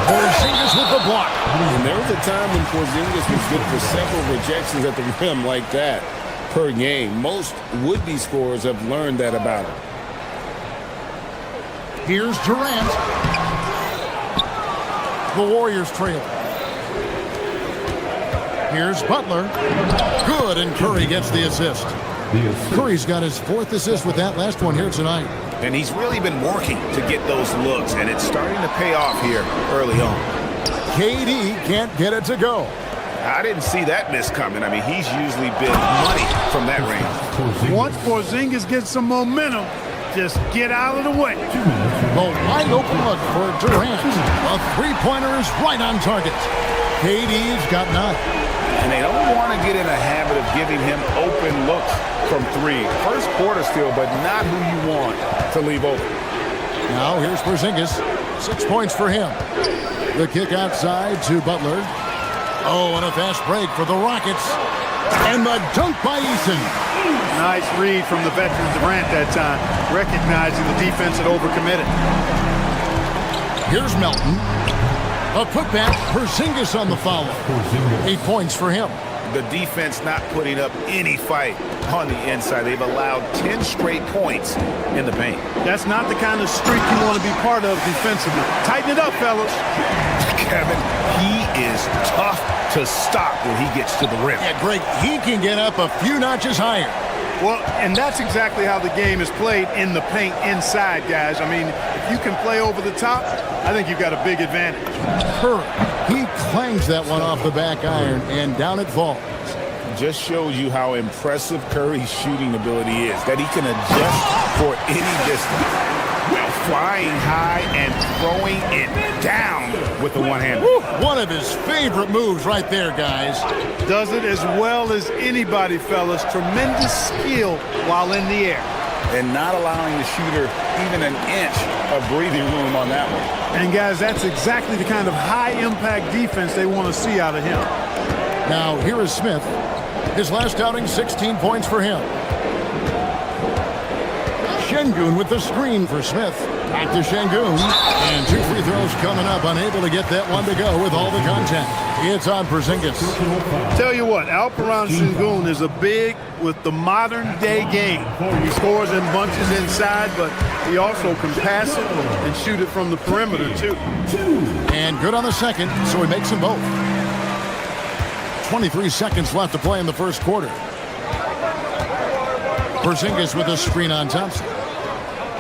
Porzingis with the block. And there was a time when Porzingis was good for several rejections at the rim like that per game. Most would-be scorers have learned that about him. Here's Durant. The Warriors trail. Here's Butler. Good, and Curry gets the assist. Curry's got his 4th assist with that last one here tonight. And he's really been working to get those looks, and it's starting to pay off here early on. KD can't get it to go. I didn't see that miss coming. I mean, he's usually been money from that range. Once Porzingis gets some momentum, just get out of the way. The wide open look for Durant. A three-pointer is right on target. KD's got none. And they don't want to get in a habit of giving him open looks from 3. First quarter still, but not who you want to leave open. Now here's Porzingis. 6 points for him. The kick outside to Butler. Oh, and a fast break for the Rockets. And the dunk by Eason. Nice read from the veteran Durant that time, recognizing the defense had overcommitted. Here's Melton. A putback, Porzingis on the foul. 8 points for him. The defense not putting up any fight on the inside. They've allowed 10 straight points in the paint. That's not the kind of streak you want to be part of defensively. Tighten it up, fellas. Kevin, he is tough to stop when he gets to the rim. Yeah, Greg, he can get up a few notches higher. Well, and that's exactly how the game is played in the paint inside, guys. I mean, if you can play over the top, I think you've got a big advantage. Curry, he clangs that one off the back iron, and down it falls. Just shows you how impressive Curry's shooting ability is, that he can adjust for any distance. Well, flying high and throwing it down with the one-hander. One of his favorite moves right there, guys. Does it as well as anybody, fellas. Tremendous skill while in the air. And not allowing the shooter even an inch of breathing room on that one. And, guys, that's exactly the kind of high-impact defense they want to see out of him. Now, here is Smith. His last outing, 16 points for him. Şengün with the screen for Smith. Back to Şengün. And 2 free throws coming up. Unable to get that one to go with all the contact. It's on Porzingis. Tell you what, Alperen Şengün is a big with the modern-day game. He scores in bunches inside, but he also can pass it and shoot it from the perimeter, too. And good on the second, so he makes them both. 23 seconds left to play in the first quarter. Porzingis with a screen on Thompson.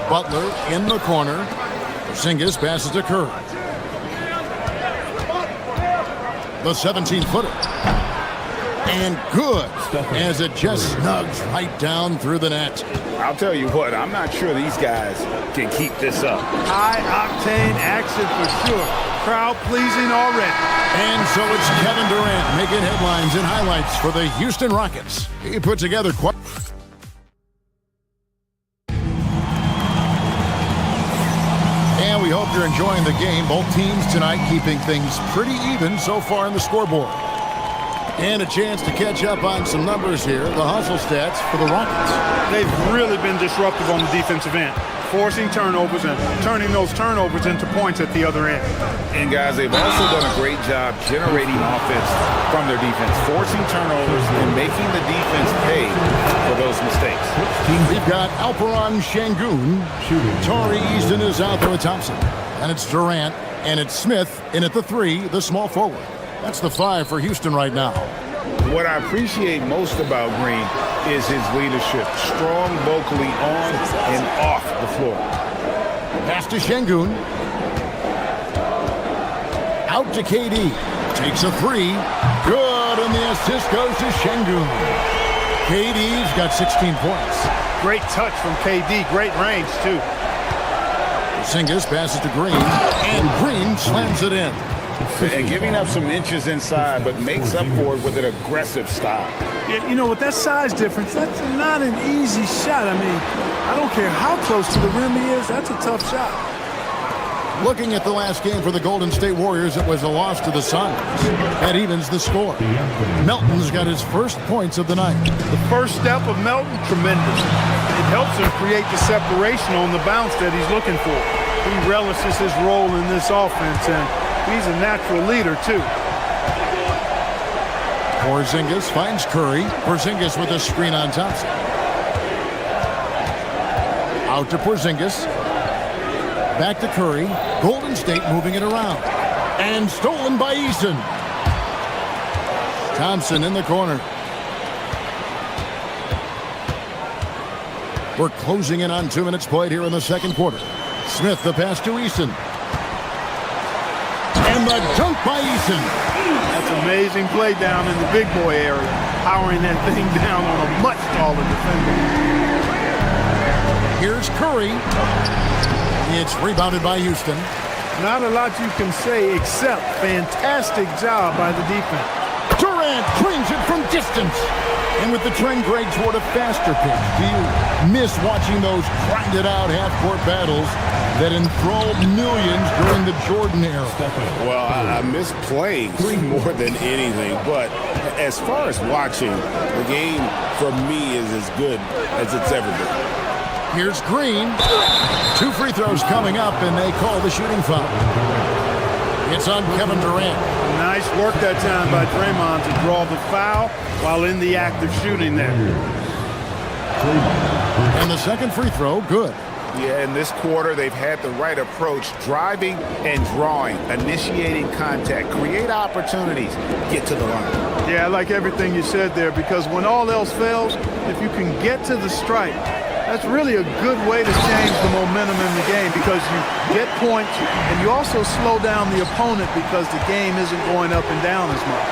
Butler in the corner. Porzingis passes to Curry. The 17-footer. And good, as it just snugs right down through the net. I'll tell you what, I'm not sure these guys can keep this up. High-octane action for sure. Crowd pleasing already. And so it's Kevin Durant making headlines and highlights for the Houston Rockets. He put together quite... And we hope you're enjoying the game. Both teams tonight keeping things pretty even so far in the scoreboard. And a chance to catch up on some numbers here. The hustle stats for the Rockets. They've really been disruptive on the defensive end, forcing turnovers and turning those turnovers into points at the other end. And guys, they've also done a great job generating offense from their defense, forcing turnovers and making the defense pay for those mistakes. We've got Alperon Şengün. Tari Easton is out there with Thompson. And it's Durant. And it's Smith in at the 3, the small forward. That's the 5 for Houston right now. What I appreciate most about Green is his leadership. Strong vocally on and off the floor. Pass to Şengün. Out to KD. Takes a 3. Good, and the assist goes to Şengün. KD's got 16 points. Great touch from KD. Great range, too. Porzingis passes to Green, and Green slams it in. And giving up some inches inside, but makes up for it with an aggressive style. Yeah, you know, with that size difference, that's not an easy shot. I mean, I don't care how close to the rim he is, that's a tough shot. Looking at the last game for the Golden State Warriors, it was a loss to the Suns. That evens the score. Melton's got his first points of the night. The first step of Melton, tremendous. It helps him create the separation on the bounce that he's looking for. He relishes his role in this offense, and he's a natural leader, too. Porzingis finds Curry. Porzingis with a screen on Thompson. Out to Porzingis. Back to Curry. Golden State moving it around. And stolen by Eason. Thompson in the corner. We're closing in on 2 minutes played here in the second quarter. Smith the pass to Eason. And the dunk by Eason. That's amazing play down in the big boy area. Powering that thing down on a much taller defender. Here's Curry. It's rebounded by Houston. Not a lot you can say except fantastic job by the defense. Durant brings it from distance. And with the trend grade toward a faster pitch, do you miss watching those grinded-out half-court battles that enthralled millions during the Jordan era? Well, I miss playing more than anything, but as far as watching, the game for me is as good as it's ever been. Here's Green. 2 free throws coming up, and they call the shooting foul. It's on Kevin Durant. Nice work that time by Draymond to draw the foul while in the act of shooting there. And the second free throw, good. Yeah, in this quarter, they've had the right approach, driving and drawing, initiating contact, create opportunities, get to the line. Yeah, I like everything you said there, because when all else fails, if you can get to the stripe, that's really a good way to change the momentum in the game, because you get points and you also slow down the opponent because the game isn't going up and down as much.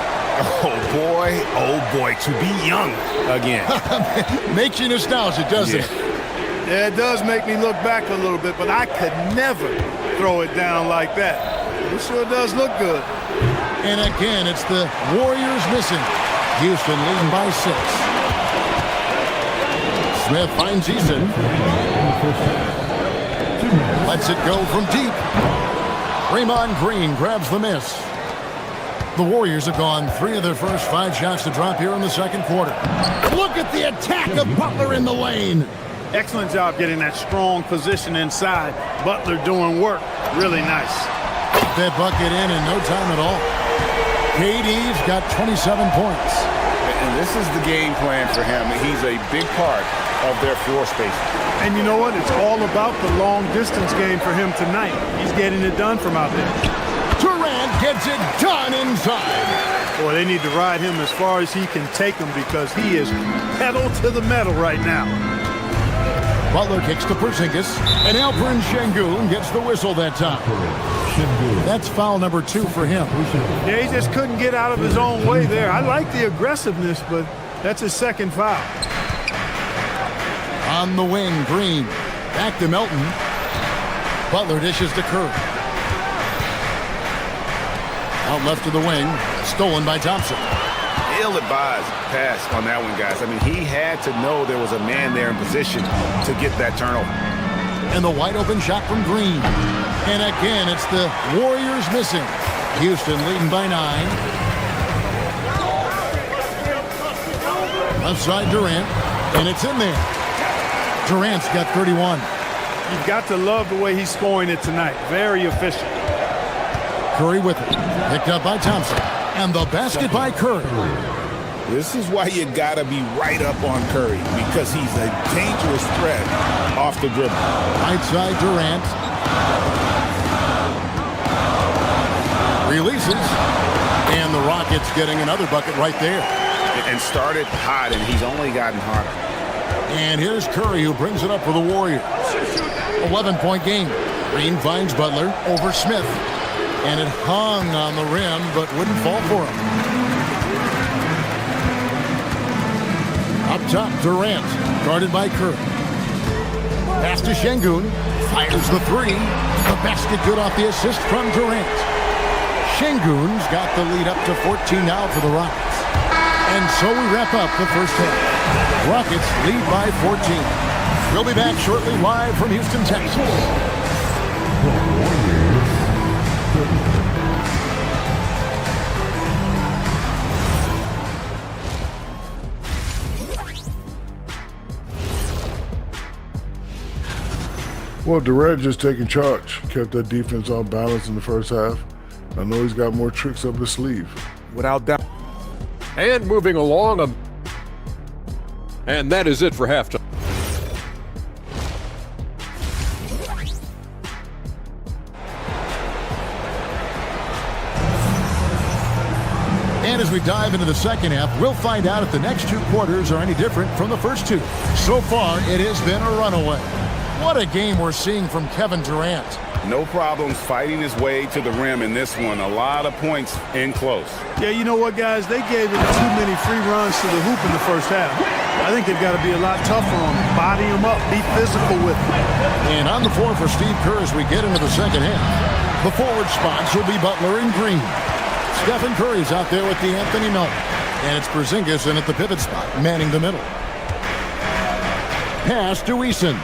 Oh boy, to be young again. Makes you nostalgic, doesn't it? Yeah, it does make me look back a little bit, but I could never throw it down like that. It sure does look good. And again, it's the Warriors missing. Houston leading by 6. Smith finds Eason. Lets it go from deep. Draymond Green grabs the miss. The Warriors have gone 3 of their first 5 shots to drop here in the second quarter. Look at the attack of Butler in the lane. Excellent job getting that strong position inside. Butler doing work. Really nice. That bucket in no time at all. KD's got 27 points. And this is the game plan for him. He's a big part of their floor space. And you know what? It's all about the long distance game for him tonight. He's getting it done from out there. Durant gets it done inside. Boy, they need to ride him as far as he can take him, because he is pedal to the metal right now. Butler kicks to Porzingis, and Alperon Şengün gets the whistle that time. That's foul number 2 for him. Yeah, he just couldn't get out of his own way there. I like the aggressiveness, but that's his second foul. On the wing, Green. Back to Melton. Butler dishes to Curry. Out left to the wing. Stolen by Thompson. Ill-advised pass on that one, guys. I mean, he had to know there was a man there in position to get that turnover. And the wide-open shot from Green. And again, it's the Warriors missing. Houston leading by 9. Left side Durant, and it's in there. Durant's got 31. You've got to love the way he's scoring it tonight. Very efficient. Curry with it. Picked up by Thompson. And the basket by Curry. This is why you got to be right up on Curry, because he's a dangerous threat off the dribble. Right side Durant. Releases. And the Rockets getting another bucket right there. And started hot, and he's only gotten hotter. And here's Curry, who brings it up for the Warriors. 11-point game. Green finds Butler over Smith. And it hung on the rim, but wouldn't fall for him. Up top, Durant, guarded by Curry. Pass to Şengün. Fires the three. The basket good off the assist from Durant. Şengün's got the lead up to 14 now for the Rockets. And so we wrap up the first half. Rockets lead by 14. We'll be back shortly live from Houston, Texas. Well, Durant just taking charge. Kept that defense off balance in the first half. I know he's got more tricks up his sleeve. Without doubt. And moving along, and that is it for halftime. And as we dive into the second half, we'll find out if the next two quarters are any different from the first two. So far, it has been a runaway. What a game we're seeing from Kevin Durant. No problems fighting his way to the rim in this one. A lot of points in close. Yeah, you know what, guys? They gave him too many free runs to the hoop in the first half. I think they've got to be a lot tougher on him. Body him up. Be physical with him. And on the floor for Steve Kerr as we get into the second half. The forward spots will be Butler and Green. Stephen Curry's out there with D'Anthony Melton. And it's Porzingis in at the pivot spot, manning the middle. Pass to Eason.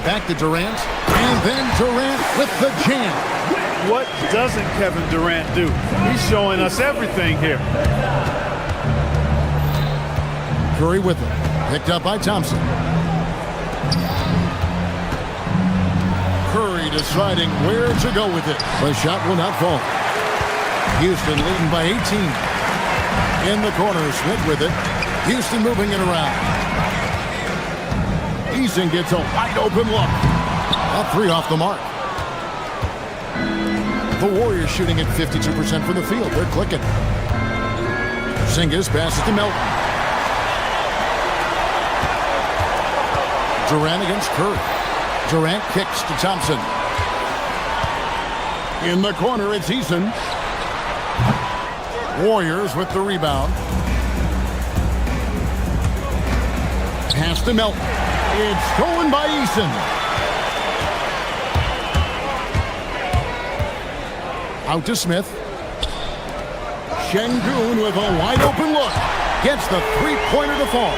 Back to Durant, and then Durant with the jam. What doesn't Kevin Durant do? He's showing us everything here. Curry with it. Picked up by Thompson. Curry deciding where to go with it. The shot will not fall. Houston leading by 18. In the corner, Smith with it. Houston moving it around. Eason gets a wide open look. A three off the mark. The Warriors shooting at 52% from the field. They're clicking. Porzingis passes to Melton. Durant against Curry. Durant kicks to Thompson. In the corner, it's Eason. Warriors with the rebound. Pass to Melton. It's stolen by Eason. Out to Smith. Şengün with a wide open look. Gets the three-pointer to fall.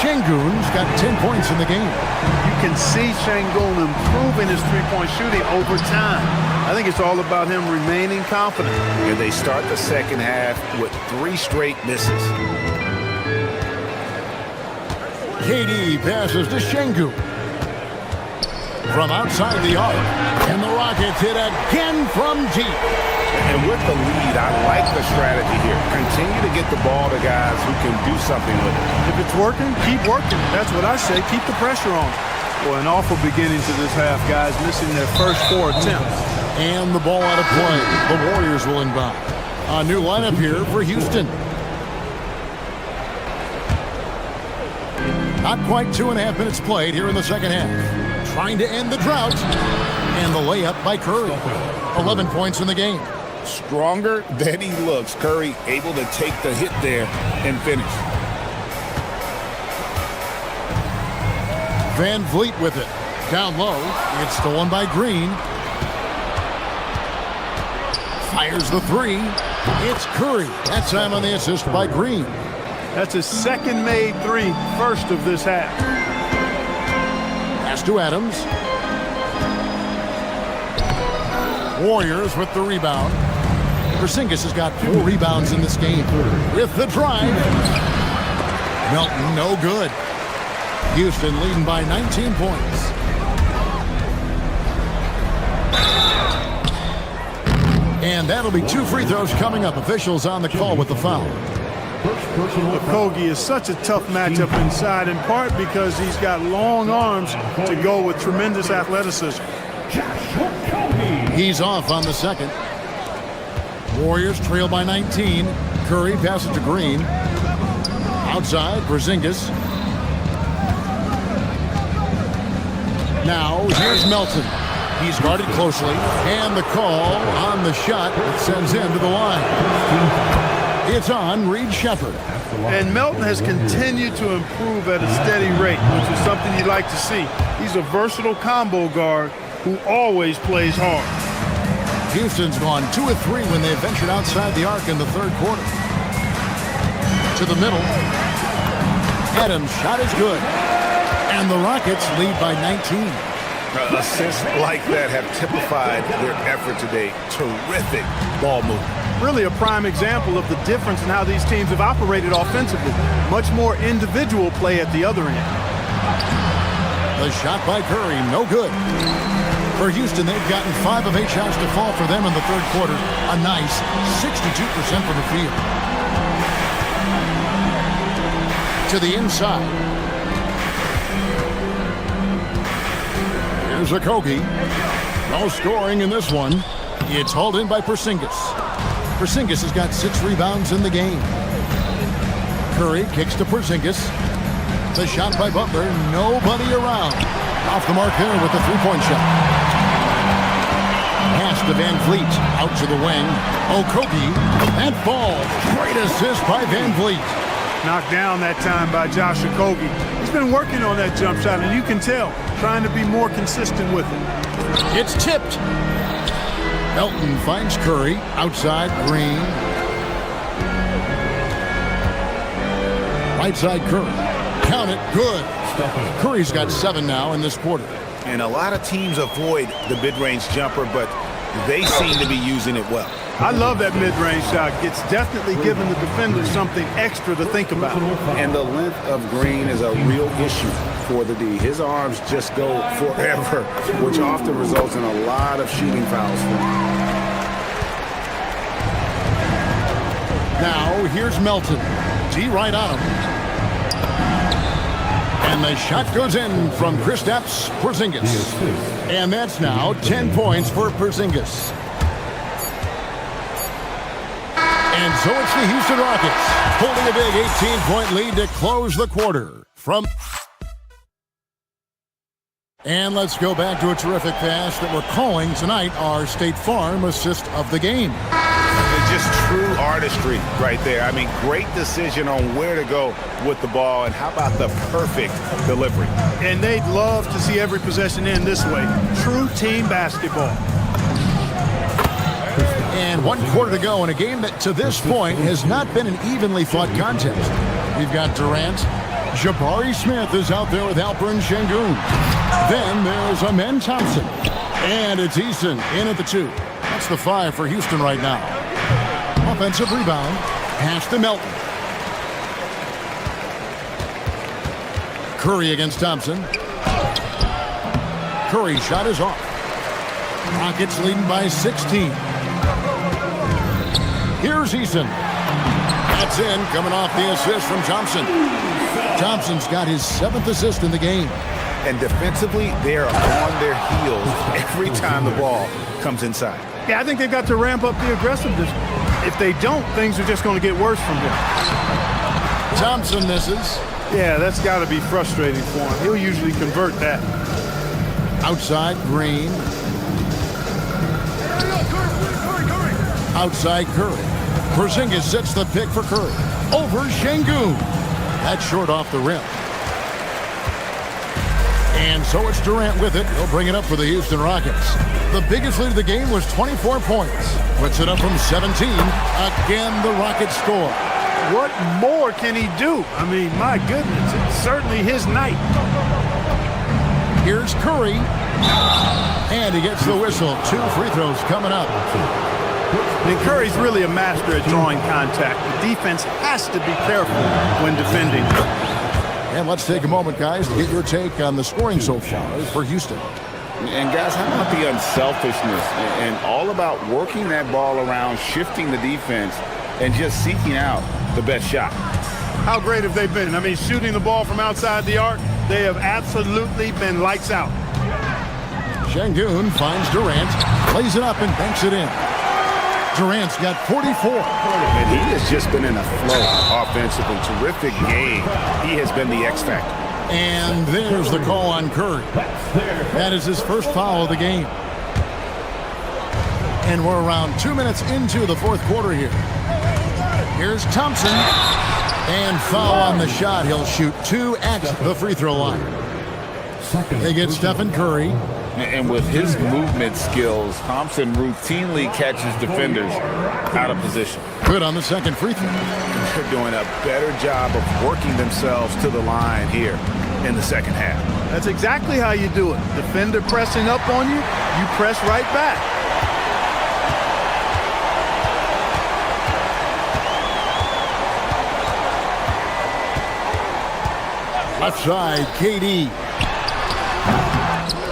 Şengün's got 10 points in the game. You can see Şengün improving his three-point shooting over time. I think it's all about him remaining confident. And they start the second half with 3 straight misses. KD passes to Şengün. From outside the arc. And the Rockets hit again from deep. And with the lead, I like the strategy here. Continue to get the ball to guys who can do something with it. If it's working, keep working. That's what I say. Keep the pressure on. Well, an awful beginning to this half, guys, missing their first 4 attempts. And the ball out of play. The Warriors will inbound. A new lineup here for Houston. Not quite 2.5 minutes played here in the second half. Trying to end the drought. And the layup by Curry. 11 points in the game. Stronger than he looks. Curry able to take the hit there and finish. Van Vliet with it. Down low. It's stolen by Green. Fires the three. It's Curry. That time on the assist by Green. That's his second made three, first of this half. Pass to Adams. Warriors with the rebound. Porzingis has got 4 rebounds in this game. With the drive. Melton, no good. Houston leading by 19 points. And that'll be 2 free throws coming up. Officials on the call with the foul. Okogie is such a tough matchup inside, in part because he's got long arms to go with tremendous athleticism. He's off on the second. Warriors trail by 19. Curry passes to Green. Outside, Porzingis. Now, here's Melton. He's guarded closely. And the call on the shot that sends him to the line. It's on Reed Shepherd. And Melton has continued to improve at a steady rate, which is something you'd like to see. He's a versatile combo guard who always plays hard. Houston's gone 2 of 3 when they ventured outside the arc in the third quarter. To the middle. Adams' shot is good. And the Rockets lead by 19. Assists like that have typified their effort today. Terrific ball movement. Really a prime example of the difference in how these teams have operated offensively. Much more individual play at the other end. The shot by Curry, no good. For Houston, they've gotten 5 of 8 shots to fall for them in the third quarter. A nice 62% from the field. To the inside. Here's Okogie. No scoring in this one. It's hauled in by Porzingis. Porzingis has got 6 rebounds in the game. Curry kicks to Porzingis. The shot by Butler. Nobody around. Off the mark there with the 3-point shot. Pass to Van Vliet. Out to the wing. Okogie. That ball. Great assist by Van Vliet. Knocked down that time by Josh Okogie. He's been working on that jump shot, and you can tell, trying to be more consistent with it. It's tipped. Melton finds Curry. Outside, Green. Right side, Curry. Count it. Good. Curry's got 7 now in this quarter. And a lot of teams avoid the mid-range jumper, but they seem to be using it well. I love that mid-range shot. It's definitely given the defenders something extra to think about. And the length of Green is a real issue for the D. His arms just go forever, which often results in a lot of shooting fouls for him. Now, here's Melton. D right on him. And the shot goes in from Kristaps Porzingis. And that's now 10 points for Porzingis. And so it's the Houston Rockets holding a big 18-point lead to close the quarter. And let's go back to a terrific pass that we're calling tonight our State Farm assist of the game. Just true artistry right there. I mean, great decision on where to go with the ball, and how about the perfect delivery? And they'd love to see every possession end this way. True team basketball. And 1 quarter to go in a game that to this point has not been an evenly fought contest. We've got Durant. Jabari Smith is out there with Alperen Şengün. Then there's Amen Thompson. And it's Eason in at the 2. That's the 5 for Houston right now. Offensive rebound. Pass to Melton. Curry against Thompson. Curry's shot is off. Rockets leading by 16. Here's Eason. That's in, coming off the assist from Thompson. Thompson's got his 7th assist in the game. And defensively, they're on their heels every time the ball comes inside. Yeah, I think they've got to ramp up the aggressiveness. If they don't, things are just going to get worse from here. Thompson misses. Yeah, that's got to be frustrating for him. He'll usually convert that. Outside, Green. Outside, Curry. Porzingis sets the pick for Curry. Over Şengün. That's short off the rim. And so it's Durant with it. He'll bring it up for the Houston Rockets. The biggest lead of the game was 24 points. Puts it up from 17. Again, the Rockets score. What more can he do? I mean, my goodness, it's certainly his night. Here's Curry. And he gets the whistle. 2 free throws coming up. And Curry's really a master at drawing contact. The defense has to be careful when defending. And let's take a moment, guys, to get your take on the scoring so far for Houston. And guys, how about the unselfishness and all about working that ball around, shifting the defense, and just seeking out the best shot? How great have they been? I mean, shooting the ball from outside the arc, they have absolutely been lights out. Şengün finds Durant, plays it up and banks it in. Durant's got 44. And he has just been in a flow offensively. Terrific game. He has been the X factor. And there's the call on Curry. That is his first foul of the game. And we're around 2 minutes into the fourth quarter here. Here's Thompson. And foul on the shot. He'll shoot 2 at the free throw line. They get Stephen Curry. And with his movement skills, Thompson routinely catches defenders out of position. Good on the second free throw. They're doing a better job of working themselves to the line here in the second half. That's exactly how you do it. Defender pressing up on you, you press right back. Left side, KD.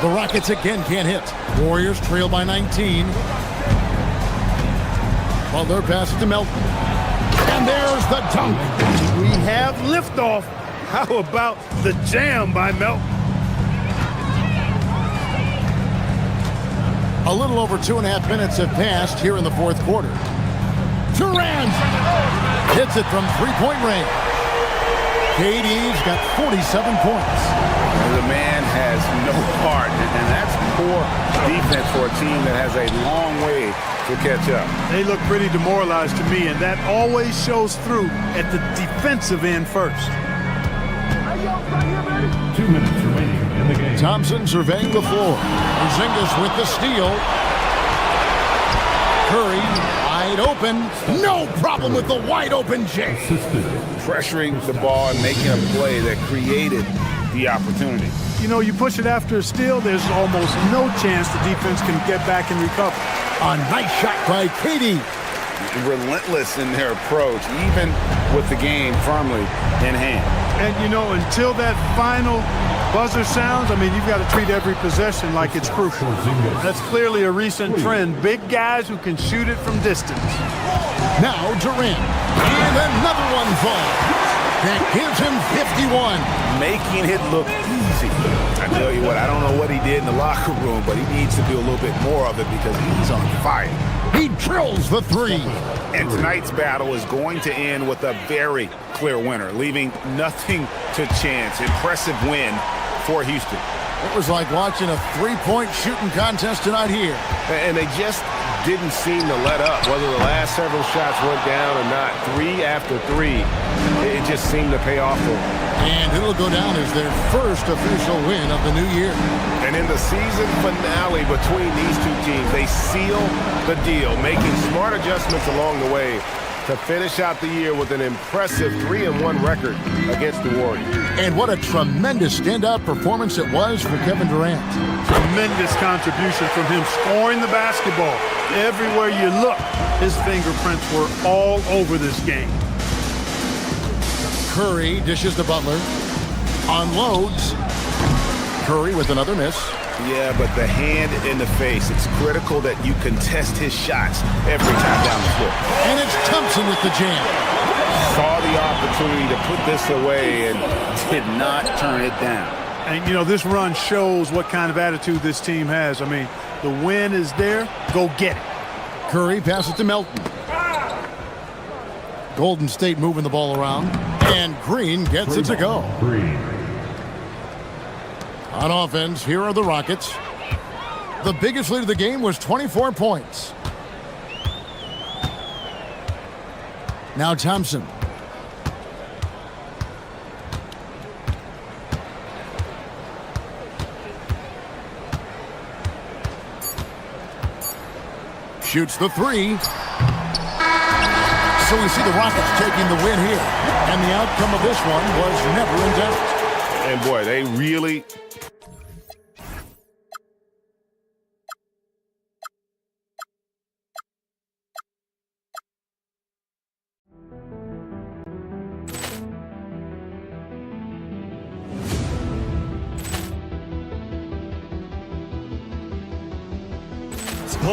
The Rockets again can't hit. Warriors trail by 19. Butler passes to Melton. And there's the dunk. We have liftoff. How about the jam by Melton? A little over 2.5 minutes have passed here in the fourth quarter. Durant hits it from three-point range. KD's got 47 points. The man has no heart, and that's poor defense for a team that has a long way to catch up. They look pretty demoralized to me, and that always shows through at the defensive end first. 2 minutes remaining in the game. Thompson surveying the floor. Porzingis with the steal. Curry wide open. No problem with the wide open J. Pressuring the ball and making a play that created the opportunity. You know, you push it after a steal, there's almost no chance the defense can get back and recover. A nice shot by KD. Relentless in their approach, even with the game firmly in hand. And, you know, until that final buzzer sounds, I mean, you've got to treat every possession like it's crucial. That's clearly a recent trend. Big guys who can shoot it from distance. Now Durant. And another one falls. That gives him 51. Making it look easy. I tell you what, I don't know what he did in the locker room, but he needs to do a little bit more of it because he's on fire. He drills the three. And tonight's battle is going to end with a very clear winner, leaving nothing to chance. Impressive win for Houston. It was like watching a three-point shooting contest tonight here. And they just didn't seem to let up, whether the last several shots went down or not. 3 after 3, it just seemed to pay off for them. And it'll go down as their first official win of the new year. And in the season finale between these two teams, they seal the deal, making smart adjustments along the way to finish out the year with an impressive 3-1 record against the Warriors. And what a tremendous standout performance it was for Kevin Durant. Tremendous contribution from him scoring the basketball. Everywhere you look, his fingerprints were all over this game. Curry dishes to Butler. Unloads. Curry with another miss. Yeah, but the hand in the face, it's critical that you contest his shots every time down the floor. And it's Thompson with the jam. Saw the opportunity to put this away and did not turn it down. And, you know, this run shows what kind of attitude this team has. I mean, the win is there. Go get it. Curry passes to Melton. Golden State moving the ball around. And Green gets it to go. Green. On offense, here are the Rockets. The biggest lead of the game was 24 points. Now Thompson. Shoots the three. So we see the Rockets taking the win here. And the outcome of this one was never in doubt. And boy, they really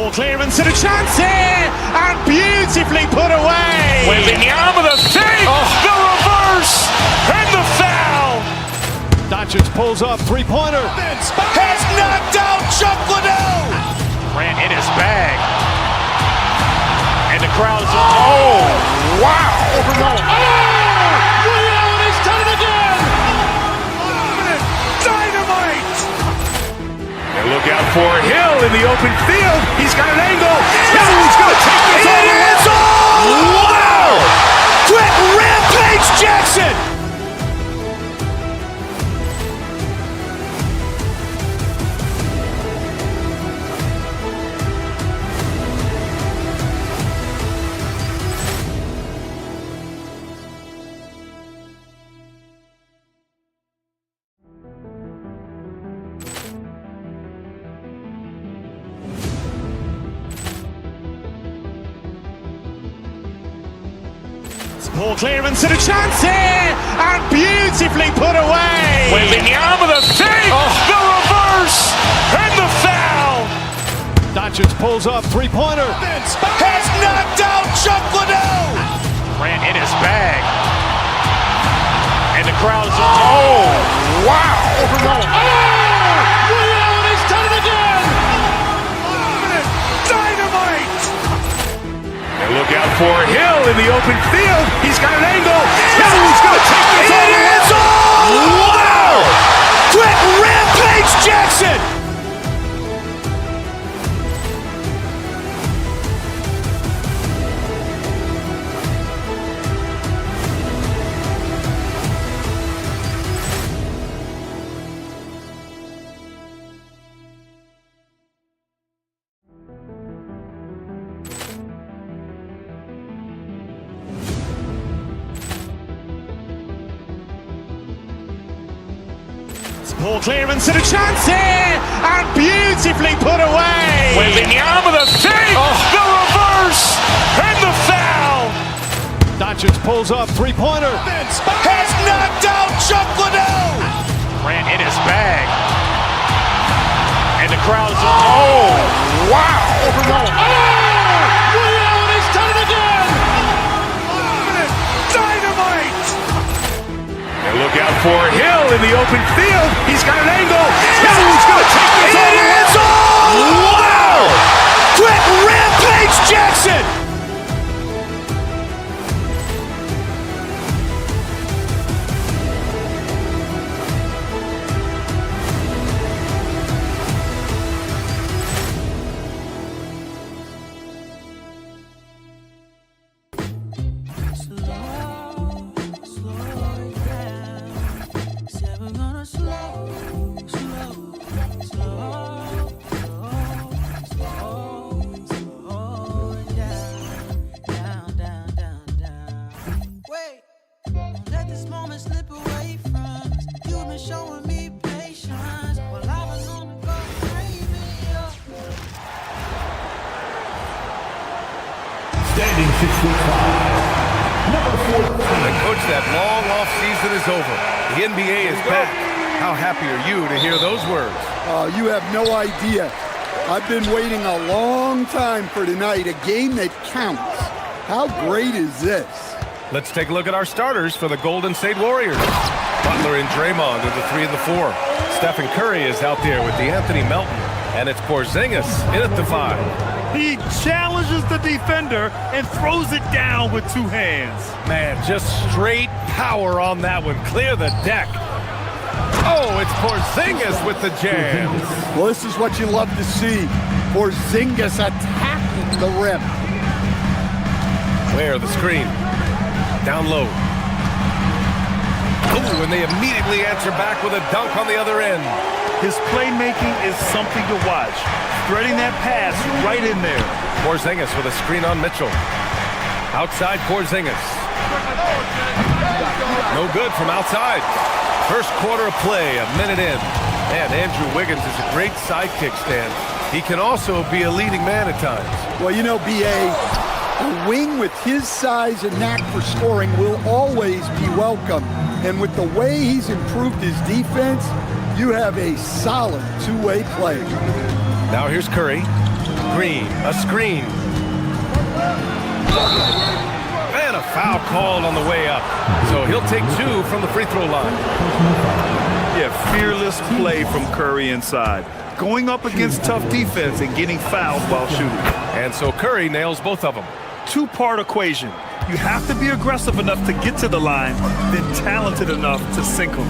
Ball clearance and a chance here, and beautifully put away. Wembanyama the save, the reverse, and the foul. Doncic pulls up, three-pointer. Has knocked out Chuck Liddell. Grant in his bag. And the crowd is, oh, wow. Ray Allen has done it again. Dynamite. And look out for Hill in the open field. He's got an angle. Hill's going to take this all the way. Wow! Quick rampage Jackson. Ball clearance and a chance here, and beautifully put away. Wembanyama the save, the reverse, and the foul. Doncic pulls up, three-pointer. Has knocked out Chuck Liddell. Grant in his bag. And the crowd is, oh, wow. Ray Allen has done it again. Dynamite. And look out for Hill in the open field. He's got an angle. Hill's going to take this all the way. Wow! Quick rampage Jackson. Ball clearance and a chance here, and beautifully put away. Wembanyama the save, the reverse, and the foul. Doncic pulls up, three-pointer. Has knocked out Chuck Liddell. Grant in his bag. And the crowd is, oh, wow. Ray Allen has done it again. Dynamite. And look out for Hill in the open field. He's got an angle. Hill's going to take this all the way. Wow! Quick rampage Jackson. Standing 6'5", number 14. Coach, that long off season is over. The NBA is back. How happy are you to hear those words? You have no idea. I've been waiting a long time for tonight, a game that counts. How great is this? Let's take a look at our starters for the Golden State Warriors. Butler and Draymond are the 3 and the 4. Stephen Curry is out there with Anthony Melton. And it's Porzingis in at the 5. He challenges the defender and throws it down with two hands. Man, just straight power on that one. Clear the deck. Oh, it's Porzingis with the jam. Well, this is what you love to see. Porzingis attacking the rim. Where the screen? Down low. Ooh, and they immediately answer back with a dunk on the other end. His playmaking is something to watch. Threading that pass right in there. Porzingis with a screen on Mitchell. Outside Porzingis. No good from outside. First quarter of play, a minute in. Man, Andrew Wiggins is a great sidekick, Stan. He can also be a leading man at times. Well, you know, B.A., a wing with his size and knack for scoring will always be welcome. And with the way he's improved his defense, you have a solid two-way player. Now here's Curry. Green, a screen. And a foul called on the way up. So he'll take 2 from the free throw line. Yeah, fearless play from Curry inside. Going up against tough defense and getting fouled while shooting. And so Curry nails both of them. Two-part equation. You have to be aggressive enough to get to the line, then talented enough to sink them.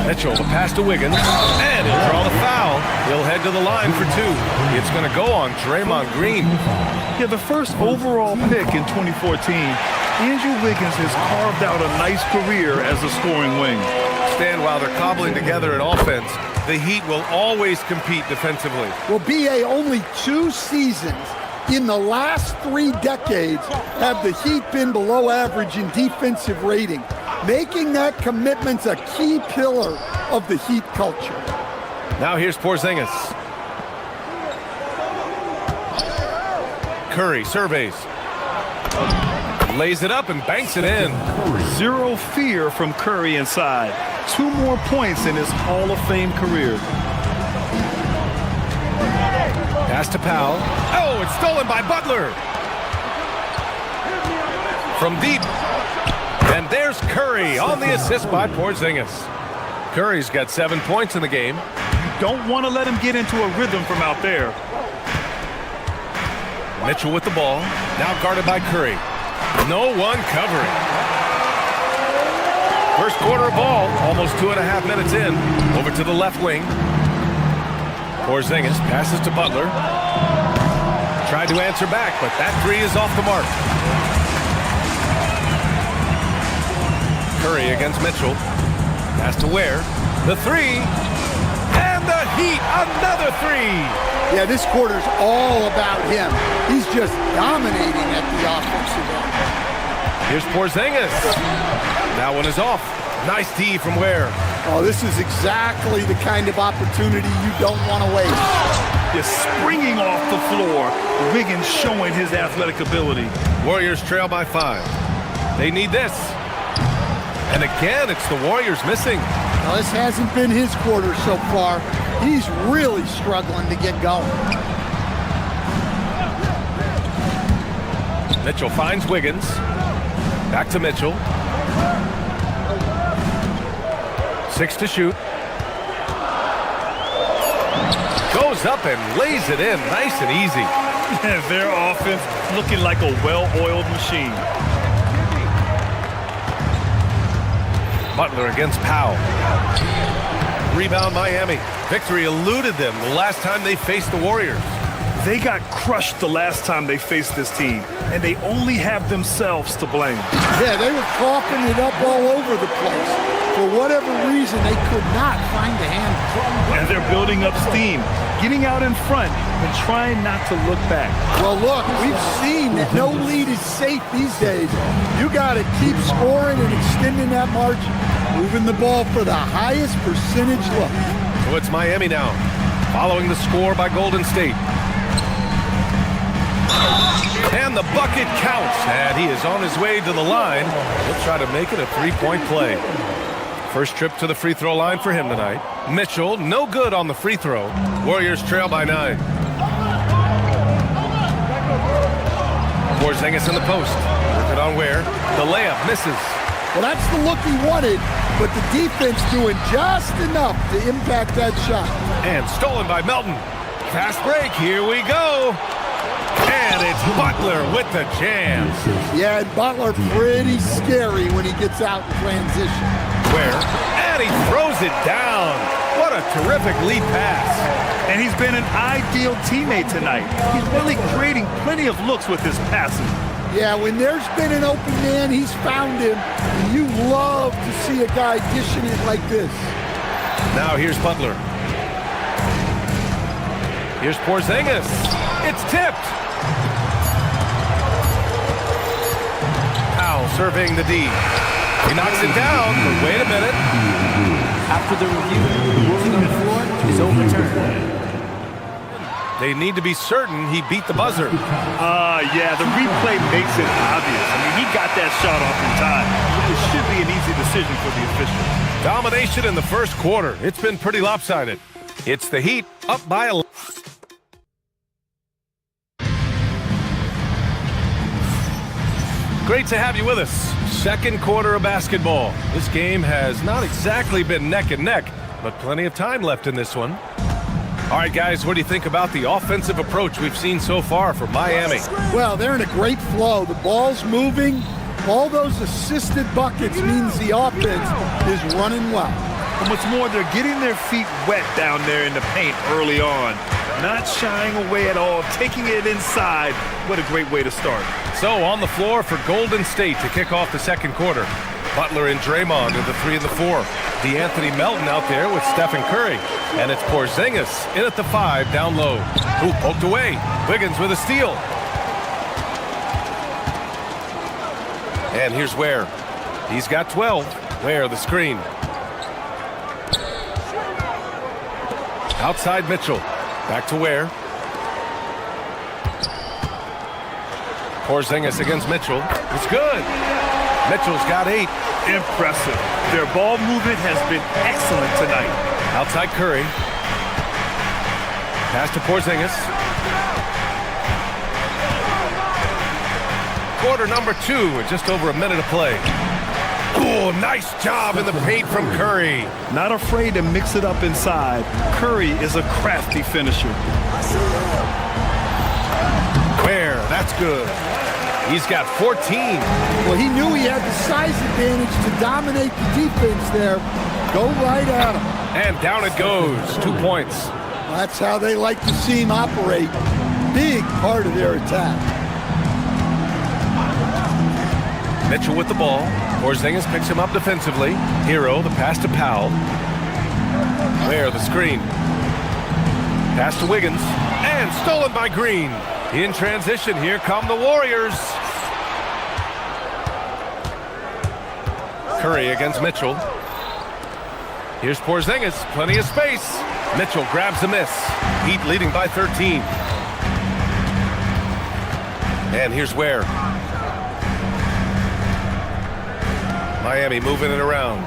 Mitchell, the pass to Wiggins, and he'll draw the foul. He'll head to the line for 2. It's going to go on Draymond Green. Yeah, the first overall pick in 2014, Andrew Wiggins has carved out a nice career as a scoring wing. Stan, while they're cobbling together in offense, the Heat will always compete defensively. Well, B.A., only 2 seasons in the last 3 decades have the Heat been below average in defensive rating, making that commitment a key pillar of the Heat culture. Now here's Porzingis. Curry surveys. Lays it up and banks it in. Zero fear from Curry inside. 2 more points in his Hall of Fame career. Pass to Powell. Oh, it's stolen by Butler. From deep. And there's Curry on the assist by Porzingis. Curry's got 7 points in the game. You don't want to let him get into a rhythm from out there. Mitchell with the ball. Now guarded by Curry. No one covering. First quarter ball, almost 2.5 minutes in. Over to the left wing. Porzingis passes to Butler. Tried to answer back, but that 3 is off the mark. Curry against Mitchell. Pass to Ware. The 3. And the Heat, another 3. Yeah, this quarter's all about him. He's just dominating at the offensive end. Here's Porzingis. That one is off. Nice D from Ware. Oh, this is exactly the kind of opportunity you don't want to waste. Just springing off the floor. Wiggins showing his athletic ability. Warriors trail by 5. They need this. And again, it's the Warriors missing. Now, this hasn't been his quarter so far. He's really struggling to get going. Mitchell finds Wiggins. Back to Mitchell. 6 to shoot. Goes up and lays it in nice and easy. Their offense looking like a well-oiled machine. Butler against Powell. Rebound Miami. Victory eluded them the last time they faced the Warriors. They got crushed the last time they faced this team, and they only have themselves to blame. Yeah, they were coughing it up all over the place. For whatever reason, they could not find the handle. And they're building up steam, getting out in front, and trying not to look back. Well, look, we've seen that no lead is safe these days. You got to keep scoring and extending that margin, moving the ball for the highest percentage look. So it's Miami now, following the score by Golden State. And the bucket counts, and he is on his way to the line. He'll try to make it a 3-point play. First trip to the free throw line for him tonight. Mitchell, no good on the free throw. Warriors trail by 9. Porzingis in the post. Work it on Ware. The layup misses. Well, that's the look he wanted, but the defense doing just enough to impact that shot. And stolen by Melton. Fast break, here we go. And it's Butler with the jam. Yeah, and Butler pretty scary when he gets out in transition. Where? And he throws it down. What a terrific lead pass. And he's been an ideal teammate tonight. He's really creating plenty of looks with his passing. Yeah, when there's been an open man, he's found him. And you love to see a guy dishing it like this. Now here's Butler. Here's Porzingis. It's tipped. Powell surveying the D. He knocks it down, but wait a minute. After the review, the ruling on the floor is overturned. They need to be certain he beat the buzzer. Yeah, the replay makes it obvious. I mean, he got that shot off in time. It should be an easy decision for the officials. Domination in the first quarter. It's been pretty lopsided. It's the Heat up by 11. Great to have you with us. Second quarter of basketball. This game has not exactly been neck and neck, but plenty of time left in this one. All right, guys, what do you think about the offensive approach we've seen so far from Miami? Well, they're in a great flow. The ball's moving. All those assisted buckets means the offense is running well. And what's more, they're getting their feet wet down there in the paint early on. Not shying away at all, taking it inside. What a great way to start. So on the floor for Golden State to kick off the second quarter. Butler and Draymond in the 3 and the 4. DeAnthony Melton out there with Stephen Curry. And it's Porzingis in at the 5 down low. Who poked away. Wiggins with a steal. And here's Ware. He's got 12. Ware the screen. Outside Mitchell. Back to Ware. Porzingis against Mitchell. It's good. Mitchell's got 8. Impressive. Their ball movement has been excellent tonight. Outside Curry. Pass to Porzingis. Quarter number 2 with just over a minute of play. Oh, nice job in the paint from Curry. Not afraid to mix it up inside. Curry is a crafty finisher. Ware, that's good. He's got 14. Well, he knew he had the size advantage to dominate the defense there. Go right at him. And down it goes. 2 points. That's how they like to see him operate. Big part of their attack. Mitchell with the ball. Porzingis picks him up defensively. Hero, the pass to Powell. Ware, the screen. Pass to Wiggins. And stolen by Green. In transition, here come the Warriors. Curry against Mitchell. Here's Porzingis, plenty of space. Mitchell grabs a miss. Heat leading by 13. And here's Ware. Miami moving it around.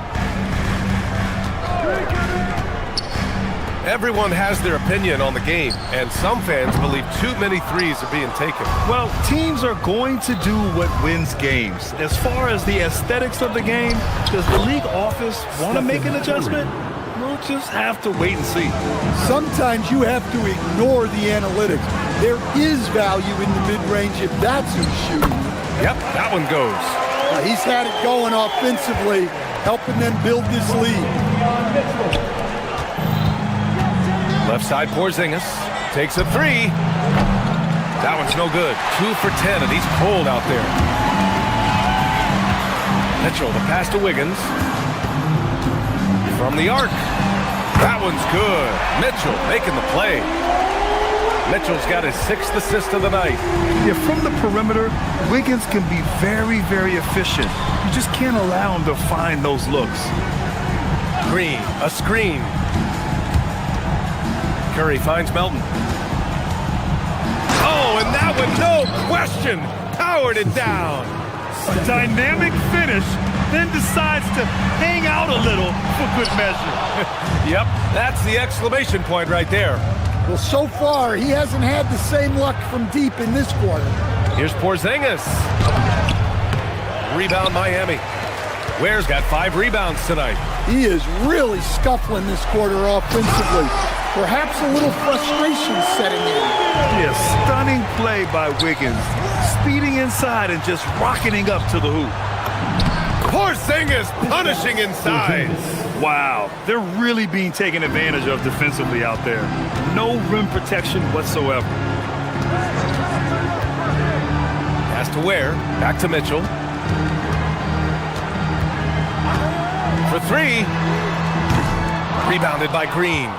Everyone has their opinion on the game, and some fans believe too many threes are being taken. Well, teams are going to do what wins games. As far as the aesthetics of the game, does the league office want to make an adjustment? We'll just have to wait and see. Sometimes you have to ignore the analytics. There is value in the mid-range if that's who's shooting. Yep, that one goes. He's had it going offensively, helping them build this lead. Left side Porzingis takes a 3. That one's no good. 2 for 10, and he's cold out there. Mitchell, the pass to Wiggins. From the arc. That one's good. Mitchell making the play. Mitchell's got his 6th assist of the night. Yeah, from the perimeter, Wiggins can be very, very efficient. You just can't allow him to find those looks. Green, a screen. Curry finds Melton. Oh, and that one, no question, powered it down. A dynamic finish, then decides to hang out a little for good measure. Yep, that's the exclamation point right there. Well, so far, he hasn't had the same luck from deep in this quarter. Here's Porzingis. Rebound Miami. Ware's got 5 rebounds tonight. He is really scuffling this quarter offensively. Perhaps a little frustration setting in. Yeah, stunning play by Wiggins. Speeding inside and just rocketing up to the hoop. Porzingis punishing inside. Wow, they're really being taken advantage of defensively out there. No rim protection whatsoever. Pass to Ware, back to Mitchell. For 3. Rebounded by Green.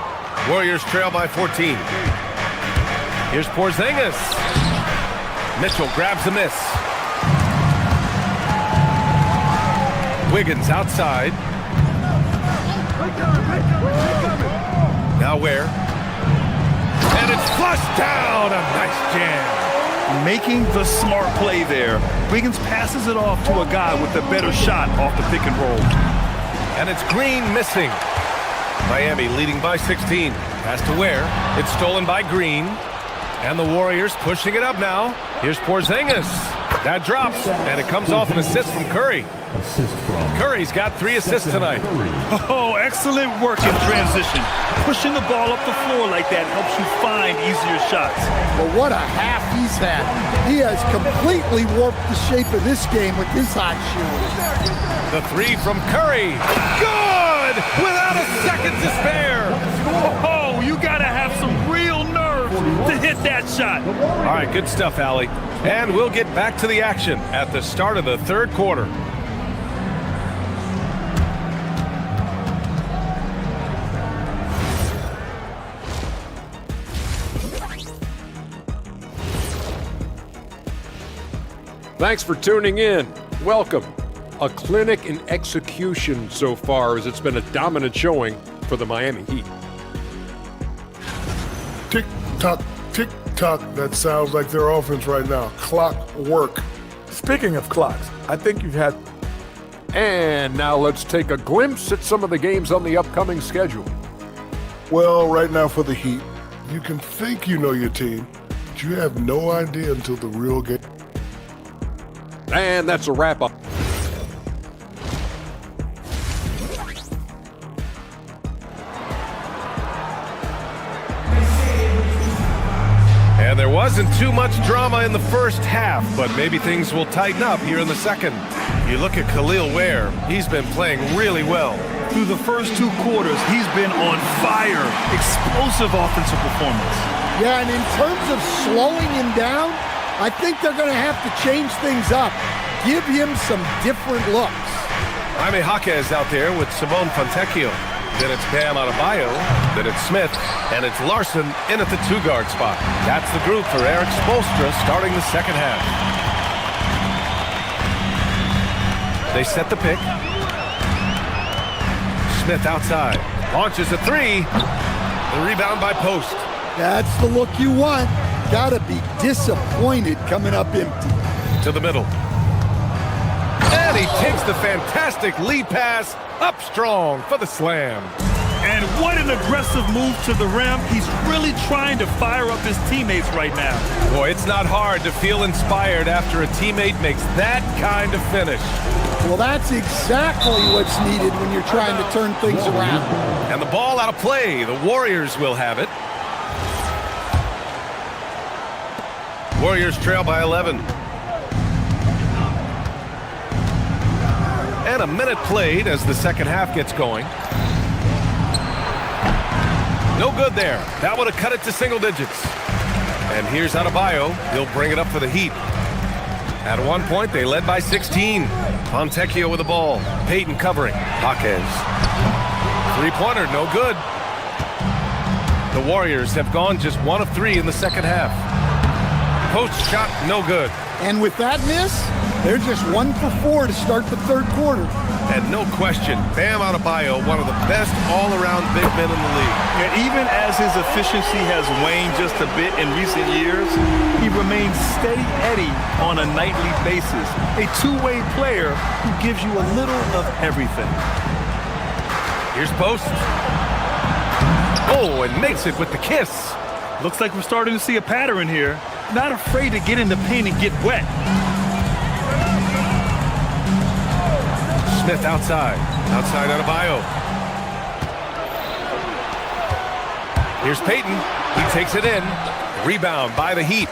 Warriors trail by 14. Here's Porzingis. Mitchell grabs a miss. Wiggins outside. Now Ware. And it's flushed down. A nice jam. Making the smart play there. Wiggins passes it off to a guy with a better shot off the pick and roll. And it's Green missing. Miami leading by 16. Pass to Ware. It's stolen by Green. And the Warriors pushing it up now. Here's Porzingis. That drops, and it comes off an assist from Curry. Curry's got 3 assists tonight. Oh, excellent work in transition. Pushing the ball up the floor like that helps you find easier shots. Well, what a half he's had. He has completely warped the shape of this game with his hot shooting. The 3 from Curry. Good! Without a second to spare. Oh, you gotta have some real nerve to hit that shot. All right, good stuff, Allie. And we'll get back to the action at the start of the third quarter. Thanks for tuning in. Welcome. A clinic in execution so far, as it's been a dominant showing for the Miami Heat. Tick-tock, tick-tock. That sounds like their offense right now. Clock work. Speaking of clocks, I think you've had... And now let's take a glimpse at some of the games on the upcoming schedule. Well, right now for the Heat, you can think you know your team, but you have no idea until the real game. And that's a wrap-up. And there wasn't too much drama in the first half, but maybe things will tighten up here in the second. You look at Khalil Ware, he's been playing really well. Through the first 2 quarters, he's been on fire. Explosive offensive performance. Yeah, and in terms of slowing him down, I think they're going to have to change things up. Give him some different looks. Jaime Jaquez out there with Simone Fontecchio. Then it's Bam Adebayo, then it's Smith, and it's Larson in at the 2-guard spot. That's the group for Eric Spoelstra starting the second half. They set the pick. Smith outside, launches a 3. The rebound by Post. That's the look you want. Gotta be disappointed coming up empty. To the middle. And he takes the fantastic lead pass up strong for the slam. And what an aggressive move to the rim. He's really trying to fire up his teammates right now. Boy, it's not hard to feel inspired after a teammate makes that kind of finish. Well, that's exactly what's needed when you're trying to turn things around. And the ball out of play. The Warriors will have it. Warriors trail by 11. And a minute played as the second half gets going. No good there. That would have cut it to single digits. And here's Adebayo. He'll bring it up for the Heat. At one point, they led by 16. Fontecchio with the ball. Payton covering. Jaquez. 3-pointer, no good. The Warriors have gone just 1 of 3 in the second half. Post shot, no good. And with that miss, they're just 1 for 4 to start the third quarter. And no question, Bam Adebayo, one of the best all-around big men in the league. Yeah, even as his efficiency has waned just a bit in recent years, he remains steady Eddie on a nightly basis. A two-way player who gives you a little of everything. Here's Post. Oh, and makes it with the kiss. Looks like we're starting to see a pattern here. Not afraid to get in the paint and get wet. Smith outside Adebayo. Here's Payton. He takes it in. Rebound by the Heat.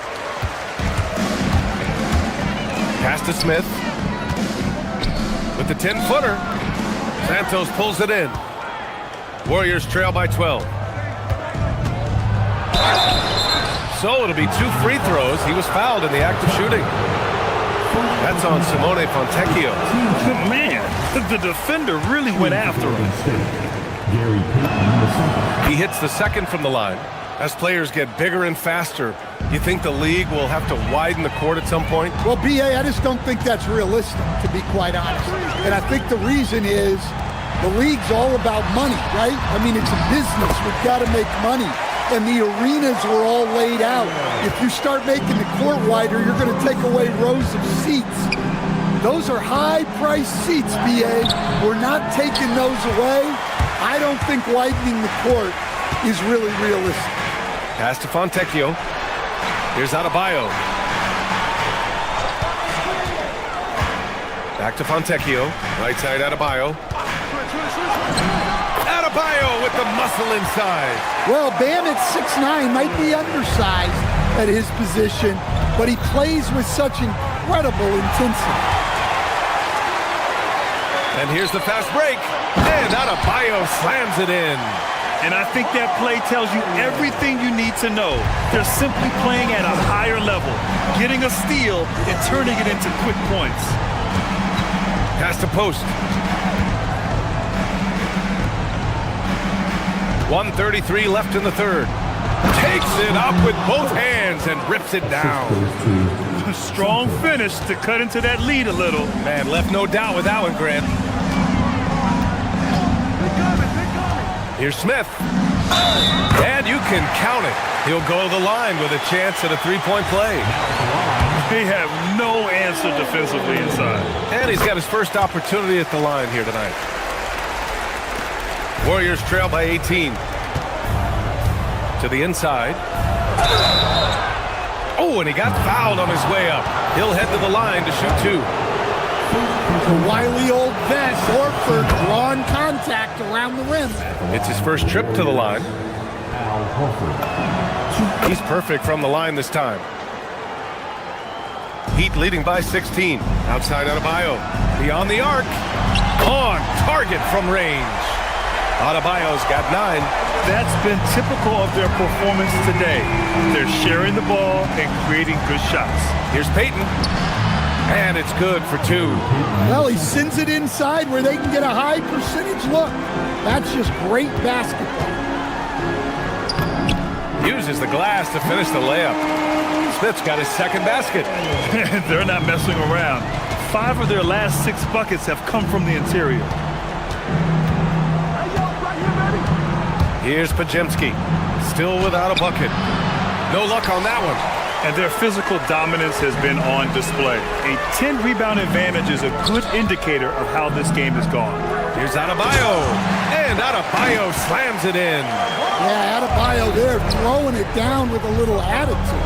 Pass to Smith. With the 10-footer. Santos pulls it in. Warriors trail by 12. So it'll be 2 free throws. He was fouled in the act of shooting. That's on Simone Fontecchio. Man, the defender really went after him. He hits the second from the line. As players get bigger and faster, you think the league will have to widen the court at some point? Well, B.A., I just don't think that's realistic, to be quite honest. And I think the reason is the league's all about money, right? I mean, it's a business. We've got to make money. And the arenas were all laid out. If you start making the court wider, you're going to take away rows of seats. Those are high-priced seats, B.A. We're not taking those away. I don't think widening the court is really realistic. Pass to Fontecchio. Here's Adebayo. Back to Fontecchio. Right side Adebayo. Adebayo with the muscle inside. Well, Bam at 6'9" might be undersized at his position, but he plays with such incredible intensity. And here's the fast break. And Adebayo slams it in. And I think that play tells you everything you need to know. They're simply playing at a higher level, getting a steal and turning it into quick points. Pass to post. 1:33 left in the third. Takes it up with both hands and rips it down. Strong finish to cut into that lead a little. Man, left no doubt with that one, Grant. Here's Smith. And you can count it. He'll go to the line with a chance at a three-point play. They have no answer defensively inside. And he's got his first opportunity at the line here tonight. Warriors trail by 18. To the inside. Oh, and he got fouled on his way up. He'll head to the line to shoot two. The wily old vet, Horford, drawing contact around the rim. It's his first trip to the line. He's perfect from the line this time. Heat leading by 16. Outside Adebayo. Beyond the arc. On target from range. Adebayo's got 9. That's been typical of their performance today. They're sharing the ball and creating good shots. Here's Payton. And it's good for 2. Well, he sends it inside where they can get a high percentage look. That's just great basketball. Uses the glass to finish the layup. Smith's got his second basket. They're not messing around. 5 of their last 6 buckets have come from the interior. Here's Podziemski. Still without a bucket. No luck on that one. And their physical dominance has been on display. A 10-rebound advantage is a good indicator of how this game has gone. Here's Adebayo. And Adebayo slams it in. Yeah, Adebayo there throwing it down with a little attitude.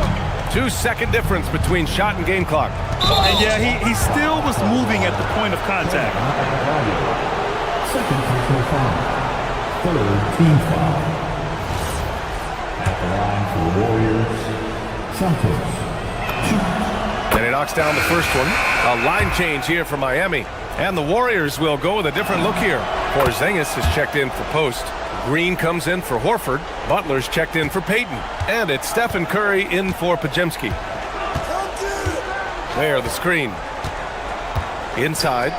2-second difference between shot and game clock. And yeah, he still was moving at the point of contact. Second personal foul. Third team foul. At the line for the Warriors, Santos. And he knocks down the first one. A line change here for Miami. And the Warriors will go with a different look here. Porzingis has checked in for post. Green comes in for Horford. Butler's checked in for Payton. And it's Stephen Curry in for Podziemski. There, the screen. Inside.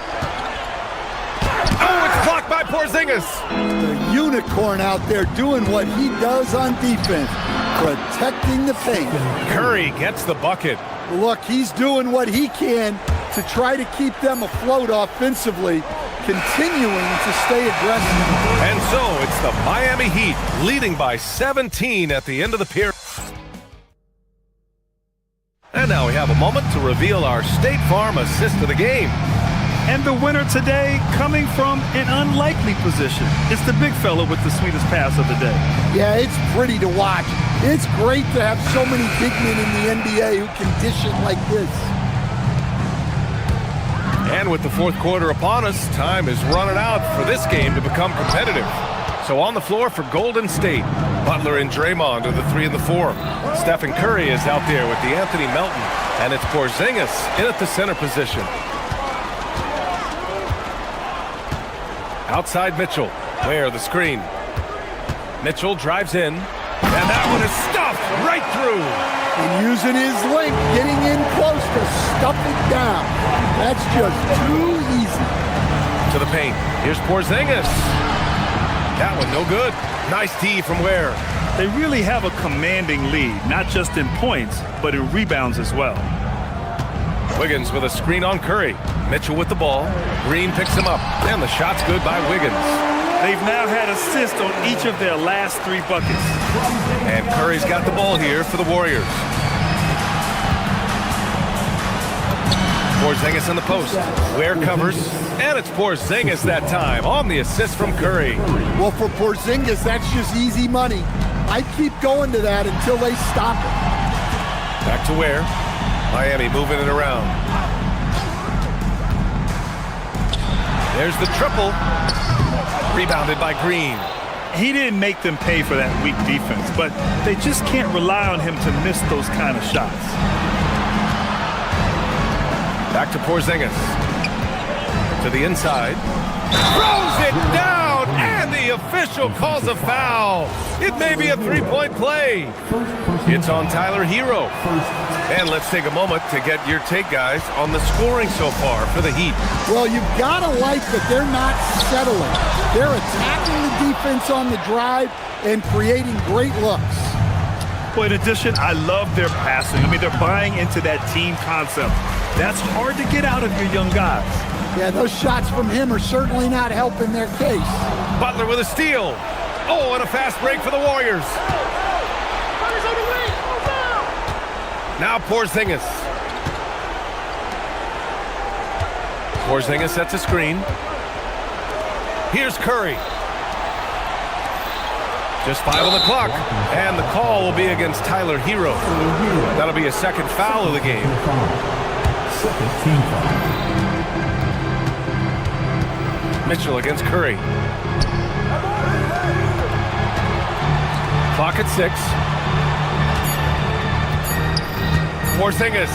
Oh, it's blocked by Porzingis. The unicorn out there doing what he does on defense, protecting the paint. Curry gets the bucket. Look, he's doing what he can to try to keep them afloat offensively, continuing to stay aggressive. And so it's the Miami Heat leading by 17 at the end of the period. And now we have a moment to reveal our State Farm assist of the game. And the winner today coming from an unlikely position. It's the big fella with the sweetest pass of the day. Yeah, it's pretty to watch. It's great to have so many big men in the NBA who can dish it like this. And with the fourth quarter upon us, time is running out for this game to become competitive. So on the floor for Golden State, Butler and Draymond are the 3 and the 4. Stephen Curry is out there with the Anthony Melton, and it's Porzingis in at the center position. Outside Mitchell, where the screen. Mitchell drives in, and that one is stuffed right through. And using his length, getting in close to stuff it down. That's just too easy. To the paint, here's Porzingis. That one no good. Nice D from Ware. They really have a commanding lead, not just in points, but in rebounds as well. Wiggins with a screen on Curry. Mitchell with the ball. Green picks him up, and the shot's good by Wiggins. They've now had assists on each of their last 3 buckets. And Curry's got the ball here for the Warriors. Porzingis in the post. Ware covers, and it's Porzingis that time on the assist from Curry. Well, for Porzingis, that's just easy money. I'd keep going to that until they stop it. Back to Ware. Miami moving it around. There's the triple. Rebounded by Green. He didn't make them pay for that weak defense, but they just can't rely on him to miss those kind of shots. Back to Porzingis. To the inside. Throws it down, and the official calls a foul. It may be a three-point play. It's on Tyler Hero. And let's take a moment to get your take, guys, on the scoring so far for the Heat. Well, you've got to like that they're not settling. They're attacking the defense on the drive and creating great looks. Well, in addition, I love their passing. I mean, they're buying into that team concept. That's hard to get out of your young guys. Yeah, those shots from him are certainly not helping their case. Butler with a steal. Oh, and a fast break for the Warriors. Now Porzingis. Porzingis sets a screen. Here's Curry. Just 5 on the clock. And the call will be against Tyler Hero. That'll be a second foul of the game. Mitchell against Curry. Clock at 6. Porzingis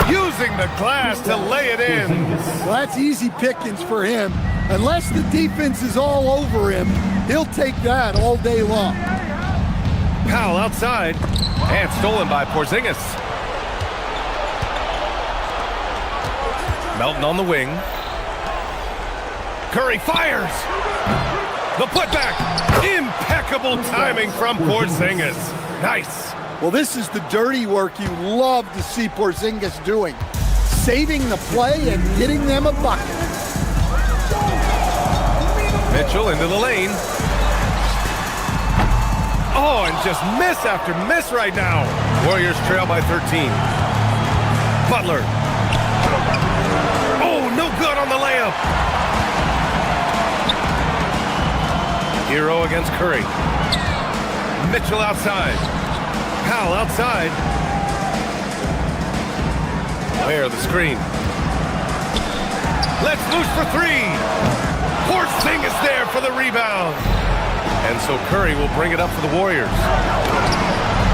using the glass to lay it in. Well, that's easy pickings for him. Unless the defense is all over him, he'll take that all day long. Powell outside and stolen by Porzingis. Melton on the wing. Curry fires. The putback. Impeccable timing from Porzingis. Nice. Well, this is the dirty work you love to see Porzingis doing. Saving the play and getting them a bucket. Mitchell into the lane. Oh, and just miss after miss right now. Warriors trail by 13. Butler. Oh, no good on the layup. Hero against Curry. Mitchell outside. Powell outside. There, the screen. Let's loose for 3. Porzingis there for the rebound. And so Curry will bring it up for the Warriors.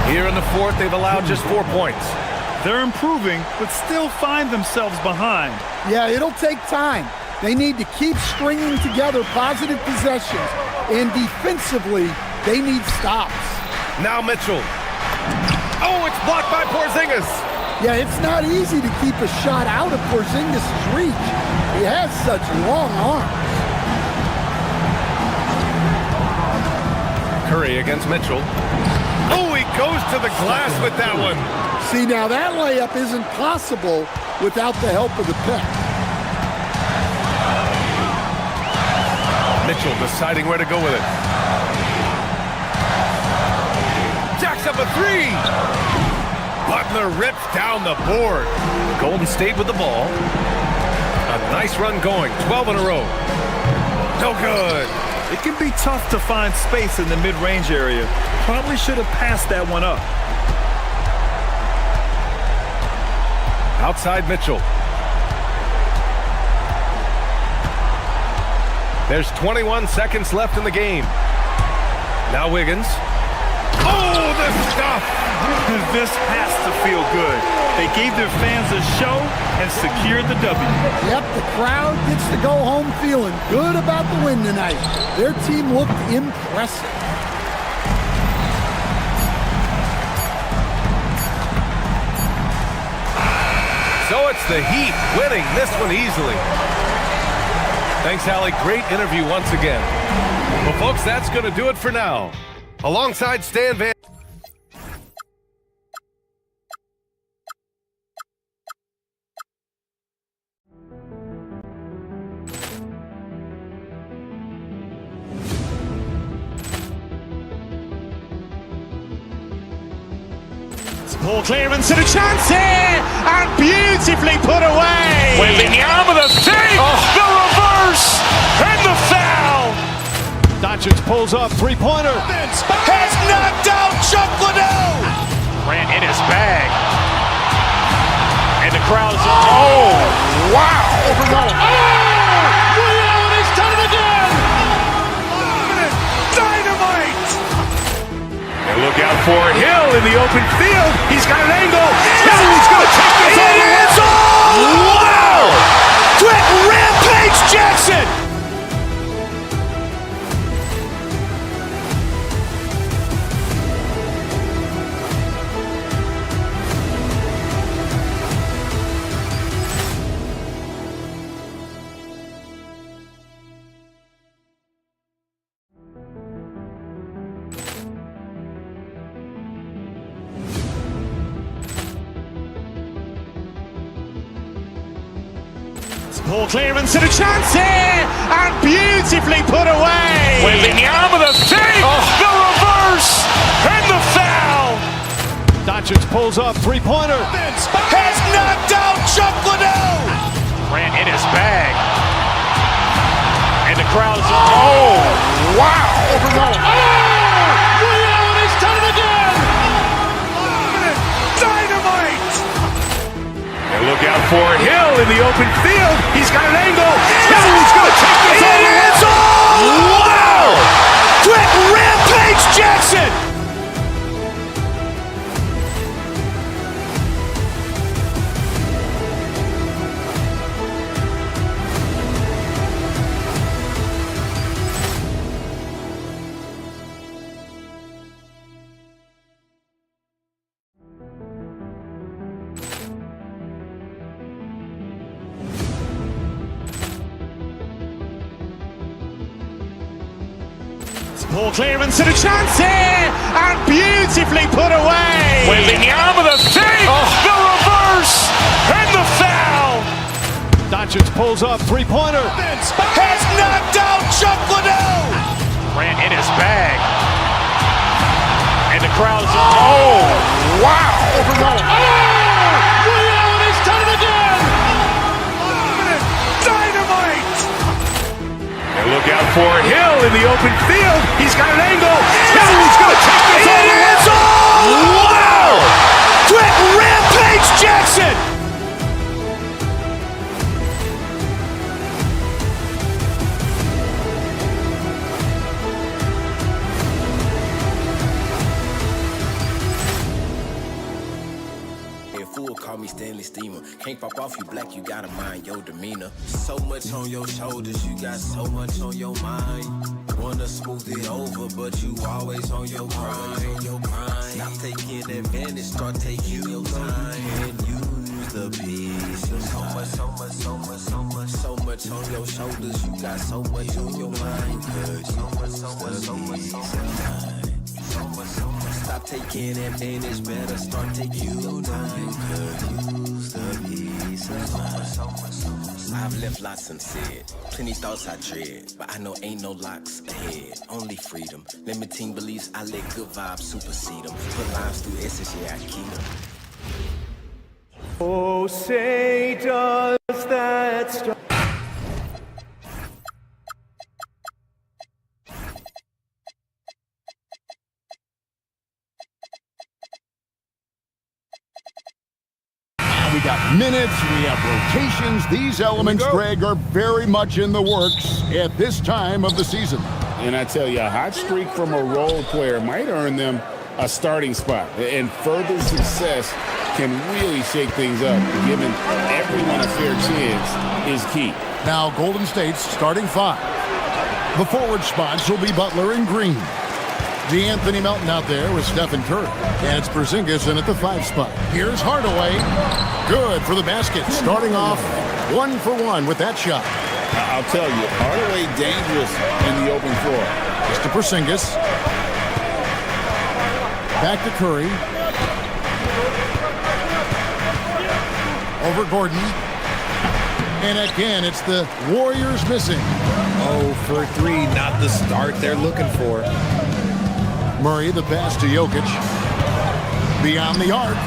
Here in the fourth, they've allowed just 4 points. They're improving, but still find themselves behind. Yeah, it'll take time. They need to keep stringing together positive possessions. And defensively, they need stops. Now Mitchell. Oh, it's blocked by Porzingis. Yeah, it's not easy to keep a shot out of Porzingis' reach. He has such long arms. Curry against Mitchell. Oh, he goes to the glass with that one. See, now that layup isn't possible without the help of the pick. Mitchell deciding where to go with it. Jacks up a 3. Butler rips down the board. Golden State with the ball. A nice run going. 12 in a row. No good. It can be tough to find space in the mid-range area. Probably should have passed that one up. Outside Mitchell. There's 21 seconds left in the game. Now Wiggins. Oh, the stuff! This has to feel good. They gave their fans a show and secured the W. Yep, the crowd gets to go home feeling good about the win tonight. Their team looked impressive. So it's the Heat winning this one easily. Thanks, Allie. Great interview once again. Well, folks, that's going to do it for now. Alongside Stan Van... Ball clearance and a chance here, and beautifully put away. Wembanyama with a save, the reverse, and the foul. Doncic pulls up, three-pointer. Has knocked out Chuck Liddell. Grant in his bag, and the crowd is, oh, wow. look out for Hill in the open field. He's got an angle. Hill's going to take this all the way. Wow! Quick rampage Jackson! Ball clearance and a chance here, and beautifully put away. Wembanyama the fake, the reverse, and the foul. Doncic pulls up, three-pointer. Has knocked out Chuck Liddell. Ran in his bag. And the crowd is, oh, wow. Liddell, and he's done it again. Dynamite. And look out for Hill in the open field. He's got an angle. Hill's going to take this all the way. Wow! Quick rampage Jackson! Ball clearance and a chance here, and beautifully put away. Wembanyama the fake, the reverse, and the foul. Doncic pulls up, three-pointer. Has knocked out Chuck Liddell. Ran in his bag. And the crowd is, oh, wow. Liddell, and he's done it again. Dynamite. And look out for Hill in the open field. He's got an angle. Hill's going to take this all the way. Wow! Quick rampage Jackson! Call me Stanley Steamer. Can't pop off you black, you gotta mind your demeanor. So much on your shoulders, you got so much on your mind. Wanna smooth it over, but you always on your grind. Stop taking advantage, start taking your time and use the pieces. So much on your shoulders, you got so much on your mind. Stop taking advantage, better start taking your time. Use the peace of mind. I've left lots unsaid, plenty thoughts I dread, but I know ain't no locks ahead, only freedom. Limiting beliefs, I let good vibes supersede them. Put lines through essence, yeah, I keep them. Oh, say does that stop? We got minutes, we have rotations. These elements, Greg, are very much in the works at this time of the season. And I tell you, a hot streak from a role player might earn them a starting spot. And further success can really shake things up. Giving everyone a fair chance is key. Now, Golden State's starting five. The forward spots will be Butler and Green. The Anthony Melton out there with Stephen Curry. And it's Porzingis in at the 5 spot. Here's Hardaway. Good for the basket. Starting off 1 for 1 with that shot. I'll tell you, Hardaway dangerous in the open floor. Just to Porzingis. Back to Curry. Over Gordon. And again, it's the Warriors missing. 0 for 3, not the start they're looking for. Murray, the pass to Jokic. Beyond the arc.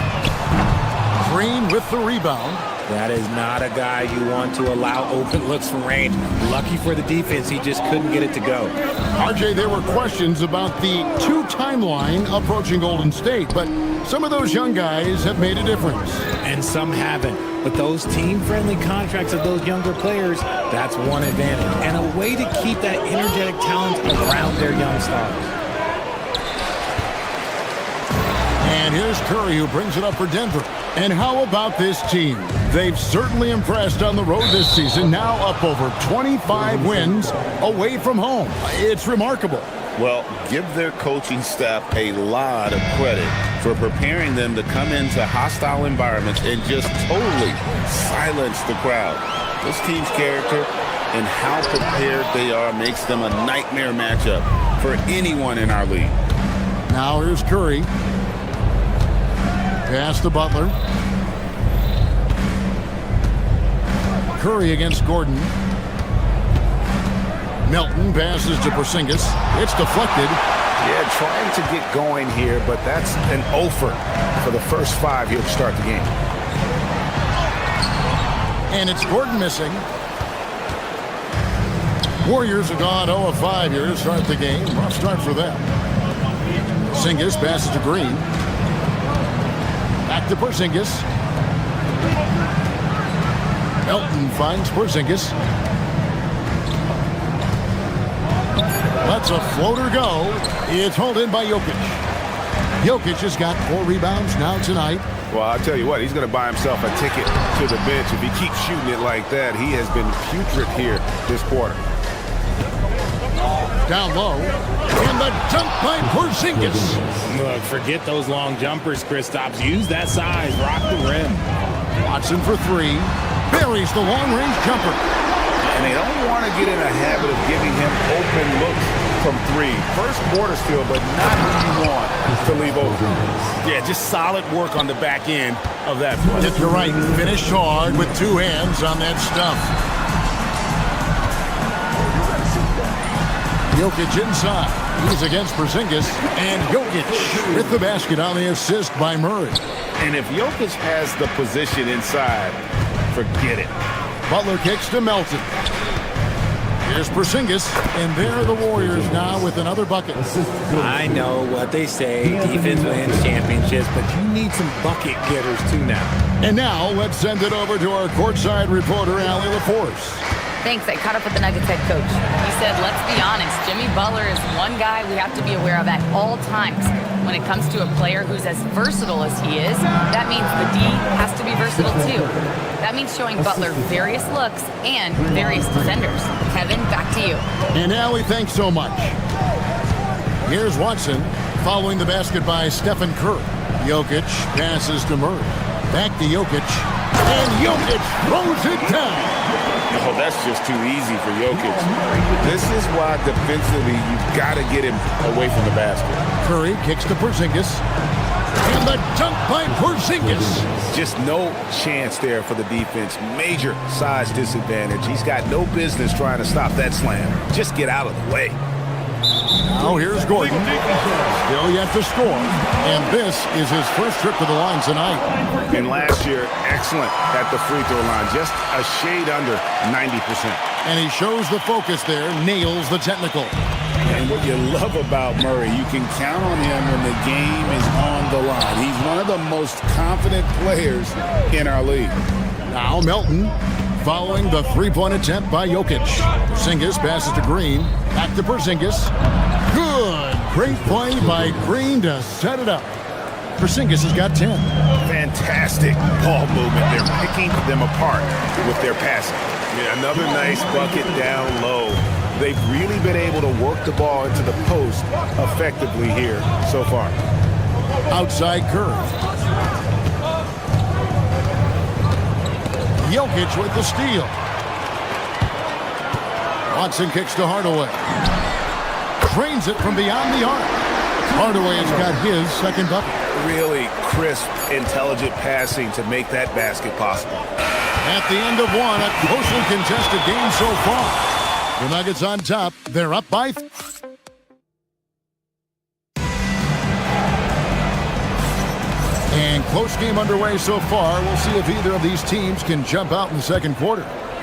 Green with the rebound. That is not a guy you want to allow open looks from range. Lucky for the defense, he just couldn't get it to go. RJ, there were questions about the 2 timeline approaching Golden State, but some of those young guys have made a difference. And some haven't. But those team-friendly contracts of those younger players, that's one advantage. And a way to keep that energetic talent around their young stars. And here's Curry, who brings it up for Denver. And how about this team? They've certainly impressed on the road this season, now up over 25 wins away from home. It's remarkable. Well, give their coaching staff a lot of credit for preparing them to come into hostile environments and just totally silence the crowd. This team's character and how prepared they are makes them a nightmare matchup for anyone in our league. Now here's Curry. Pass to Butler. Curry against Gordon. Melton passes to Porzingis. It's deflected. Yeah, trying to get going here, but that's an offer for the first 5 here to start the game. And it's Gordon missing. Warriors have gone 0 of 5 here to start the game. Rough start for them. Porzingis passes to Green. Back to Porzingis. Melton finds Porzingis. Lets a floater go. It's hauled in by Jokic. Jokic has got 4 rebounds now tonight. Well, I'll tell you what, he's going to buy himself a ticket to the bench. If he keeps shooting it like that, he has been putrid here this quarter. Down low. And the dunk by Porzingis. Look, forget those long jumpers, Kristaps. Use that size. Rock the rim. Watson for 3. Buries the long-range jumper. And they don't want to get in a habit of giving him open looks from 3. First quarter still, but not what you want to leave open. Yeah, just solid work on the back end of that play. You're right. Finished hard with 2 hands on that stuff. Jokic inside. He's against Porzingis. And Jokic with the basket on the assist by Murray. And if Jokic has the position inside, forget it. Butler kicks to Melton. Here's Porzingis, and there are the Warriors now with another bucket. I know what they say, defense wins championships, but you need some bucket getters too now. And now let's send it over to our courtside reporter, Allie LaForce. Thanks. I caught up with the Nuggets head coach. He said, let's be honest, Jimmy Butler is one guy we have to be aware of at all times. When it comes to a player who's as versatile as he is, that means the D has to be versatile too. That means showing Butler various looks and various defenders. Kevin, back to you. And Allie, thanks so much. Here's Watson following the basket by Stephen Curry. Jokic passes to Murray. Back to Jokic. And Jokic throws it down. Oh, that's just too easy for Jokic. This is why defensively you've got to get him away from the basket. Curry kicks to Porzingis. And the dunk by Porzingis. Just no chance there for the defense. Major size disadvantage. He's got no business trying to stop that slam. Just get out of the way. Now here's Gordon. Still yet to score. And this is his first trip to the line tonight. And last year, excellent at the free throw line. Just a shade under 90%. And he shows the focus there, nails the technical. And what you love about Murray, you can count on him when the game is on the line. He's one of the most confident players in our league. Now Melton following the three-point attempt by Jokic. Porzingis passes to Green. Back to Porzingis. Good. Great play by Green to set it up. Porzingis has got 10. Fantastic ball movement. They're picking them apart with their passing. Yeah, another nice bucket down low. They've really been able to work the ball into the post effectively here so far. Outside curve. Jokic with the steal. Watson kicks to Hardaway. Drains it from beyond the arc. Hardaway has got his second bucket. Really crisp, intelligent passing to make that basket possible. At the end of one, a closely contested game so far. The Nuggets on top. They're up by... And close game underway so far. We'll see if either of these teams can jump out in the second quarter.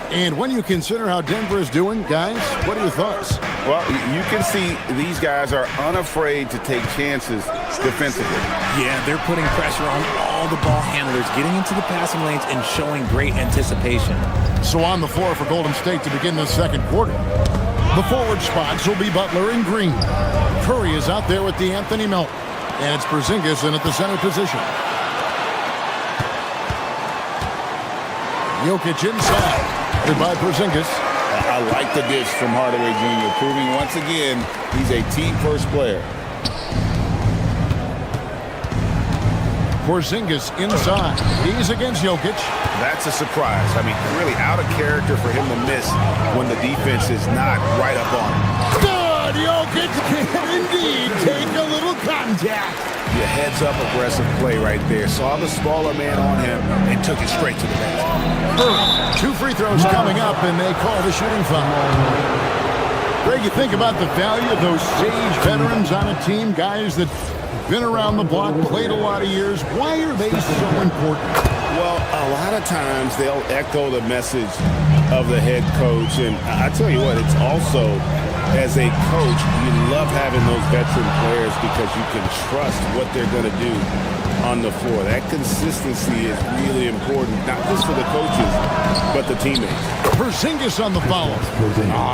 And when you consider how Denver is doing, guys, what are your thoughts? Well, you can see these guys are unafraid to take chances defensively. Yeah, they're putting pressure on all the ball handlers, getting into the passing lanes and showing great anticipation. So on the floor for Golden State to begin the second quarter. The forward spots will be Butler and Green. Curry is out there with DeAnthony Melton. And it's Porzingis in at the center position. Jokic inside. Good by Porzingis. I like the dish from Hardaway Jr., proving once again he's a team-first player. Porzingis inside. He's against Jokic. That's a surprise. I mean, really out of character for him to miss when the defense is not right up on him. Good! Jokic can indeed take a little contact. Your heads-up aggressive play right there. Saw the smaller man on him and took it straight to the basket. 2 free throws coming up, and they call the shooting foul. Greg, you think about the value of those sage veterans on a team, guys that been around the block, played a lot of years. Why are they so important? Well, a lot of times they'll echo the message of the head coach. And I tell you what, it's also, as a coach, you love having those veteran players because you can trust what they're going to do on the floor. That consistency is really important, not just for the coaches, but the teammates. Porzingis on the foul.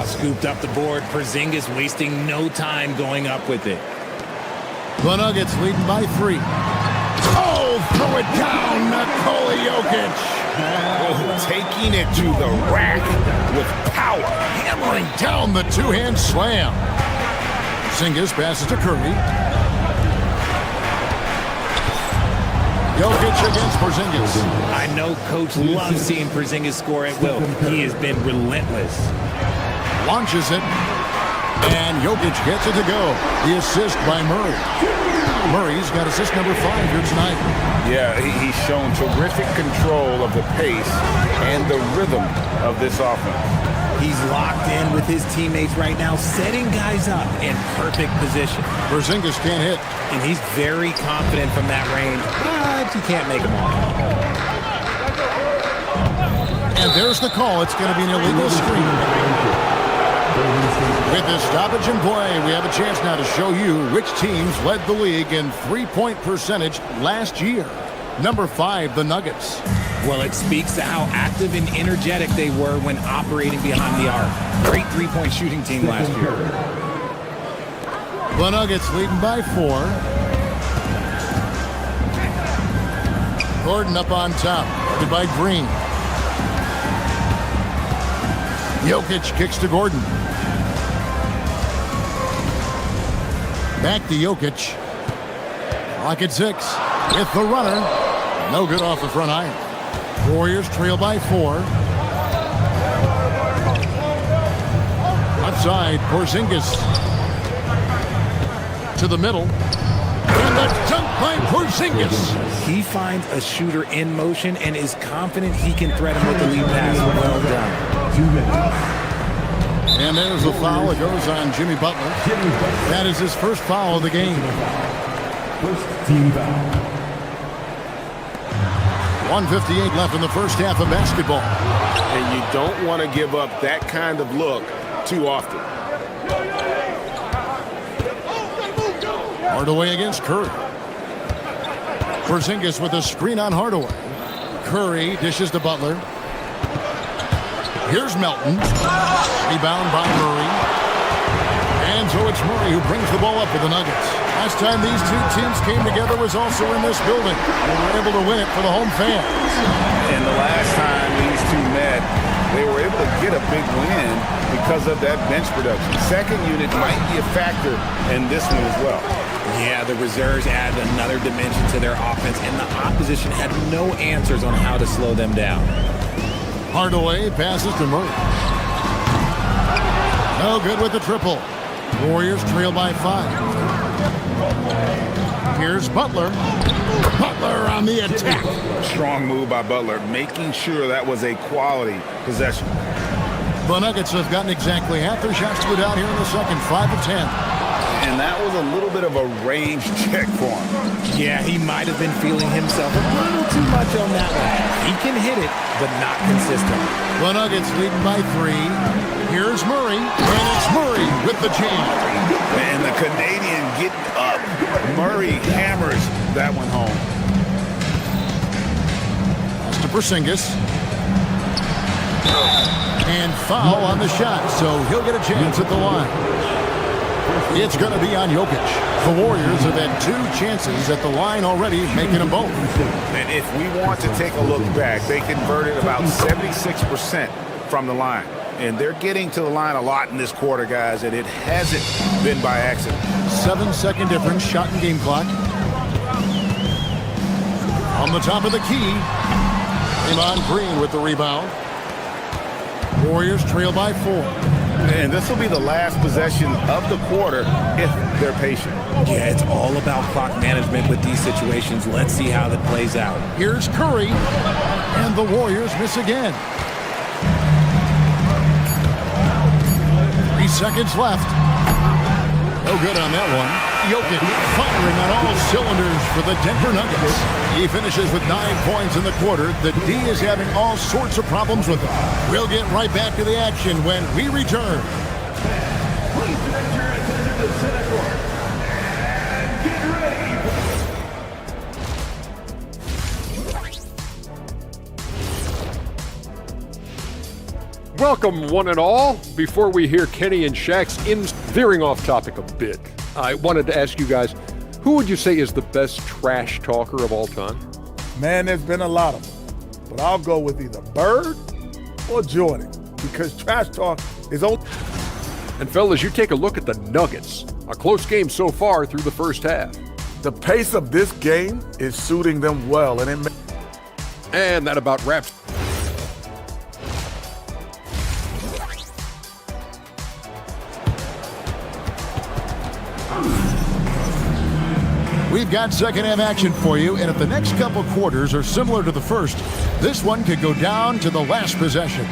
Scooped up the board. Porzingis wasting no time going up with it. The Nuggets leading by 3. Oh, throw it down, Nikola Jokic. Oh, taking it to the rack with power. Hammering down the two-hand slam. Porzingis passes to Curry. Jokic against Porzingis. I know Coach loves seeing Porzingis score at will. He has been relentless. Launches it. And Jokic gets it to go. The assist by Murray. Murray's got assist number 5 here tonight. Yeah, he's shown terrific control of the pace and the rhythm of this offense. He's locked in with his teammates right now, setting guys up in perfect position. Porzingis can't hit. And he's very confident from that range, but he can't make them all. And there's the call. It's going to be an illegal screen. With this stoppage in play, we have a chance now to show you which teams led the league in three-point percentage last year. Number 5, the Nuggets. Well, it speaks to how active and energetic they were when operating behind the arc. Great three-point shooting team last year. The Nuggets leading by 4. Gordon up on top, guarded by Green. Jokic kicks to Gordon. Back to Jokic. Clock at 6. With the runner. No good off the front iron. Warriors trail by 4. Left side, Porzingis. To the middle. And the dunk by Porzingis. He finds a shooter in motion and is confident he can threat him with the lead pass. Well done. 2 minutes. And there's the foul. It goes on Jimmy Butler. That is his first foul of the game. First team foul. 1:58 left in the first half of basketball. And you don't want to give up that kind of look too often. Hardaway against Curry. Porzingis with a screen on Hardaway. Curry dishes to Butler. Here's Melton. Rebound by Murray. And so it's Murray who brings the ball up for the Nuggets. Last time these two teams came together was also in this building. They were able to win it for the home fans. And the last time these two met, they were able to get a big win because of that bench production. Second unit might be a factor in this one as well. Yeah, the reserves add another dimension to their offense, and the opposition had no answers on how to slow them down. Hardaway passes to Murray. No good with the triple. Warriors trail by 5. Here's Butler. Butler on the attack. Strong move by Butler, making sure that was a quality possession. The Nuggets have gotten exactly half their shots to go down here in the second, 5 of 10. And that was a little bit of a range check for him. Yeah, he might have been feeling himself a little too much on that one. He can hit it, but not consistent. The Nuggets leading by 3. Here's Murray, and it's Murray with the jam. And the Canadian getting up. Murray hammers that one home. Pass to Porzingis. And foul on the shot, so he'll get a chance at the line. It's going to be on Jokic. The Warriors have had 2 chances at the line already, making them both. And if we want to take a look back, they converted about 76% from the line. And they're getting to the line a lot in this quarter, guys, and it hasn't been by accident. 7-second difference, shot and game clock. On the top of the key, Draymond Green with the rebound. Warriors trail by 4. And this will be the last possession of the quarter if they're patient. Yeah, it's all about clock management with these situations. Let's see how that plays out. Here's Curry, and the Warriors miss again. 3 seconds left. No good on that one. Jokic firing on all cylinders for the Denver Nuggets. He finishes with 9 points in the quarter. The D is having all sorts of problems with him. We'll get right back to the action when we return. Please direct your attention to center court. And get ready. Welcome, one and all. Before we hear Kenny and Shaq's veering off topic a bit, I wanted to ask you guys, who would you say is the best trash talker of all time? Man, there's been a lot of them. But I'll go with either Bird or Jordan because trash talk is old. And fellas, you take a look at the Nuggets. A close game so far through the first half. The pace of this game is suiting them well. And that about wraps. We've got second half action for you, and if the next couple quarters are similar to the first, this one could go down to the last possession.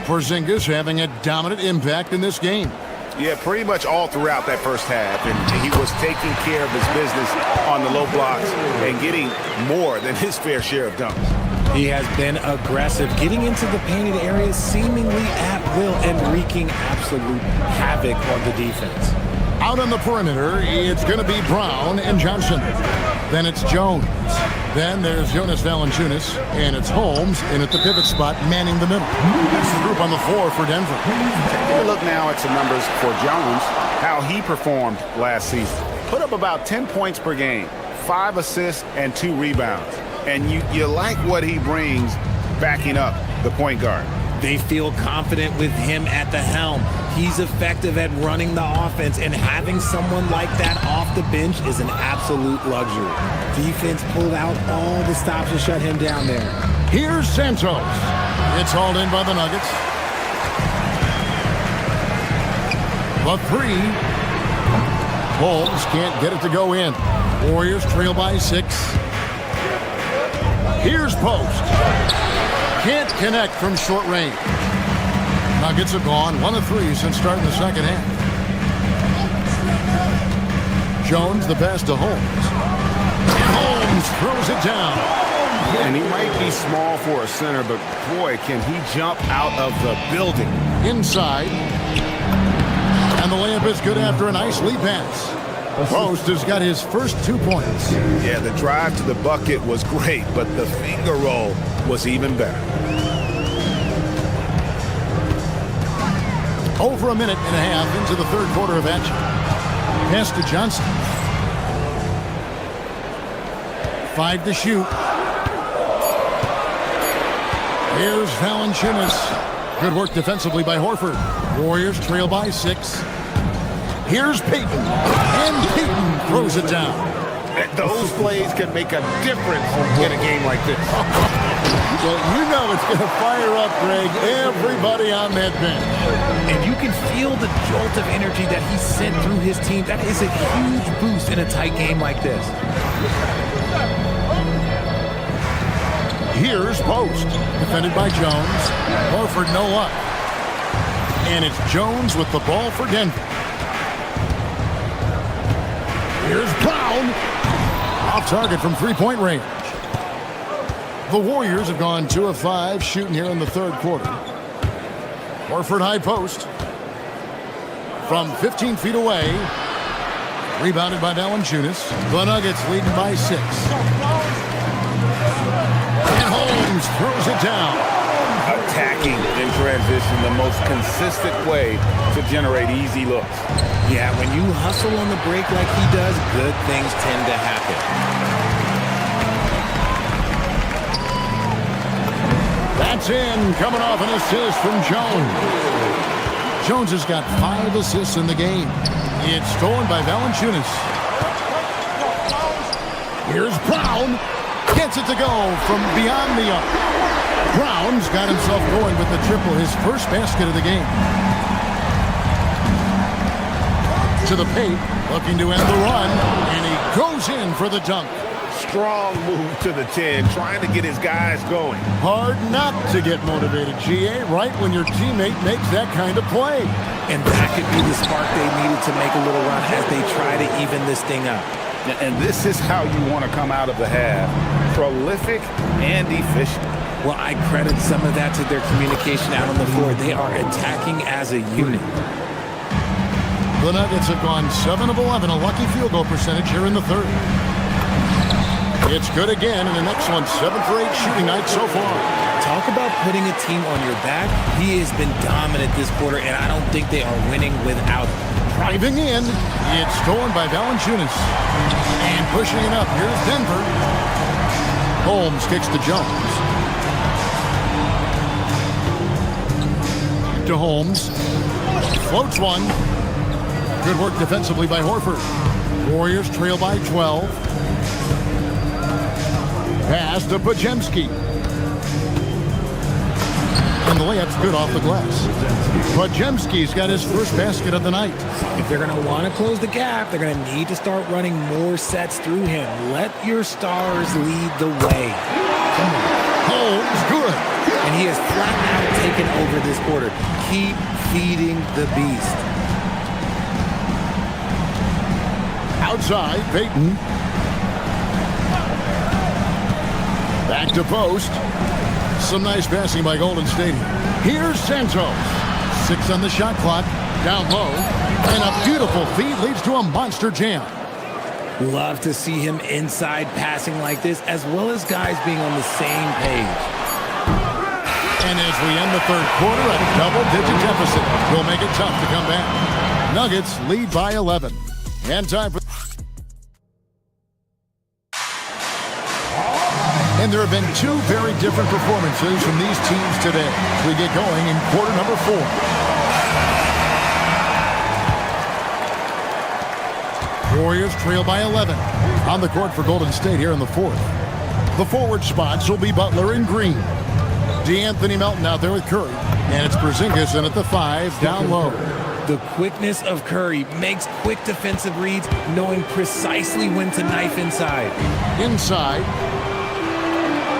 Porzingis having a dominant impact in this game. Yeah, pretty much all throughout that first half, and he was taking care of his business on the low blocks and getting more than his fair share of dunks. He has been aggressive, getting into the painted areas seemingly at will and wreaking absolute havoc on the defense. Out on the perimeter, it's going to be Brown and Johnson. Then it's Jones. Then there's Jonas Valanciunas, and it's Holmes in at the pivot spot, manning the middle. That's the group on the floor for Denver. Take a look now at some numbers for Jones, how he performed last season. Put up about 10 points per game, 5 assists, and 2 rebounds. And you like what he brings backing up the point guard. They feel confident with him at the helm. He's effective at running the offense, and having someone like that off the bench is an absolute luxury. Defense pulled out all the stops to shut him down there. Here's Santos. It's hauled in by the Nuggets. The 3. Holmes can't get it to go in. Warriors trail by 6. Here's Post. Can't connect from short range. Nuggets have gone 1 of 3 since starting the second half. Jones the pass to Holmes. Holmes throws it down. And he might be small for a center, but boy, can he jump out of the building. Inside. And the layup is good after a nice lead pass. Post has got his first 2 points. Yeah, the drive to the bucket was great, but the finger roll was even better. Over a minute and a half into the third quarter of action. Pass to Johnson. 5 to shoot. Here's Valanciunas. Good work defensively by Horford. Warriors trail by 6. Here's Payton. And Payton throws it down. Those plays can make a difference in a game like this. Well, you know it's going to fire up, Greg, everybody on that bench. And you can feel the jolt of energy that he sent through his team. That is a huge boost in a tight game like this. Here's Post. Defended by Jones. Horford no luck. And it's Jones with the ball for Denver. Here's Brown. Off target from three-point range. The Warriors have gone 2 of 5 shooting here in the third quarter. Horford high post. From 15 feet away. Rebounded by Valanciunas. The Nuggets leading by 6. And Holmes throws it down. attacking in transition, the most consistent way to generate easy looks. Yeah, when you hustle on the break like he does, good things tend to happen. That's in, coming off an assist from Jones. Jones has got 5 assists in the game. It's stolen by Valanciunas. Here's Brown. Gets it to go from beyond the arc. Brown's got himself going with the triple, his first basket of the game. To the paint, looking to end the run, and he goes in for the dunk. Strong move to the 10, trying to get his guys going. Hard not to get motivated, GA, right when your teammate makes that kind of play. And that could be the spark they needed to make a little run as they try to even this thing up. And this is how you want to come out of the half. Prolific and efficient. Well, I credit some of that to their communication out on the floor. They are attacking as a unit. The Nuggets have gone 7 of 11, a lucky field goal percentage here in the third. It's good again, and an excellent 7 for 8 shooting night so far. Talk about putting a team on your back. He has been dominant this quarter, and I don't think they are winning without him. Driving in, it's stolen by Valanciunas. And pushing it up, here's Denver. Holmes kicks to Jones. To Holmes. Floats one. Good work defensively by Horford. Warriors trail by 12. Pass to Podziemski. And the layup's good off the glass. Podziemski's got his first basket of the night. If they're going to want to close the gap, they're going to need to start running more sets through him. Let your stars lead the way. Come on. Holmes, good. And he has flat out taken over this quarter. Keep feeding the beast. Outside, Payton. Back to post. Some nice passing by Golden State. Here's Santos. 6 on the shot clock. Down low. And a beautiful feed leads to a monster jam. Love to see him inside passing like this, as well as guys being on the same page. And as we end the third quarter, a double-digit deficit will make it tough to come back. Nuggets lead by 11. And time for... And there have been 2 very different performances from these teams today. We get going in quarter number 4. Warriors trail by 11. On the court for Golden State here in the fourth. The forward spots will be Butler and Green. DeAnthony Melton out there with Curry. And it's Porzingis in at the 5, down low. The quickness of Curry makes quick defensive reads, knowing precisely when to knife inside. Inside.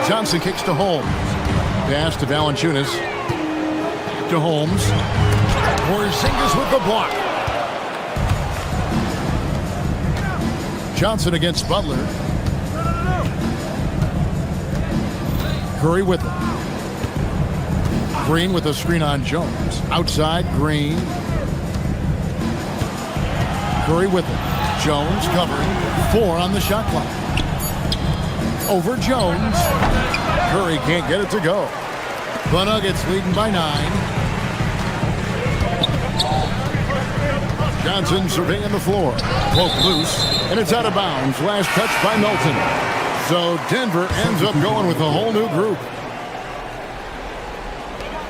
Johnson kicks to Holmes. Pass to Valanciunas. To Holmes. Porzingis with the block. Johnson against Butler. Curry with it. Green with a screen on Jones. Outside, Green. Curry with it. Jones covering. 4 on the shot clock. Over Jones. Curry can't get it to go. The Nuggets leading by 9. Johnson surveying the floor. Poke loose, and it's out of bounds. Last touch by Melton. So Denver ends up going with a whole new group.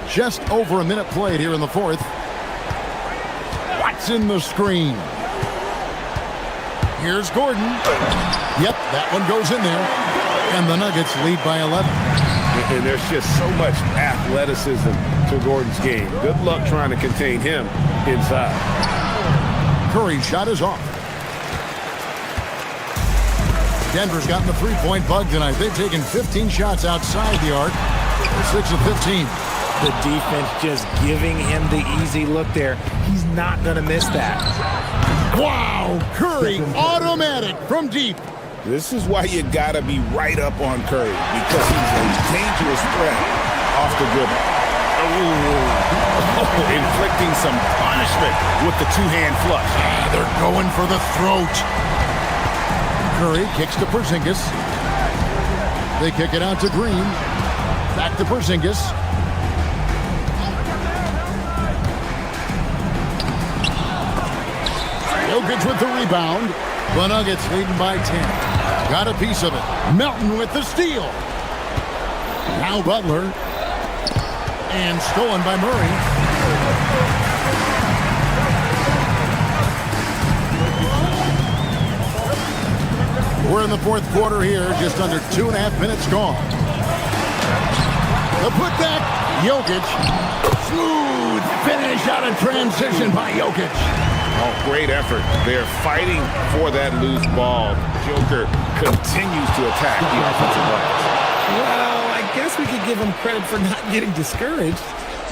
Just over a minute played here in the fourth. Watson the screen. Here's Gordon. Yep, that one goes in there. And the Nuggets lead by 11. And there's just so much athleticism to Gordon's game. Good luck trying to contain him inside. Curry's shot is off. Denver's gotten the three-point bug tonight. They've taken 15 shots outside the arc. 6 of 15. The defense just giving him the easy look there. He's not going to miss that. Wow! Curry, automatic from deep. This is why you got to be right up on Curry, because he's a dangerous threat off the dribble. Inflicting some punishment with the two-hand flush. They're going for the throat. Curry kicks to Porzingis. They kick it out to Green. Back to Porzingis. Jokic with the rebound. The Nuggets leading by 10. Got a piece of it. Melton with the steal. Now Butler. And stolen by Murray. We're in the fourth quarter here. Just under 2.5 minutes gone. The putback. Jokic. Smooth finish out of transition by Jokic. Oh, great effort. They're fighting for that loose ball. Joker continues to attack the offensive glass. Well, I guess we could give him credit for not getting discouraged.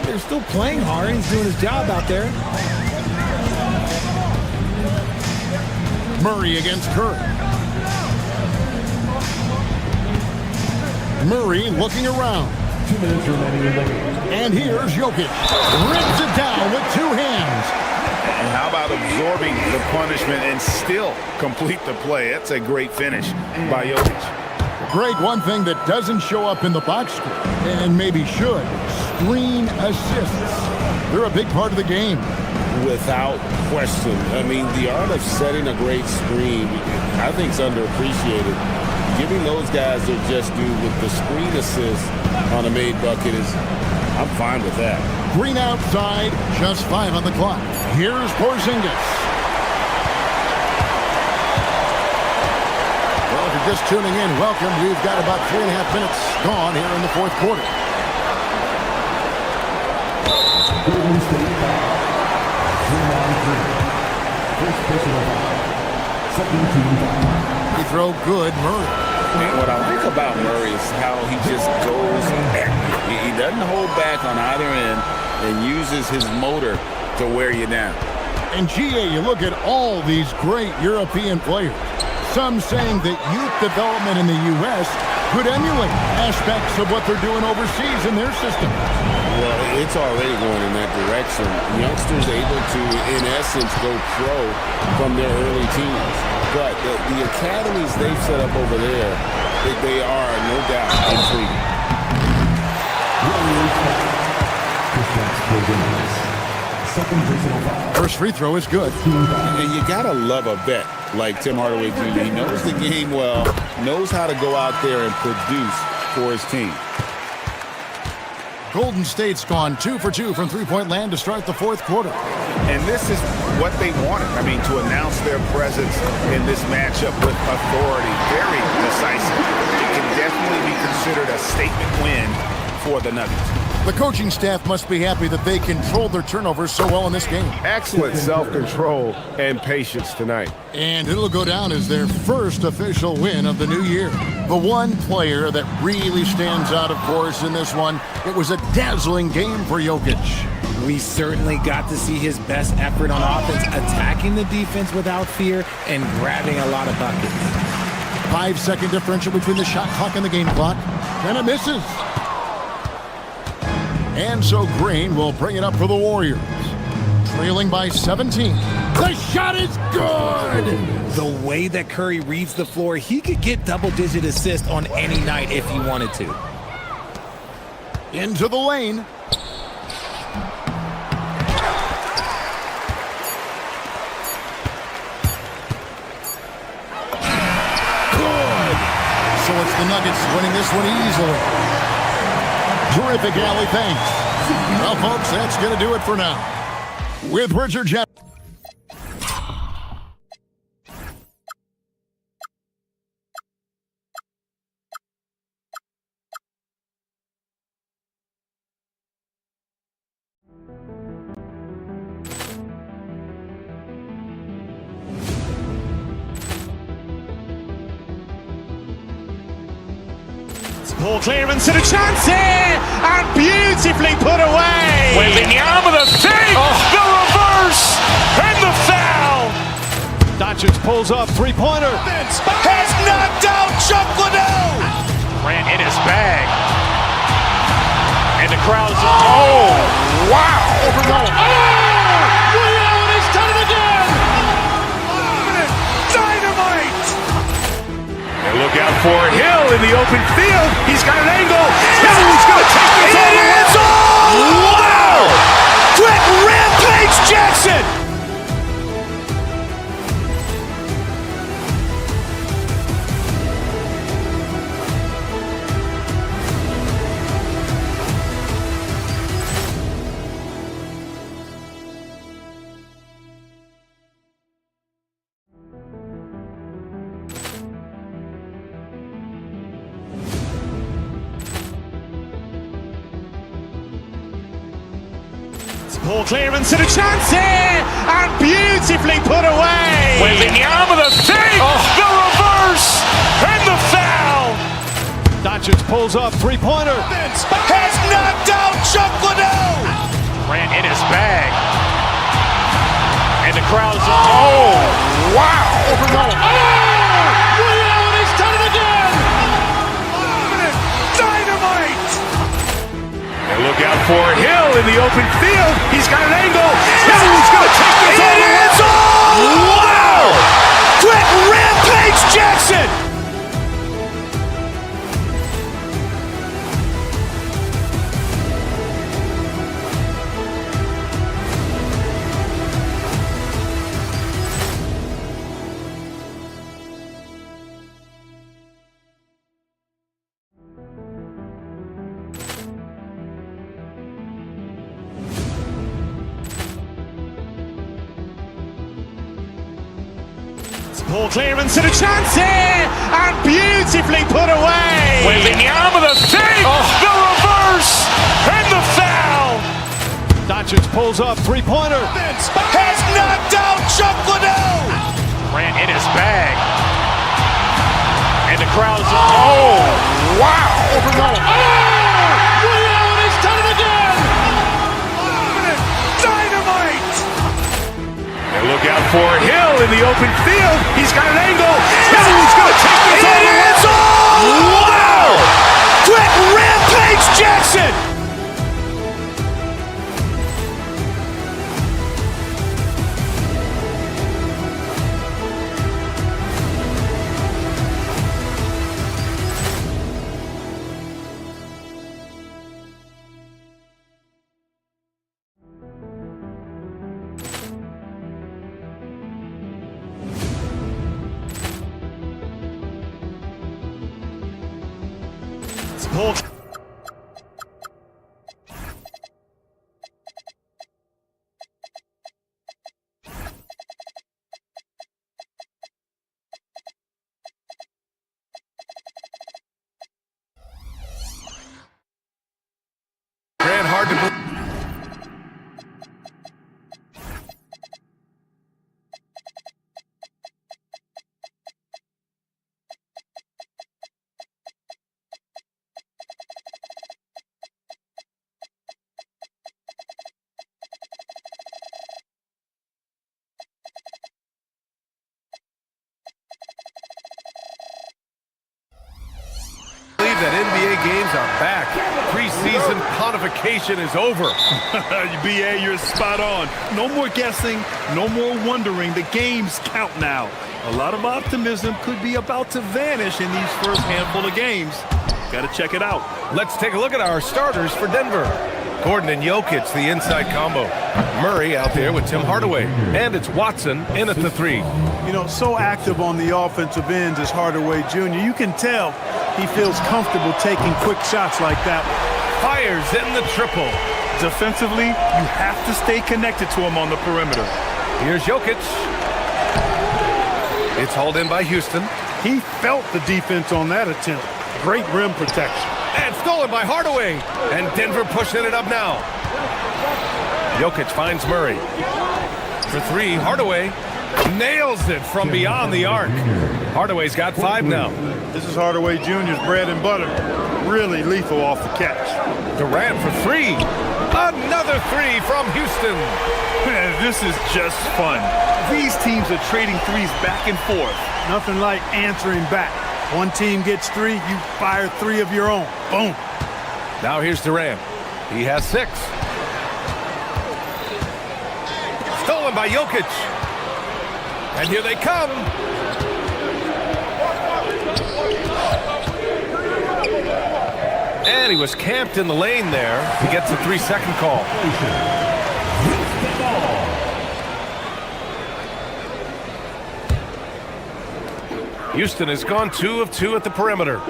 They're still playing hard. He's doing his job out there. Murray against Curry. Murray looking around. 2 minutes remaining in the game. And here's Jokic. Rips it down with 2 hands. And how about absorbing the punishment and still complete the play? That's a great finish by Jokic. Greg, one thing that doesn't show up in the box score, and maybe should, screen assists. They're a big part of the game. Without question. I mean, the art of setting a great screen, I think, is underappreciated. Giving those guys their just due with the screen assist on a made bucket is, I'm fine with that. Green outside, just 5 on the clock. Here's Porzingis. Well, if you're just tuning in, welcome. We've got about 3.5 minutes gone here in the fourth quarter. Golden State foul. Draymond Green. First personal foul. Second team foul. He throw good, Murray. And what I like about Murray is how he just goes at you. He doesn't hold back on either end and uses his motor to wear you down. And GA, you look at all these great European players. Some saying that youth development in the U.S. could emulate aspects of what they're doing overseas in their system. Well, it's already going in that direction. Youngsters able to, in essence, go pro from their early teens. But the academies they've set up over there, they are, no doubt, intriguing. First free throw is good. And you got to love a vet like Tim Hardaway Jr. He knows the game well, knows how to go out there and produce for his team. Golden State's gone 2 for 2 from three-point land to start the fourth quarter. And this is what they wanted. I mean, to announce their presence in this matchup with authority, very decisive. It can definitely be considered a statement win for the Nuggets. The coaching staff must be happy that they controlled their turnovers so well in this game. Excellent self-control and patience tonight. And it'll go down as their first official win of the new year. The one player that really stands out, of course, in this one, it was a dazzling game for Jokic. We certainly got to see his best effort on offense, attacking the defense without fear and grabbing a lot of buckets. 5-second differential between the shot clock and the game clock. And it misses. And so Green will bring it up for the Warriors. Trailing by 17. The shot is good! The way that Curry reads the floor, he could get double-digit assists on any night if he wanted to. Into the lane. Good! So it's the Nuggets winning this one easily. Terrific, Allie, thanks. Well, folks, that's going to do it for now. With Richard Jeff. Ball clearance and a chance here, and beautifully put away. Wembanyama the fake, the reverse, and the foul. Doncic pulls up, three-pointer. Has knocked out Chuck Liddell. Ran in his bag, and the crowd's oh wow! Liddell, and he's done it again. Dynamite. And look out for Hill in the open field. He's got an angle. Hill's going to take this all the way. Wow! Quick rampage Jackson. Ball clearance and a chance here, and beautifully put away. Wembanyama the fake, the reverse, and the foul. Doncic pulls up, three-pointer. Has knocked out Chuck Liddell. Ran in his bag. And the crowd is, oh, wow. Ray Allen has done it again. Dynamite. And look out for Hill in the open field. He's got an angle. Hill's going to take this all the way. It's all. Wow. Quick Rampage Jackson. Ball clearance and a chance here, and beautifully put away. Wembanyama the fake, the reverse, and the foul. Doncic pulls up, three-pointer. Has knocked out Chuck Liddell. Ran in his bag. And the crowd is, oh, wow. Ray Allen has done it again. Dynamite. And look out for Hill in the open field. He's got an angle. Hill's going to take this all the way. It's all. Wow. Quick Rampage Jackson. Ball. Grant, hard to believe. That NBA games are back. Preseason codification is over. BA, you're spot on. No more guessing, no more wondering. The games count now. A lot of optimism could be about to vanish in these first handful of games. Got to check it out. Let's take a look at our starters for Denver. Gordon and Jokic, the inside combo. Murray out there with Tim Hardaway. And it's Watson in at the three. You know, so active on the offensive ends is Hardaway Jr. You can tell he feels comfortable taking quick shots like that. Fires in the triple. Defensively, you have to stay connected to him on the perimeter. Here's Jokic. It's hauled in by Houston. He felt the defense on that attempt. Great rim protection. And stolen by Hardaway. And Denver pushing it up now. Jokic finds Murray. For three, Hardaway nails it from beyond the arc. Hardaway's got 5 now. This is Hardaway Jr.'s bread and butter. Really lethal off the catch. Durant for 3. Another 3 from Houston. Man, this is just fun. These teams are trading threes back and forth. Nothing like answering back. One team gets 3, you fire 3 of your own. Boom. Now here's Durant. He has 6. Stolen by Jokic. And here they come. And he was camped in the lane there. He gets a 3-second call. Houston has gone 2 of 2 at the perimeter.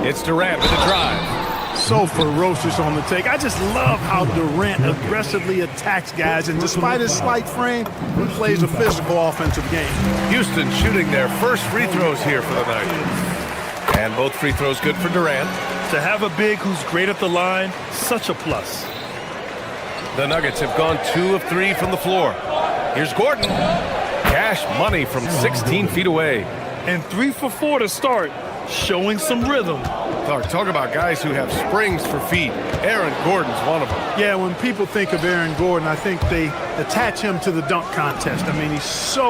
It's Durant with a drive. So ferocious on the take. I just love how Durant aggressively attacks guys, and despite his slight frame, he plays a physical offensive game. Houston shooting their first free throws here for the night. And both free throws good for Durant. To have a big who's great at the line, such a plus. The Nuggets have gone 2 of 3 from the floor. Here's Gordon. Cash money from 16 feet away. And 3 for 4 to start, showing some rhythm. Talk about guys who have springs for feet. Aaron Gordon's one of them. Yeah, when people think of Aaron Gordon, I think they attach him to the dunk contest. I mean, he's so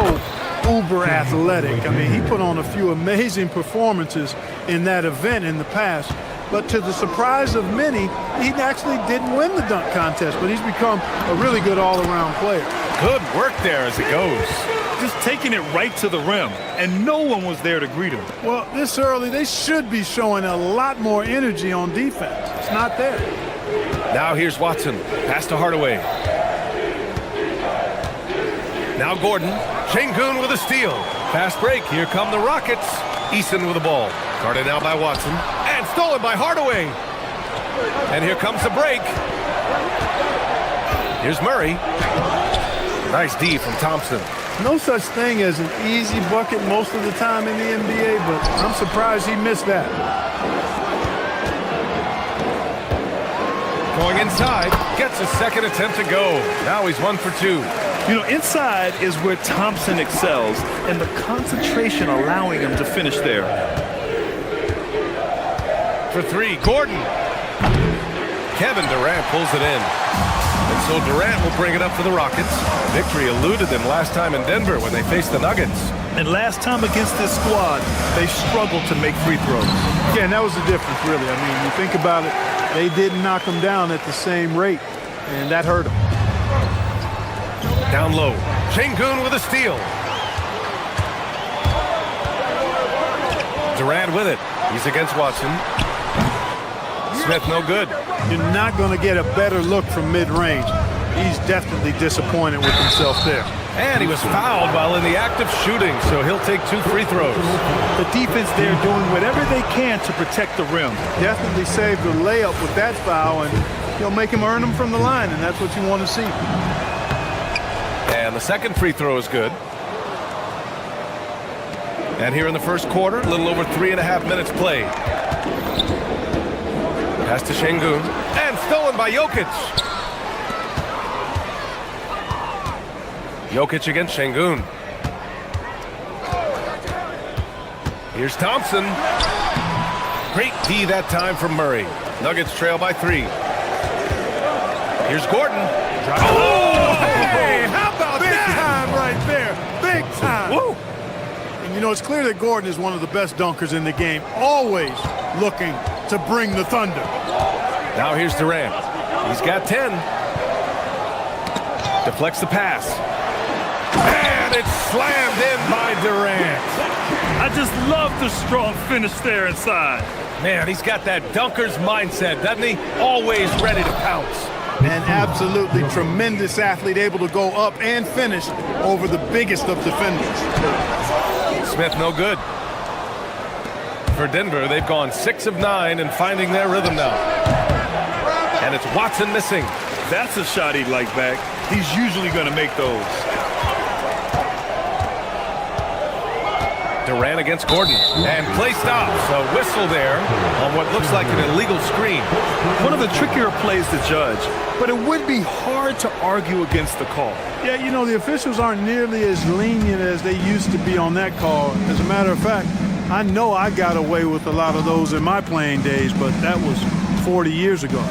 uber athletic. I mean, he put on a few amazing performances in that event in the past. But to the surprise of many, he actually didn't win the dunk contest, but he's become a really good all-around player. Good work there as it goes. Just taking it right to the rim, and no one was there to greet him. Well, this early, they should be showing a lot more energy on defense. It's not there. Now here's Watson. Pass to Hardaway. Now Gordon. Şengün with a steal. Fast break. Here come the Rockets. Eason with the ball. Guarded now by Watson. And stolen by Hardaway. And here comes the break. Here's Murray. Nice D from Thompson. No such thing as an easy bucket most of the time in the NBA, but I'm surprised he missed that. Going inside, gets a second attempt to go. Now he's 1 for 2. You know, inside is where Thompson excels, and the concentration allowing him to finish there. For 3, Gordon. Kevin Durant pulls it in. And so Durant will bring it up for the Rockets. Victory eluded them last time in Denver when they faced the Nuggets. And last time against this squad, they struggled to make free throws. Yeah, and that was the difference, really. I mean, you think about it, they didn't knock them down at the same rate, and that hurt them. Down low. Şengün with a steal. Durant with it. He's against Watson. Smith no good. You're not going to get a better look from mid-range. He's definitely disappointed with himself there. And he was fouled while in the act of shooting, so he'll take 2 free throws. The defense there doing whatever they can to protect the rim. Definitely saved the layup with that foul, and he'll make him earn them from the line, and that's what you want to see. And the second free throw is good. And here in the first quarter, a little over 3.5 minutes played. Pass to Şengün, and stolen by Jokic. Jokic against Şengün. Here's Thompson. Great D that time from Murray. Nuggets trail by 3. Here's Gordon. Oh, hey, how about big time right there? Big time. Woo. And you know, it's clear that Gordon is one of the best dunkers in the game, always looking to bring the thunder. Now here's Durant. He's got 10. Deflects the pass. And it's slammed in by Durant. I just love the strong finish there inside. Man, he's got that dunker's mindset, doesn't he? Always ready to pounce. An absolutely tremendous athlete, able to go up and finish over the biggest of defenders. Smith no good. For Denver, they've gone 6 of 9 and finding their rhythm now. And it's Watson missing. That's a shot he'd like back. He's usually going to make those. Durant against Gordon. And play stops. A whistle there on what looks like an illegal screen. One of the trickier plays to judge, but it would be hard to argue against the call. Yeah, you know, the officials aren't nearly as lenient as they used to be on that call. As a matter of fact, I know I got away with a lot of those in my playing days, but that was 40 years ago.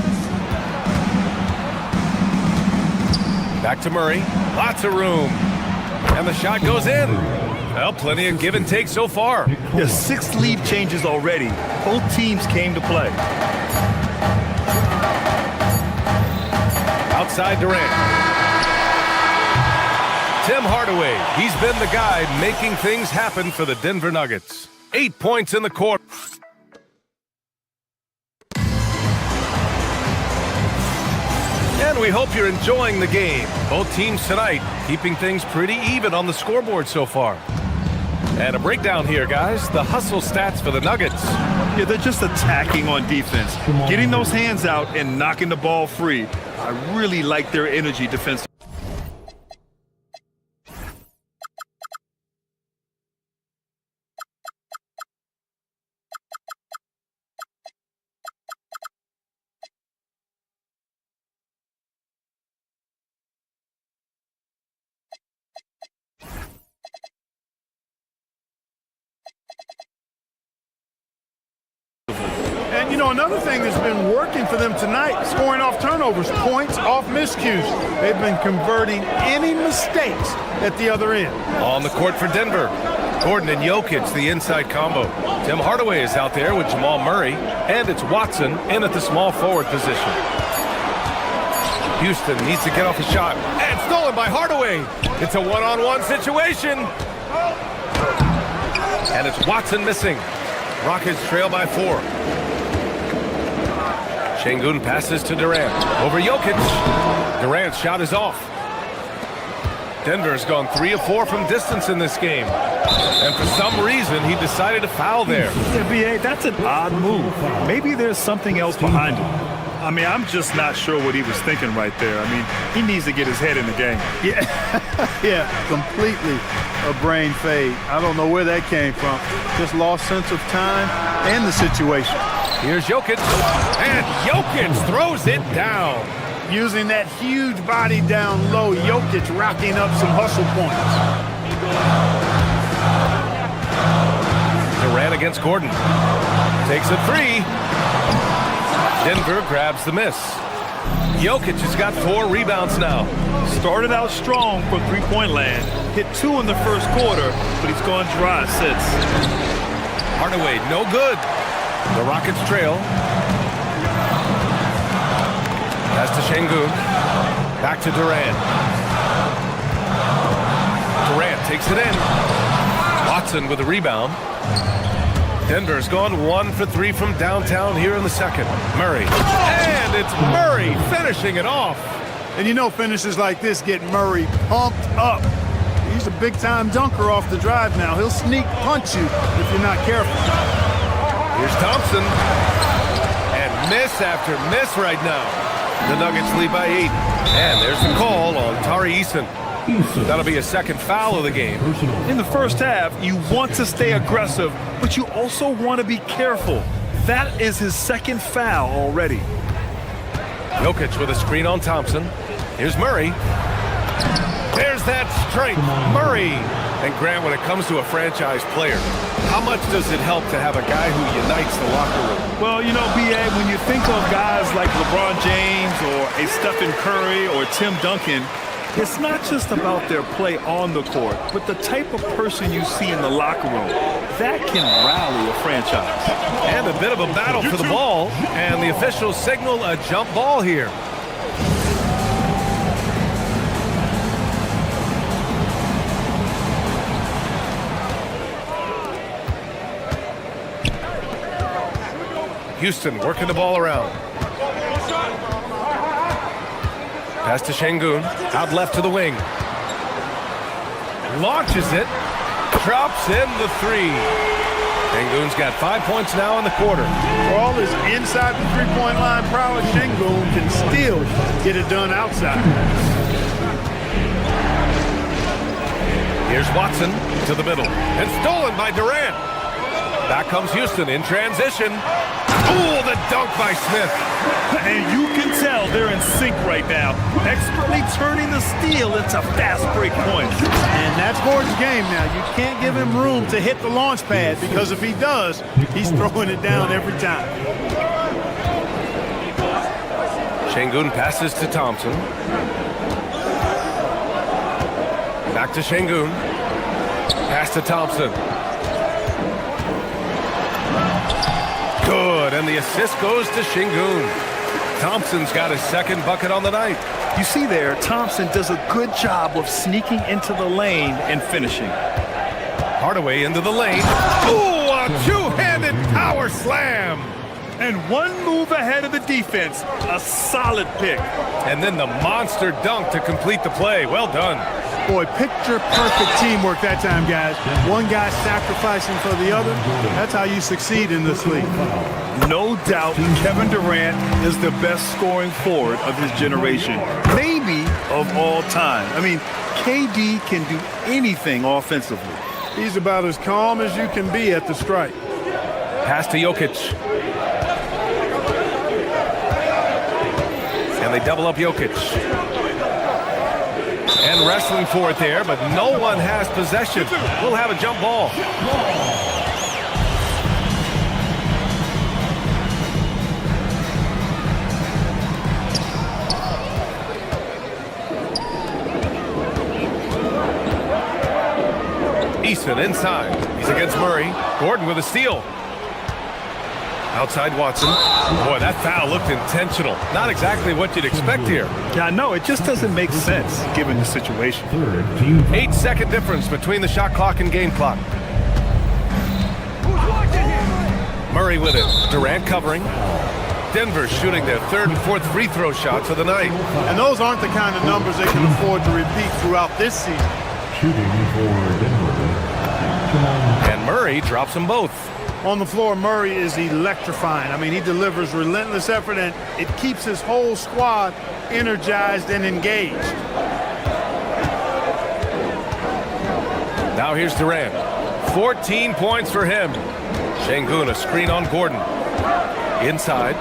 Back to Murray. Lots of room. And the shot goes in. Well, plenty of give and take so far. Yeah, 6 lead changes already. Both teams came to play. Outside Durant. Tim Hardaway. He's been the guy making things happen for the Denver Nuggets. 8 points in the quarter. And we hope you're enjoying the game. Both teams tonight keeping things pretty even on the scoreboard so far. And a breakdown here, guys. The hustle stats for the Nuggets. Yeah, they're just attacking on defense. Getting those hands out and knocking the ball free. I really like their energy defensively. know, another thing that's been working for them tonight, scoring off turnovers, points off miscues. They've been converting any mistakes at the other end. On the court for Denver, Gordon and Jokic, the inside combo. Tim Hardaway is out there with Jamal Murray, and it's Watson in at the small forward position. Houston needs to get off a shot, and stolen by Hardaway. It's a one-on-one situation. And it's Watson missing. Rockets trail by 4. Şengün passes to Durant. Over Jokic. Durant's shot is off. Denver's gone 3 of 4 from distance in this game. And for some reason, he decided to foul there. Yeah, B.A., that's an odd move. Maybe there's something else behind it. I mean, I'm just not sure what he was thinking right there. I mean, he needs to get his head in the game. Yeah, yeah, completely a brain fade. I don't know where that came from. Just lost sense of time and the situation. Here's Jokic, and Jokic throws it down. Using that huge body down low, Jokic racking up some hustle points. Durant against Gordon. Takes a 3. Denver grabs the miss. Jokic has got 4 rebounds now. Started out strong from three-point land. Hit 2 in the first quarter, but he's gone dry since. Hardaway, no good. The Rockets trail. Pass to Şengün. Back to Durant. Durant takes it in. Watson with a rebound. Denver's gone 1 for 3 from downtown here in the second. Murray. And it's Murray finishing it off. And you know finishes like this get Murray pumped up. He's a big-time dunker off the drive now. He'll sneak punch you if you're not careful. Here's Thompson. And miss after miss right now. The Nuggets lead by 8. And there's the call on Tari Eason. That'll be a second foul of the game. In the first half, you want to stay aggressive, but you also want to be careful. That is his second foul already. Jokic with a screen on Thompson. Here's Murray. There's that strength, Murray. And Grant, when it comes to a franchise player, how much does it help to have a guy who unites the locker room? Well, you know, B.A., when you think of guys like LeBron James or a Stephen Curry or Tim Duncan, it's not just about their play on the court, but the type of person you see in the locker room. That can rally a franchise. And a bit of a battle for the ball, and the officials signal a jump ball here. Houston working the ball around. Pass to Şengün, out left to the wing. Launches it, drops in the 3. Şengün's got 5 points now in the quarter. For all his inside the three-point line prowess, Şengün can still get it done outside. Here's Watson to the middle, and stolen by Durant. Back comes Houston in transition. Ooh, the dunk by Smith. And you can tell they're in sync right now, expertly turning the steal into fast break points. And that's Gordon's game now. You can't give him room to hit the launch pad, because if he does, he's throwing it down every time. Şengün passes to Thompson. Back to Şengün. Pass to Thompson. Good, and the assist goes to Şengün. Thompson's got his second bucket on the night. You see there, Thompson does a good job of sneaking into the lane and finishing. Hardaway into the lane. Ooh, a two-handed power slam. And one move ahead of the defense. A solid pick. And then the monster dunk to complete the play. Well done. Boy, picture-perfect teamwork that time, guys. One guy sacrificing for the other. That's how you succeed in this league. No doubt Kevin Durant is the best scoring forward of his generation. Maybe of all time. I mean, KD can do anything offensively. He's about as calm as you can be at the stripe. Pass to Jokic. And they double up Jokic. And wrestling for it there, but no one has possession. We'll have a jump ball. Watson inside. He's against Murray. Gordon with a steal. Outside Watson. Boy, that foul looked intentional. Not exactly what you'd expect here. Yeah, no, it just doesn't make sense given the situation. 8-second difference between the shot clock and game clock. Murray with it. Durant covering. Denver shooting their third and fourth free throw shots of the night. And those aren't the kind of numbers they can afford to repeat throughout this season. Shooting for Denver. And Murray drops them both. On the floor, Murray is electrifying. I mean, he delivers relentless effort, and it keeps his whole squad energized and engaged. Now here's Durant. 14 points for him. Şengün, a screen on Gordon. Inside.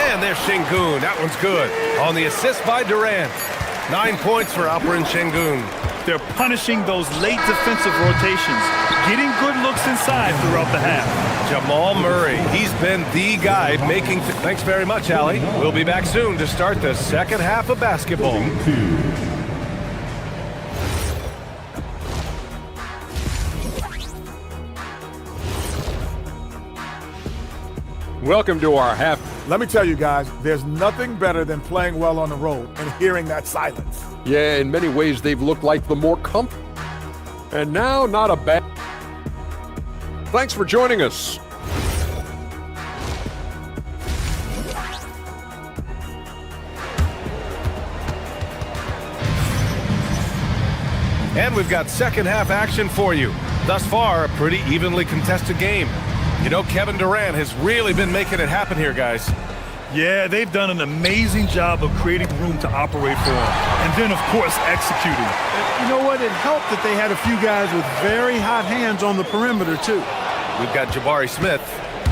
And there's Şengün. That one's good. On the assist by Durant. 9 points for Alperen Şengün. They're punishing those late defensive rotations, getting good looks inside throughout the half. Jamal Murray, he's been the guy making... Thanks very much, Allie. We'll be back soon to start the second half of basketball. Welcome to our half. Let me tell you guys, there's nothing better than playing well on the road and hearing that silence. Yeah, in many ways, they've looked like the more comfortable. And now, not a bad... Thanks for joining us. And we've got second half action for you. Thus far, a pretty evenly contested game. You know, Kevin Durant has really been making it happen here, guys. Yeah, they've done an amazing job of creating room to operate for him. And then, of course, executing. You know what? It helped that they had a few guys with very hot hands on the perimeter, too. We've got Jabari Smith,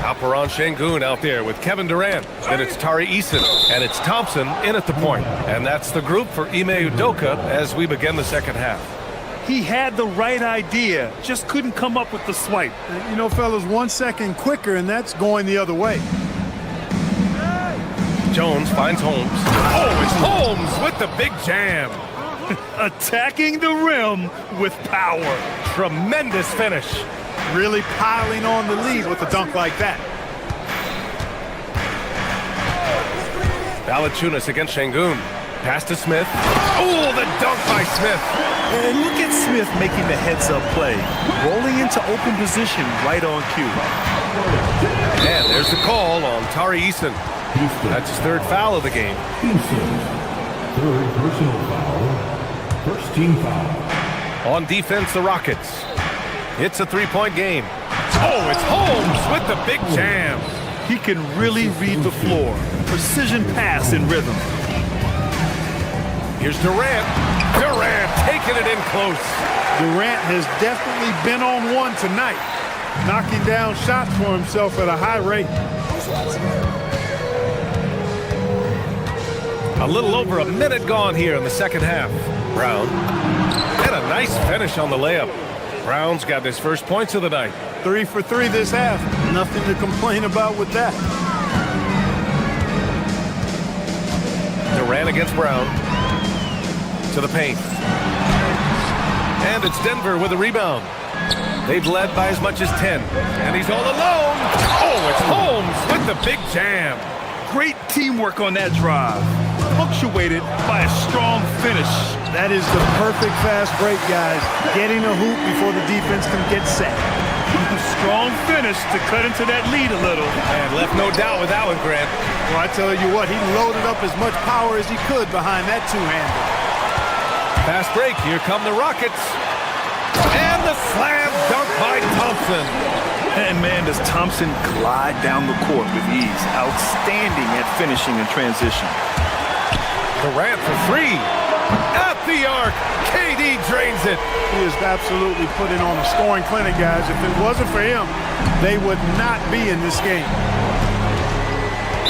Alperen Şengün out there with Kevin Durant. Then it's Tari Eason, and it's Thompson in at the point. And that's the group for Ime Udoka as we begin the second half. He had the right idea, just couldn't come up with the swipe. You know, fellas, 1 second quicker, and that's going the other way. Jones finds Holmes. Oh, it's Holmes with the big jam. Attacking the rim with power. Tremendous finish. Really piling on the lead with a dunk like that. Valanciunas against Şengün. Pass to Smith. Oh, the dunk by Smith. And look at Smith making the heads-up play. Rolling into open position right on cue. And there's the call on Tari Eason. That's his third foul of the game. Third personal foul. First team foul. On defense, the Rockets. It's a three-point game. Oh, it's Holmes with the big jam. He can really read the floor. Precision pass in rhythm. Here's Durant. Durant taking it in close. Durant has definitely been on one tonight, knocking down shots for himself at a high rate. A little over a minute gone here in the second half. Brown. And a nice finish on the layup. Brown's got his first points of the night. 3 for 3 this half. Nothing to complain about with that. Durant against Brown. To the paint. And it's Denver with a rebound. They've led by as much as 10. And he's all alone. Oh, it's Holmes with the big jam. Great teamwork on that drive. Punctuated by a strong finish. That is the perfect fast break, guys. Getting a hoop before the defense can get set. Strong finish to cut into that lead a little. And left no doubt with that one, Grant. Well, I tell you what, he loaded up as much power as he could behind that two-hander. Fast break. Here come the Rockets. And the slam dunk by Thompson. And man, does Thompson glide down the court with ease. Outstanding at finishing in transition. Durant for three. At the arc. KD drains it. He is absolutely putting on a scoring clinic, guys. If it wasn't for him, they would not be in this game.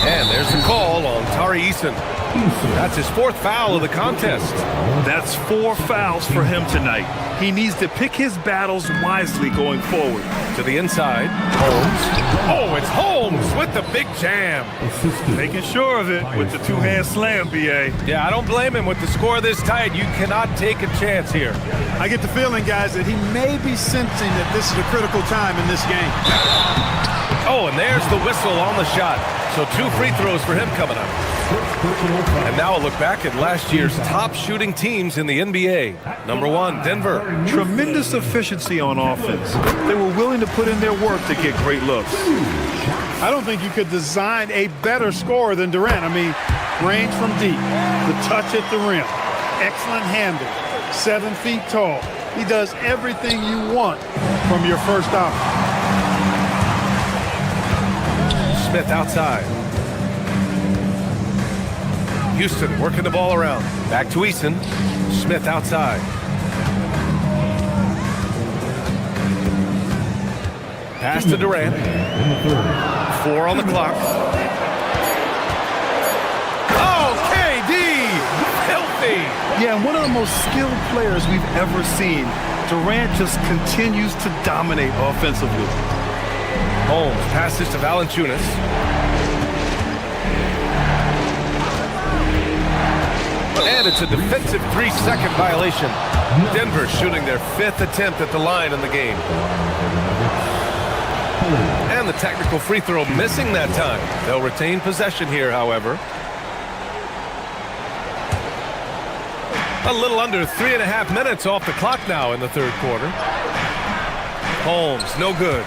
And And there's the call on Tari Eason. That's his 4th foul of the contest. That's 4 fouls for him tonight. He needs to pick his battles wisely going forward. To the inside, Holmes. Oh, it's Holmes with the big jam. Making sure of it with the 2-hand slam, B.A. Yeah, I don't blame him. With the score this tight, you cannot take a chance here. I get the feeling, guys, that he may be sensing that this is a critical time in this game. Oh, and there's the whistle on the shot. So 2 free throws for him coming up. And now a look back at last year's top shooting teams in the NBA. Number 1, Denver. Tremendous efficiency on offense. They were willing to put in their work to get great looks. I don't think you could design a better scorer than Durant. I mean, range from deep, the touch at the rim, excellent handle, 7 feet tall. He does everything you want from your first option. Smith outside. Houston working the ball around. Back to Eason. Smith outside. Pass to Durant. 4 on the clock. Oh, KD! Filthy! Yeah, and one of the most skilled players we've ever seen. Durant just continues to dominate offensively. Holmes passes to Valanciunas. And it's a defensive 3-second violation. Denver shooting their 5th attempt at the line in the game. And the technical free throw missing that time. They'll retain possession here, however. A little under 3.5 minutes off the clock now in the 3rd quarter. Holmes, no good.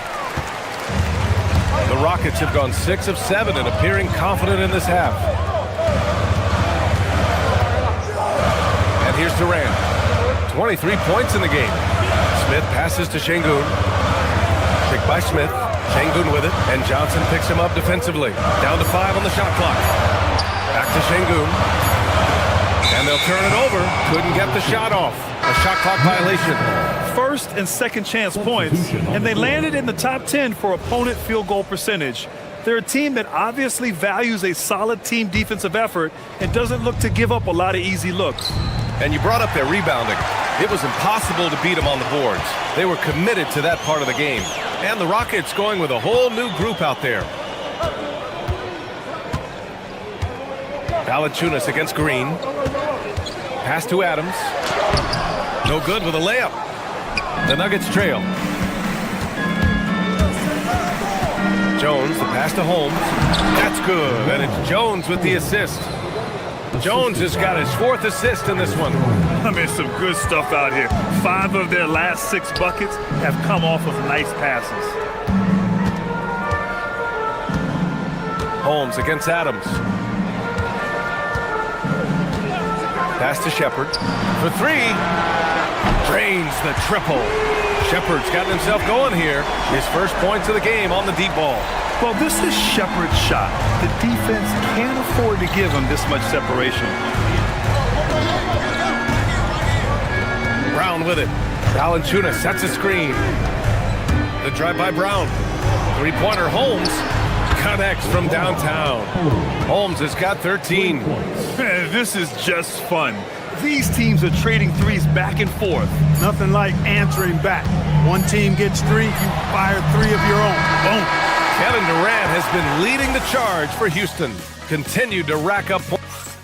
The Rockets have gone 6 of 7 and appearing confident in this half. And here's Durant. 23 points in the game. Smith passes to Şengün. Picked by Smith. Şengün with it, and Johnson picks him up defensively. Down to 5 on the shot clock. Back to Şengün. And they'll turn it over. Couldn't get the shot off. A shot clock violation. 1st and 2nd chance points, and they landed in the top 10 for opponent field goal percentage. They're a team that obviously values a solid team defensive effort and doesn't look to give up a lot of easy looks. And you brought up their rebounding. It was impossible to beat them on the boards. They were committed to that part of the game. And the Rockets going with a whole new group out there. Valanciunas against Green. Pass to Adams. No good with a layup. The Nuggets trail. Jones, the pass to Holmes. That's good, and it's Jones with the assist. Jones has got his 4th assist in this one. I mean, some good stuff out here. 5 of their last 6 buckets have come off of nice passes. Holmes against Adams. Pass to Shepard. For 3. Drains the triple. Shepard's gotten himself going here. His first points of the game on the deep ball. Well, this is Shepard's shot. The defense can't afford to give him this much separation. Brown with it. Valanciunas sets a screen. The drive by Brown. 3-pointer Holmes connects from downtown. Holmes has got 13. Man, this is just fun. These teams are trading threes back and forth. Nothing like answering back. One team gets 3, you fire 3 of your own. Boom. Kevin Durant has been leading the charge for Houston. Continued to rack up points.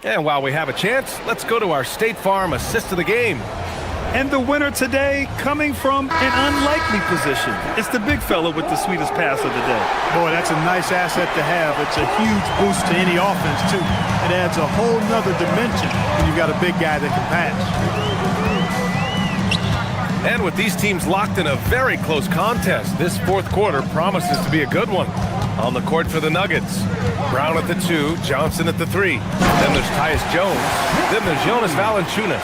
And while we have a chance, let's go to our State Farm assist of the game. And the winner today coming from an unlikely position. It's the big fella with the sweetest pass of the day. Boy, that's a nice asset to have. It's a huge boost to any offense, too. It adds a whole nother dimension when you've got a big guy that can pass. And with these teams locked in a very close contest, this 4th quarter promises to be a good one. On the court for the Nuggets. Brown at the 2, Johnson at the 3. Then there's Tyus Jones. Then there's Jonas Valanciunas.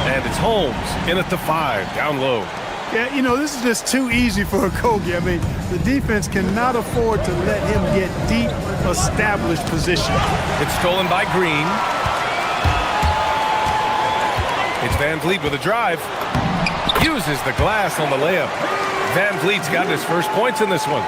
And it's Holmes in at the 5, down low. Yeah, you know, this is just too easy for Okogie. I mean, the defense cannot afford to let him get deep, established position. It's stolen by Green. It's Van Vliet with a drive. Uses the glass on the layup. Van Vliet's got his first points in this one.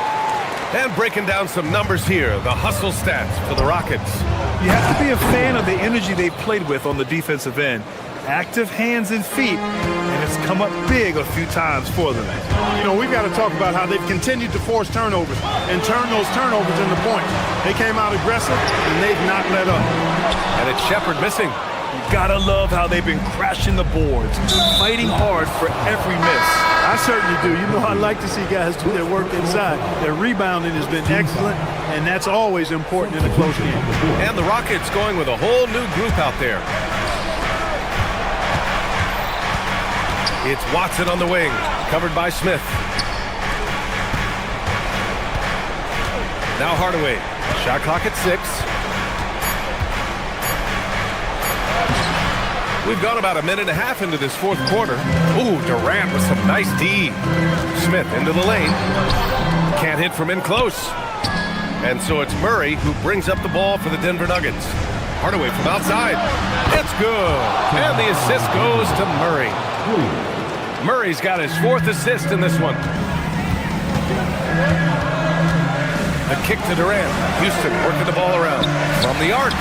And breaking down some numbers here, the hustle stats for the Rockets. You have to be a fan of the energy they've played with on the defensive end. Active hands and feet, and it's come up big a few times for them. You know, we've got to talk about how they've continued to force turnovers and turn those turnovers into points. They came out aggressive, and they've not let up. And it's Shepherd missing. You gotta love how they've been crashing the boards, fighting hard for every miss. I certainly do. You know, I like to see guys do their work inside. Their rebounding has been excellent, and that's always important in a close game. And the Rockets going with a whole new group out there. It's Watson on the wing, covered by Smith. Now Hardaway. Shot clock at 6. We've gone about a minute and a half into this fourth quarter. Ooh, Durant with some nice D. Smith into the lane. Can't hit from in close. And so it's Murray who brings up the ball for the Denver Nuggets. Hardaway from outside. It's good. And the assist goes to Murray. Murray's got his 4th assist in this one. The kick to Durant. Houston working the ball around from the arc.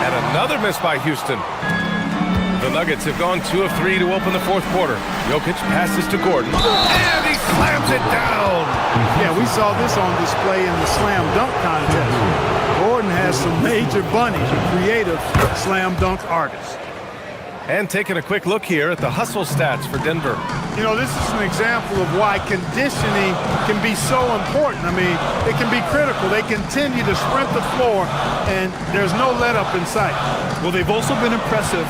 And another miss by Houston. The Nuggets have gone 2 of 3 to open the fourth quarter. Jokic passes to Gordon. And he slams it down. Yeah, we saw this on display in the slam dunk contest. Gordon has some major bunnies, a creative slam dunk artist. And taking a quick look here at the hustle stats for Denver. You know, this is an example of why conditioning can be so important. I mean, it can be critical. They continue to sprint the floor, and there's no let-up in sight. Well, they've also been impressive,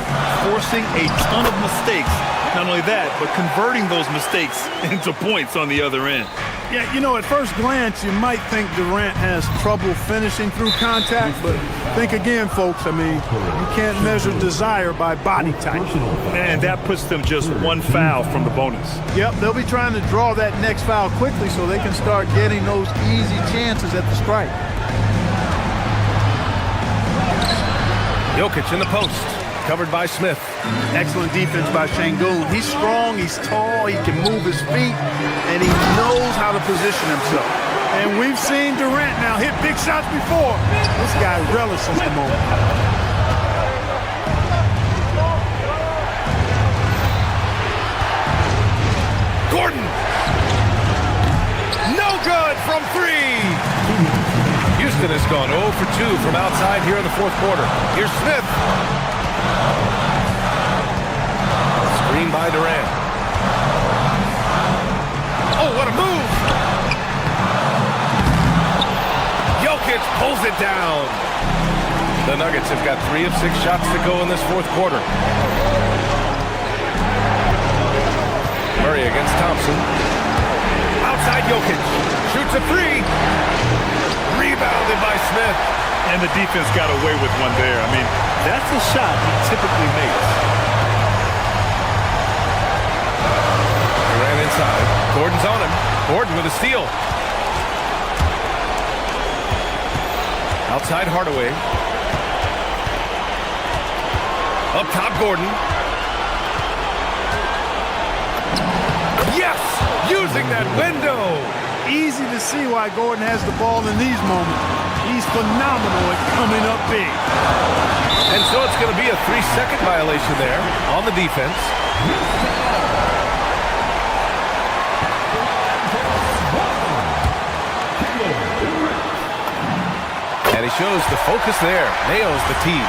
forcing a ton of mistakes. Not only that, but converting those mistakes into points on the other end. Yeah, you know, at first glance, you might think Durant has trouble finishing through contact, but think again, folks. I mean, you can't measure desire by body type. And that puts them just 1 foul from the bonus. Yep, they'll be trying to draw that next foul quickly so they can start getting those easy chances at the strike. Jokic in the post, covered by Smith. Excellent defense by Şengün. He's strong, he's tall, he can move his feet, and he knows how to position himself. And we've seen Durant now hit big shots before. This guy relishes the moment. Gordon! No good from 3! Houston has gone 0 for 2 from outside here in the fourth quarter. Here's Smith. Screen by Durant. Oh, what a move! Jokic pulls it down. The Nuggets have got 3 of 6 shots to go in this fourth quarter. Murray against Thompson. Outside Jokic. Shoots a 3. Rebounded by Smith. And the defense got away with one there. I mean, that's a shot he typically makes. Durant inside. Gordon's on him. Gordon with a steal. Outside Hardaway. Up top Gordon. Yes! Using that window. Easy to see why Gordon has the ball in these moments. He's phenomenal at coming up big. And so it's going to be a 3-second violation there on the defense. And he shows the focus there. Nails the tee.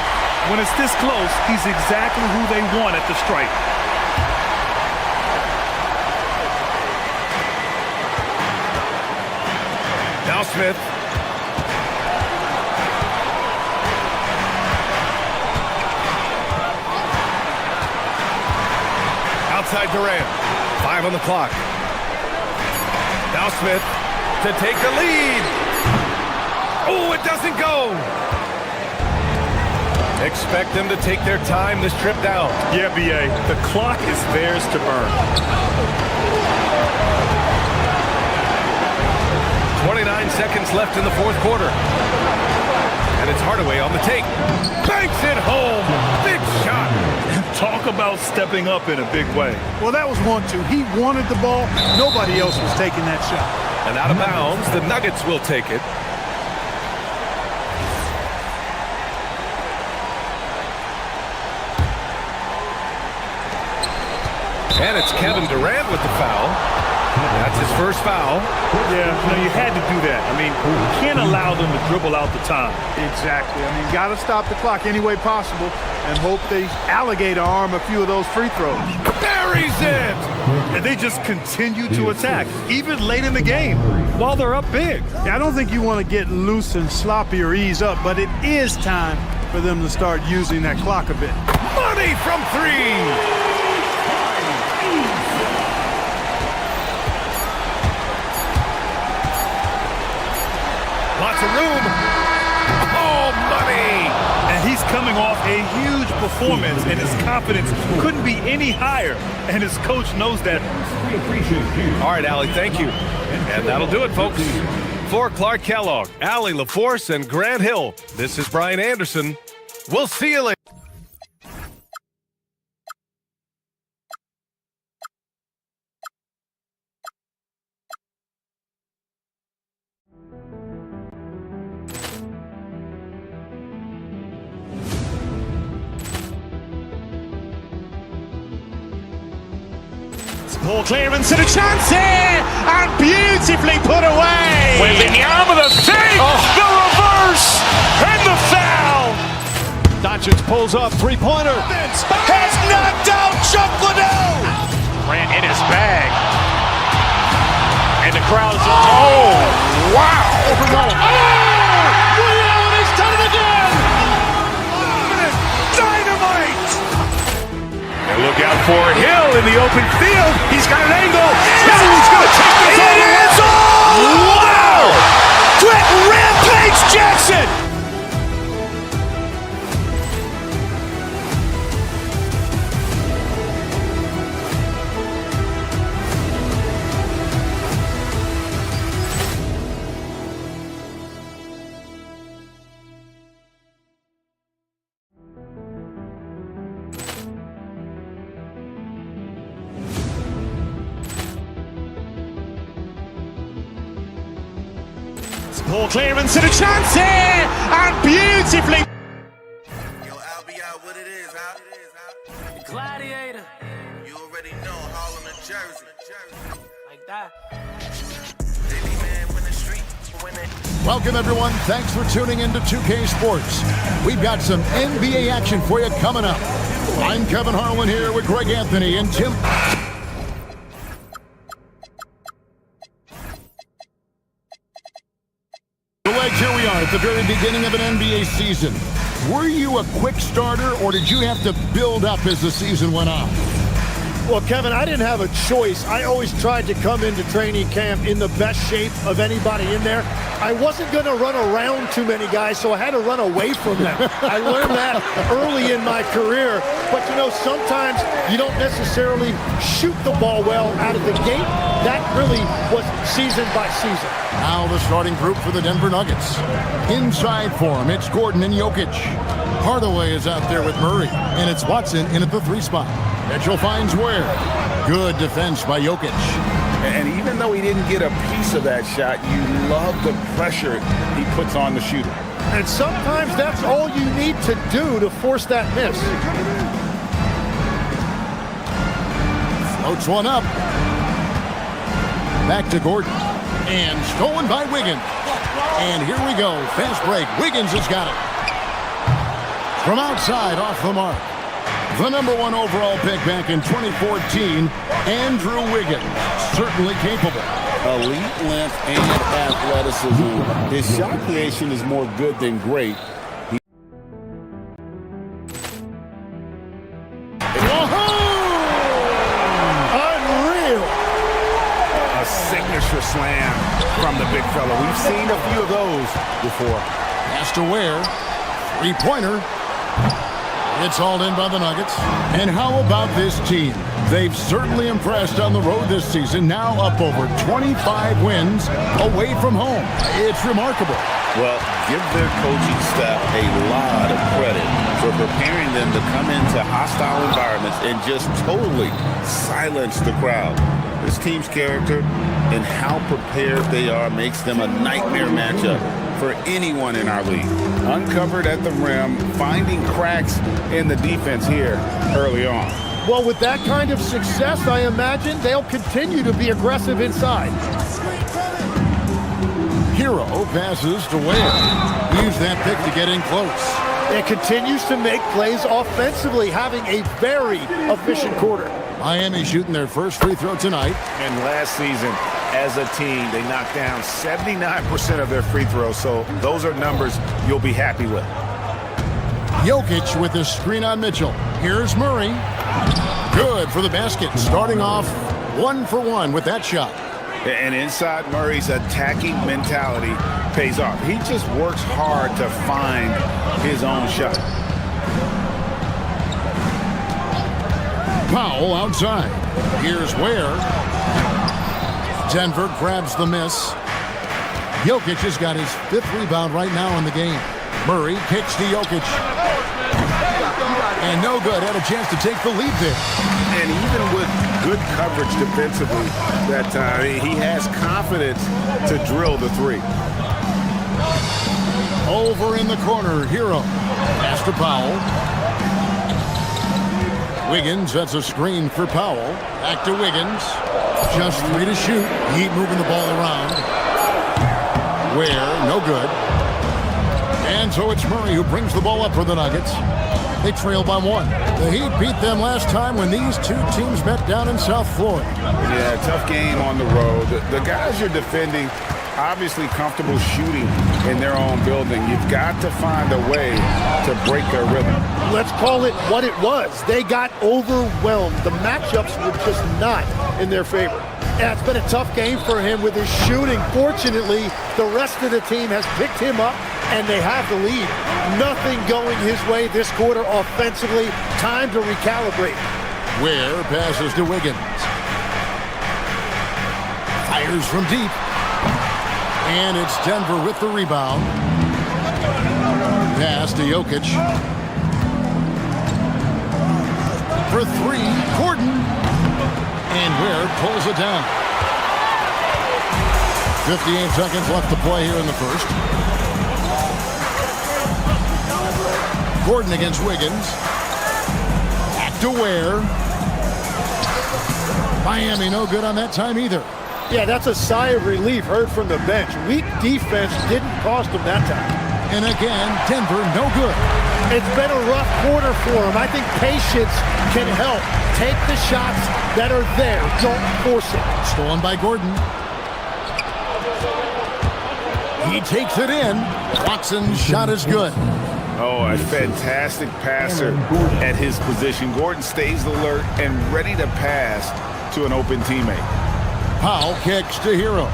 When it's this close, he's exactly who they want at the stripe. Now Smith. Outside Durant. 5 on the clock. Now Smith to take the lead. Oh, it doesn't go. Expect them to take their time this trip down. Yeah, B.A. The clock is theirs to burn. 29 seconds left in the fourth quarter. And it's Hardaway on the take. Banks it home. Big shot. Talk about stepping up in a big way. Well, that was 1-2. He wanted the ball. Nobody else was taking that shot. And out of bounds, the Nuggets will take it. And it's Kevin Durant with the foul. That's his first foul. Yeah, you had to do that. I mean, you can't allow them to dribble out the time. Exactly. I mean, you got to stop the clock any way possible and hope they alligator arm a few of those free throws. Buries it! And they just continue to attack, even late in the game, while they're up big. Yeah, I don't think you want to get loose and sloppy or ease up, but it is time for them to start using that clock a bit. Money from three! Lots of room. Oh, money! And he's coming off a huge performance, and his confidence couldn't be any higher. And his coach knows that. All right, Allie, thank you. And that'll do it, folks. For Clark Kellogg, Allie LaForce, and Grant Hill, this is Brian Anderson. We'll see you later. Ball clearance and a chance here, and beautifully put away. Wembanyama the save, the reverse, and the foul. Doncic pulls up, three-pointer. Has knocked out Chuck Liddell. Grant in his bag. And the crowd is, oh, wow. Liddell, he's done it again. Dynamite. And look out for Hill in the open field. He's got an angle. Hill's going to take this all the way. Wow. Brett Rampage Jackson. Ball clearance and a chance here, and beautifully. Yo, I'll be out what it is, huh? Gladiator. You already know Harlem and Jersey. Like that. Baby man, win the street, win it. Welcome, everyone. Thanks for tuning into 2K Sports. We've got some NBA action for you coming up. I'm Kevin Harlan here with Greg Anthony and Tim. Here we are at the very beginning of an NBA season. Were you a quick starter, or did you have to build up as the season went on? Well, Kevin, I didn't have a choice. I always tried to come into training camp in the best shape of anybody in there. I wasn't going to run around too many guys, so I had to run away from them. I learned that early in my career. But, you know, sometimes you don't necessarily shoot the ball well out of the gate. That really was season by season. Now the starting group for the Denver Nuggets. Inside for him, it's Gordon and Jokic. Hardaway is out there with Murray, and it's Watson in at the 3 spot. Mitchell finds Ware. Good defense by Jokic. And even though he didn't get a piece of that shot, you love the pressure he puts on the shooter. And sometimes that's all you need to do to force that miss. Floats one up. Back to Gordon. And stolen by Wiggins. And here we go. Fast break. Wiggins has got it. From outside, off the mark. The number 1 overall pick back in 2014, Andrew Wiggins. Certainly capable. Elite length and athleticism. His shot creation is more good than great. Unreal! A signature slam from the big fella. We've seen a few of those before. Pass to Ware. 3-pointer. It's hauled in by the Nuggets. And how about this team? They've certainly impressed on the road this season, now up over 25 wins away from home. It's remarkable. Well, give their coaching staff a lot of credit for preparing them to come into hostile environments and just totally silence the crowd. This team's character and how prepared they are makes them a nightmare matchup for anyone in our league. Uncovered at the rim, finding cracks in the defense here early on. Well, with that kind of success, I imagine they'll continue to be aggressive inside. Hero passes to Ware. Use that pick to get in close. It continues to make plays offensively, having a very efficient quarter. Miami shooting their first free throw tonight. And last season, as a team, they knocked down 79% of their free throws, so those are numbers you'll be happy with. Jokic with the screen on Mitchell. Here's Murray. Good for the basket. Starting off 1 for 1 with that shot. And inside Murray's attacking mentality pays off. He just works hard to find his own shot. Powell outside. Here's Ware. Denver grabs the miss. Jokic has got his 5th rebound right now in the game. Murray kicks to Jokic. And no good. Had a chance to take the lead there. And even with good coverage defensively that time, he has confidence to drill the three. Over in the corner, Hero. Pass to Powell. Wiggins, that's a screen for Powell. Back to Wiggins. Just 3 to shoot. Heat moving the ball around. Ware, no good. And so it's Murray who brings the ball up for the Nuggets. They trail by 1. The Heat beat them last time when these two teams met down in South Florida. Yeah, tough game on the road. The guys you're defending, obviously comfortable shooting in their own building. You've got to find a way to break their rhythm. Let's call it what it was. They got overwhelmed. The matchups were just not in their favor. Yeah, it's been a tough game for him with his shooting. Fortunately, the rest of the team has picked him up, and they have the lead. Nothing going his way this quarter offensively. Time to recalibrate. Ware passes to Wiggins. Fires from deep. And it's Denver with the rebound. Pass to Jokic. For 3, Gordon. And Ware pulls it down. 58 seconds left to play here in the first. Gordon against Wiggins. Back to Ware. Miami no good on that time either. Yeah, that's a sigh of relief heard from the bench. Weak defense didn't cost them that time. And again, Denver no good. It's been a rough quarter for them. I think patience can help. Take the shots that are there. Don't force it. Stolen by Gordon. He takes it in. Watson's shot is good. Oh, a fantastic passer at his position. Gordon stays alert and ready to pass to an open teammate. Powell kicks to Hero.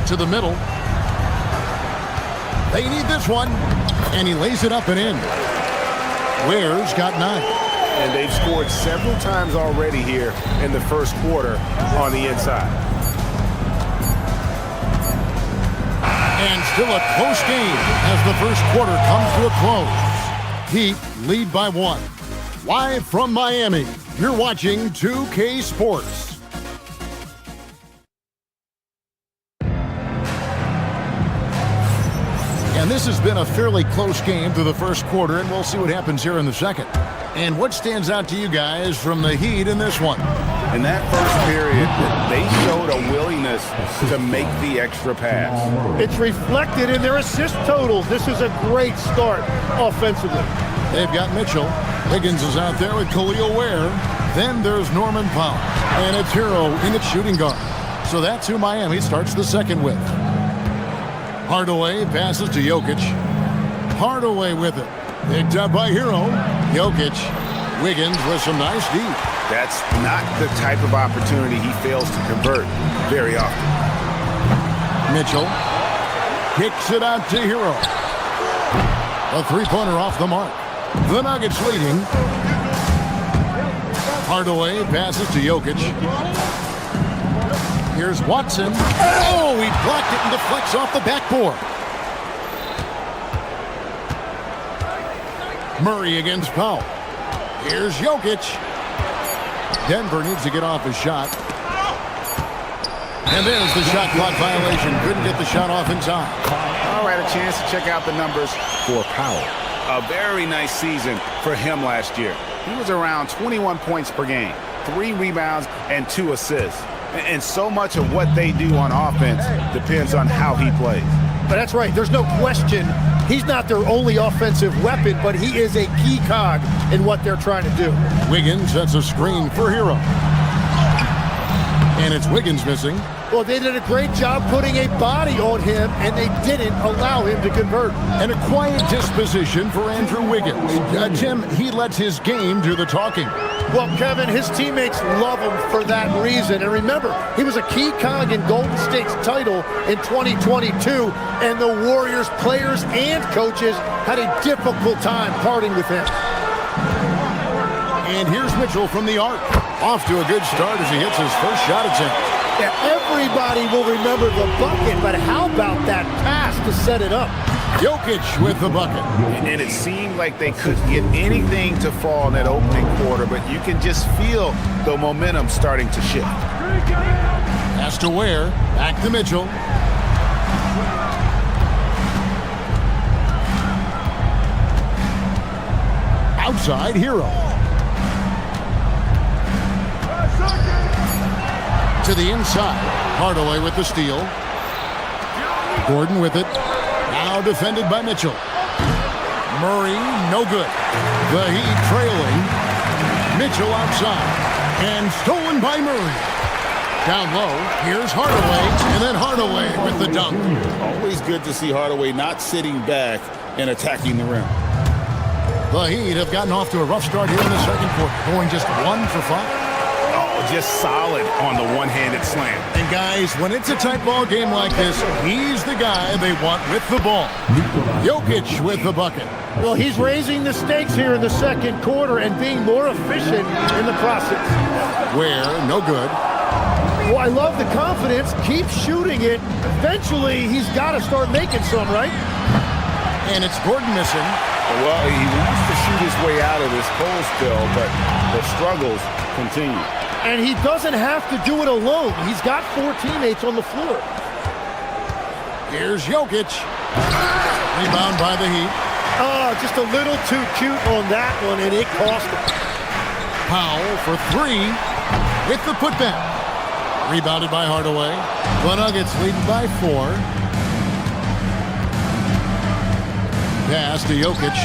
To the middle. They need this one. And he lays it up and in. Ware's got 9. And they've scored several times already here in the first quarter on the inside. And still a close game as the first quarter comes to a close. Heat lead by 1. Live from Miami, you're watching 2K Sports. And this has been a fairly close game through the first quarter, and we'll see what happens here in the second. And what stands out to you guys from the Heat in this one? In that first period, they showed a willingness to make the extra pass. It's reflected in their assist totals. This is a great start offensively. They've got Mitchell. Higgins is out there with Khalil Ware. Then there's Norman Powell. And it's Hero in at shooting guard. So that's who Miami starts the second with. Hardaway passes to Jokic. Hardaway with it. Picked up by Hero. Jokic. Wiggins with some nice D. That's not the type of opportunity he fails to convert very often. Mitchell kicks it out to Hero. A three-pointer off the mark. The Nuggets leading. Hardaway passes to Jokic. Here's Watson. Oh, he blocked it and deflects off the backboard. Murray against Powell. Here's Jokic. Denver needs to get off a shot. And there's the shot clock violation. Couldn't get the shot off in time. All right, a chance to check out the numbers for Powell. A very nice season for him last year. He was around 21 points per game, 3 rebounds, and 2 assists. And so much of what they do on offense depends on how he plays. But that's right. There's no question he's not their only offensive weapon, but he is a key cog in what they're trying to do. Wiggins sets a screen for Hero. And it's Wiggins missing. Well, they did a great job putting a body on him, and they didn't allow him to convert. And a quiet disposition for Andrew Wiggins. Tim, he lets his game do the talking. Well, Kevin, his teammates love him for that reason. And remember, he was a key cog in Golden State's title in 2022, and the Warriors players and coaches had a difficult time parting with him. And here's Mitchell from the arc. Off to a good start as he hits his first shot attempt. Yeah, everybody will remember the bucket, but how about that pass to set it up? Jokic with the bucket. And it seemed like they couldn't get anything to fall in that opening quarter, but you can just feel the momentum starting to shift. Pass to Ware. Back to Mitchell. Outside, Hero. To the inside. Hardaway with the steal. Gordon with it. Now defended by Mitchell. Murray, no good. The Heat trailing. Mitchell outside. And stolen by Murray. Down low, here's Hardaway. And then Hardaway with the dunk. Always good to see Hardaway not sitting back and attacking the rim. The Heat have gotten off to a rough start here in the second quarter. Going just 1 for 5. Just solid on the one-handed slam. And guys, when it's a tight ball game like this, he's the guy they want with the ball. Jokic with the bucket. Well, he's raising the stakes here in the second quarter and being more efficient in the process. Ware, no good. Well, I love the confidence. Keep shooting it. Eventually, he's got to start making some, right? And it's Gordon missing. Well, he wants to shoot his way out of this cold spell, but the struggles continue. And he doesn't have to do it alone. He's got 4 teammates on the floor. Here's Jokic. Rebound by the Heat. Just a little too cute on that one, and it cost him. Powell for 3 with the putback. Rebounded by Hardaway. The Nuggets leading by 4. Pass to Jokic.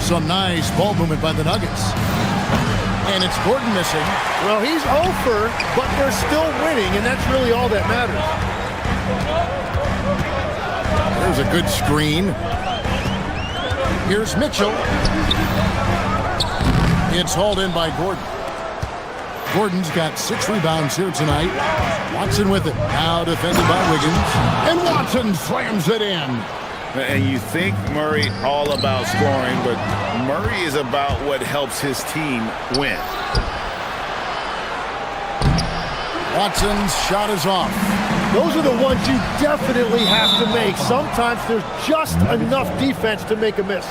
Some nice ball movement by the Nuggets. And it's Gordon missing. Well, he's over, but they're still winning, and that's really all that matters. There's a good screen. Here's Mitchell. It's hauled in by Gordon. Gordon's got 6 rebounds here tonight. Watson with it. Now defended by Wiggins. And Watson slams it in. And you think Murray all about scoring, but Murray is about what helps his team win. Watson's shot is off. Those are the ones you definitely have to make. Sometimes there's just enough defense to make a miss.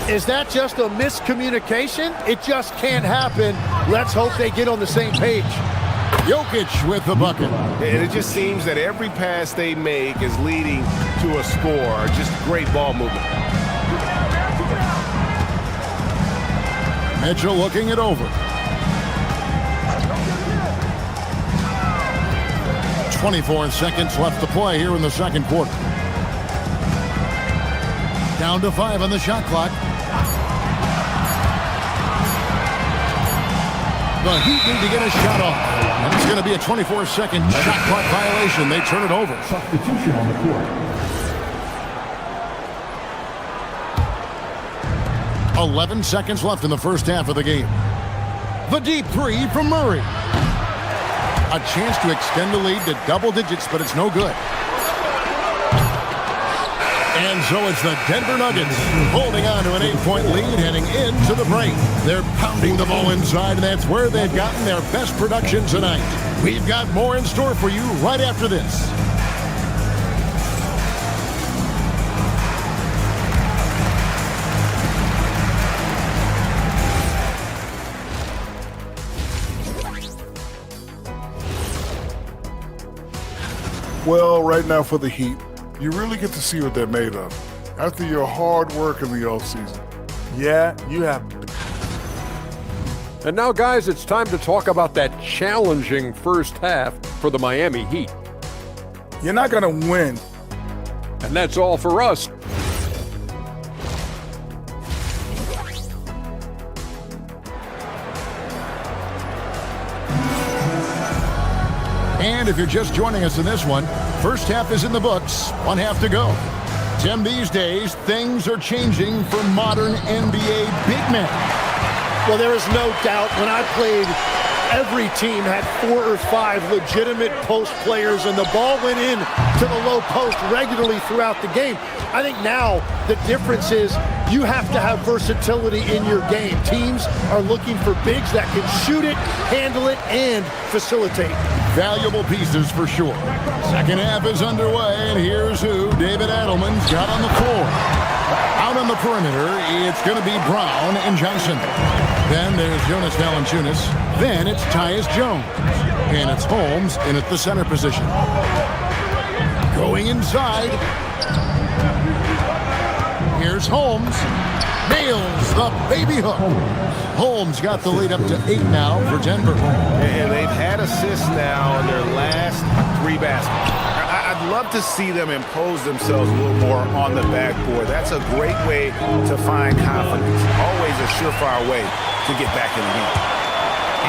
Is that just a miscommunication? It just can't happen. Let's hope they get on the same page. Jokic with the bucket. And it just seems that every pass they make is leading to a score. Just great ball movement. Mitchell looking it over. 24 seconds left to play here in the second quarter. Down to 5 on the shot clock. The Heat need to get a shot off. And it's going to be a 24-second shot clock violation. They turn it over. Substitution on the court. 11 seconds left in the first half of the game. The deep 3 from Murray. A chance to extend the lead to double digits, but it's no good. And so it's the Denver Nuggets holding on to an 8-point lead heading into the break. They're pounding the ball inside, and that's where they've gotten their best production tonight. We've got more in store for you right after this. Well, right now for the Heat, you really get to see what they're made of after your hard work in the offseason. Yeah, you have. And now, guys, it's time to talk about that challenging first half for the Miami Heat. You're not going to win. And that's all for us. And if you're just joining us in this one, first half is in the books, one half to go. Tim, these days, things are changing for modern NBA big men. Well, there is no doubt when I played, every team had 4 or 5 legitimate post players, and the ball went in to the low post regularly throughout the game. I think now the difference is you have to have versatility in your game. Teams are looking for bigs that can shoot it, handle it, and facilitate. Valuable pieces for sure. Second half is underway, and here's who David Adelman's got on the floor. Out on the perimeter, it's going to be Brown and Johnson. Then there's Jonas Valanciunas. Then it's Tyus Jones. And it's Holmes in at the center position. Going inside. Here's Holmes. Nails the baby hook. Holmes got the lead up to 8 now for Denver. And they've had assists now in their last 3 baskets. I'd love to see them impose themselves a little more on the backboard. That's a great way to find confidence. Always a surefire way to get back in the game.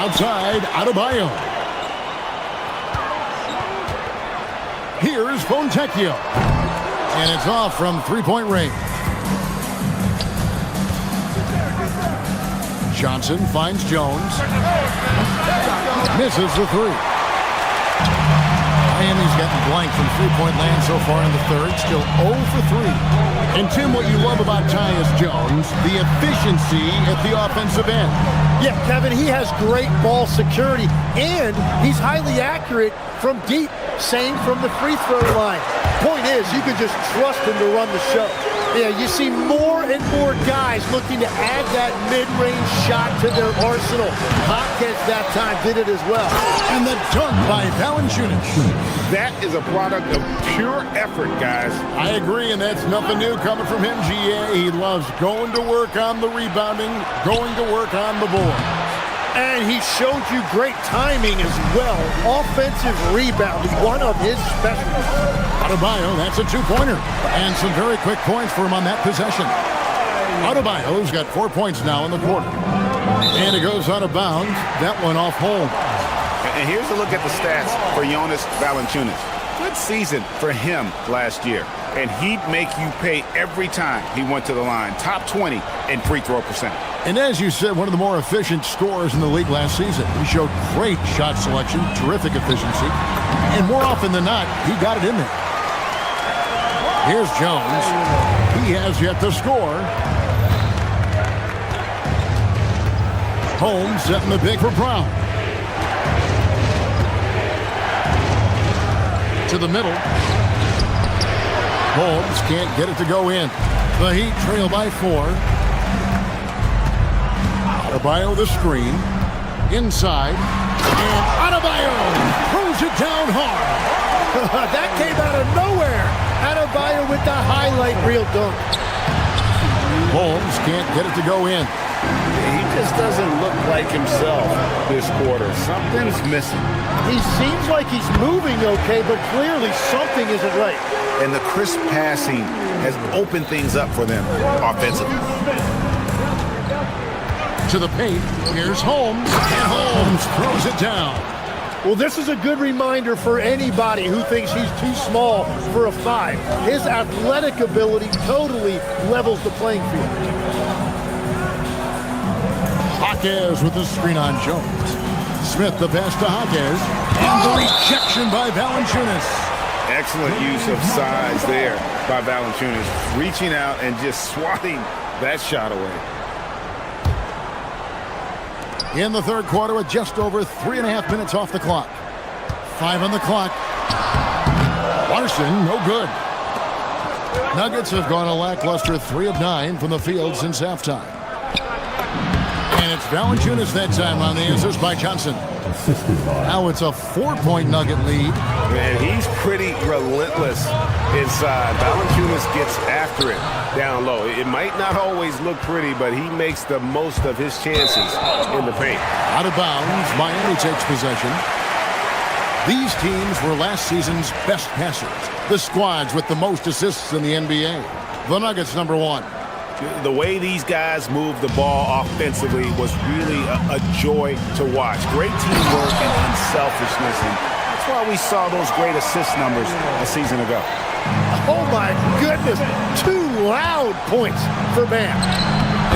Outside, Adebayo. Here's Fontecchio. And it's off from three-point range. Johnson finds Jones. Misses the 3. Miami's gotten blank from three-point land so far in the third. Still 0 for 3. And Tim, what you love about Tyus Jones, the efficiency at the offensive end. Yeah, Kevin, he has great ball security, and he's highly accurate from deep. Same from the free throw line. Point is, you can just trust him to run the show. Yeah, you see more and more guys looking to add that mid-range shot to their arsenal. Hopkins that time did it as well. And the dunk by Valanciunas. That is a product of pure effort, guys. I agree, and that's nothing new coming from him, GA. He loves going to work on the rebounding, going to work on the board. And he showed you great timing as well. Offensive rebounding, one of his specialties. Adebayo, that's a 2-pointer. And some very quick points for him on that possession. Adebayo's got 4 points now in the quarter. And it goes out of bounds. That one off home. And here's a look at the stats for Jonas Valanciunas. Good season for him last year. And he'd make you pay every time he went to the line. Top 20 in free throw percentage. And as you said, one of the more efficient scorers in the league last season. He showed great shot selection, terrific efficiency. And more often than not, he got it in there. Here's Jones. He has yet to score. Holmes setting the big for Brown. To the middle. Holmes can't get it to go in. The Heat trail by 4. Adebayo the screen. Inside. And Adebayo throws it down hard. That came out of nowhere. Adebayo with the highlight reel dunk. Holmes can't get it to go in. He just doesn't look like himself this quarter. Something's missing. He seems like he's moving okay, but clearly something isn't right. And the crisp passing has opened things up for them offensively. To the paint, here's Holmes, and Holmes throws it down. Well, this is a good reminder for anybody who thinks he's too small for a 5. His athletic ability totally levels the playing field. Hawkes with the screen on Jones. Smith the pass to Hawkes. And the rejection by Valanciunas. Excellent use of size there by Valanciunas. Reaching out and just swatting that shot away. In the third quarter with just over 3.5 minutes off the clock. 5 on the clock. Larson, no good. Nuggets have gone a lackluster 3 of 9 from the field since halftime. And it's Valanciunas that time on the assist by Johnson. assisted by Now it's a 4-point Nugget lead. Man, he's pretty relentless inside. Valanciunas gets after it down low. It might not always look pretty, but he makes the most of his chances in the paint. Out of bounds, Miami takes possession. These teams were last season's best passers. The squads with the most assists in the NBA. The Nuggets number 1. The way these guys move the ball offensively was really a joy to watch. Great teamwork and unselfishness, and that's why we saw those great assist numbers a season ago. Oh my goodness, 2 loud points for Bam.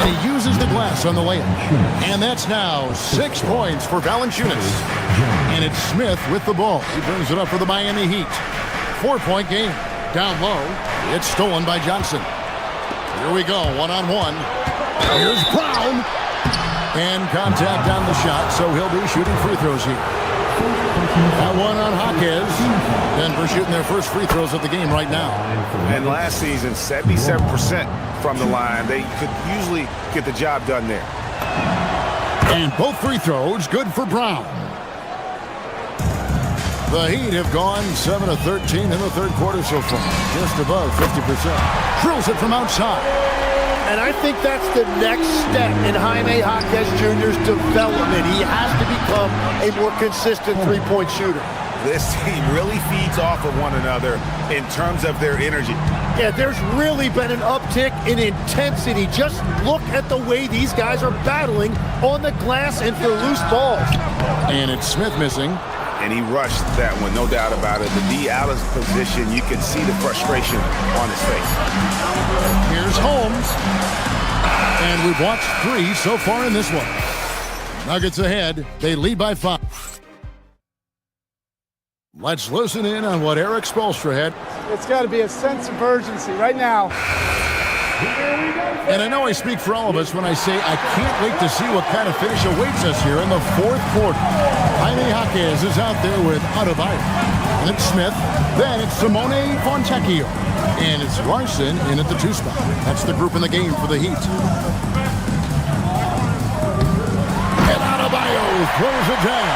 And he uses the glass on the layup. And that's now 6 points for Valanciunas. And it's Smith with the ball. He brings it up for the Miami Heat. 4-point game. Down low, it's stolen by Johnson. Here we go, one-on-one. Here's Brown. And contact on the shot, so he'll be shooting free throws here. That one on Jaquez. Denver shooting their first free throws of the game right now. And last season, 77% from the line. They could usually get the job done there. And both free throws good for Brown. The Heat have gone 7 of 13 in the third quarter so far. Just above 50%. Drills it from outside. And I think that's the next step in Jaime Jaquez Jr.'s development. He has to become a more consistent three-point shooter. This team really feeds off of one another in terms of their energy. Yeah, there's really been an uptick in intensity. Just look at the way these guys are battling on the glass and for loose balls. And it's Smith missing. And he rushed that one, no doubt about it. The D out of position, you can see the frustration on his face. Here's Holmes. And we've watched 3 so far in this one. Nuggets ahead. They lead by 5. Let's listen in on what Eric Spoelstra had. It's got to be a sense of urgency right now. And I know I speak for all of us when I say I can't wait to see what kind of finish awaits us here in the fourth quarter. Jaime Jaquez is out there with Adebayo. And it's Smith. Then it's Simone Fontecchio. And it's Larson in at the 2 spot. That's the group in the game for the Heat. And Adebayo throws it down.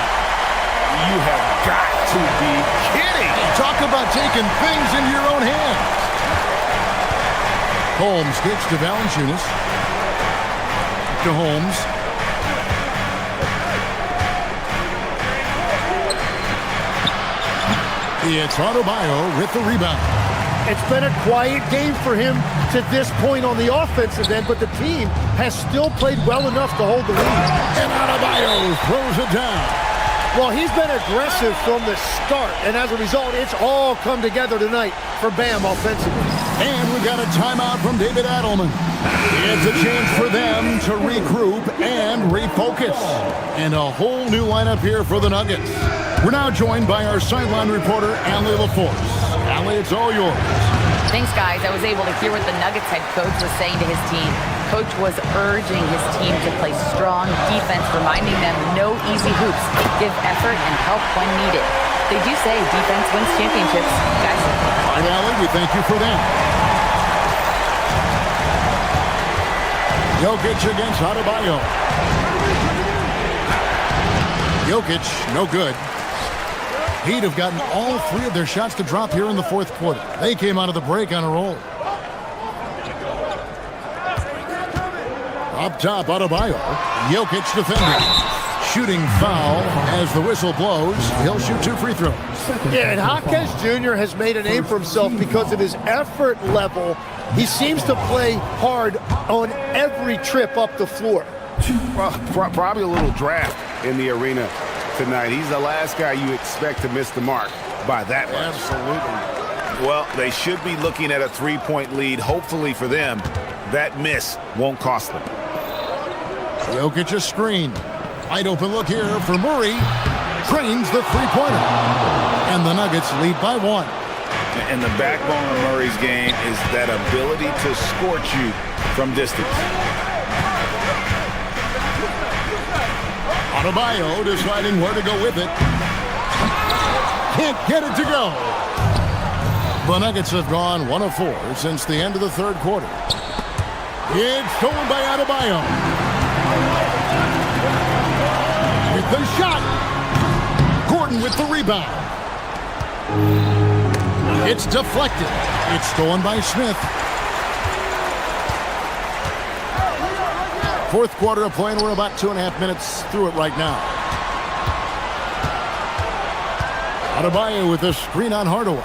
You have got to be kidding. Talk about taking things into your own hands. Holmes gets to Valanciunas. To Holmes. It's Adebayo with the rebound. It's been a quiet game for him to this point on the offensive end, but the team has still played well enough to hold the lead. And Adebayo throws it down. Well, he's been aggressive from the start, and as a result, it's all come together tonight for Bam offensively. And we got a timeout from David Adelman. It's a chance for them to regroup and refocus. And a whole new lineup here for the Nuggets. We're now joined by our sideline reporter, Allie LaForce. Allie, it's all yours. Thanks, guys. I was able to hear what the Nuggets head coach was saying to his team. Coach was urging his team to play strong defense, reminding them no easy hoops, give effort and help when needed. They do say defense wins championships, guys. All right, Allie, we thank you for that. Jokic against Adebayo. Jokic, no good. Heat have gotten all 3 of their shots to drop here in the fourth quarter. They came out of the break on a roll. Up top, Adebayo. Jokic defending. Shooting foul as the whistle blows. He'll shoot 2 free throws. Yeah, and Jaquez Jr. has made a name for himself because of his effort level. He seems to play hard on every trip up the floor. Well, probably a little draft in the arena tonight. He's the last guy you expect to miss the mark by that much. Absolutely. Well, they should be looking at a 3-point lead. Hopefully for them, that miss won't cost them. Jokic a screen. Wide open look here for Murray. Trains the three-pointer. And the Nuggets lead by 1. And the backbone of Murray's game is that ability to scorch you from distance. Adebayo deciding where to go with it. Can't get it to go. The Nuggets have gone 1 of 4 since the end of the third quarter. It's stolen by Adebayo. With the shot. Gordon with the rebound. It's deflected. It's stolen by Smith. Fourth quarter of play, and we're about 2.5 minutes through it right now. Adebayo with a screen on Hardaway.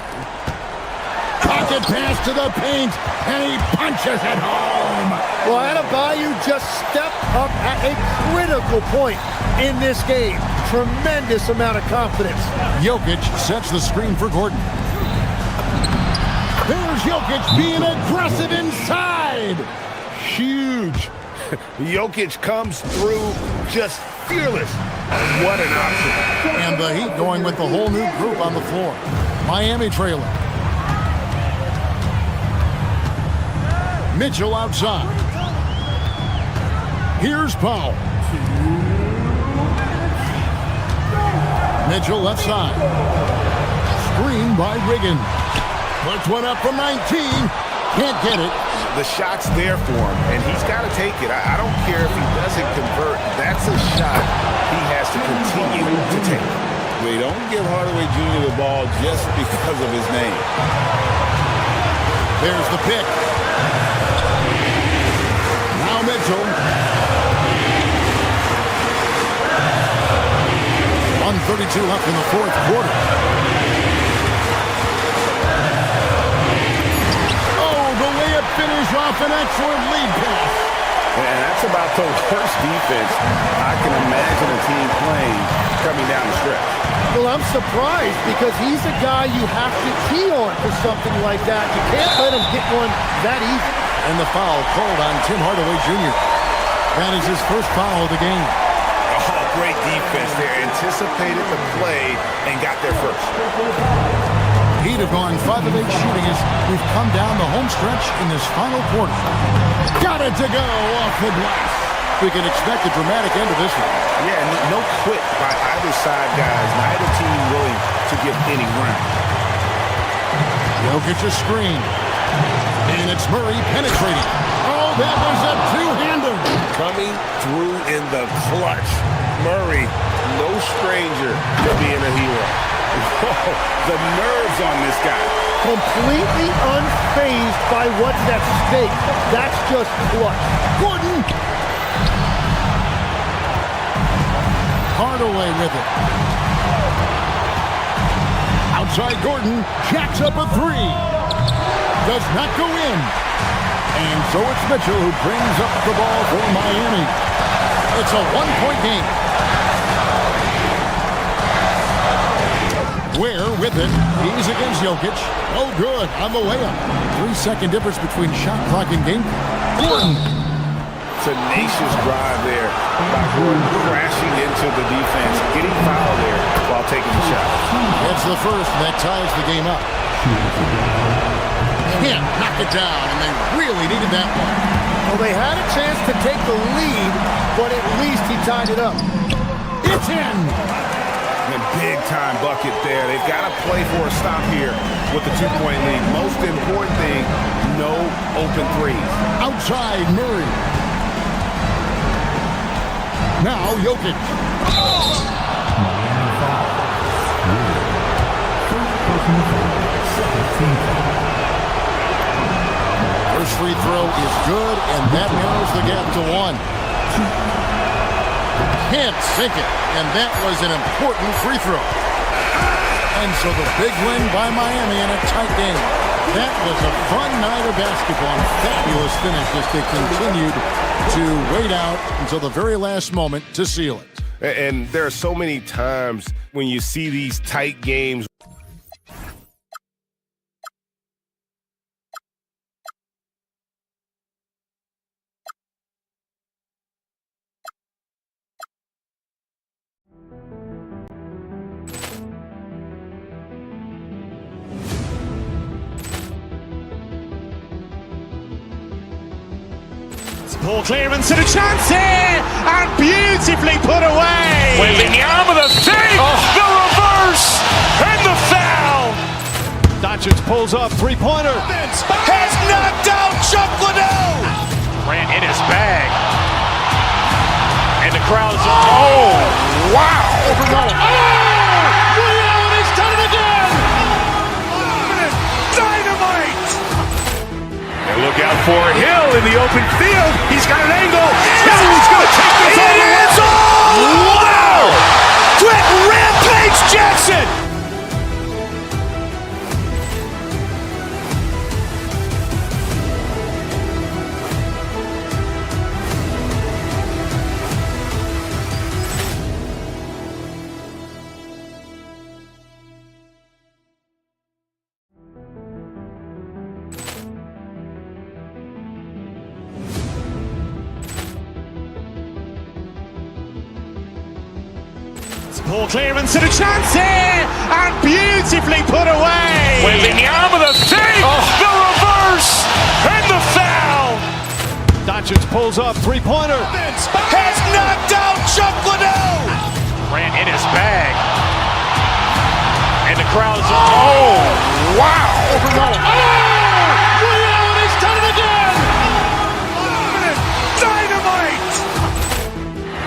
Pocket pass to the paint, and he punches it home. Well, Adebayo just stepped up at a critical point in this game. Tremendous amount of confidence. Jokic sets the screen for Gordon. There's Jokic being aggressive inside. Huge. Jokic comes through just fearless. What an option. And the Heat going with the whole new group on the floor. Miami trailing. Mitchell outside. Here's Powell. Mitchell left side. Screen by Wiggins. Puts one up from 19. Can't get it. The shot's there for him, and he's got to take it. I don't care if he doesn't convert. That's a shot he has to continue to take. They don't give Hardaway Jr. the ball just because of his name. There's the pick. Now Mitchell. 1:32 left in the fourth quarter. Finish off an excellent lead pass. And that's about the worst defense I can imagine a team playing coming down the stretch. Well, I'm surprised because he's a guy you have to key on for something like that. You can't let him get one that easy. And the foul called on Tim Hardaway Jr. That is his first foul of the game. Oh, great defense there. Anticipated the play and got there first. Heat have gone 5 of 8 shooting as we've come down the home stretch in this final quarter. Got it to go off the glass. We can expect a dramatic end to this one. Yeah, no quit by either side, guys. Neither team willing to give any ground. Jokic a screen. And it's Murray penetrating. Oh, that was a two-hander. Coming through in the clutch. Murray, no stranger to being a hero. Whoa, the nerves on this guy. Completely unfazed by what's at stake. That's just clutch. Gordon. Hardaway with it. Outside Gordon jacks up a three. Does not go in. And so it's Mitchell who brings up the ball for Miami. It's a one-point game. Ware with it. He's against Jokic. Oh, good. On the way up. 3-second difference between shot clock and game. Gordon. Tenacious drive there by Gordon, crashing into the defense, getting fouled there while taking the shot. That's the first, and that ties the game up. Can't knock it down, and they really needed that one. Well, they had a chance to take the lead, but at least he tied it up. It's in. And big-time bucket there. They've got to play for a stop here with the 2-point lead. Most important thing, no open threes. Outside Murray. Now Jokic. First free throw is good, and that narrows the gap to 1. Can't sink it, and that was an important free throw. And so the big win by Miami in a tight game. That was a fun night of basketball, and a fabulous finish as they continued to wait out until the very last moment to seal it. And there are so many times when you see these tight games. Ball clearance and a chance here, and beautifully put away. Wembanyama the save, the reverse, and the foul. Doncic pulls up, three-pointer. Has knocked out Chuck Liddell. Ran in his bag, and the crowd is. Oh, wow! Oh, Ball clearance and a chance here, and beautifully put away. Wembanyama the fake, the reverse, and the foul. Doncic pulls up, three-pointer. Has knocked out Chuck Liddell. Ran in his bag. And the crowd's oh, wow. He's done it again. Dynamite.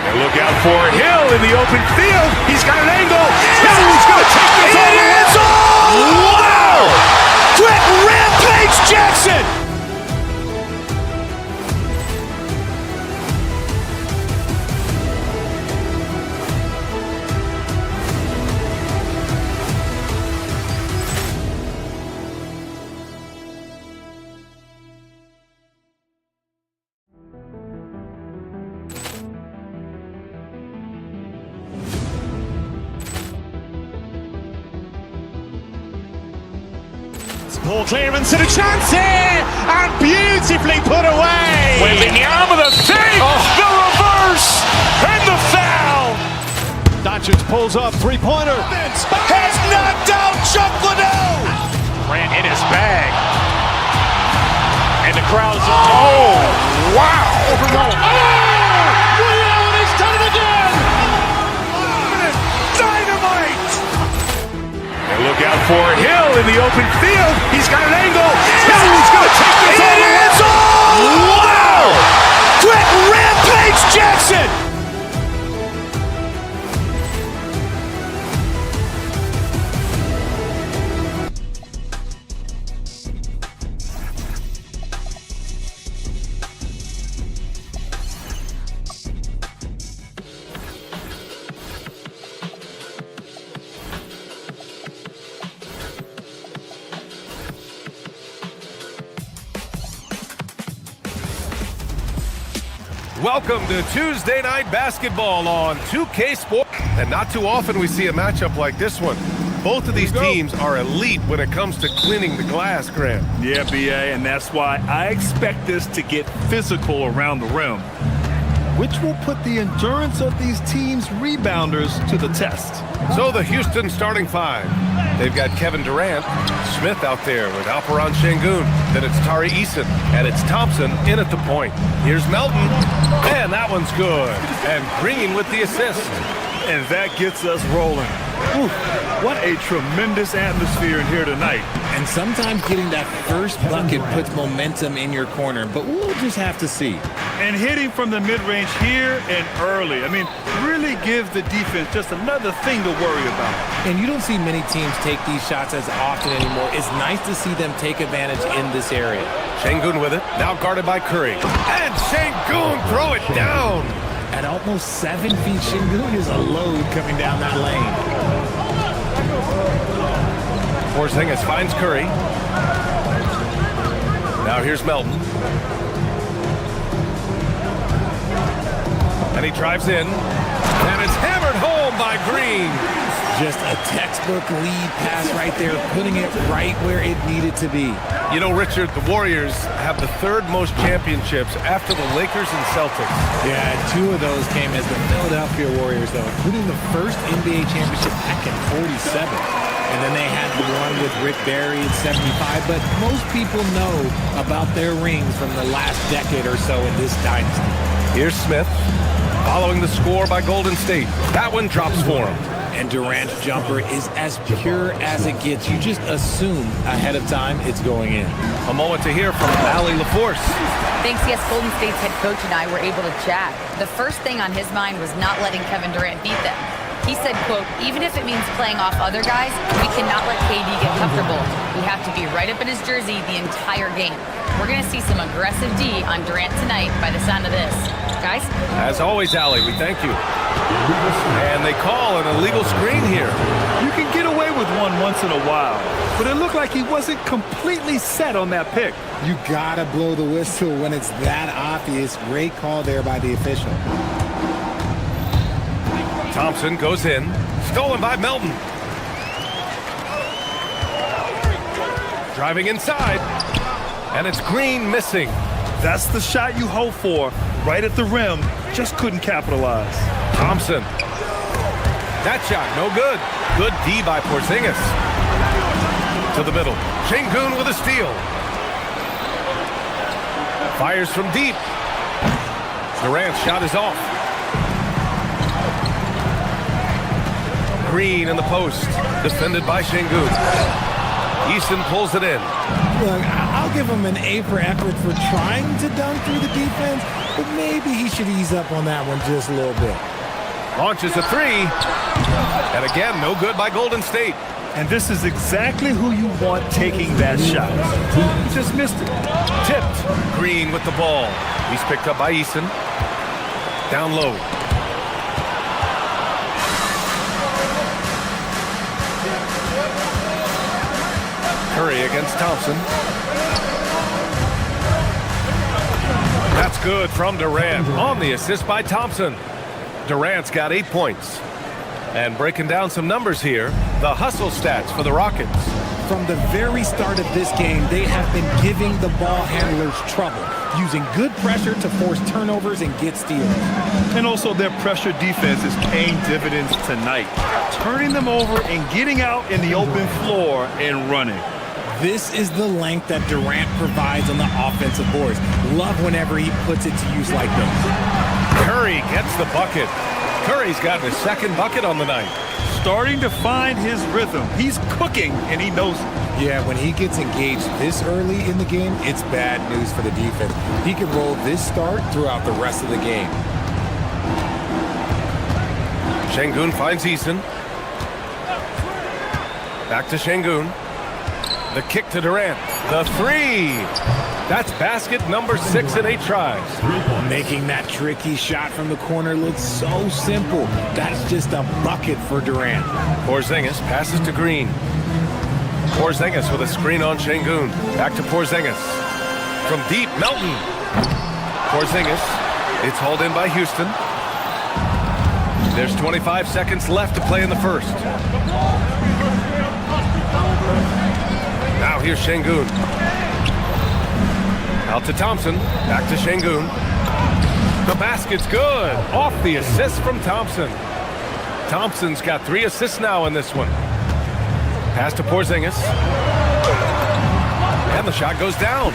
And look out for Hill in the open field. He's got an angle. Hill's going to take this all the way. Wow. Quick Rampage Jackson. Ball clearance and a chance here, and beautifully put away. Wembanyama the fake, the reverse, and the foul. Doncic pulls up, three-pointer. Has knocked out Chuck Liddell. Ran in his bag. And the crowd's oh, wow. He's done it again. Dynamite. And look out for Hill in the open field. He's got an angle. Hill's going to take this all the way. Wow. Quick Rampage Jackson. Welcome to Tuesday Night Basketball on 2K Sports. And not too often we see a matchup like this one. Both of these teams are elite when it comes to cleaning the glass, Graham. Yeah, BA, and that's why I expect this to get physical around the rim, which will put the endurance of these teams' rebounders to the test. So the Houston starting five. They've got Kevin Durant, Smith out there with Alperen Şengün. Then it's Tari Eason, and it's Thompson in at the point. Here's Melton, and that one's good. And Green with the assist. And that gets us rolling. Ooh, what a tremendous atmosphere in here tonight. And sometimes getting that first bucket puts momentum in your corner, but we'll just have to see. And hitting from the mid-range here and early. I mean, really gives the defense just another thing to worry about. And you don't see many teams take these shots as often anymore. It's nice to see them take advantage in this area. Şengün with it, now guarded by Curry. And Şengün throw it down. At almost 7 feet, Şengün is a load coming down that lane. Porzingis finds Curry. Now here's Melton. And he drives in. And it's hammered home by Green. Just a textbook lead pass right there, putting it right where it needed to be. You know, Richard, the Warriors have the third most championships after the Lakers and Celtics. Yeah, 2 of those came as the Philadelphia Warriors, though, including the first NBA championship back in '47. And then they had the one with Rick Barry in '75. But most people know about their rings from the last decade or so in this dynasty. Here's Smith, following the score by Golden State. That one drops for him. And Durant's jumper is as pure as it gets. You just assume ahead of time it's going in. A moment to hear from Allie LaForce. Thanks, yes, Golden State's head coach and I were able to chat. The first thing on his mind was not letting Kevin Durant beat them. He said, quote, even if it means playing off other guys, we cannot let KD get comfortable. We have to be right up in his jersey the entire game. We're going to see some aggressive D on Durant tonight by the sound of this. Guys? As always, Allie, we thank you. And they call an illegal screen here. You can get away with one once in a while, but it looked like he wasn't completely set on that pick. You gotta blow the whistle when it's that obvious. Great call there by the official. Thompson goes in, stolen by Melton. Driving inside, and it's Green missing. That's the shot you hope for, right at the rim, just couldn't capitalize. Thompson. That shot, no good. Good D by Porzingis. To the middle. Şengün with a steal. Fires from deep. Durant's shot is off. Green in the post. Defended by Şengün. Easton pulls it in. Look, I'll give him an A for effort for trying to dunk through the defense, but maybe he should ease up on that one just a little bit. Launches a three. And again, no good by Golden State. And this is exactly who you want taking that shot. He just missed it. Tipped. Green with the ball. He's picked up by Easton. Down low. Curry against Thompson. That's good from Durant on the assist by Thompson. Durant's got 8 points. And breaking down some numbers here, the hustle stats for the Rockets. From the very start of this game, they have been giving the ball handlers trouble, using good pressure to force turnovers and get steals. And also their pressure defense is paying dividends tonight, turning them over and getting out in the open floor and running. This is the length that Durant provides on the offensive boards. Love whenever he puts it to use like this. Curry gets the bucket. Curry's gotten his second bucket on the night. Starting to find his rhythm. He's cooking, and he knows it. Yeah, when he gets engaged this early in the game, it's bad news for the defense. He can roll this start throughout the rest of the game. Şengün finds Easton. Back to Şengün. The kick to Durant. The three. That's basket number 6 in 8 tries. Making that tricky shot from the corner look so simple. That's just a bucket for Durant. Porzingis passes to Green. Porzingis with a screen on Şengün. Back to Porzingis. From deep, Melton. Porzingis. It's hauled in by Houston. There's 25 seconds left to play in the first. Now here's Şengün. Out to Thompson. Back to Şengün. The basket's good. Off the assist from Thompson. Thompson's got 3 assists now in this one. Pass to Porzingis. And the shot goes down.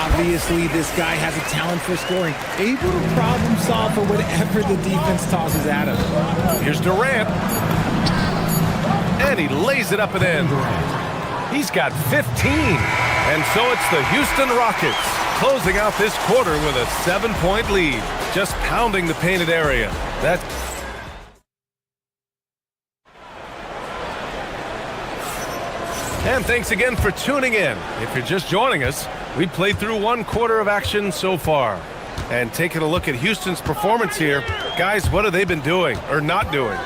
Obviously, this guy has a talent for scoring. Able to problem solve for whatever the defense tosses at him. Here's Durant. And he lays it up and in. He's got 15. And so it's the Houston Rockets closing out this quarter with a 7-point lead. Just pounding the painted area. And thanks again for tuning in. If you're just joining us, we played through 1 quarter of action so far. And taking a look at Houston's performance here, guys, what have they been doing or not doing?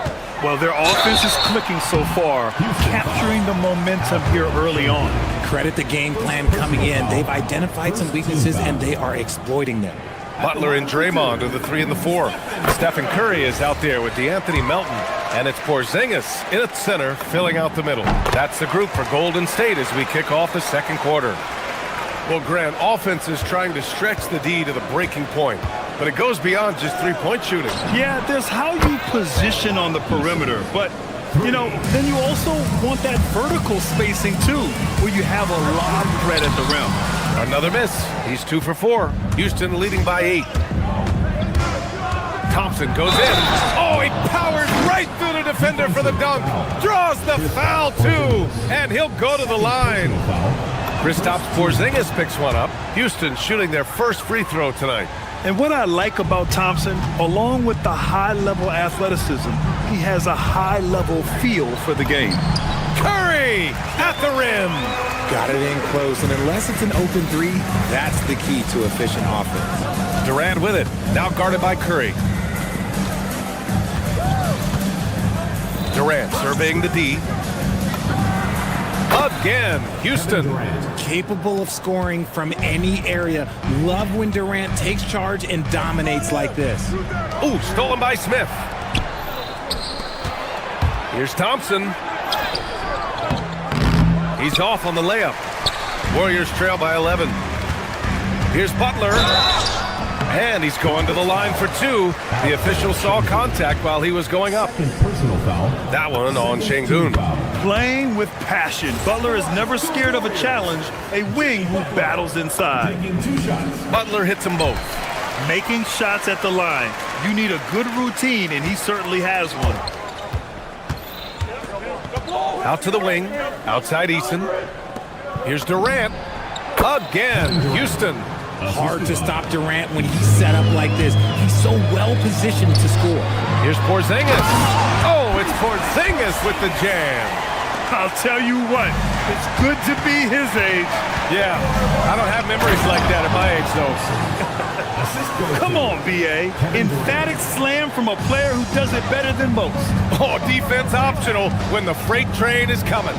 Well, their offense is clicking so far, capturing the momentum here early on. Credit the game plan coming in. They've identified some weaknesses, and they are exploiting them. Butler and Draymond are the 3 and the 4. Stephen Curry is out there with DeAnthony Melton. And it's Porzingis in at center, filling out the middle. That's the group for Golden State as we kick off the second quarter. Well, Grant, offense is trying to stretch the D to the breaking point. But it goes beyond just 3-point shooting. Yeah, there's how you position on the perimeter. But, you know, then you also want that vertical spacing, too, where you have a lot of threat at the rim. Another miss. He's 2 for 4. Houston leading by 8. Thompson goes in. Oh, he powers right through the defender for the dunk. Draws the foul, too. And he'll go to the line. Kristaps Porzingis picks one up. Houston shooting their first free throw tonight. And what I like about Thompson, along with the high-level athleticism, he has a high-level feel for the game. Curry at the rim. Got it in close, and unless it's an open 3, that's the key to efficient offense. Durant with it, now guarded by Curry. Durant surveying the D. Again, Houston. Capable of scoring from any area. Love when Durant takes charge and dominates like this. Ooh, stolen by Smith. Here's Thompson. He's off on the layup. Warriors trail by 11. Here's Butler. And he's going to the line for two. The official saw contact while he was going up. Personal foul. That one on Şengün. Playing with passion. Butler is never scared of a challenge, a wing who battles inside. Butler hits them both. Making shots at the line. You need a good routine, and he certainly has one. Out to the wing, outside Eason. Here's Durant. Again, Houston. Hard to stop Durant when he's set up like this. He's so well positioned to score. Here's Porzingis. Oh, it's Porzingis with the jam. I'll tell you what, it's good to be his age. Yeah, I don't have memories like that at my age, though. Come on, B.A. Emphatic slam from a player who does it better than most. Oh, defense optional when the freight train is coming.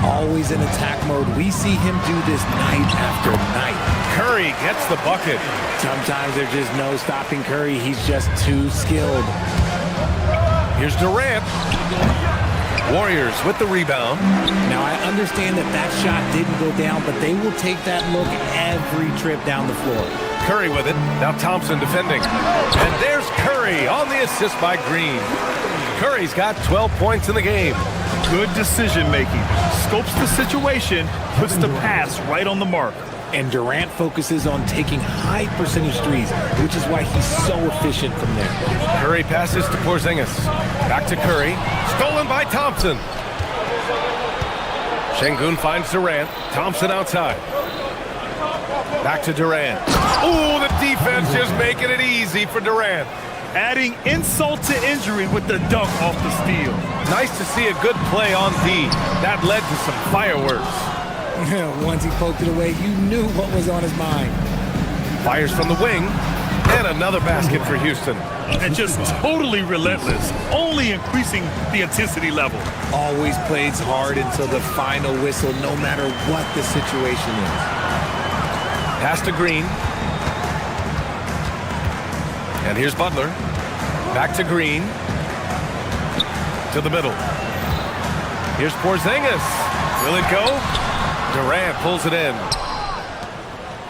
Always in attack mode. We see him do this night after night. Curry gets the bucket. Sometimes there's just no stopping Curry. He's just too skilled. Here's Durant. Warriors with the rebound. Now, I understand that shot didn't go down, but they will take that look every trip down the floor. Curry with it. Now Thompson defending. And there's Curry on the assist by Green. Curry's got 12 points in the game. Good decision-making. Scopes the situation, puts the pass right on the mark. And Durant focuses on taking high percentage threes, which is why he's so efficient from there. Curry passes to Porzingis. Back to Curry. Stolen by Thompson. Şengün finds Durant. Thompson outside. Back to Durant. Ooh, the defense just making it easy for Durant. Adding insult to injury with the dunk off the steal. Nice to see a good play on D. That led to some fireworks. Once he poked it away, you knew what was on his mind. Fires from the wing. And another basket for Houston. And just totally relentless, only increasing the intensity level. Always plays hard until the final whistle, no matter what the situation is. Pass to Green. And here's Butler. Back to Green. To the middle. Here's Porzingis. Will it go? Durant pulls it in.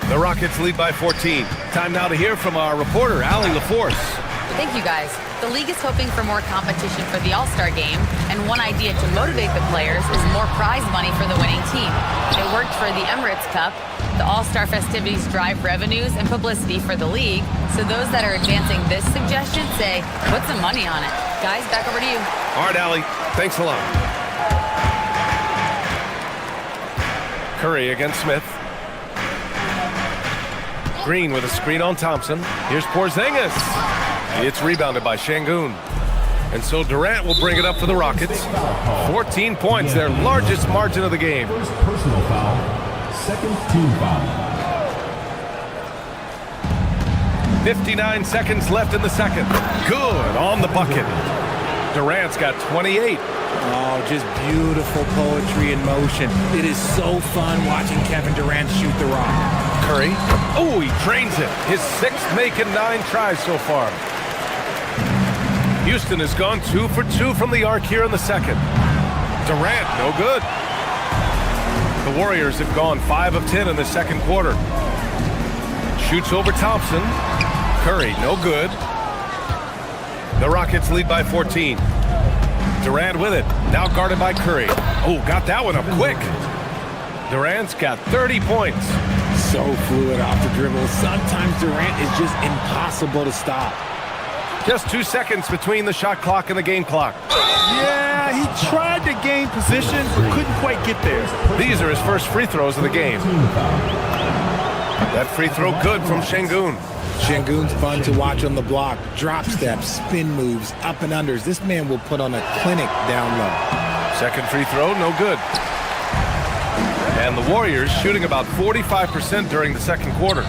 The Rockets lead by 14. Time now to hear from our reporter, Allie LaForce. Thank you, guys. The league is hoping for more competition for the All-Star game, and one idea to motivate the players is more prize money for the winning team. It worked for the Emirates Cup. The All-Star festivities drive revenues and publicity for the league, so those that are advancing this suggestion say, put some money on it. Guys, back over to you. All right, Allie. Thanks a lot. Curry against Smith. Green with a screen on Thompson. Here's Porzingis. It's rebounded by Şengün. And so Durant will bring it up for the Rockets. 14 points, their largest margin of the game. First personal foul. Second team foul. 59 seconds left in the second. Good on the bucket. Durant's got 28. Oh, just beautiful poetry in motion. It is so fun watching Kevin Durant shoot the rock. Curry. Oh, he drains it. His sixth make in 9 tries so far. Houston has gone 2 for 2 from the arc here in the second. Durant, no good. The Warriors have gone 5 of 10 in the second quarter. Shoots over Thompson. Curry, no good. The Rockets lead by 14. Durant with it. Now guarded by Curry. Oh, got that one up quick. Durant's got 30 points. So fluid off the dribble. Sometimes Durant is just impossible to stop. Just 2 seconds between the shot clock and the game clock. Yeah, he tried to gain position, but couldn't quite get there. These are his first free throws of the game. That free throw good from Şengün. Şengün's fun to watch on the block. Drop steps, spin moves, up and unders. This man will put on a clinic down low. Second free throw, no good. And the Warriors shooting about 45% during the second quarter.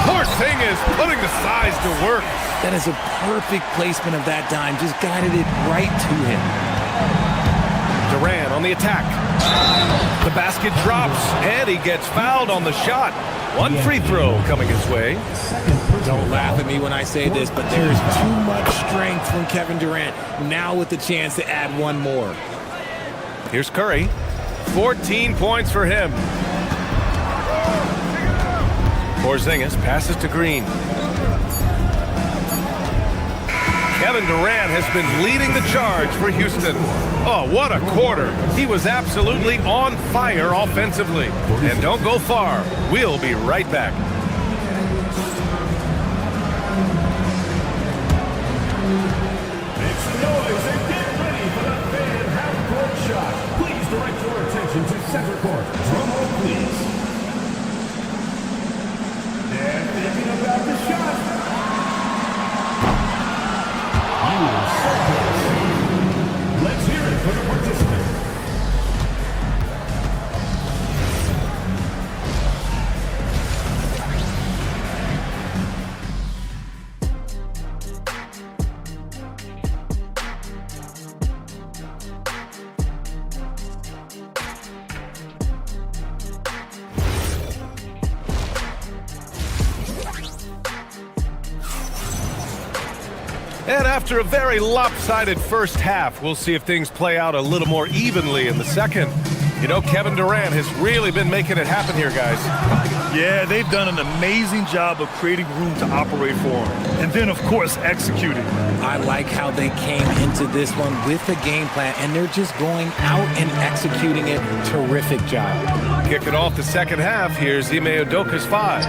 Porzingis putting the size to work. That is a perfect placement of that dime. Just guided it right to him. Durant on the attack. The basket drops, and he gets fouled on the shot. One free throw coming his way. Don't laugh at me when I say this, but there is too much strength from Kevin Durant. Now with the chance to add one more. Here's Curry. 14 points for him. Porzingis passes to Green. Kevin Durant has been leading the charge for Houston. Oh, what a quarter. He was absolutely on fire offensively. And don't go far. We'll be right back. Make some noise and get ready for the fan half-court shot. Please direct your attention to center court. Drum roll, please. They're thinking about the shot. Let's hear it for the participant. And after a very lopsided first half, we'll see if things play out a little more evenly in the second. You know, Kevin Durant has really been making it happen here, guys. Yeah, they've done an amazing job of creating room to operate for him. And then, of course, executing. I like how they came into this one with a game plan, and they're just going out and executing it. Terrific job. Kicking off the second half, here's Ime Udoka's 5.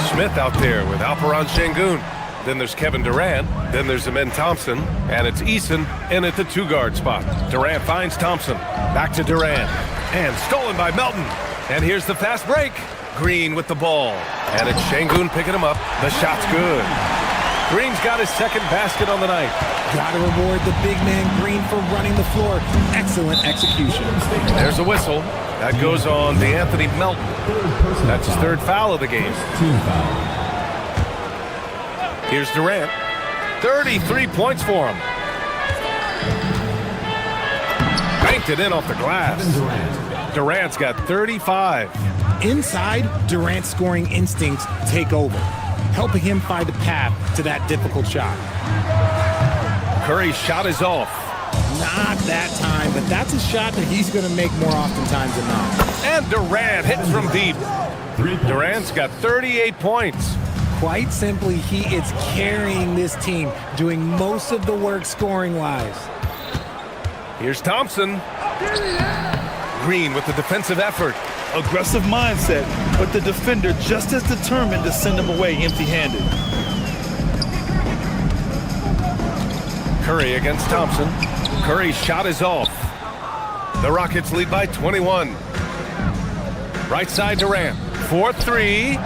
Smith out there with Alperen Şengün. Then there's Kevin Durant. Then there's Amen Thompson. And it's Eason in at the 2-guard spot. Durant finds Thompson. Back to Durant. And stolen by Melton. And here's the fast break. Green with the ball. And it's Şengün picking him up. The shot's good. Green's got his second basket on the night. Gotta reward the big man Green for running the floor. Excellent execution. There's a whistle. That goes on DeAnthony Melton. That's his third foul of the game. Team foul. Here's Durant. 33 points for him. Banked it in off the glass. Durant's got 35. Inside, Durant's scoring instincts take over, helping him find a path to that difficult shot. Curry's shot is off. Not that time, but that's a shot that he's going to make more oftentimes than not. And Durant hits from deep. Durant's got 38 points. Quite simply, he is carrying this team, doing most of the work scoring-wise. Here's Thompson. Green with the defensive effort. Aggressive mindset, but the defender just as determined to send him away empty-handed. Curry against Thompson. Curry's shot is off. The Rockets lead by 21. Right side Durant. 4-3.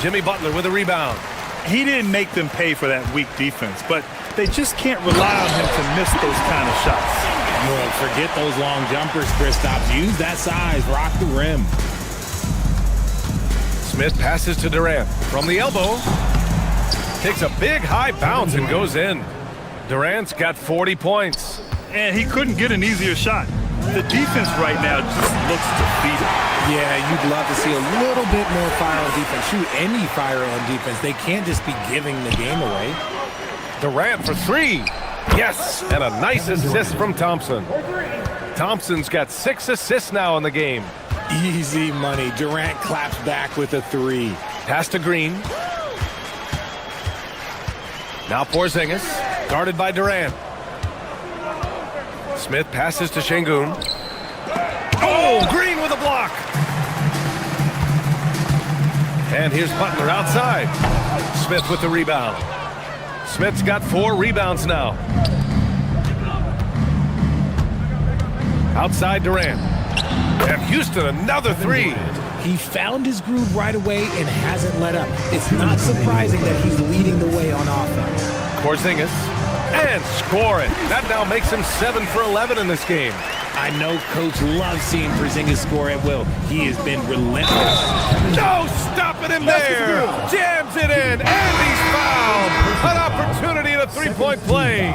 Jimmy Butler with a rebound. He didn't make them pay for that weak defense, but they just can't rely on him to miss those kind of shots. Well, forget those long jumpers, Kristaps. Use that size. Rock the rim. Smith passes to Durant. From the elbow. Takes a big high bounce and goes in. Durant's got 40 points. And he couldn't get an easier shot. The defense right now just looks defeated. Yeah, you'd love to see a little bit more fire on defense. Shoot, any fire on defense. They can't just be giving the game away. Durant for 3. Yes, and a nice assist from Thompson. Thompson's got 6 assists now in the game. Easy money. Durant claps back with a 3. Pass to Green. Now Porzingis, guarded by Durant. Smith passes to Şengün. Oh, Green with a block. And here's Butler outside. Smith with the rebound. Smith's got 4 rebounds now. Outside Durant. And Houston another 3. He found his groove right away and hasn't let up. It's not surprising that he's leading the way on offense. Porzingis. And score it. That now makes him 7 for 11 in this game. I know Coach loves seeing Porzingis score at will. He has been relentless. No stopping him there. Jams it in, and he's fouled. An opportunity in a 3-point play.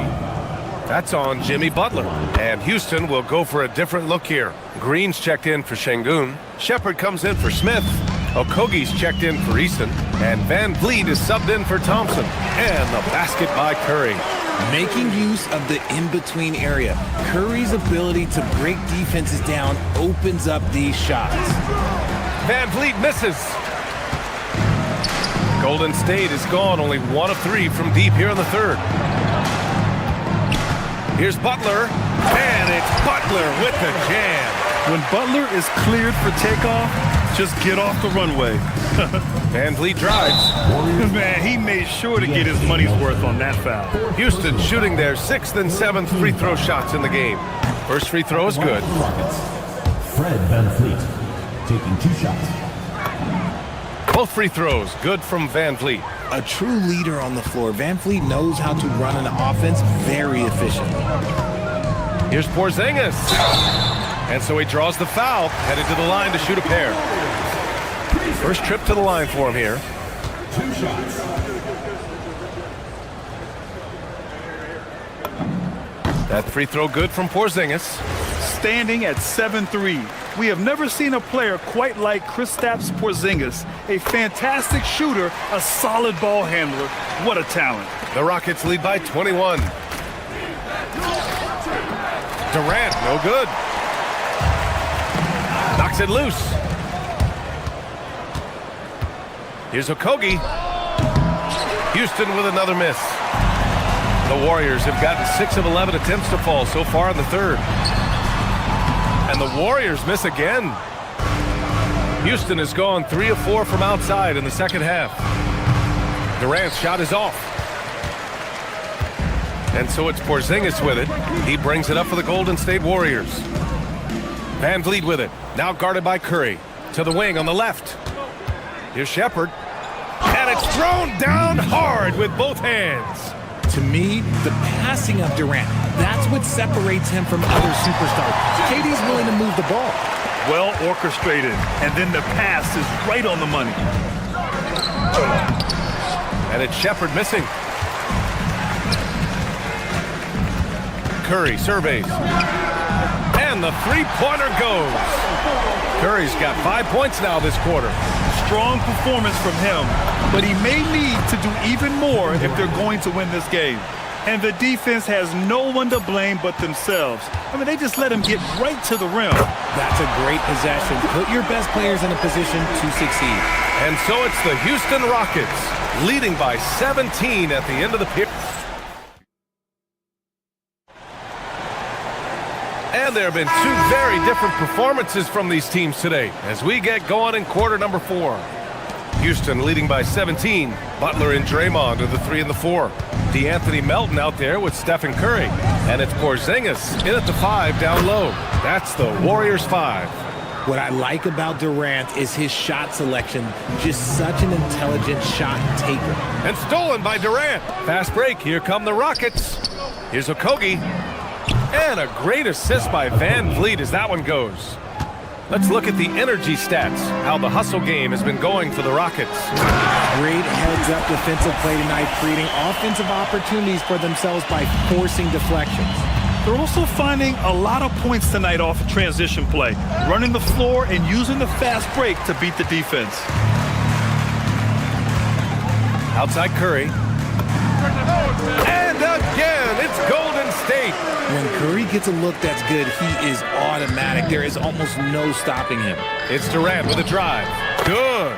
That's on Jimmy Butler. And Houston will go for a different look here. Green's checked in for Şengün. Shepard comes in for Smith. Okogie's checked in for Easton. And Van Vliet is subbed in for Thompson. And the basket by Curry. Making use of the in-between area. Curry's ability to break defenses down opens up these shots. Van Vliet misses. Golden State is gone, only 1 of 3 from deep here in the third. Here's Butler, and it's Butler with the jam. When Butler is cleared for takeoff, just get off the runway. Van Vliet drives. Man, he made sure to get his money's worth on that foul. Houston shooting their 6th and 7th free throw shots in the game. First free throw is good. Fred VanVleet taking 2 shots. Both free throws good from Van Vliet. A true leader on the floor. VanVleet knows how to run an offense very efficiently. Here's Porzingis. And so he draws the foul, headed to the line to shoot a pair. First trip to the line for him here. 2 shots. That free throw good from Porzingis. Standing at 7'3", we have never seen a player quite like Kristaps Porzingis. A fantastic shooter, a solid ball handler. What a talent. The Rockets lead by 21. Durant, no good. Knocks it loose. Here's Okogie. Houston with another miss. The Warriors have gotten 6 of 11 attempts to fall so far in the third. And the Warriors miss again. Houston has gone 3 of 4 from outside in the second half. Durant's shot is off. And so it's Porzingis with it. He brings it up for the Golden State Warriors. Van Vliet with it. Now guarded by Curry. To the wing on the left. Here's Shepherd. And it's thrown down hard with both hands. To me, the passing of Durant, that's what separates him from other superstars. KD's willing to move the ball. Well orchestrated, and then the pass is right on the money. And it's Shepherd missing. Curry surveys. And the three-pointer goes. Curry's got 5 points now this quarter. Strong performance from him, but he may need to do even more if they're going to win this game. And the defense has no one to blame but themselves. I mean, they just let him get right to the rim. That's a great possession. Put your best players in a position to succeed. And so it's the Houston Rockets leading by 17 at the end of the period. And there have been 2 very different performances from these teams today as we get going in quarter number 4. Houston leading by 17. Butler and Draymond are the 3 and the 4. DeAnthony Melton out there with Stephen Curry. And it's Porzingis in at the 5 down low. That's the Warriors 5. What I like about Durant is his shot selection. Just such an intelligent shot taker. And stolen by Durant. Fast break. Here come the Rockets. Here's Okogie. And a great assist by Van Vliet as that one goes. Let's look at the energy stats, how the hustle game has been going for the Rockets. Great heads-up defensive play tonight, creating offensive opportunities for themselves by forcing deflections. They're also finding a lot of points tonight off of transition play, running the floor and using the fast break to beat the defense. Outside Curry. And again, it's Golden State. When Curry gets a look that's good, he is automatic. There is almost no stopping him. It's Durant with a drive. Good.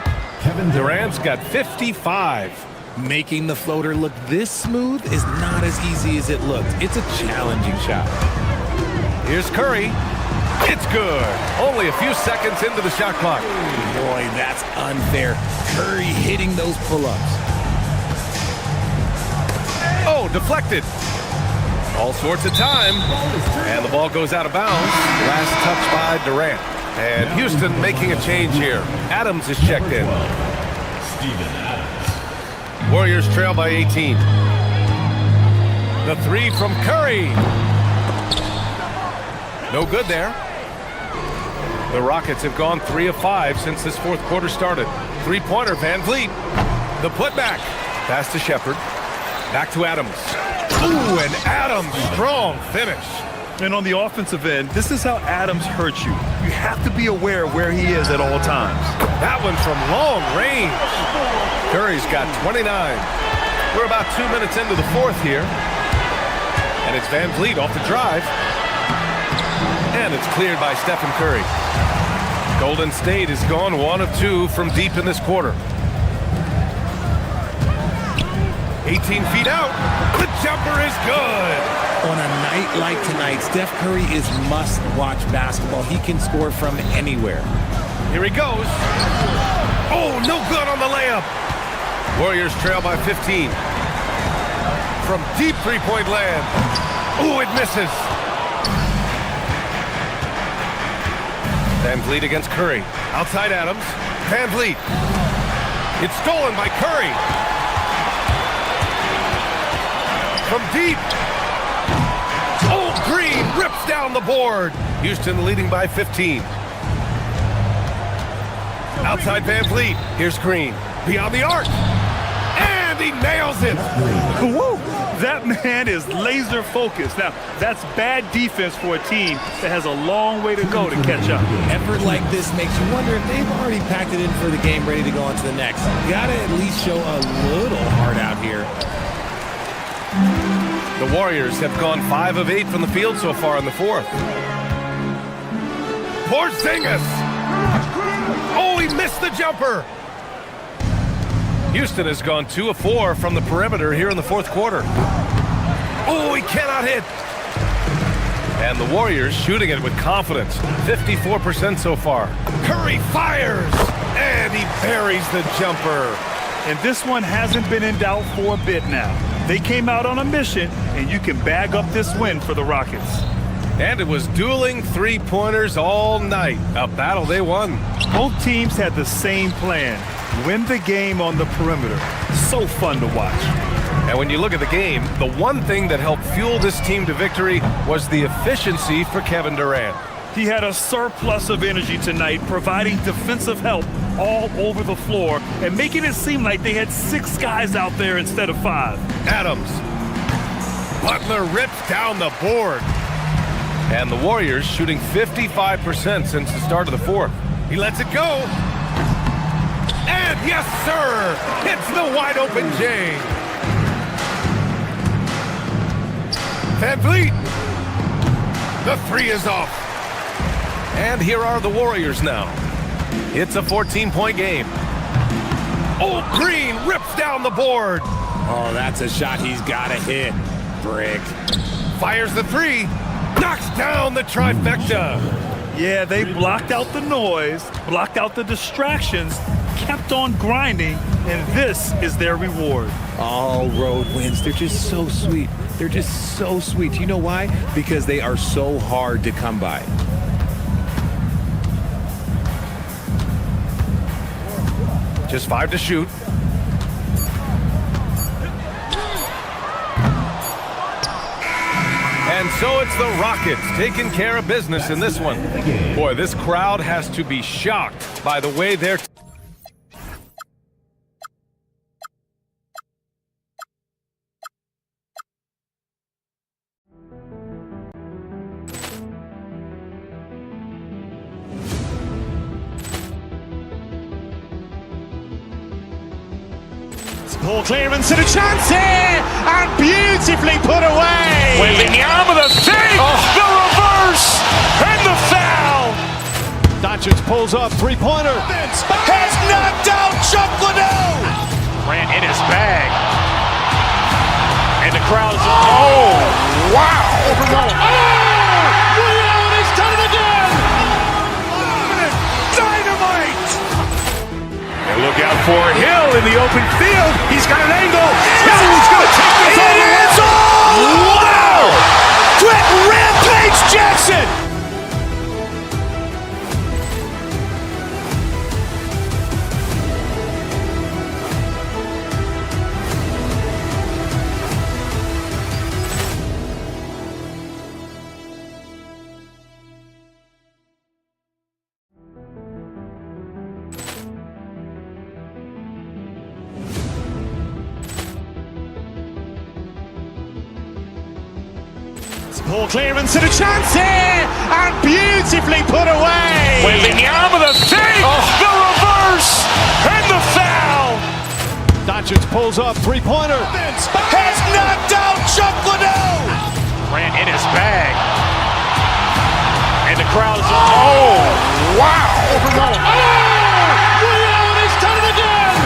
Durant's got 55. Making the floater look this smooth is not as easy as it looked. It's a challenging shot. Here's Curry. It's good. Only a few seconds into the shot clock. Boy, that's unfair. Curry hitting those pull-ups. Oh, deflected. All sorts of time. And the ball goes out of bounds. Last touch by Durant. And Houston making a change here. Adams is checked in. Warriors trail by 18. The 3 from Curry. No good there. The Rockets have gone 3 of 5 since this fourth quarter started. Three-pointer, Van Vliet. The putback. Pass to Shepherd. Back to Adams. Ooh, and Adams, strong finish. And on the offensive end, this is how Adams hurts you. You have to be aware where he is at all times. That one from long range. Curry's got 29. We're about 2 minutes into the fourth here. And it's Van Vliet off the drive. And it's cleared by Stephen Curry. Golden State has gone 1 of 2 from deep in this quarter. 18 feet out. The jumper is good. On a night like tonight, Steph Curry is must-watch basketball. He can score from anywhere. Here he goes. Oh, no good on the layup. Warriors trail by 15. From deep three-point land. Oh, it misses. Van Vliet against Curry. Outside Adams. Van Vliet. It's stolen by Curry. From deep. Oh, Green rips down the board. Houston leading by 15. Outside Van Vliet. Here's Green. Beyond the arc. And he nails it. Woo! That man is laser focused. Now, that's bad defense for a team that has a long way to go to catch up. Effort like this makes you wonder if they've already packed it in for the game, ready to go on to the next. Gotta at least show a little heart out here. The Warriors have gone 5 of 8 from the field so far in the fourth. Porzingis! Oh, he missed the jumper! Houston has gone 2 of 4 from the perimeter here in the fourth quarter. Oh, he cannot hit! And the Warriors shooting it with confidence. 54% so far. Curry fires! And he buries the jumper. And this one hasn't been in doubt for a bit now. They came out on a mission, and you can bag up this win for the Rockets. And it was dueling three-pointers all night. A battle they won. Both teams had the same plan. Win the game on the perimeter. So fun to watch. And when you look at the game, the one thing that helped fuel this team to victory was the efficiency for Kevin Durant. He had a surplus of energy tonight, providing defensive help all over the floor and making it seem like they had 6 guys out there instead of 5. Adams. Butler rips down the board. And the Warriors shooting 55% since the start of the fourth. He lets it go. And yes, sir! Hits the wide open J. Van Vliet. The 3 is off. And here are the Warriors now. It's a 14-point game. Oh, Green rips down the board. Oh, that's a shot he's got to hit. Brick. Fires the 3. Knocks down the trifecta. Yeah, they blocked out the noise, blocked out the distractions, kept on grinding, and this is their reward. All road wins. They're just so sweet. They're just so sweet. You know why? Because they are so hard to come by. Just 5 to shoot. And so it's the Rockets taking care of business in this one. Boy, this crowd has to be shocked by the way they're... Ball clearance and a chance here, and beautifully put away. Wembanyama with a save, the reverse, and the foul. Doncic pulls up, three-pointer. Has knocked out Chuck Liddell. Ran in his bag. And the crowd is, oh, wow. Liddell, he's done it again. Dynamite. And look out for Hill in the open field. He's got an angle. Hill's going to take this all the way. Wow! Quick rampage Jackson. Ball clearance and a chance here, and beautifully put away. Wembanyama with a save, the reverse, and the foul. Doncic pulls up, three-pointer. Has knocked out Chuck Liddell. Ran in his bag. And the crowd is, oh, wow. Liddell, he's done it again.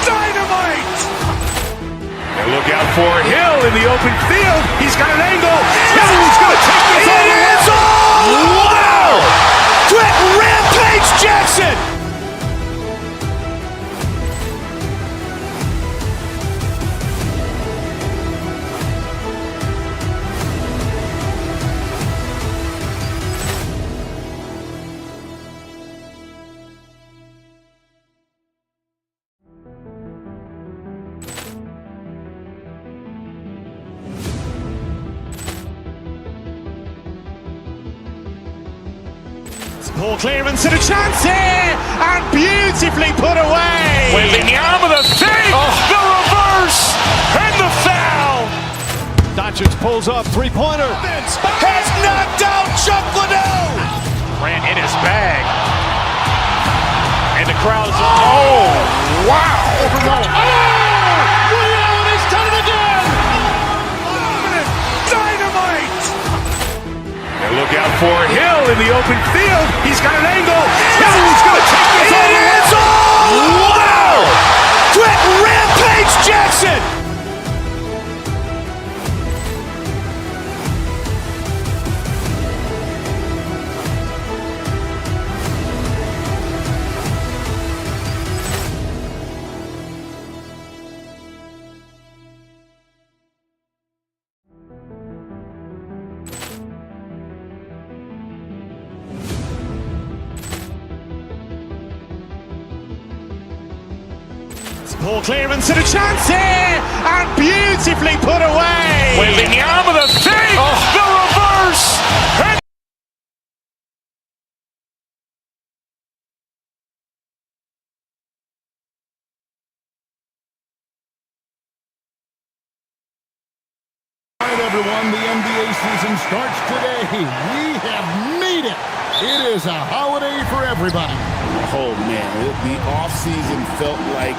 Dynamite. out for Hill in the open field. He's got an angle. Hill's going to take this all the way. It is all! Wow! Quick rampage Jackson! Poor clearance and a chance here, and beautifully put away. Wembanyama the fake, the reverse, and the foul. Doncic pulls up, three-pointer. Has knocked out Chuck Liddell. Ran in his bag. And the crowd is, oh, wow. Liddell has done it again. Dynamite. And look out for Hill in the open field. He's got an angle. Hill's going to take this all the way. It is all! Wow! Quick rampage Jackson! Poor clearance and a chance here, and beautifully put away. Wembanyama the fake, the reverse, and All right, everyone, the NBA season starts today. We have made it. It is a holiday for everybody. Oh, man, the offseason felt like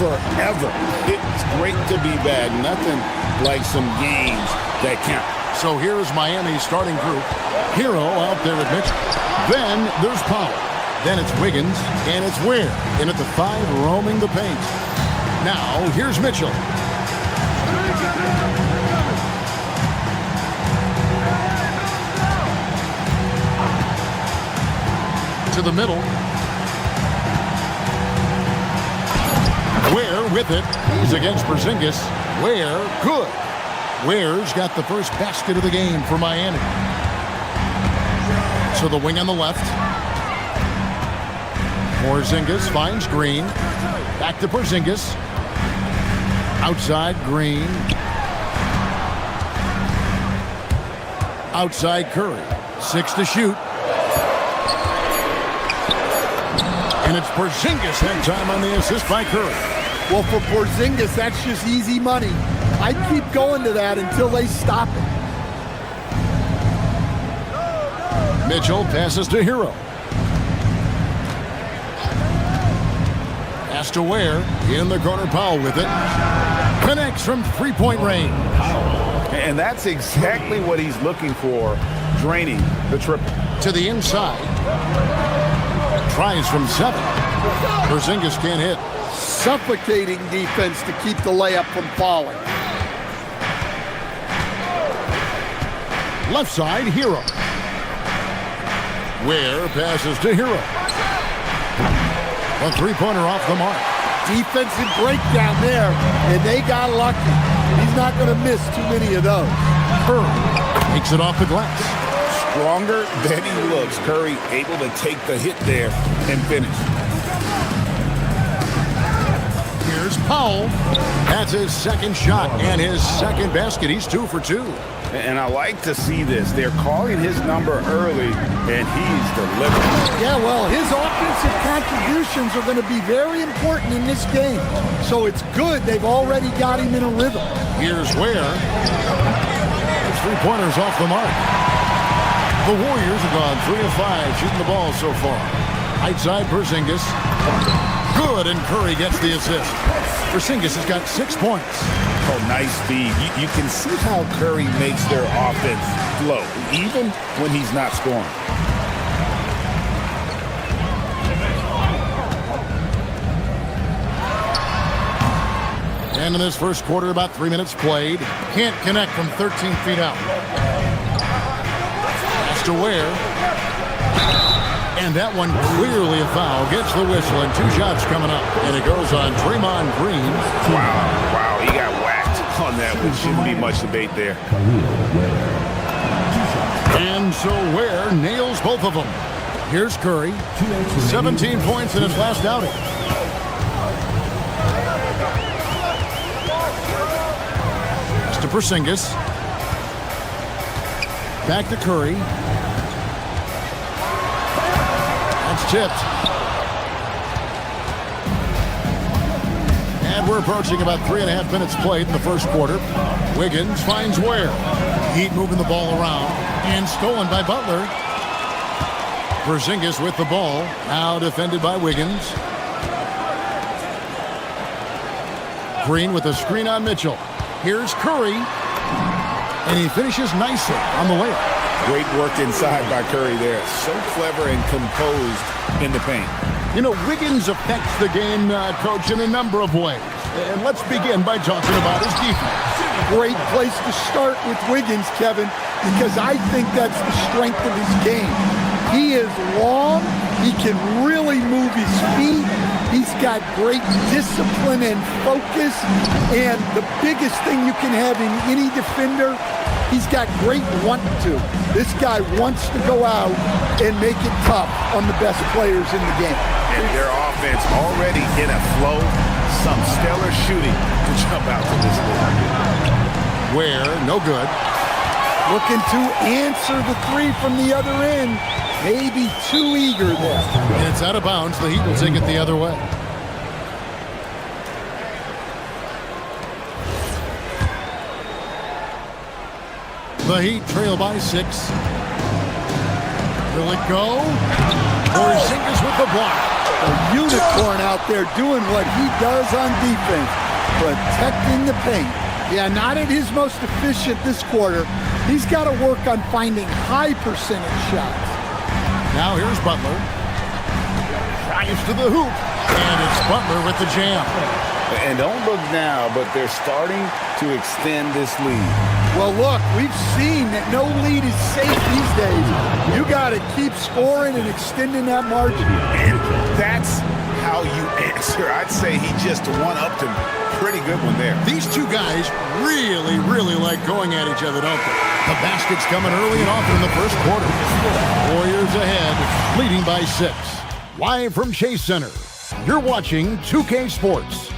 forever. It's great to be back. Nothing like some games that count. So here's Miami's starting group. Hero out there at Mitchell. Then there's Powell. Then it's Wiggins, and it's Ware. And at the 5, roaming the paint. Now, here's Mitchell. To the middle. Ware with it. He's against Porzingis. Ware, good. Ware's got the first basket of the game for Miami. So the wing on the left. Porzingis finds Green. Back to Porzingis. Outside Green. Outside Curry. 6 to shoot. And it's Porzingis that time on the assist by Curry. Well, for Porzingis, that's just easy money. I'd keep going to that until they stop it. Mitchell passes to Hero. Pass to Ware. In the corner, Powell with it. Connects from three-point range. And that's exactly what he's looking for, draining the triple. To the inside. Tries from 7. Porzingis can't hit. Suffocating defense to keep the layup from falling. Left side, Hero. Ware passes to Hero. A three-pointer off the mark. Defensive breakdown there, and they got lucky. He's not going to miss too many of those. Curry takes it off the glass. Stronger than he looks. Curry able to take the hit there and finish. Here's Powell. That's his second shot and his second basket. He's 2 for 2. And I like to see this. They're calling his number early, and he's delivering. Yeah, well, his offensive contributions are going to be very important in this game. So it's good they've already got him in a rhythm. Here's Ware. His three-pointers off the mark. The Warriors have gone 3 of 5 shooting the ball so far. Outside Porzingis. Good, and Curry gets the assist. Porzingis has got 6 points. Oh, nice feed. You can see how Curry makes their offense flow, even when he's not scoring. And And in this first quarter, about 3 minutes played. Can't connect from 13 feet out. Pass to Ware. And that one clearly a foul. Gets the whistle and 2 shots coming up. And it goes on Draymond Green. Wow, he got whacked on that one. Shouldn't be much debate there. And so Ware nails both of them. Here's Curry. 17 points in his last outing. Pass to Porzingis. Back to Curry. That's tipped. And we're approaching about 3.5 minutes played in the first quarter. Wiggins finds Ware. Heat moving the ball around. And stolen by Butler. Porzingis with the ball. Now defended by Wiggins. Green with a screen on Mitchell. Here's Curry. And he finishes nicely on the layup. Great work inside by Curry there. So clever and composed in the paint. You know, Wiggins affects the game, Coach, in a number of ways. And let's begin by talking about his defense. Great place to start with Wiggins, Kevin, because I think that's the strength of his game. He is long. He can really move his feet. He's got great discipline and focus. And the biggest thing you can have in any defender, he's got great want to. This guy wants to go out and make it tough on the best players in the game. And their offense already in a flow. Some stellar shooting to jump out to this league. Ware, no good. Looking to answer the three from the other end. Maybe too eager there. And it's out of bounds. The Heat will take it the other way. The Heat trail by 6. Will it go? Porzingis with the block. A unicorn out there doing what he does on defense, protecting the paint. Yeah, not at his most efficient this quarter. He's got to work on finding high percentage shots. Now here's Butler. Drives to the hoop. And it's Butler with the jam. And don't look now, but they're starting to extend this lead. Well, look, we've seen that no lead is safe these days. You got to keep scoring and extending that margin. And that's how you answer. I'd say he just one-upped him. Pretty good one there. These two guys really, really like going at each other, don't they? The basket's coming early and often in the first quarter. Warriors ahead, leading by 6. Live from Chase Center, you're watching 2K Sports.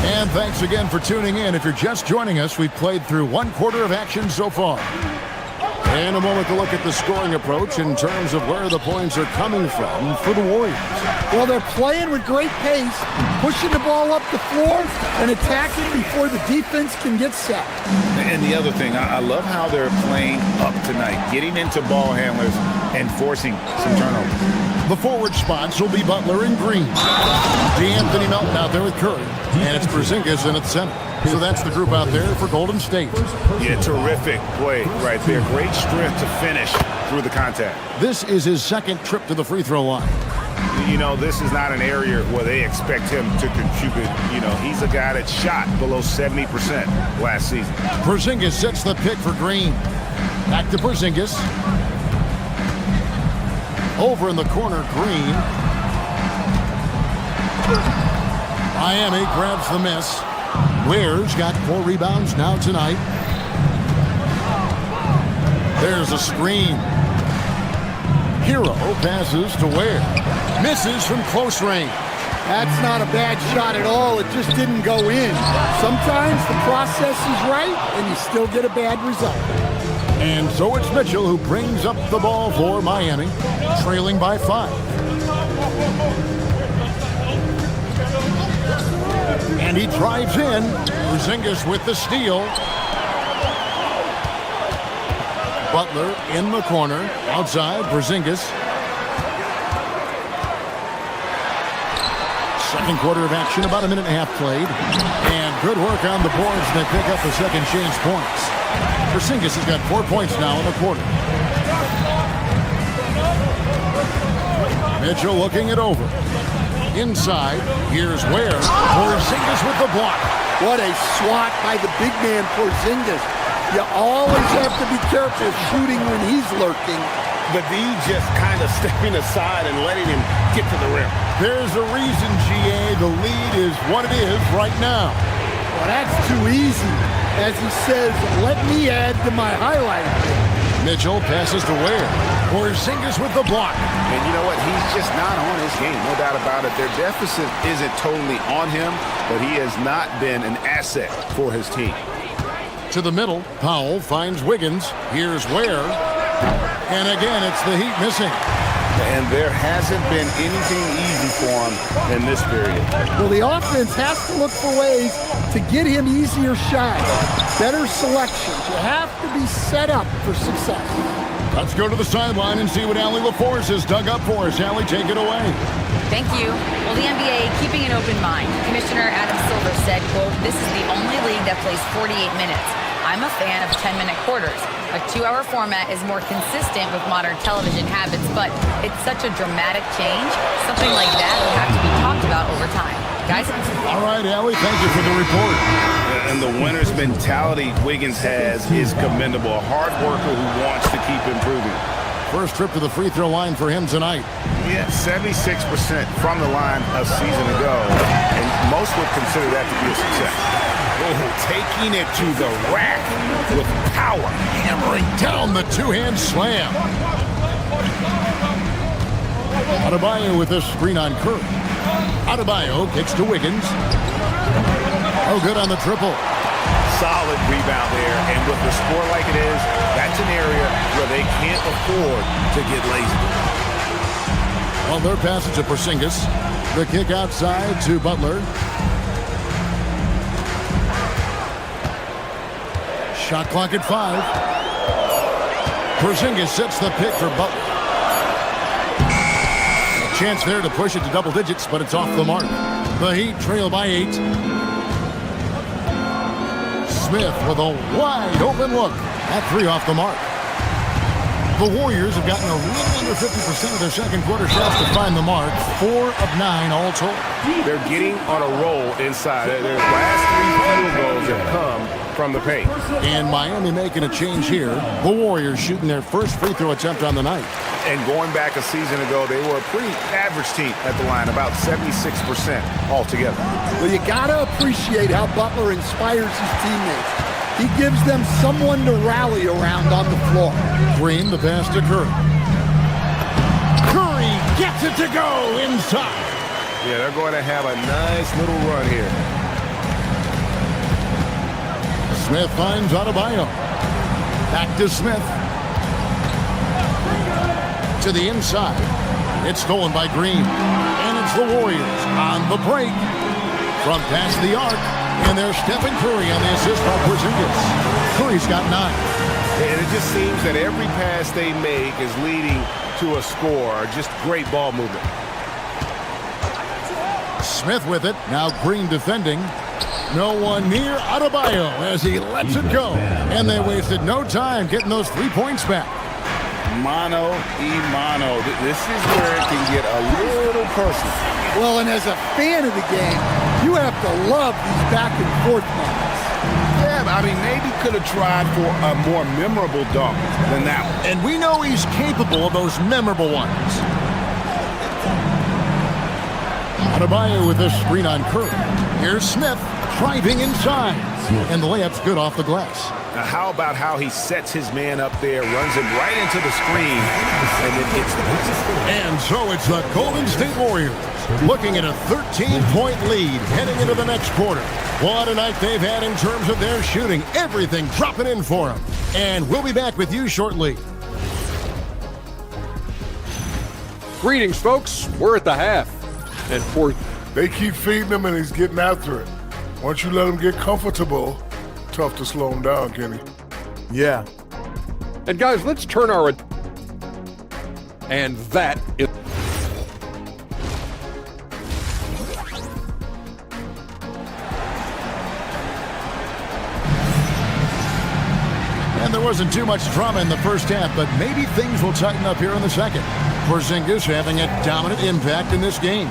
And thanks again for tuning in. If you're just joining us, we've played through 1 quarter of action so far. And a moment to look at the scoring approach in terms of where the points are coming from for the Warriors. Well, they're playing with great pace, pushing the ball up the floor and attacking before the defense can get set. And the other thing, I love how they're playing up tonight, getting into ball handlers and forcing some turnovers. The forward spots will be Butler and Green. D'Anthony Melton out there with Curry. And it's Porzingis in at center. So that's the group out there for Golden State. Yeah, terrific play right there. Great strength to finish through the contact. This is his second trip to the free throw line. You know, this is not an area where they expect him to contribute. You know, he's a guy that shot below 70% last season. Porzingis sets the pick for Green. Back to Porzingis. Over in the corner, Green. Miami grabs the miss. Ware's got 4 rebounds now tonight. There's a screen. Hero passes to Ware. Misses from close range. That's not a bad shot at all. It just didn't go in. Sometimes the process is right and you still get a bad result. And so it's Mitchell who brings up the ball for Miami, trailing by 5. And he drives in. Porzingis with the steal. Butler in the corner. Outside, Porzingis. second quarter of action, about a minute and a half played. And good work on the boards, and they pick up the second chance points. Porzingis has got 4 points now in the quarter. Mitchell looking it over. Inside, here's Ware. Porzingis with the block. What a swat by the big man Porzingis. You always have to be careful shooting when he's lurking. But D just kind of stepping aside and letting him get to the rim. There's a reason, GA, the lead is what it is right now. Well, that's too easy. As he says, let me add to my highlight. Mitchell passes to Ware. Porzingis with the block. And you know what? He's just not on his game, no doubt about it. Their deficit isn't totally on him, but he has not been an asset for his team. To the middle, Powell finds Wiggins. Here's Ware. And again, it's the Heat missing. And there hasn't been anything easy for him in this period. Well, the offense has to look for ways to get him easier shots, better selections. You have to be set up for success. Let's go to the sideline and see what Allie LaForce has dug up for us. Allie, take it away. Thank you. Well, the NBA keeping an open mind. Commissioner Adam Silver said, quote, "This is the only league that plays 48 minutes. I'm a fan of 10-minute quarters. A 2-hour format is more consistent with modern television habits, but it's such a dramatic change. Something like that would have to be talked about over time." Guys? All right, Allie, thank you for the report. And the winner's mentality Wiggins has is commendable. A hard worker who wants to keep improving. First trip to the free throw line for him tonight. Yeah, 76% from the line a season ago, and most would consider that to be a success. Oh, taking it to the rack with power, hammering down the two-hand slam. Adebayo with a screen on Curry. Adebayo kicks to Wiggins. Oh, good on the triple. Solid rebound there, and with the score like it is, that's an area where they can't afford to get lazy. Well, their passage to Porzingis. The kick outside to Butler. Shot clock at 5. Porzingis sets the pick for Butler. A chance there to push it to double digits, but it's off the mark. The Heat trail by 8. Smith with a wide open look. That 3 off the mark. The Warriors have gotten a little under 50% of their second quarter shots to find the mark. 4 of 9 all told. They're getting on a roll inside. Their last 3 field goals have come from the paint. And Miami making a change here. The Warriors shooting their first free throw attempt on the night. And going back a season ago, they were a pretty average team at the line, about 76% altogether. Well, you gotta appreciate how Butler inspires his teammates. He gives them someone to rally around on the floor. Green, the pass to Curry. Curry gets it to go inside. Yeah, they're going to have a nice little run here. Smith finds Adebayo. Back to Smith. To the inside. It's stolen by Green. And it's the Warriors on the break. From past the arc. And there's Stephen Curry on the assist by Porzingis. Curry's got 9. And it just seems that every pass they make is leading to a score. Just great ball movement. Smith with it. Now Green defending. No one near Adebayo as he lets it go. And they wasted no time getting those 3 points back. Mano y mano. This is where it can get a little personal. Well, and as a fan of the game, you have to love these back and forth moments. Yeah, I mean, maybe could have tried for a more memorable dunk than that one. And we know he's capable of those memorable ones. Adebayo with a screen on Curry. Here's Smith driving inside. And the layup's good off the glass. Now, how about how he sets his man up there, runs him right into the screen, and then hits the basket. And so it's the Golden State Warriors looking at a 13-point lead heading into the next quarter. What a night they've had in terms of their shooting. Everything dropping in for them. And we'll be back with you shortly. Greetings, folks. We're at the half. And for They keep feeding him and he's getting after it. Once you let him get comfortable, tough to slow him down, Kenny. Yeah. And guys, let's turn our... And that is... wasn't too much drama in the first half, but maybe things will tighten up here in the second. Porzingis having a dominant impact in this game.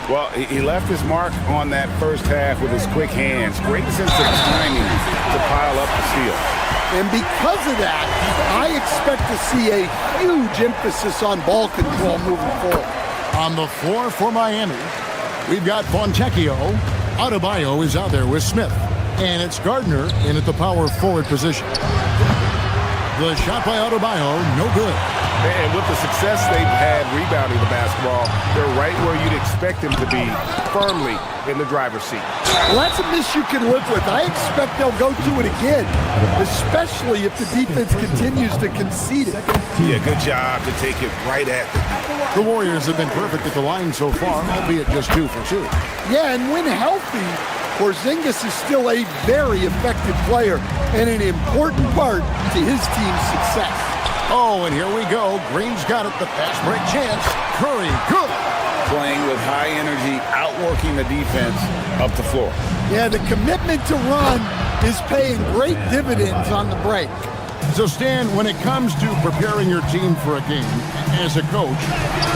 Well, he left his mark on that first half with his quick hands. Great sense of timing to pile up the steal. And because of that, I expect to see a huge emphasis on ball control moving forward. On the floor for Miami, we've got Fontecchio. Adebayo is out there with Smith. And it's Gardner in at the power forward position. The shot by Adebayo, no good. And with the success they've had rebounding the basketball, they're right where you'd expect them to be, firmly in the driver's seat. Well, that's a miss you can live with. I expect they'll go to it again, especially if the defense continues to concede it. Yeah, good job to take it right at the Warriors have been perfect at the line so far, albeit just 2 for 2. Yeah, and when healthy, Porzingis is still a very effective player and an important part to his team's success. Oh, and here we go. Green's got it. The fast break chance. Curry, good. Playing with high energy, outworking the defense up the floor. Yeah, the commitment to run is paying great dividends on the break. So, Stan, when it comes to preparing your team for a game, as a coach,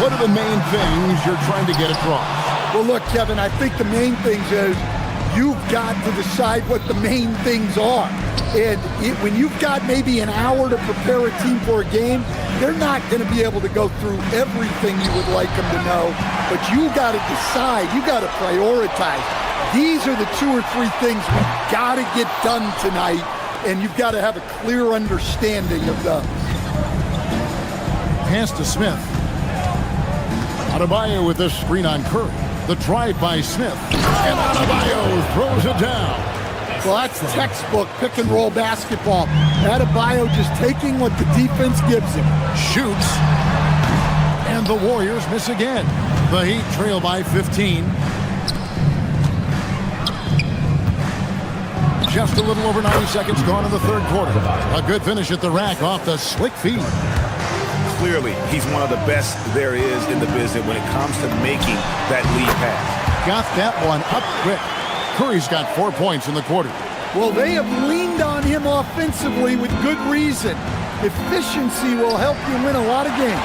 what are the main things you're trying to get across? Well, look, Kevin, I think the main things is you've got to decide what the main things are. And when you've got maybe an hour to prepare a team for a game, they're not going to be able to go through everything you would like them to know. But you got to decide. You got to prioritize. These are the 2 or 3 things we've got to get done tonight. And you've got to have a clear understanding of those. Pass to Smith. Adebayo with the screen on Curry. The drive by Smith. And Adebayo throws it down. Well, that's textbook pick-and-roll basketball. Adebayo just taking what the defense gives him. Shoots. And the Warriors miss again. The Heat trail by 15. Just a little over 90 seconds gone in the third quarter. A good finish at the rack off the slick feed. Clearly, he's one of the best there is in the business when it comes to making that lead pass. Got that one up quick. Curry's got 4 points in the quarter. Well, they have leaned on him offensively with good reason. Efficiency will help you win a lot of games.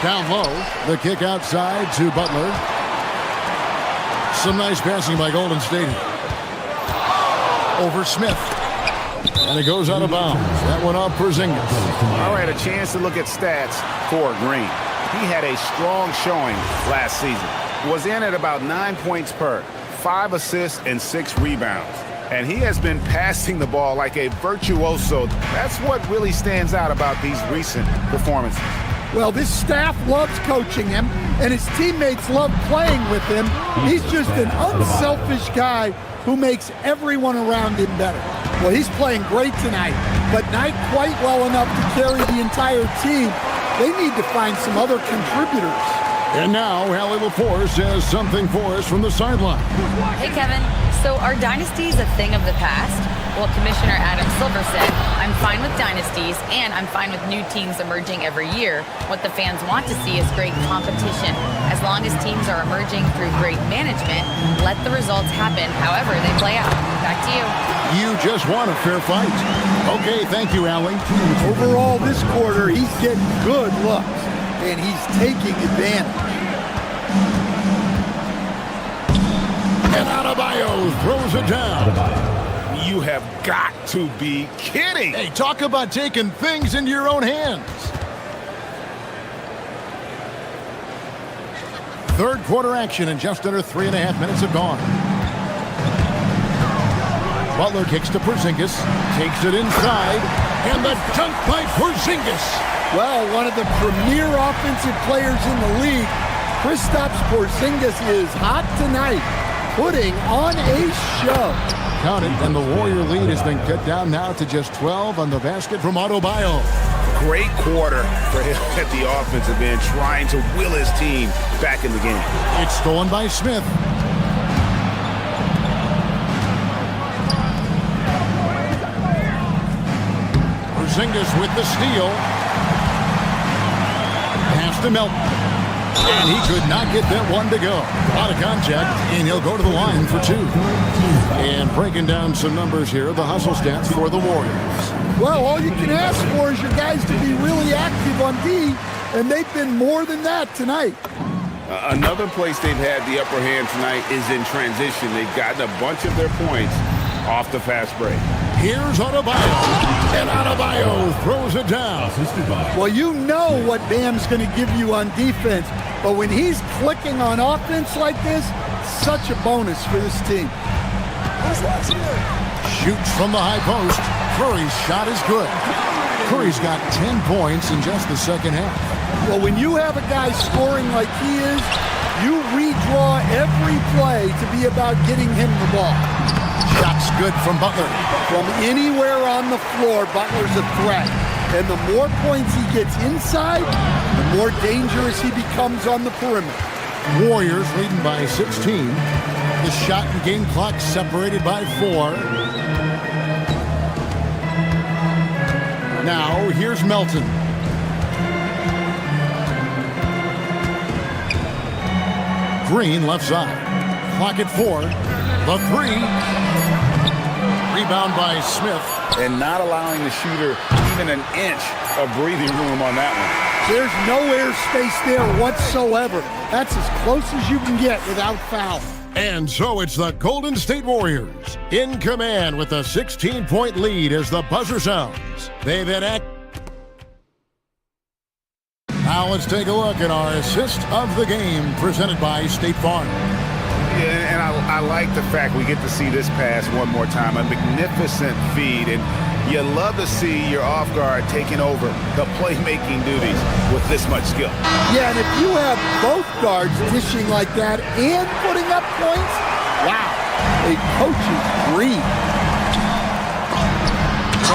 Down low, the kick outside to Butler. Some nice passing by Golden State. Over Smith. And it goes out of bounds. That one off Porzingis. All right, a chance to look at stats for Green. He had a strong showing last season. Was in at about 9 points per, 5 assists and 6 rebounds. And he has been passing the ball like a virtuoso. That's what really stands out about these recent performances. Well, this staff loves coaching him, and his teammates love playing with him. He's just an unselfish guy who makes everyone around him better. Well, he's playing great tonight, but not quite well enough to carry the entire team. They need to find some other contributors. And now, Allie LaForce has something for us from the sideline. Hey, Kevin. So are dynasties a thing of the past? Well, Commissioner Adam Silver said, I'm fine with dynasties, and I'm fine with new teams emerging every year. What the fans want to see is great competition. As long as teams are emerging through great management, let the results happen however they play out. Back to you. You just want a fair fight. Okay, thank you, Allie. Overall, this quarter, he's getting good looks, and he's taking advantage. And Adebayo throws it down. You have got to be kidding. Hey, talk about taking things into your own hands. Third quarter action, and just under 3.5 minutes have gone. Butler kicks to Porzingis, takes it inside, and the dunk by Porzingis. Well, one of the premier offensive players in the league, Kristaps Porzingis is hot tonight, putting on a show. Count it, and the Warrior lead has been cut down now to just 12 on the basket from Adebayo. Great quarter for him at the offensive end, trying to will his team back in the game. It's stolen by Smith. Porzingis with the steal. Pass to Melton. And he could not get that one to go. Out of contact, and he'll go to the line for 2. And breaking down some numbers here, the hustle stats for the Warriors. Well, all you can ask for is your guys to be really active on D, and they've been more than that tonight. Another place they've had the upper hand tonight is in transition. They've gotten a bunch of their points off the fast break. Here's Adebayo, and Adebayo throws it down. Well, you know what Bam's going to give you on defense, but when he's clicking on offense like this, such a bonus for this team. Shoots from the high post. Curry's shot is good. Curry's got 10 points in just the second half. Well, when you have a guy scoring like he is, you redraw every play to be about getting him the ball. Shots good from Butler. From anywhere on the floor, Butler's a threat. And the more points he gets inside, the more dangerous he becomes on the perimeter. Warriors leading by 16. The shot and game clock separated by 4. Now, here's Melton. Green left side. Clock at 4. The 3. Rebound by Smith. And not allowing the shooter even an inch of breathing room on that one. There's no airspace there whatsoever. That's as close as you can get without foul. And so it's the Golden State Warriors in command with a 16-point lead as the buzzer sounds. They've been at. Now let's take a look at our assist of the game presented by State Farm. Yeah, and I like the fact we get to see this pass one more time. A magnificent feed, and you love to see your off guard taking over the playmaking duties with this much skill. Yeah, and if you have both guards dishing like that and putting up points, wow, a coach's dream.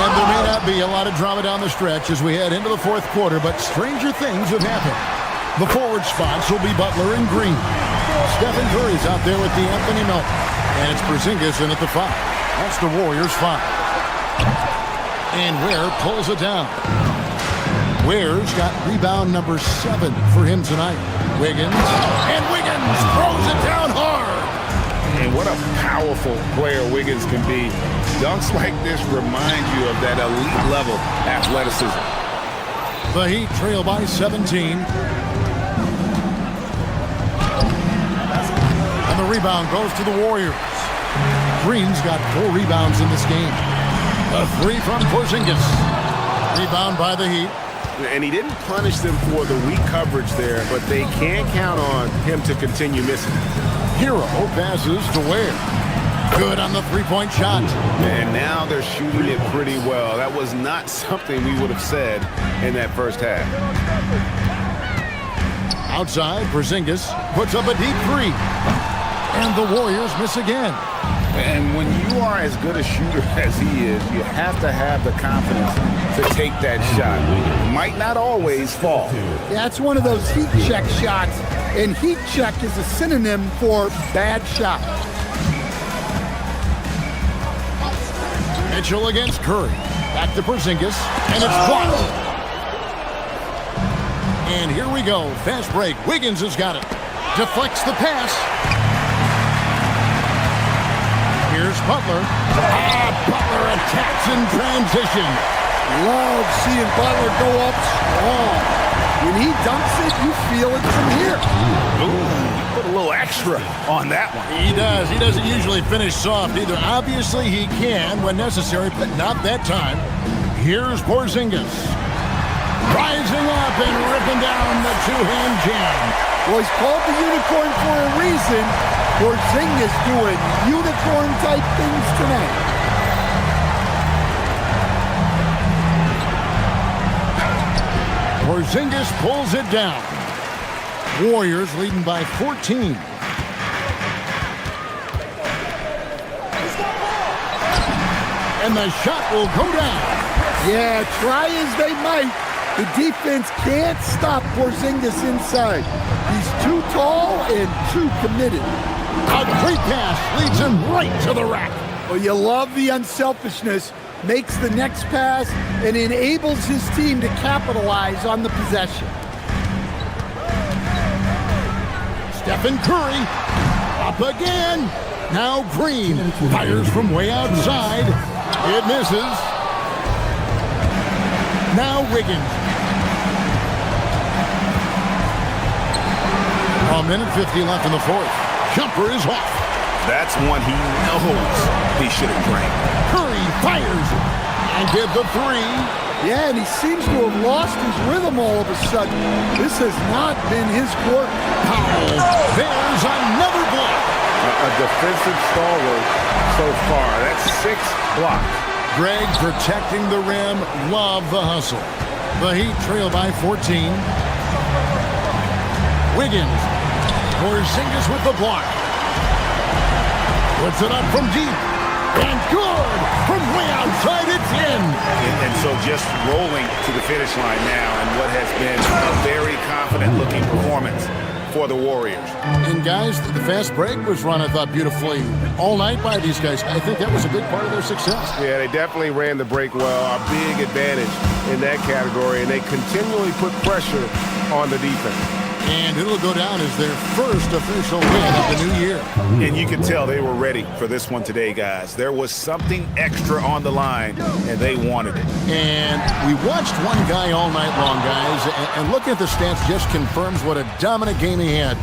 And there may not be a lot of drama down the stretch as we head into the fourth quarter, but stranger things have happened. The forward spots will be Butler and Green. Stephen Curry's out there with the Anthony Melton. And it's Porzingis in at the 5. That's the Warriors' 5. And Ware pulls it down. Ware's got rebound number 7 for him tonight. Wiggins. And Wiggins throws it down hard. And what a powerful player Wiggins can be. Dunks like this remind you of that elite level athleticism. The Heat trail by 17. And the rebound goes to the Warriors. Green's got 4 rebounds in this game. A 3 from Porzingis. Rebound by the Heat. And he didn't punish them for the weak coverage there, but they can't count on him to continue missing. Hero passes to Ware. Good on the three-point shot. And now they're shooting it pretty well. That was not something we would have said in that first half. Outside, Porzingis puts up a deep 3. And the Warriors miss again. And when you are as good a shooter as he is, you have to have the confidence to take that shot. Might not always fall. That's one of those heat check shots, and heat check is a synonym for bad shot. Mitchell against Curry. Back to Porzingis, and it's blocked. And here we go. Fast break. Wiggins has got it. Deflects the pass. Here's Butler. Butler attacks in transition. Love seeing Butler go up strong. When he dunks it, you feel it from here. Ooh, put a little extra on that one. He does. He doesn't usually finish soft either. Obviously, he can when necessary, but not that time. Here's Porzingis. Rising up and ripping down the two-hand jam. Well, he's called the unicorn for a reason. Porzingis doing unicorn-type things tonight. Porzingis pulls it down. Warriors leading by 14. And the shot will go down. Yeah, try as they might, the defense can't stop Porzingis inside. He's too tall and too committed. A great pass leads him right to the rack. Well, you love the unselfishness, makes the next pass, and enables his team to capitalize on the possession. Stephen Curry. Up again. Now Green fires from way outside. It misses. Now Wiggins. A minute 50 left in the fourth. Jumper is off. That's one he knows he should have drained. Curry fires and get the three. Yeah, and he seems to have lost his rhythm all of a sudden. This has not been his court. Powell. There's another block. A defensive stalwart so far. That's 6 blocks. Greg protecting the rim. Love the hustle. The Heat trail by 14. Wiggins. Porzingis with the block. Puts it up from deep. And good! From way outside, it's in! And so just rolling to the finish line now in what has been a very confident-looking performance for the Warriors. And guys, the fast break was run, I thought, beautifully all night by these guys. I think that was a big part of their success. Yeah, they definitely ran the break well. A big advantage in that category, and they continually put pressure on the defense. And it'll go down as their first official win of the new year. And you can tell they were ready for this one today, guys. There was something extra on the line, and they wanted it. And we watched one guy all night long, guys, and looking at the stats just confirms what a dominant game he had.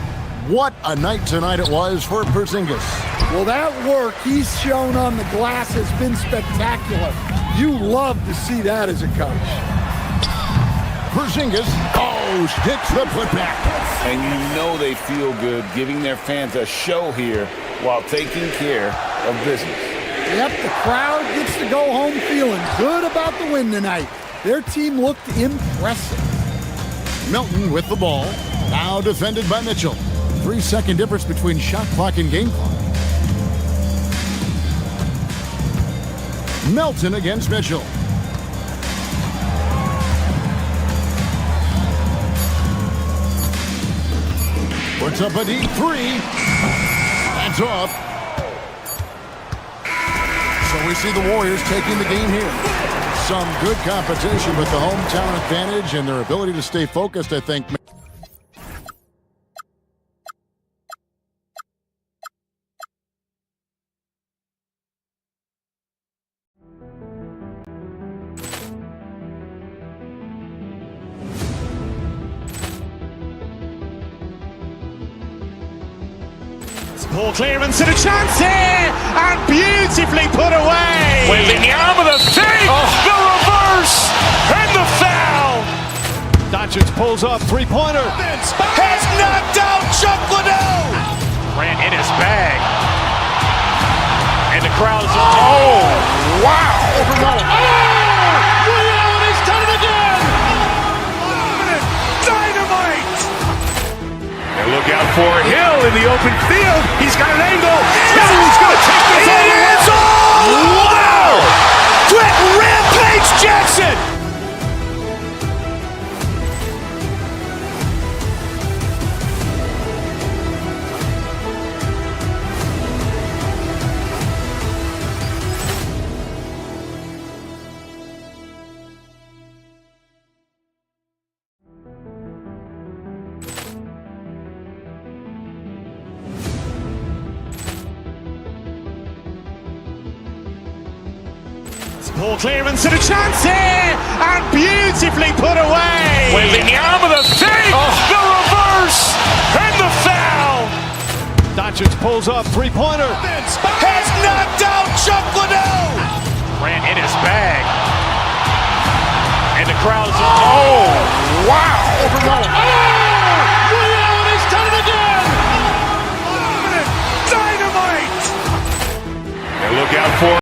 What a night tonight it was for Porzingis. Well, that work he's shown on the glass has been spectacular. You love to see that as a coach. Porzingis, sticks the putback. And you know they feel good giving their fans a show here while taking care of business. Yep, the crowd gets to go home feeling good about the win tonight. Their team looked impressive. Melton with the ball. Now defended by Mitchell. 3-second difference between shot clock and game clock. Melton against Mitchell. Puts up a deep three. That's off. So we see the Warriors taking the game here. Some good competition, but the hometown advantage and their ability to stay focused, I think. Ball clearance and a chance here, and beautifully put away. Wembanyama the save, the reverse, and the foul. Doncic pulls up, three-pointer. Has knocked out Chuck Liddell. Grant in his bag. And the crowd's wow. He's done it again. Dynamite. And look out for Hill in the open field. He's got an angle. He's going to take this all the way. Wow! Brett Rampage Jackson. Ball clearance and a chance here, and beautifully put away. Wembanyama the save, the reverse, and the foul. Doncic pulls up, three-pointer. Has knocked out Chuck Liddell. Grant in his bag. And the crowd's wow.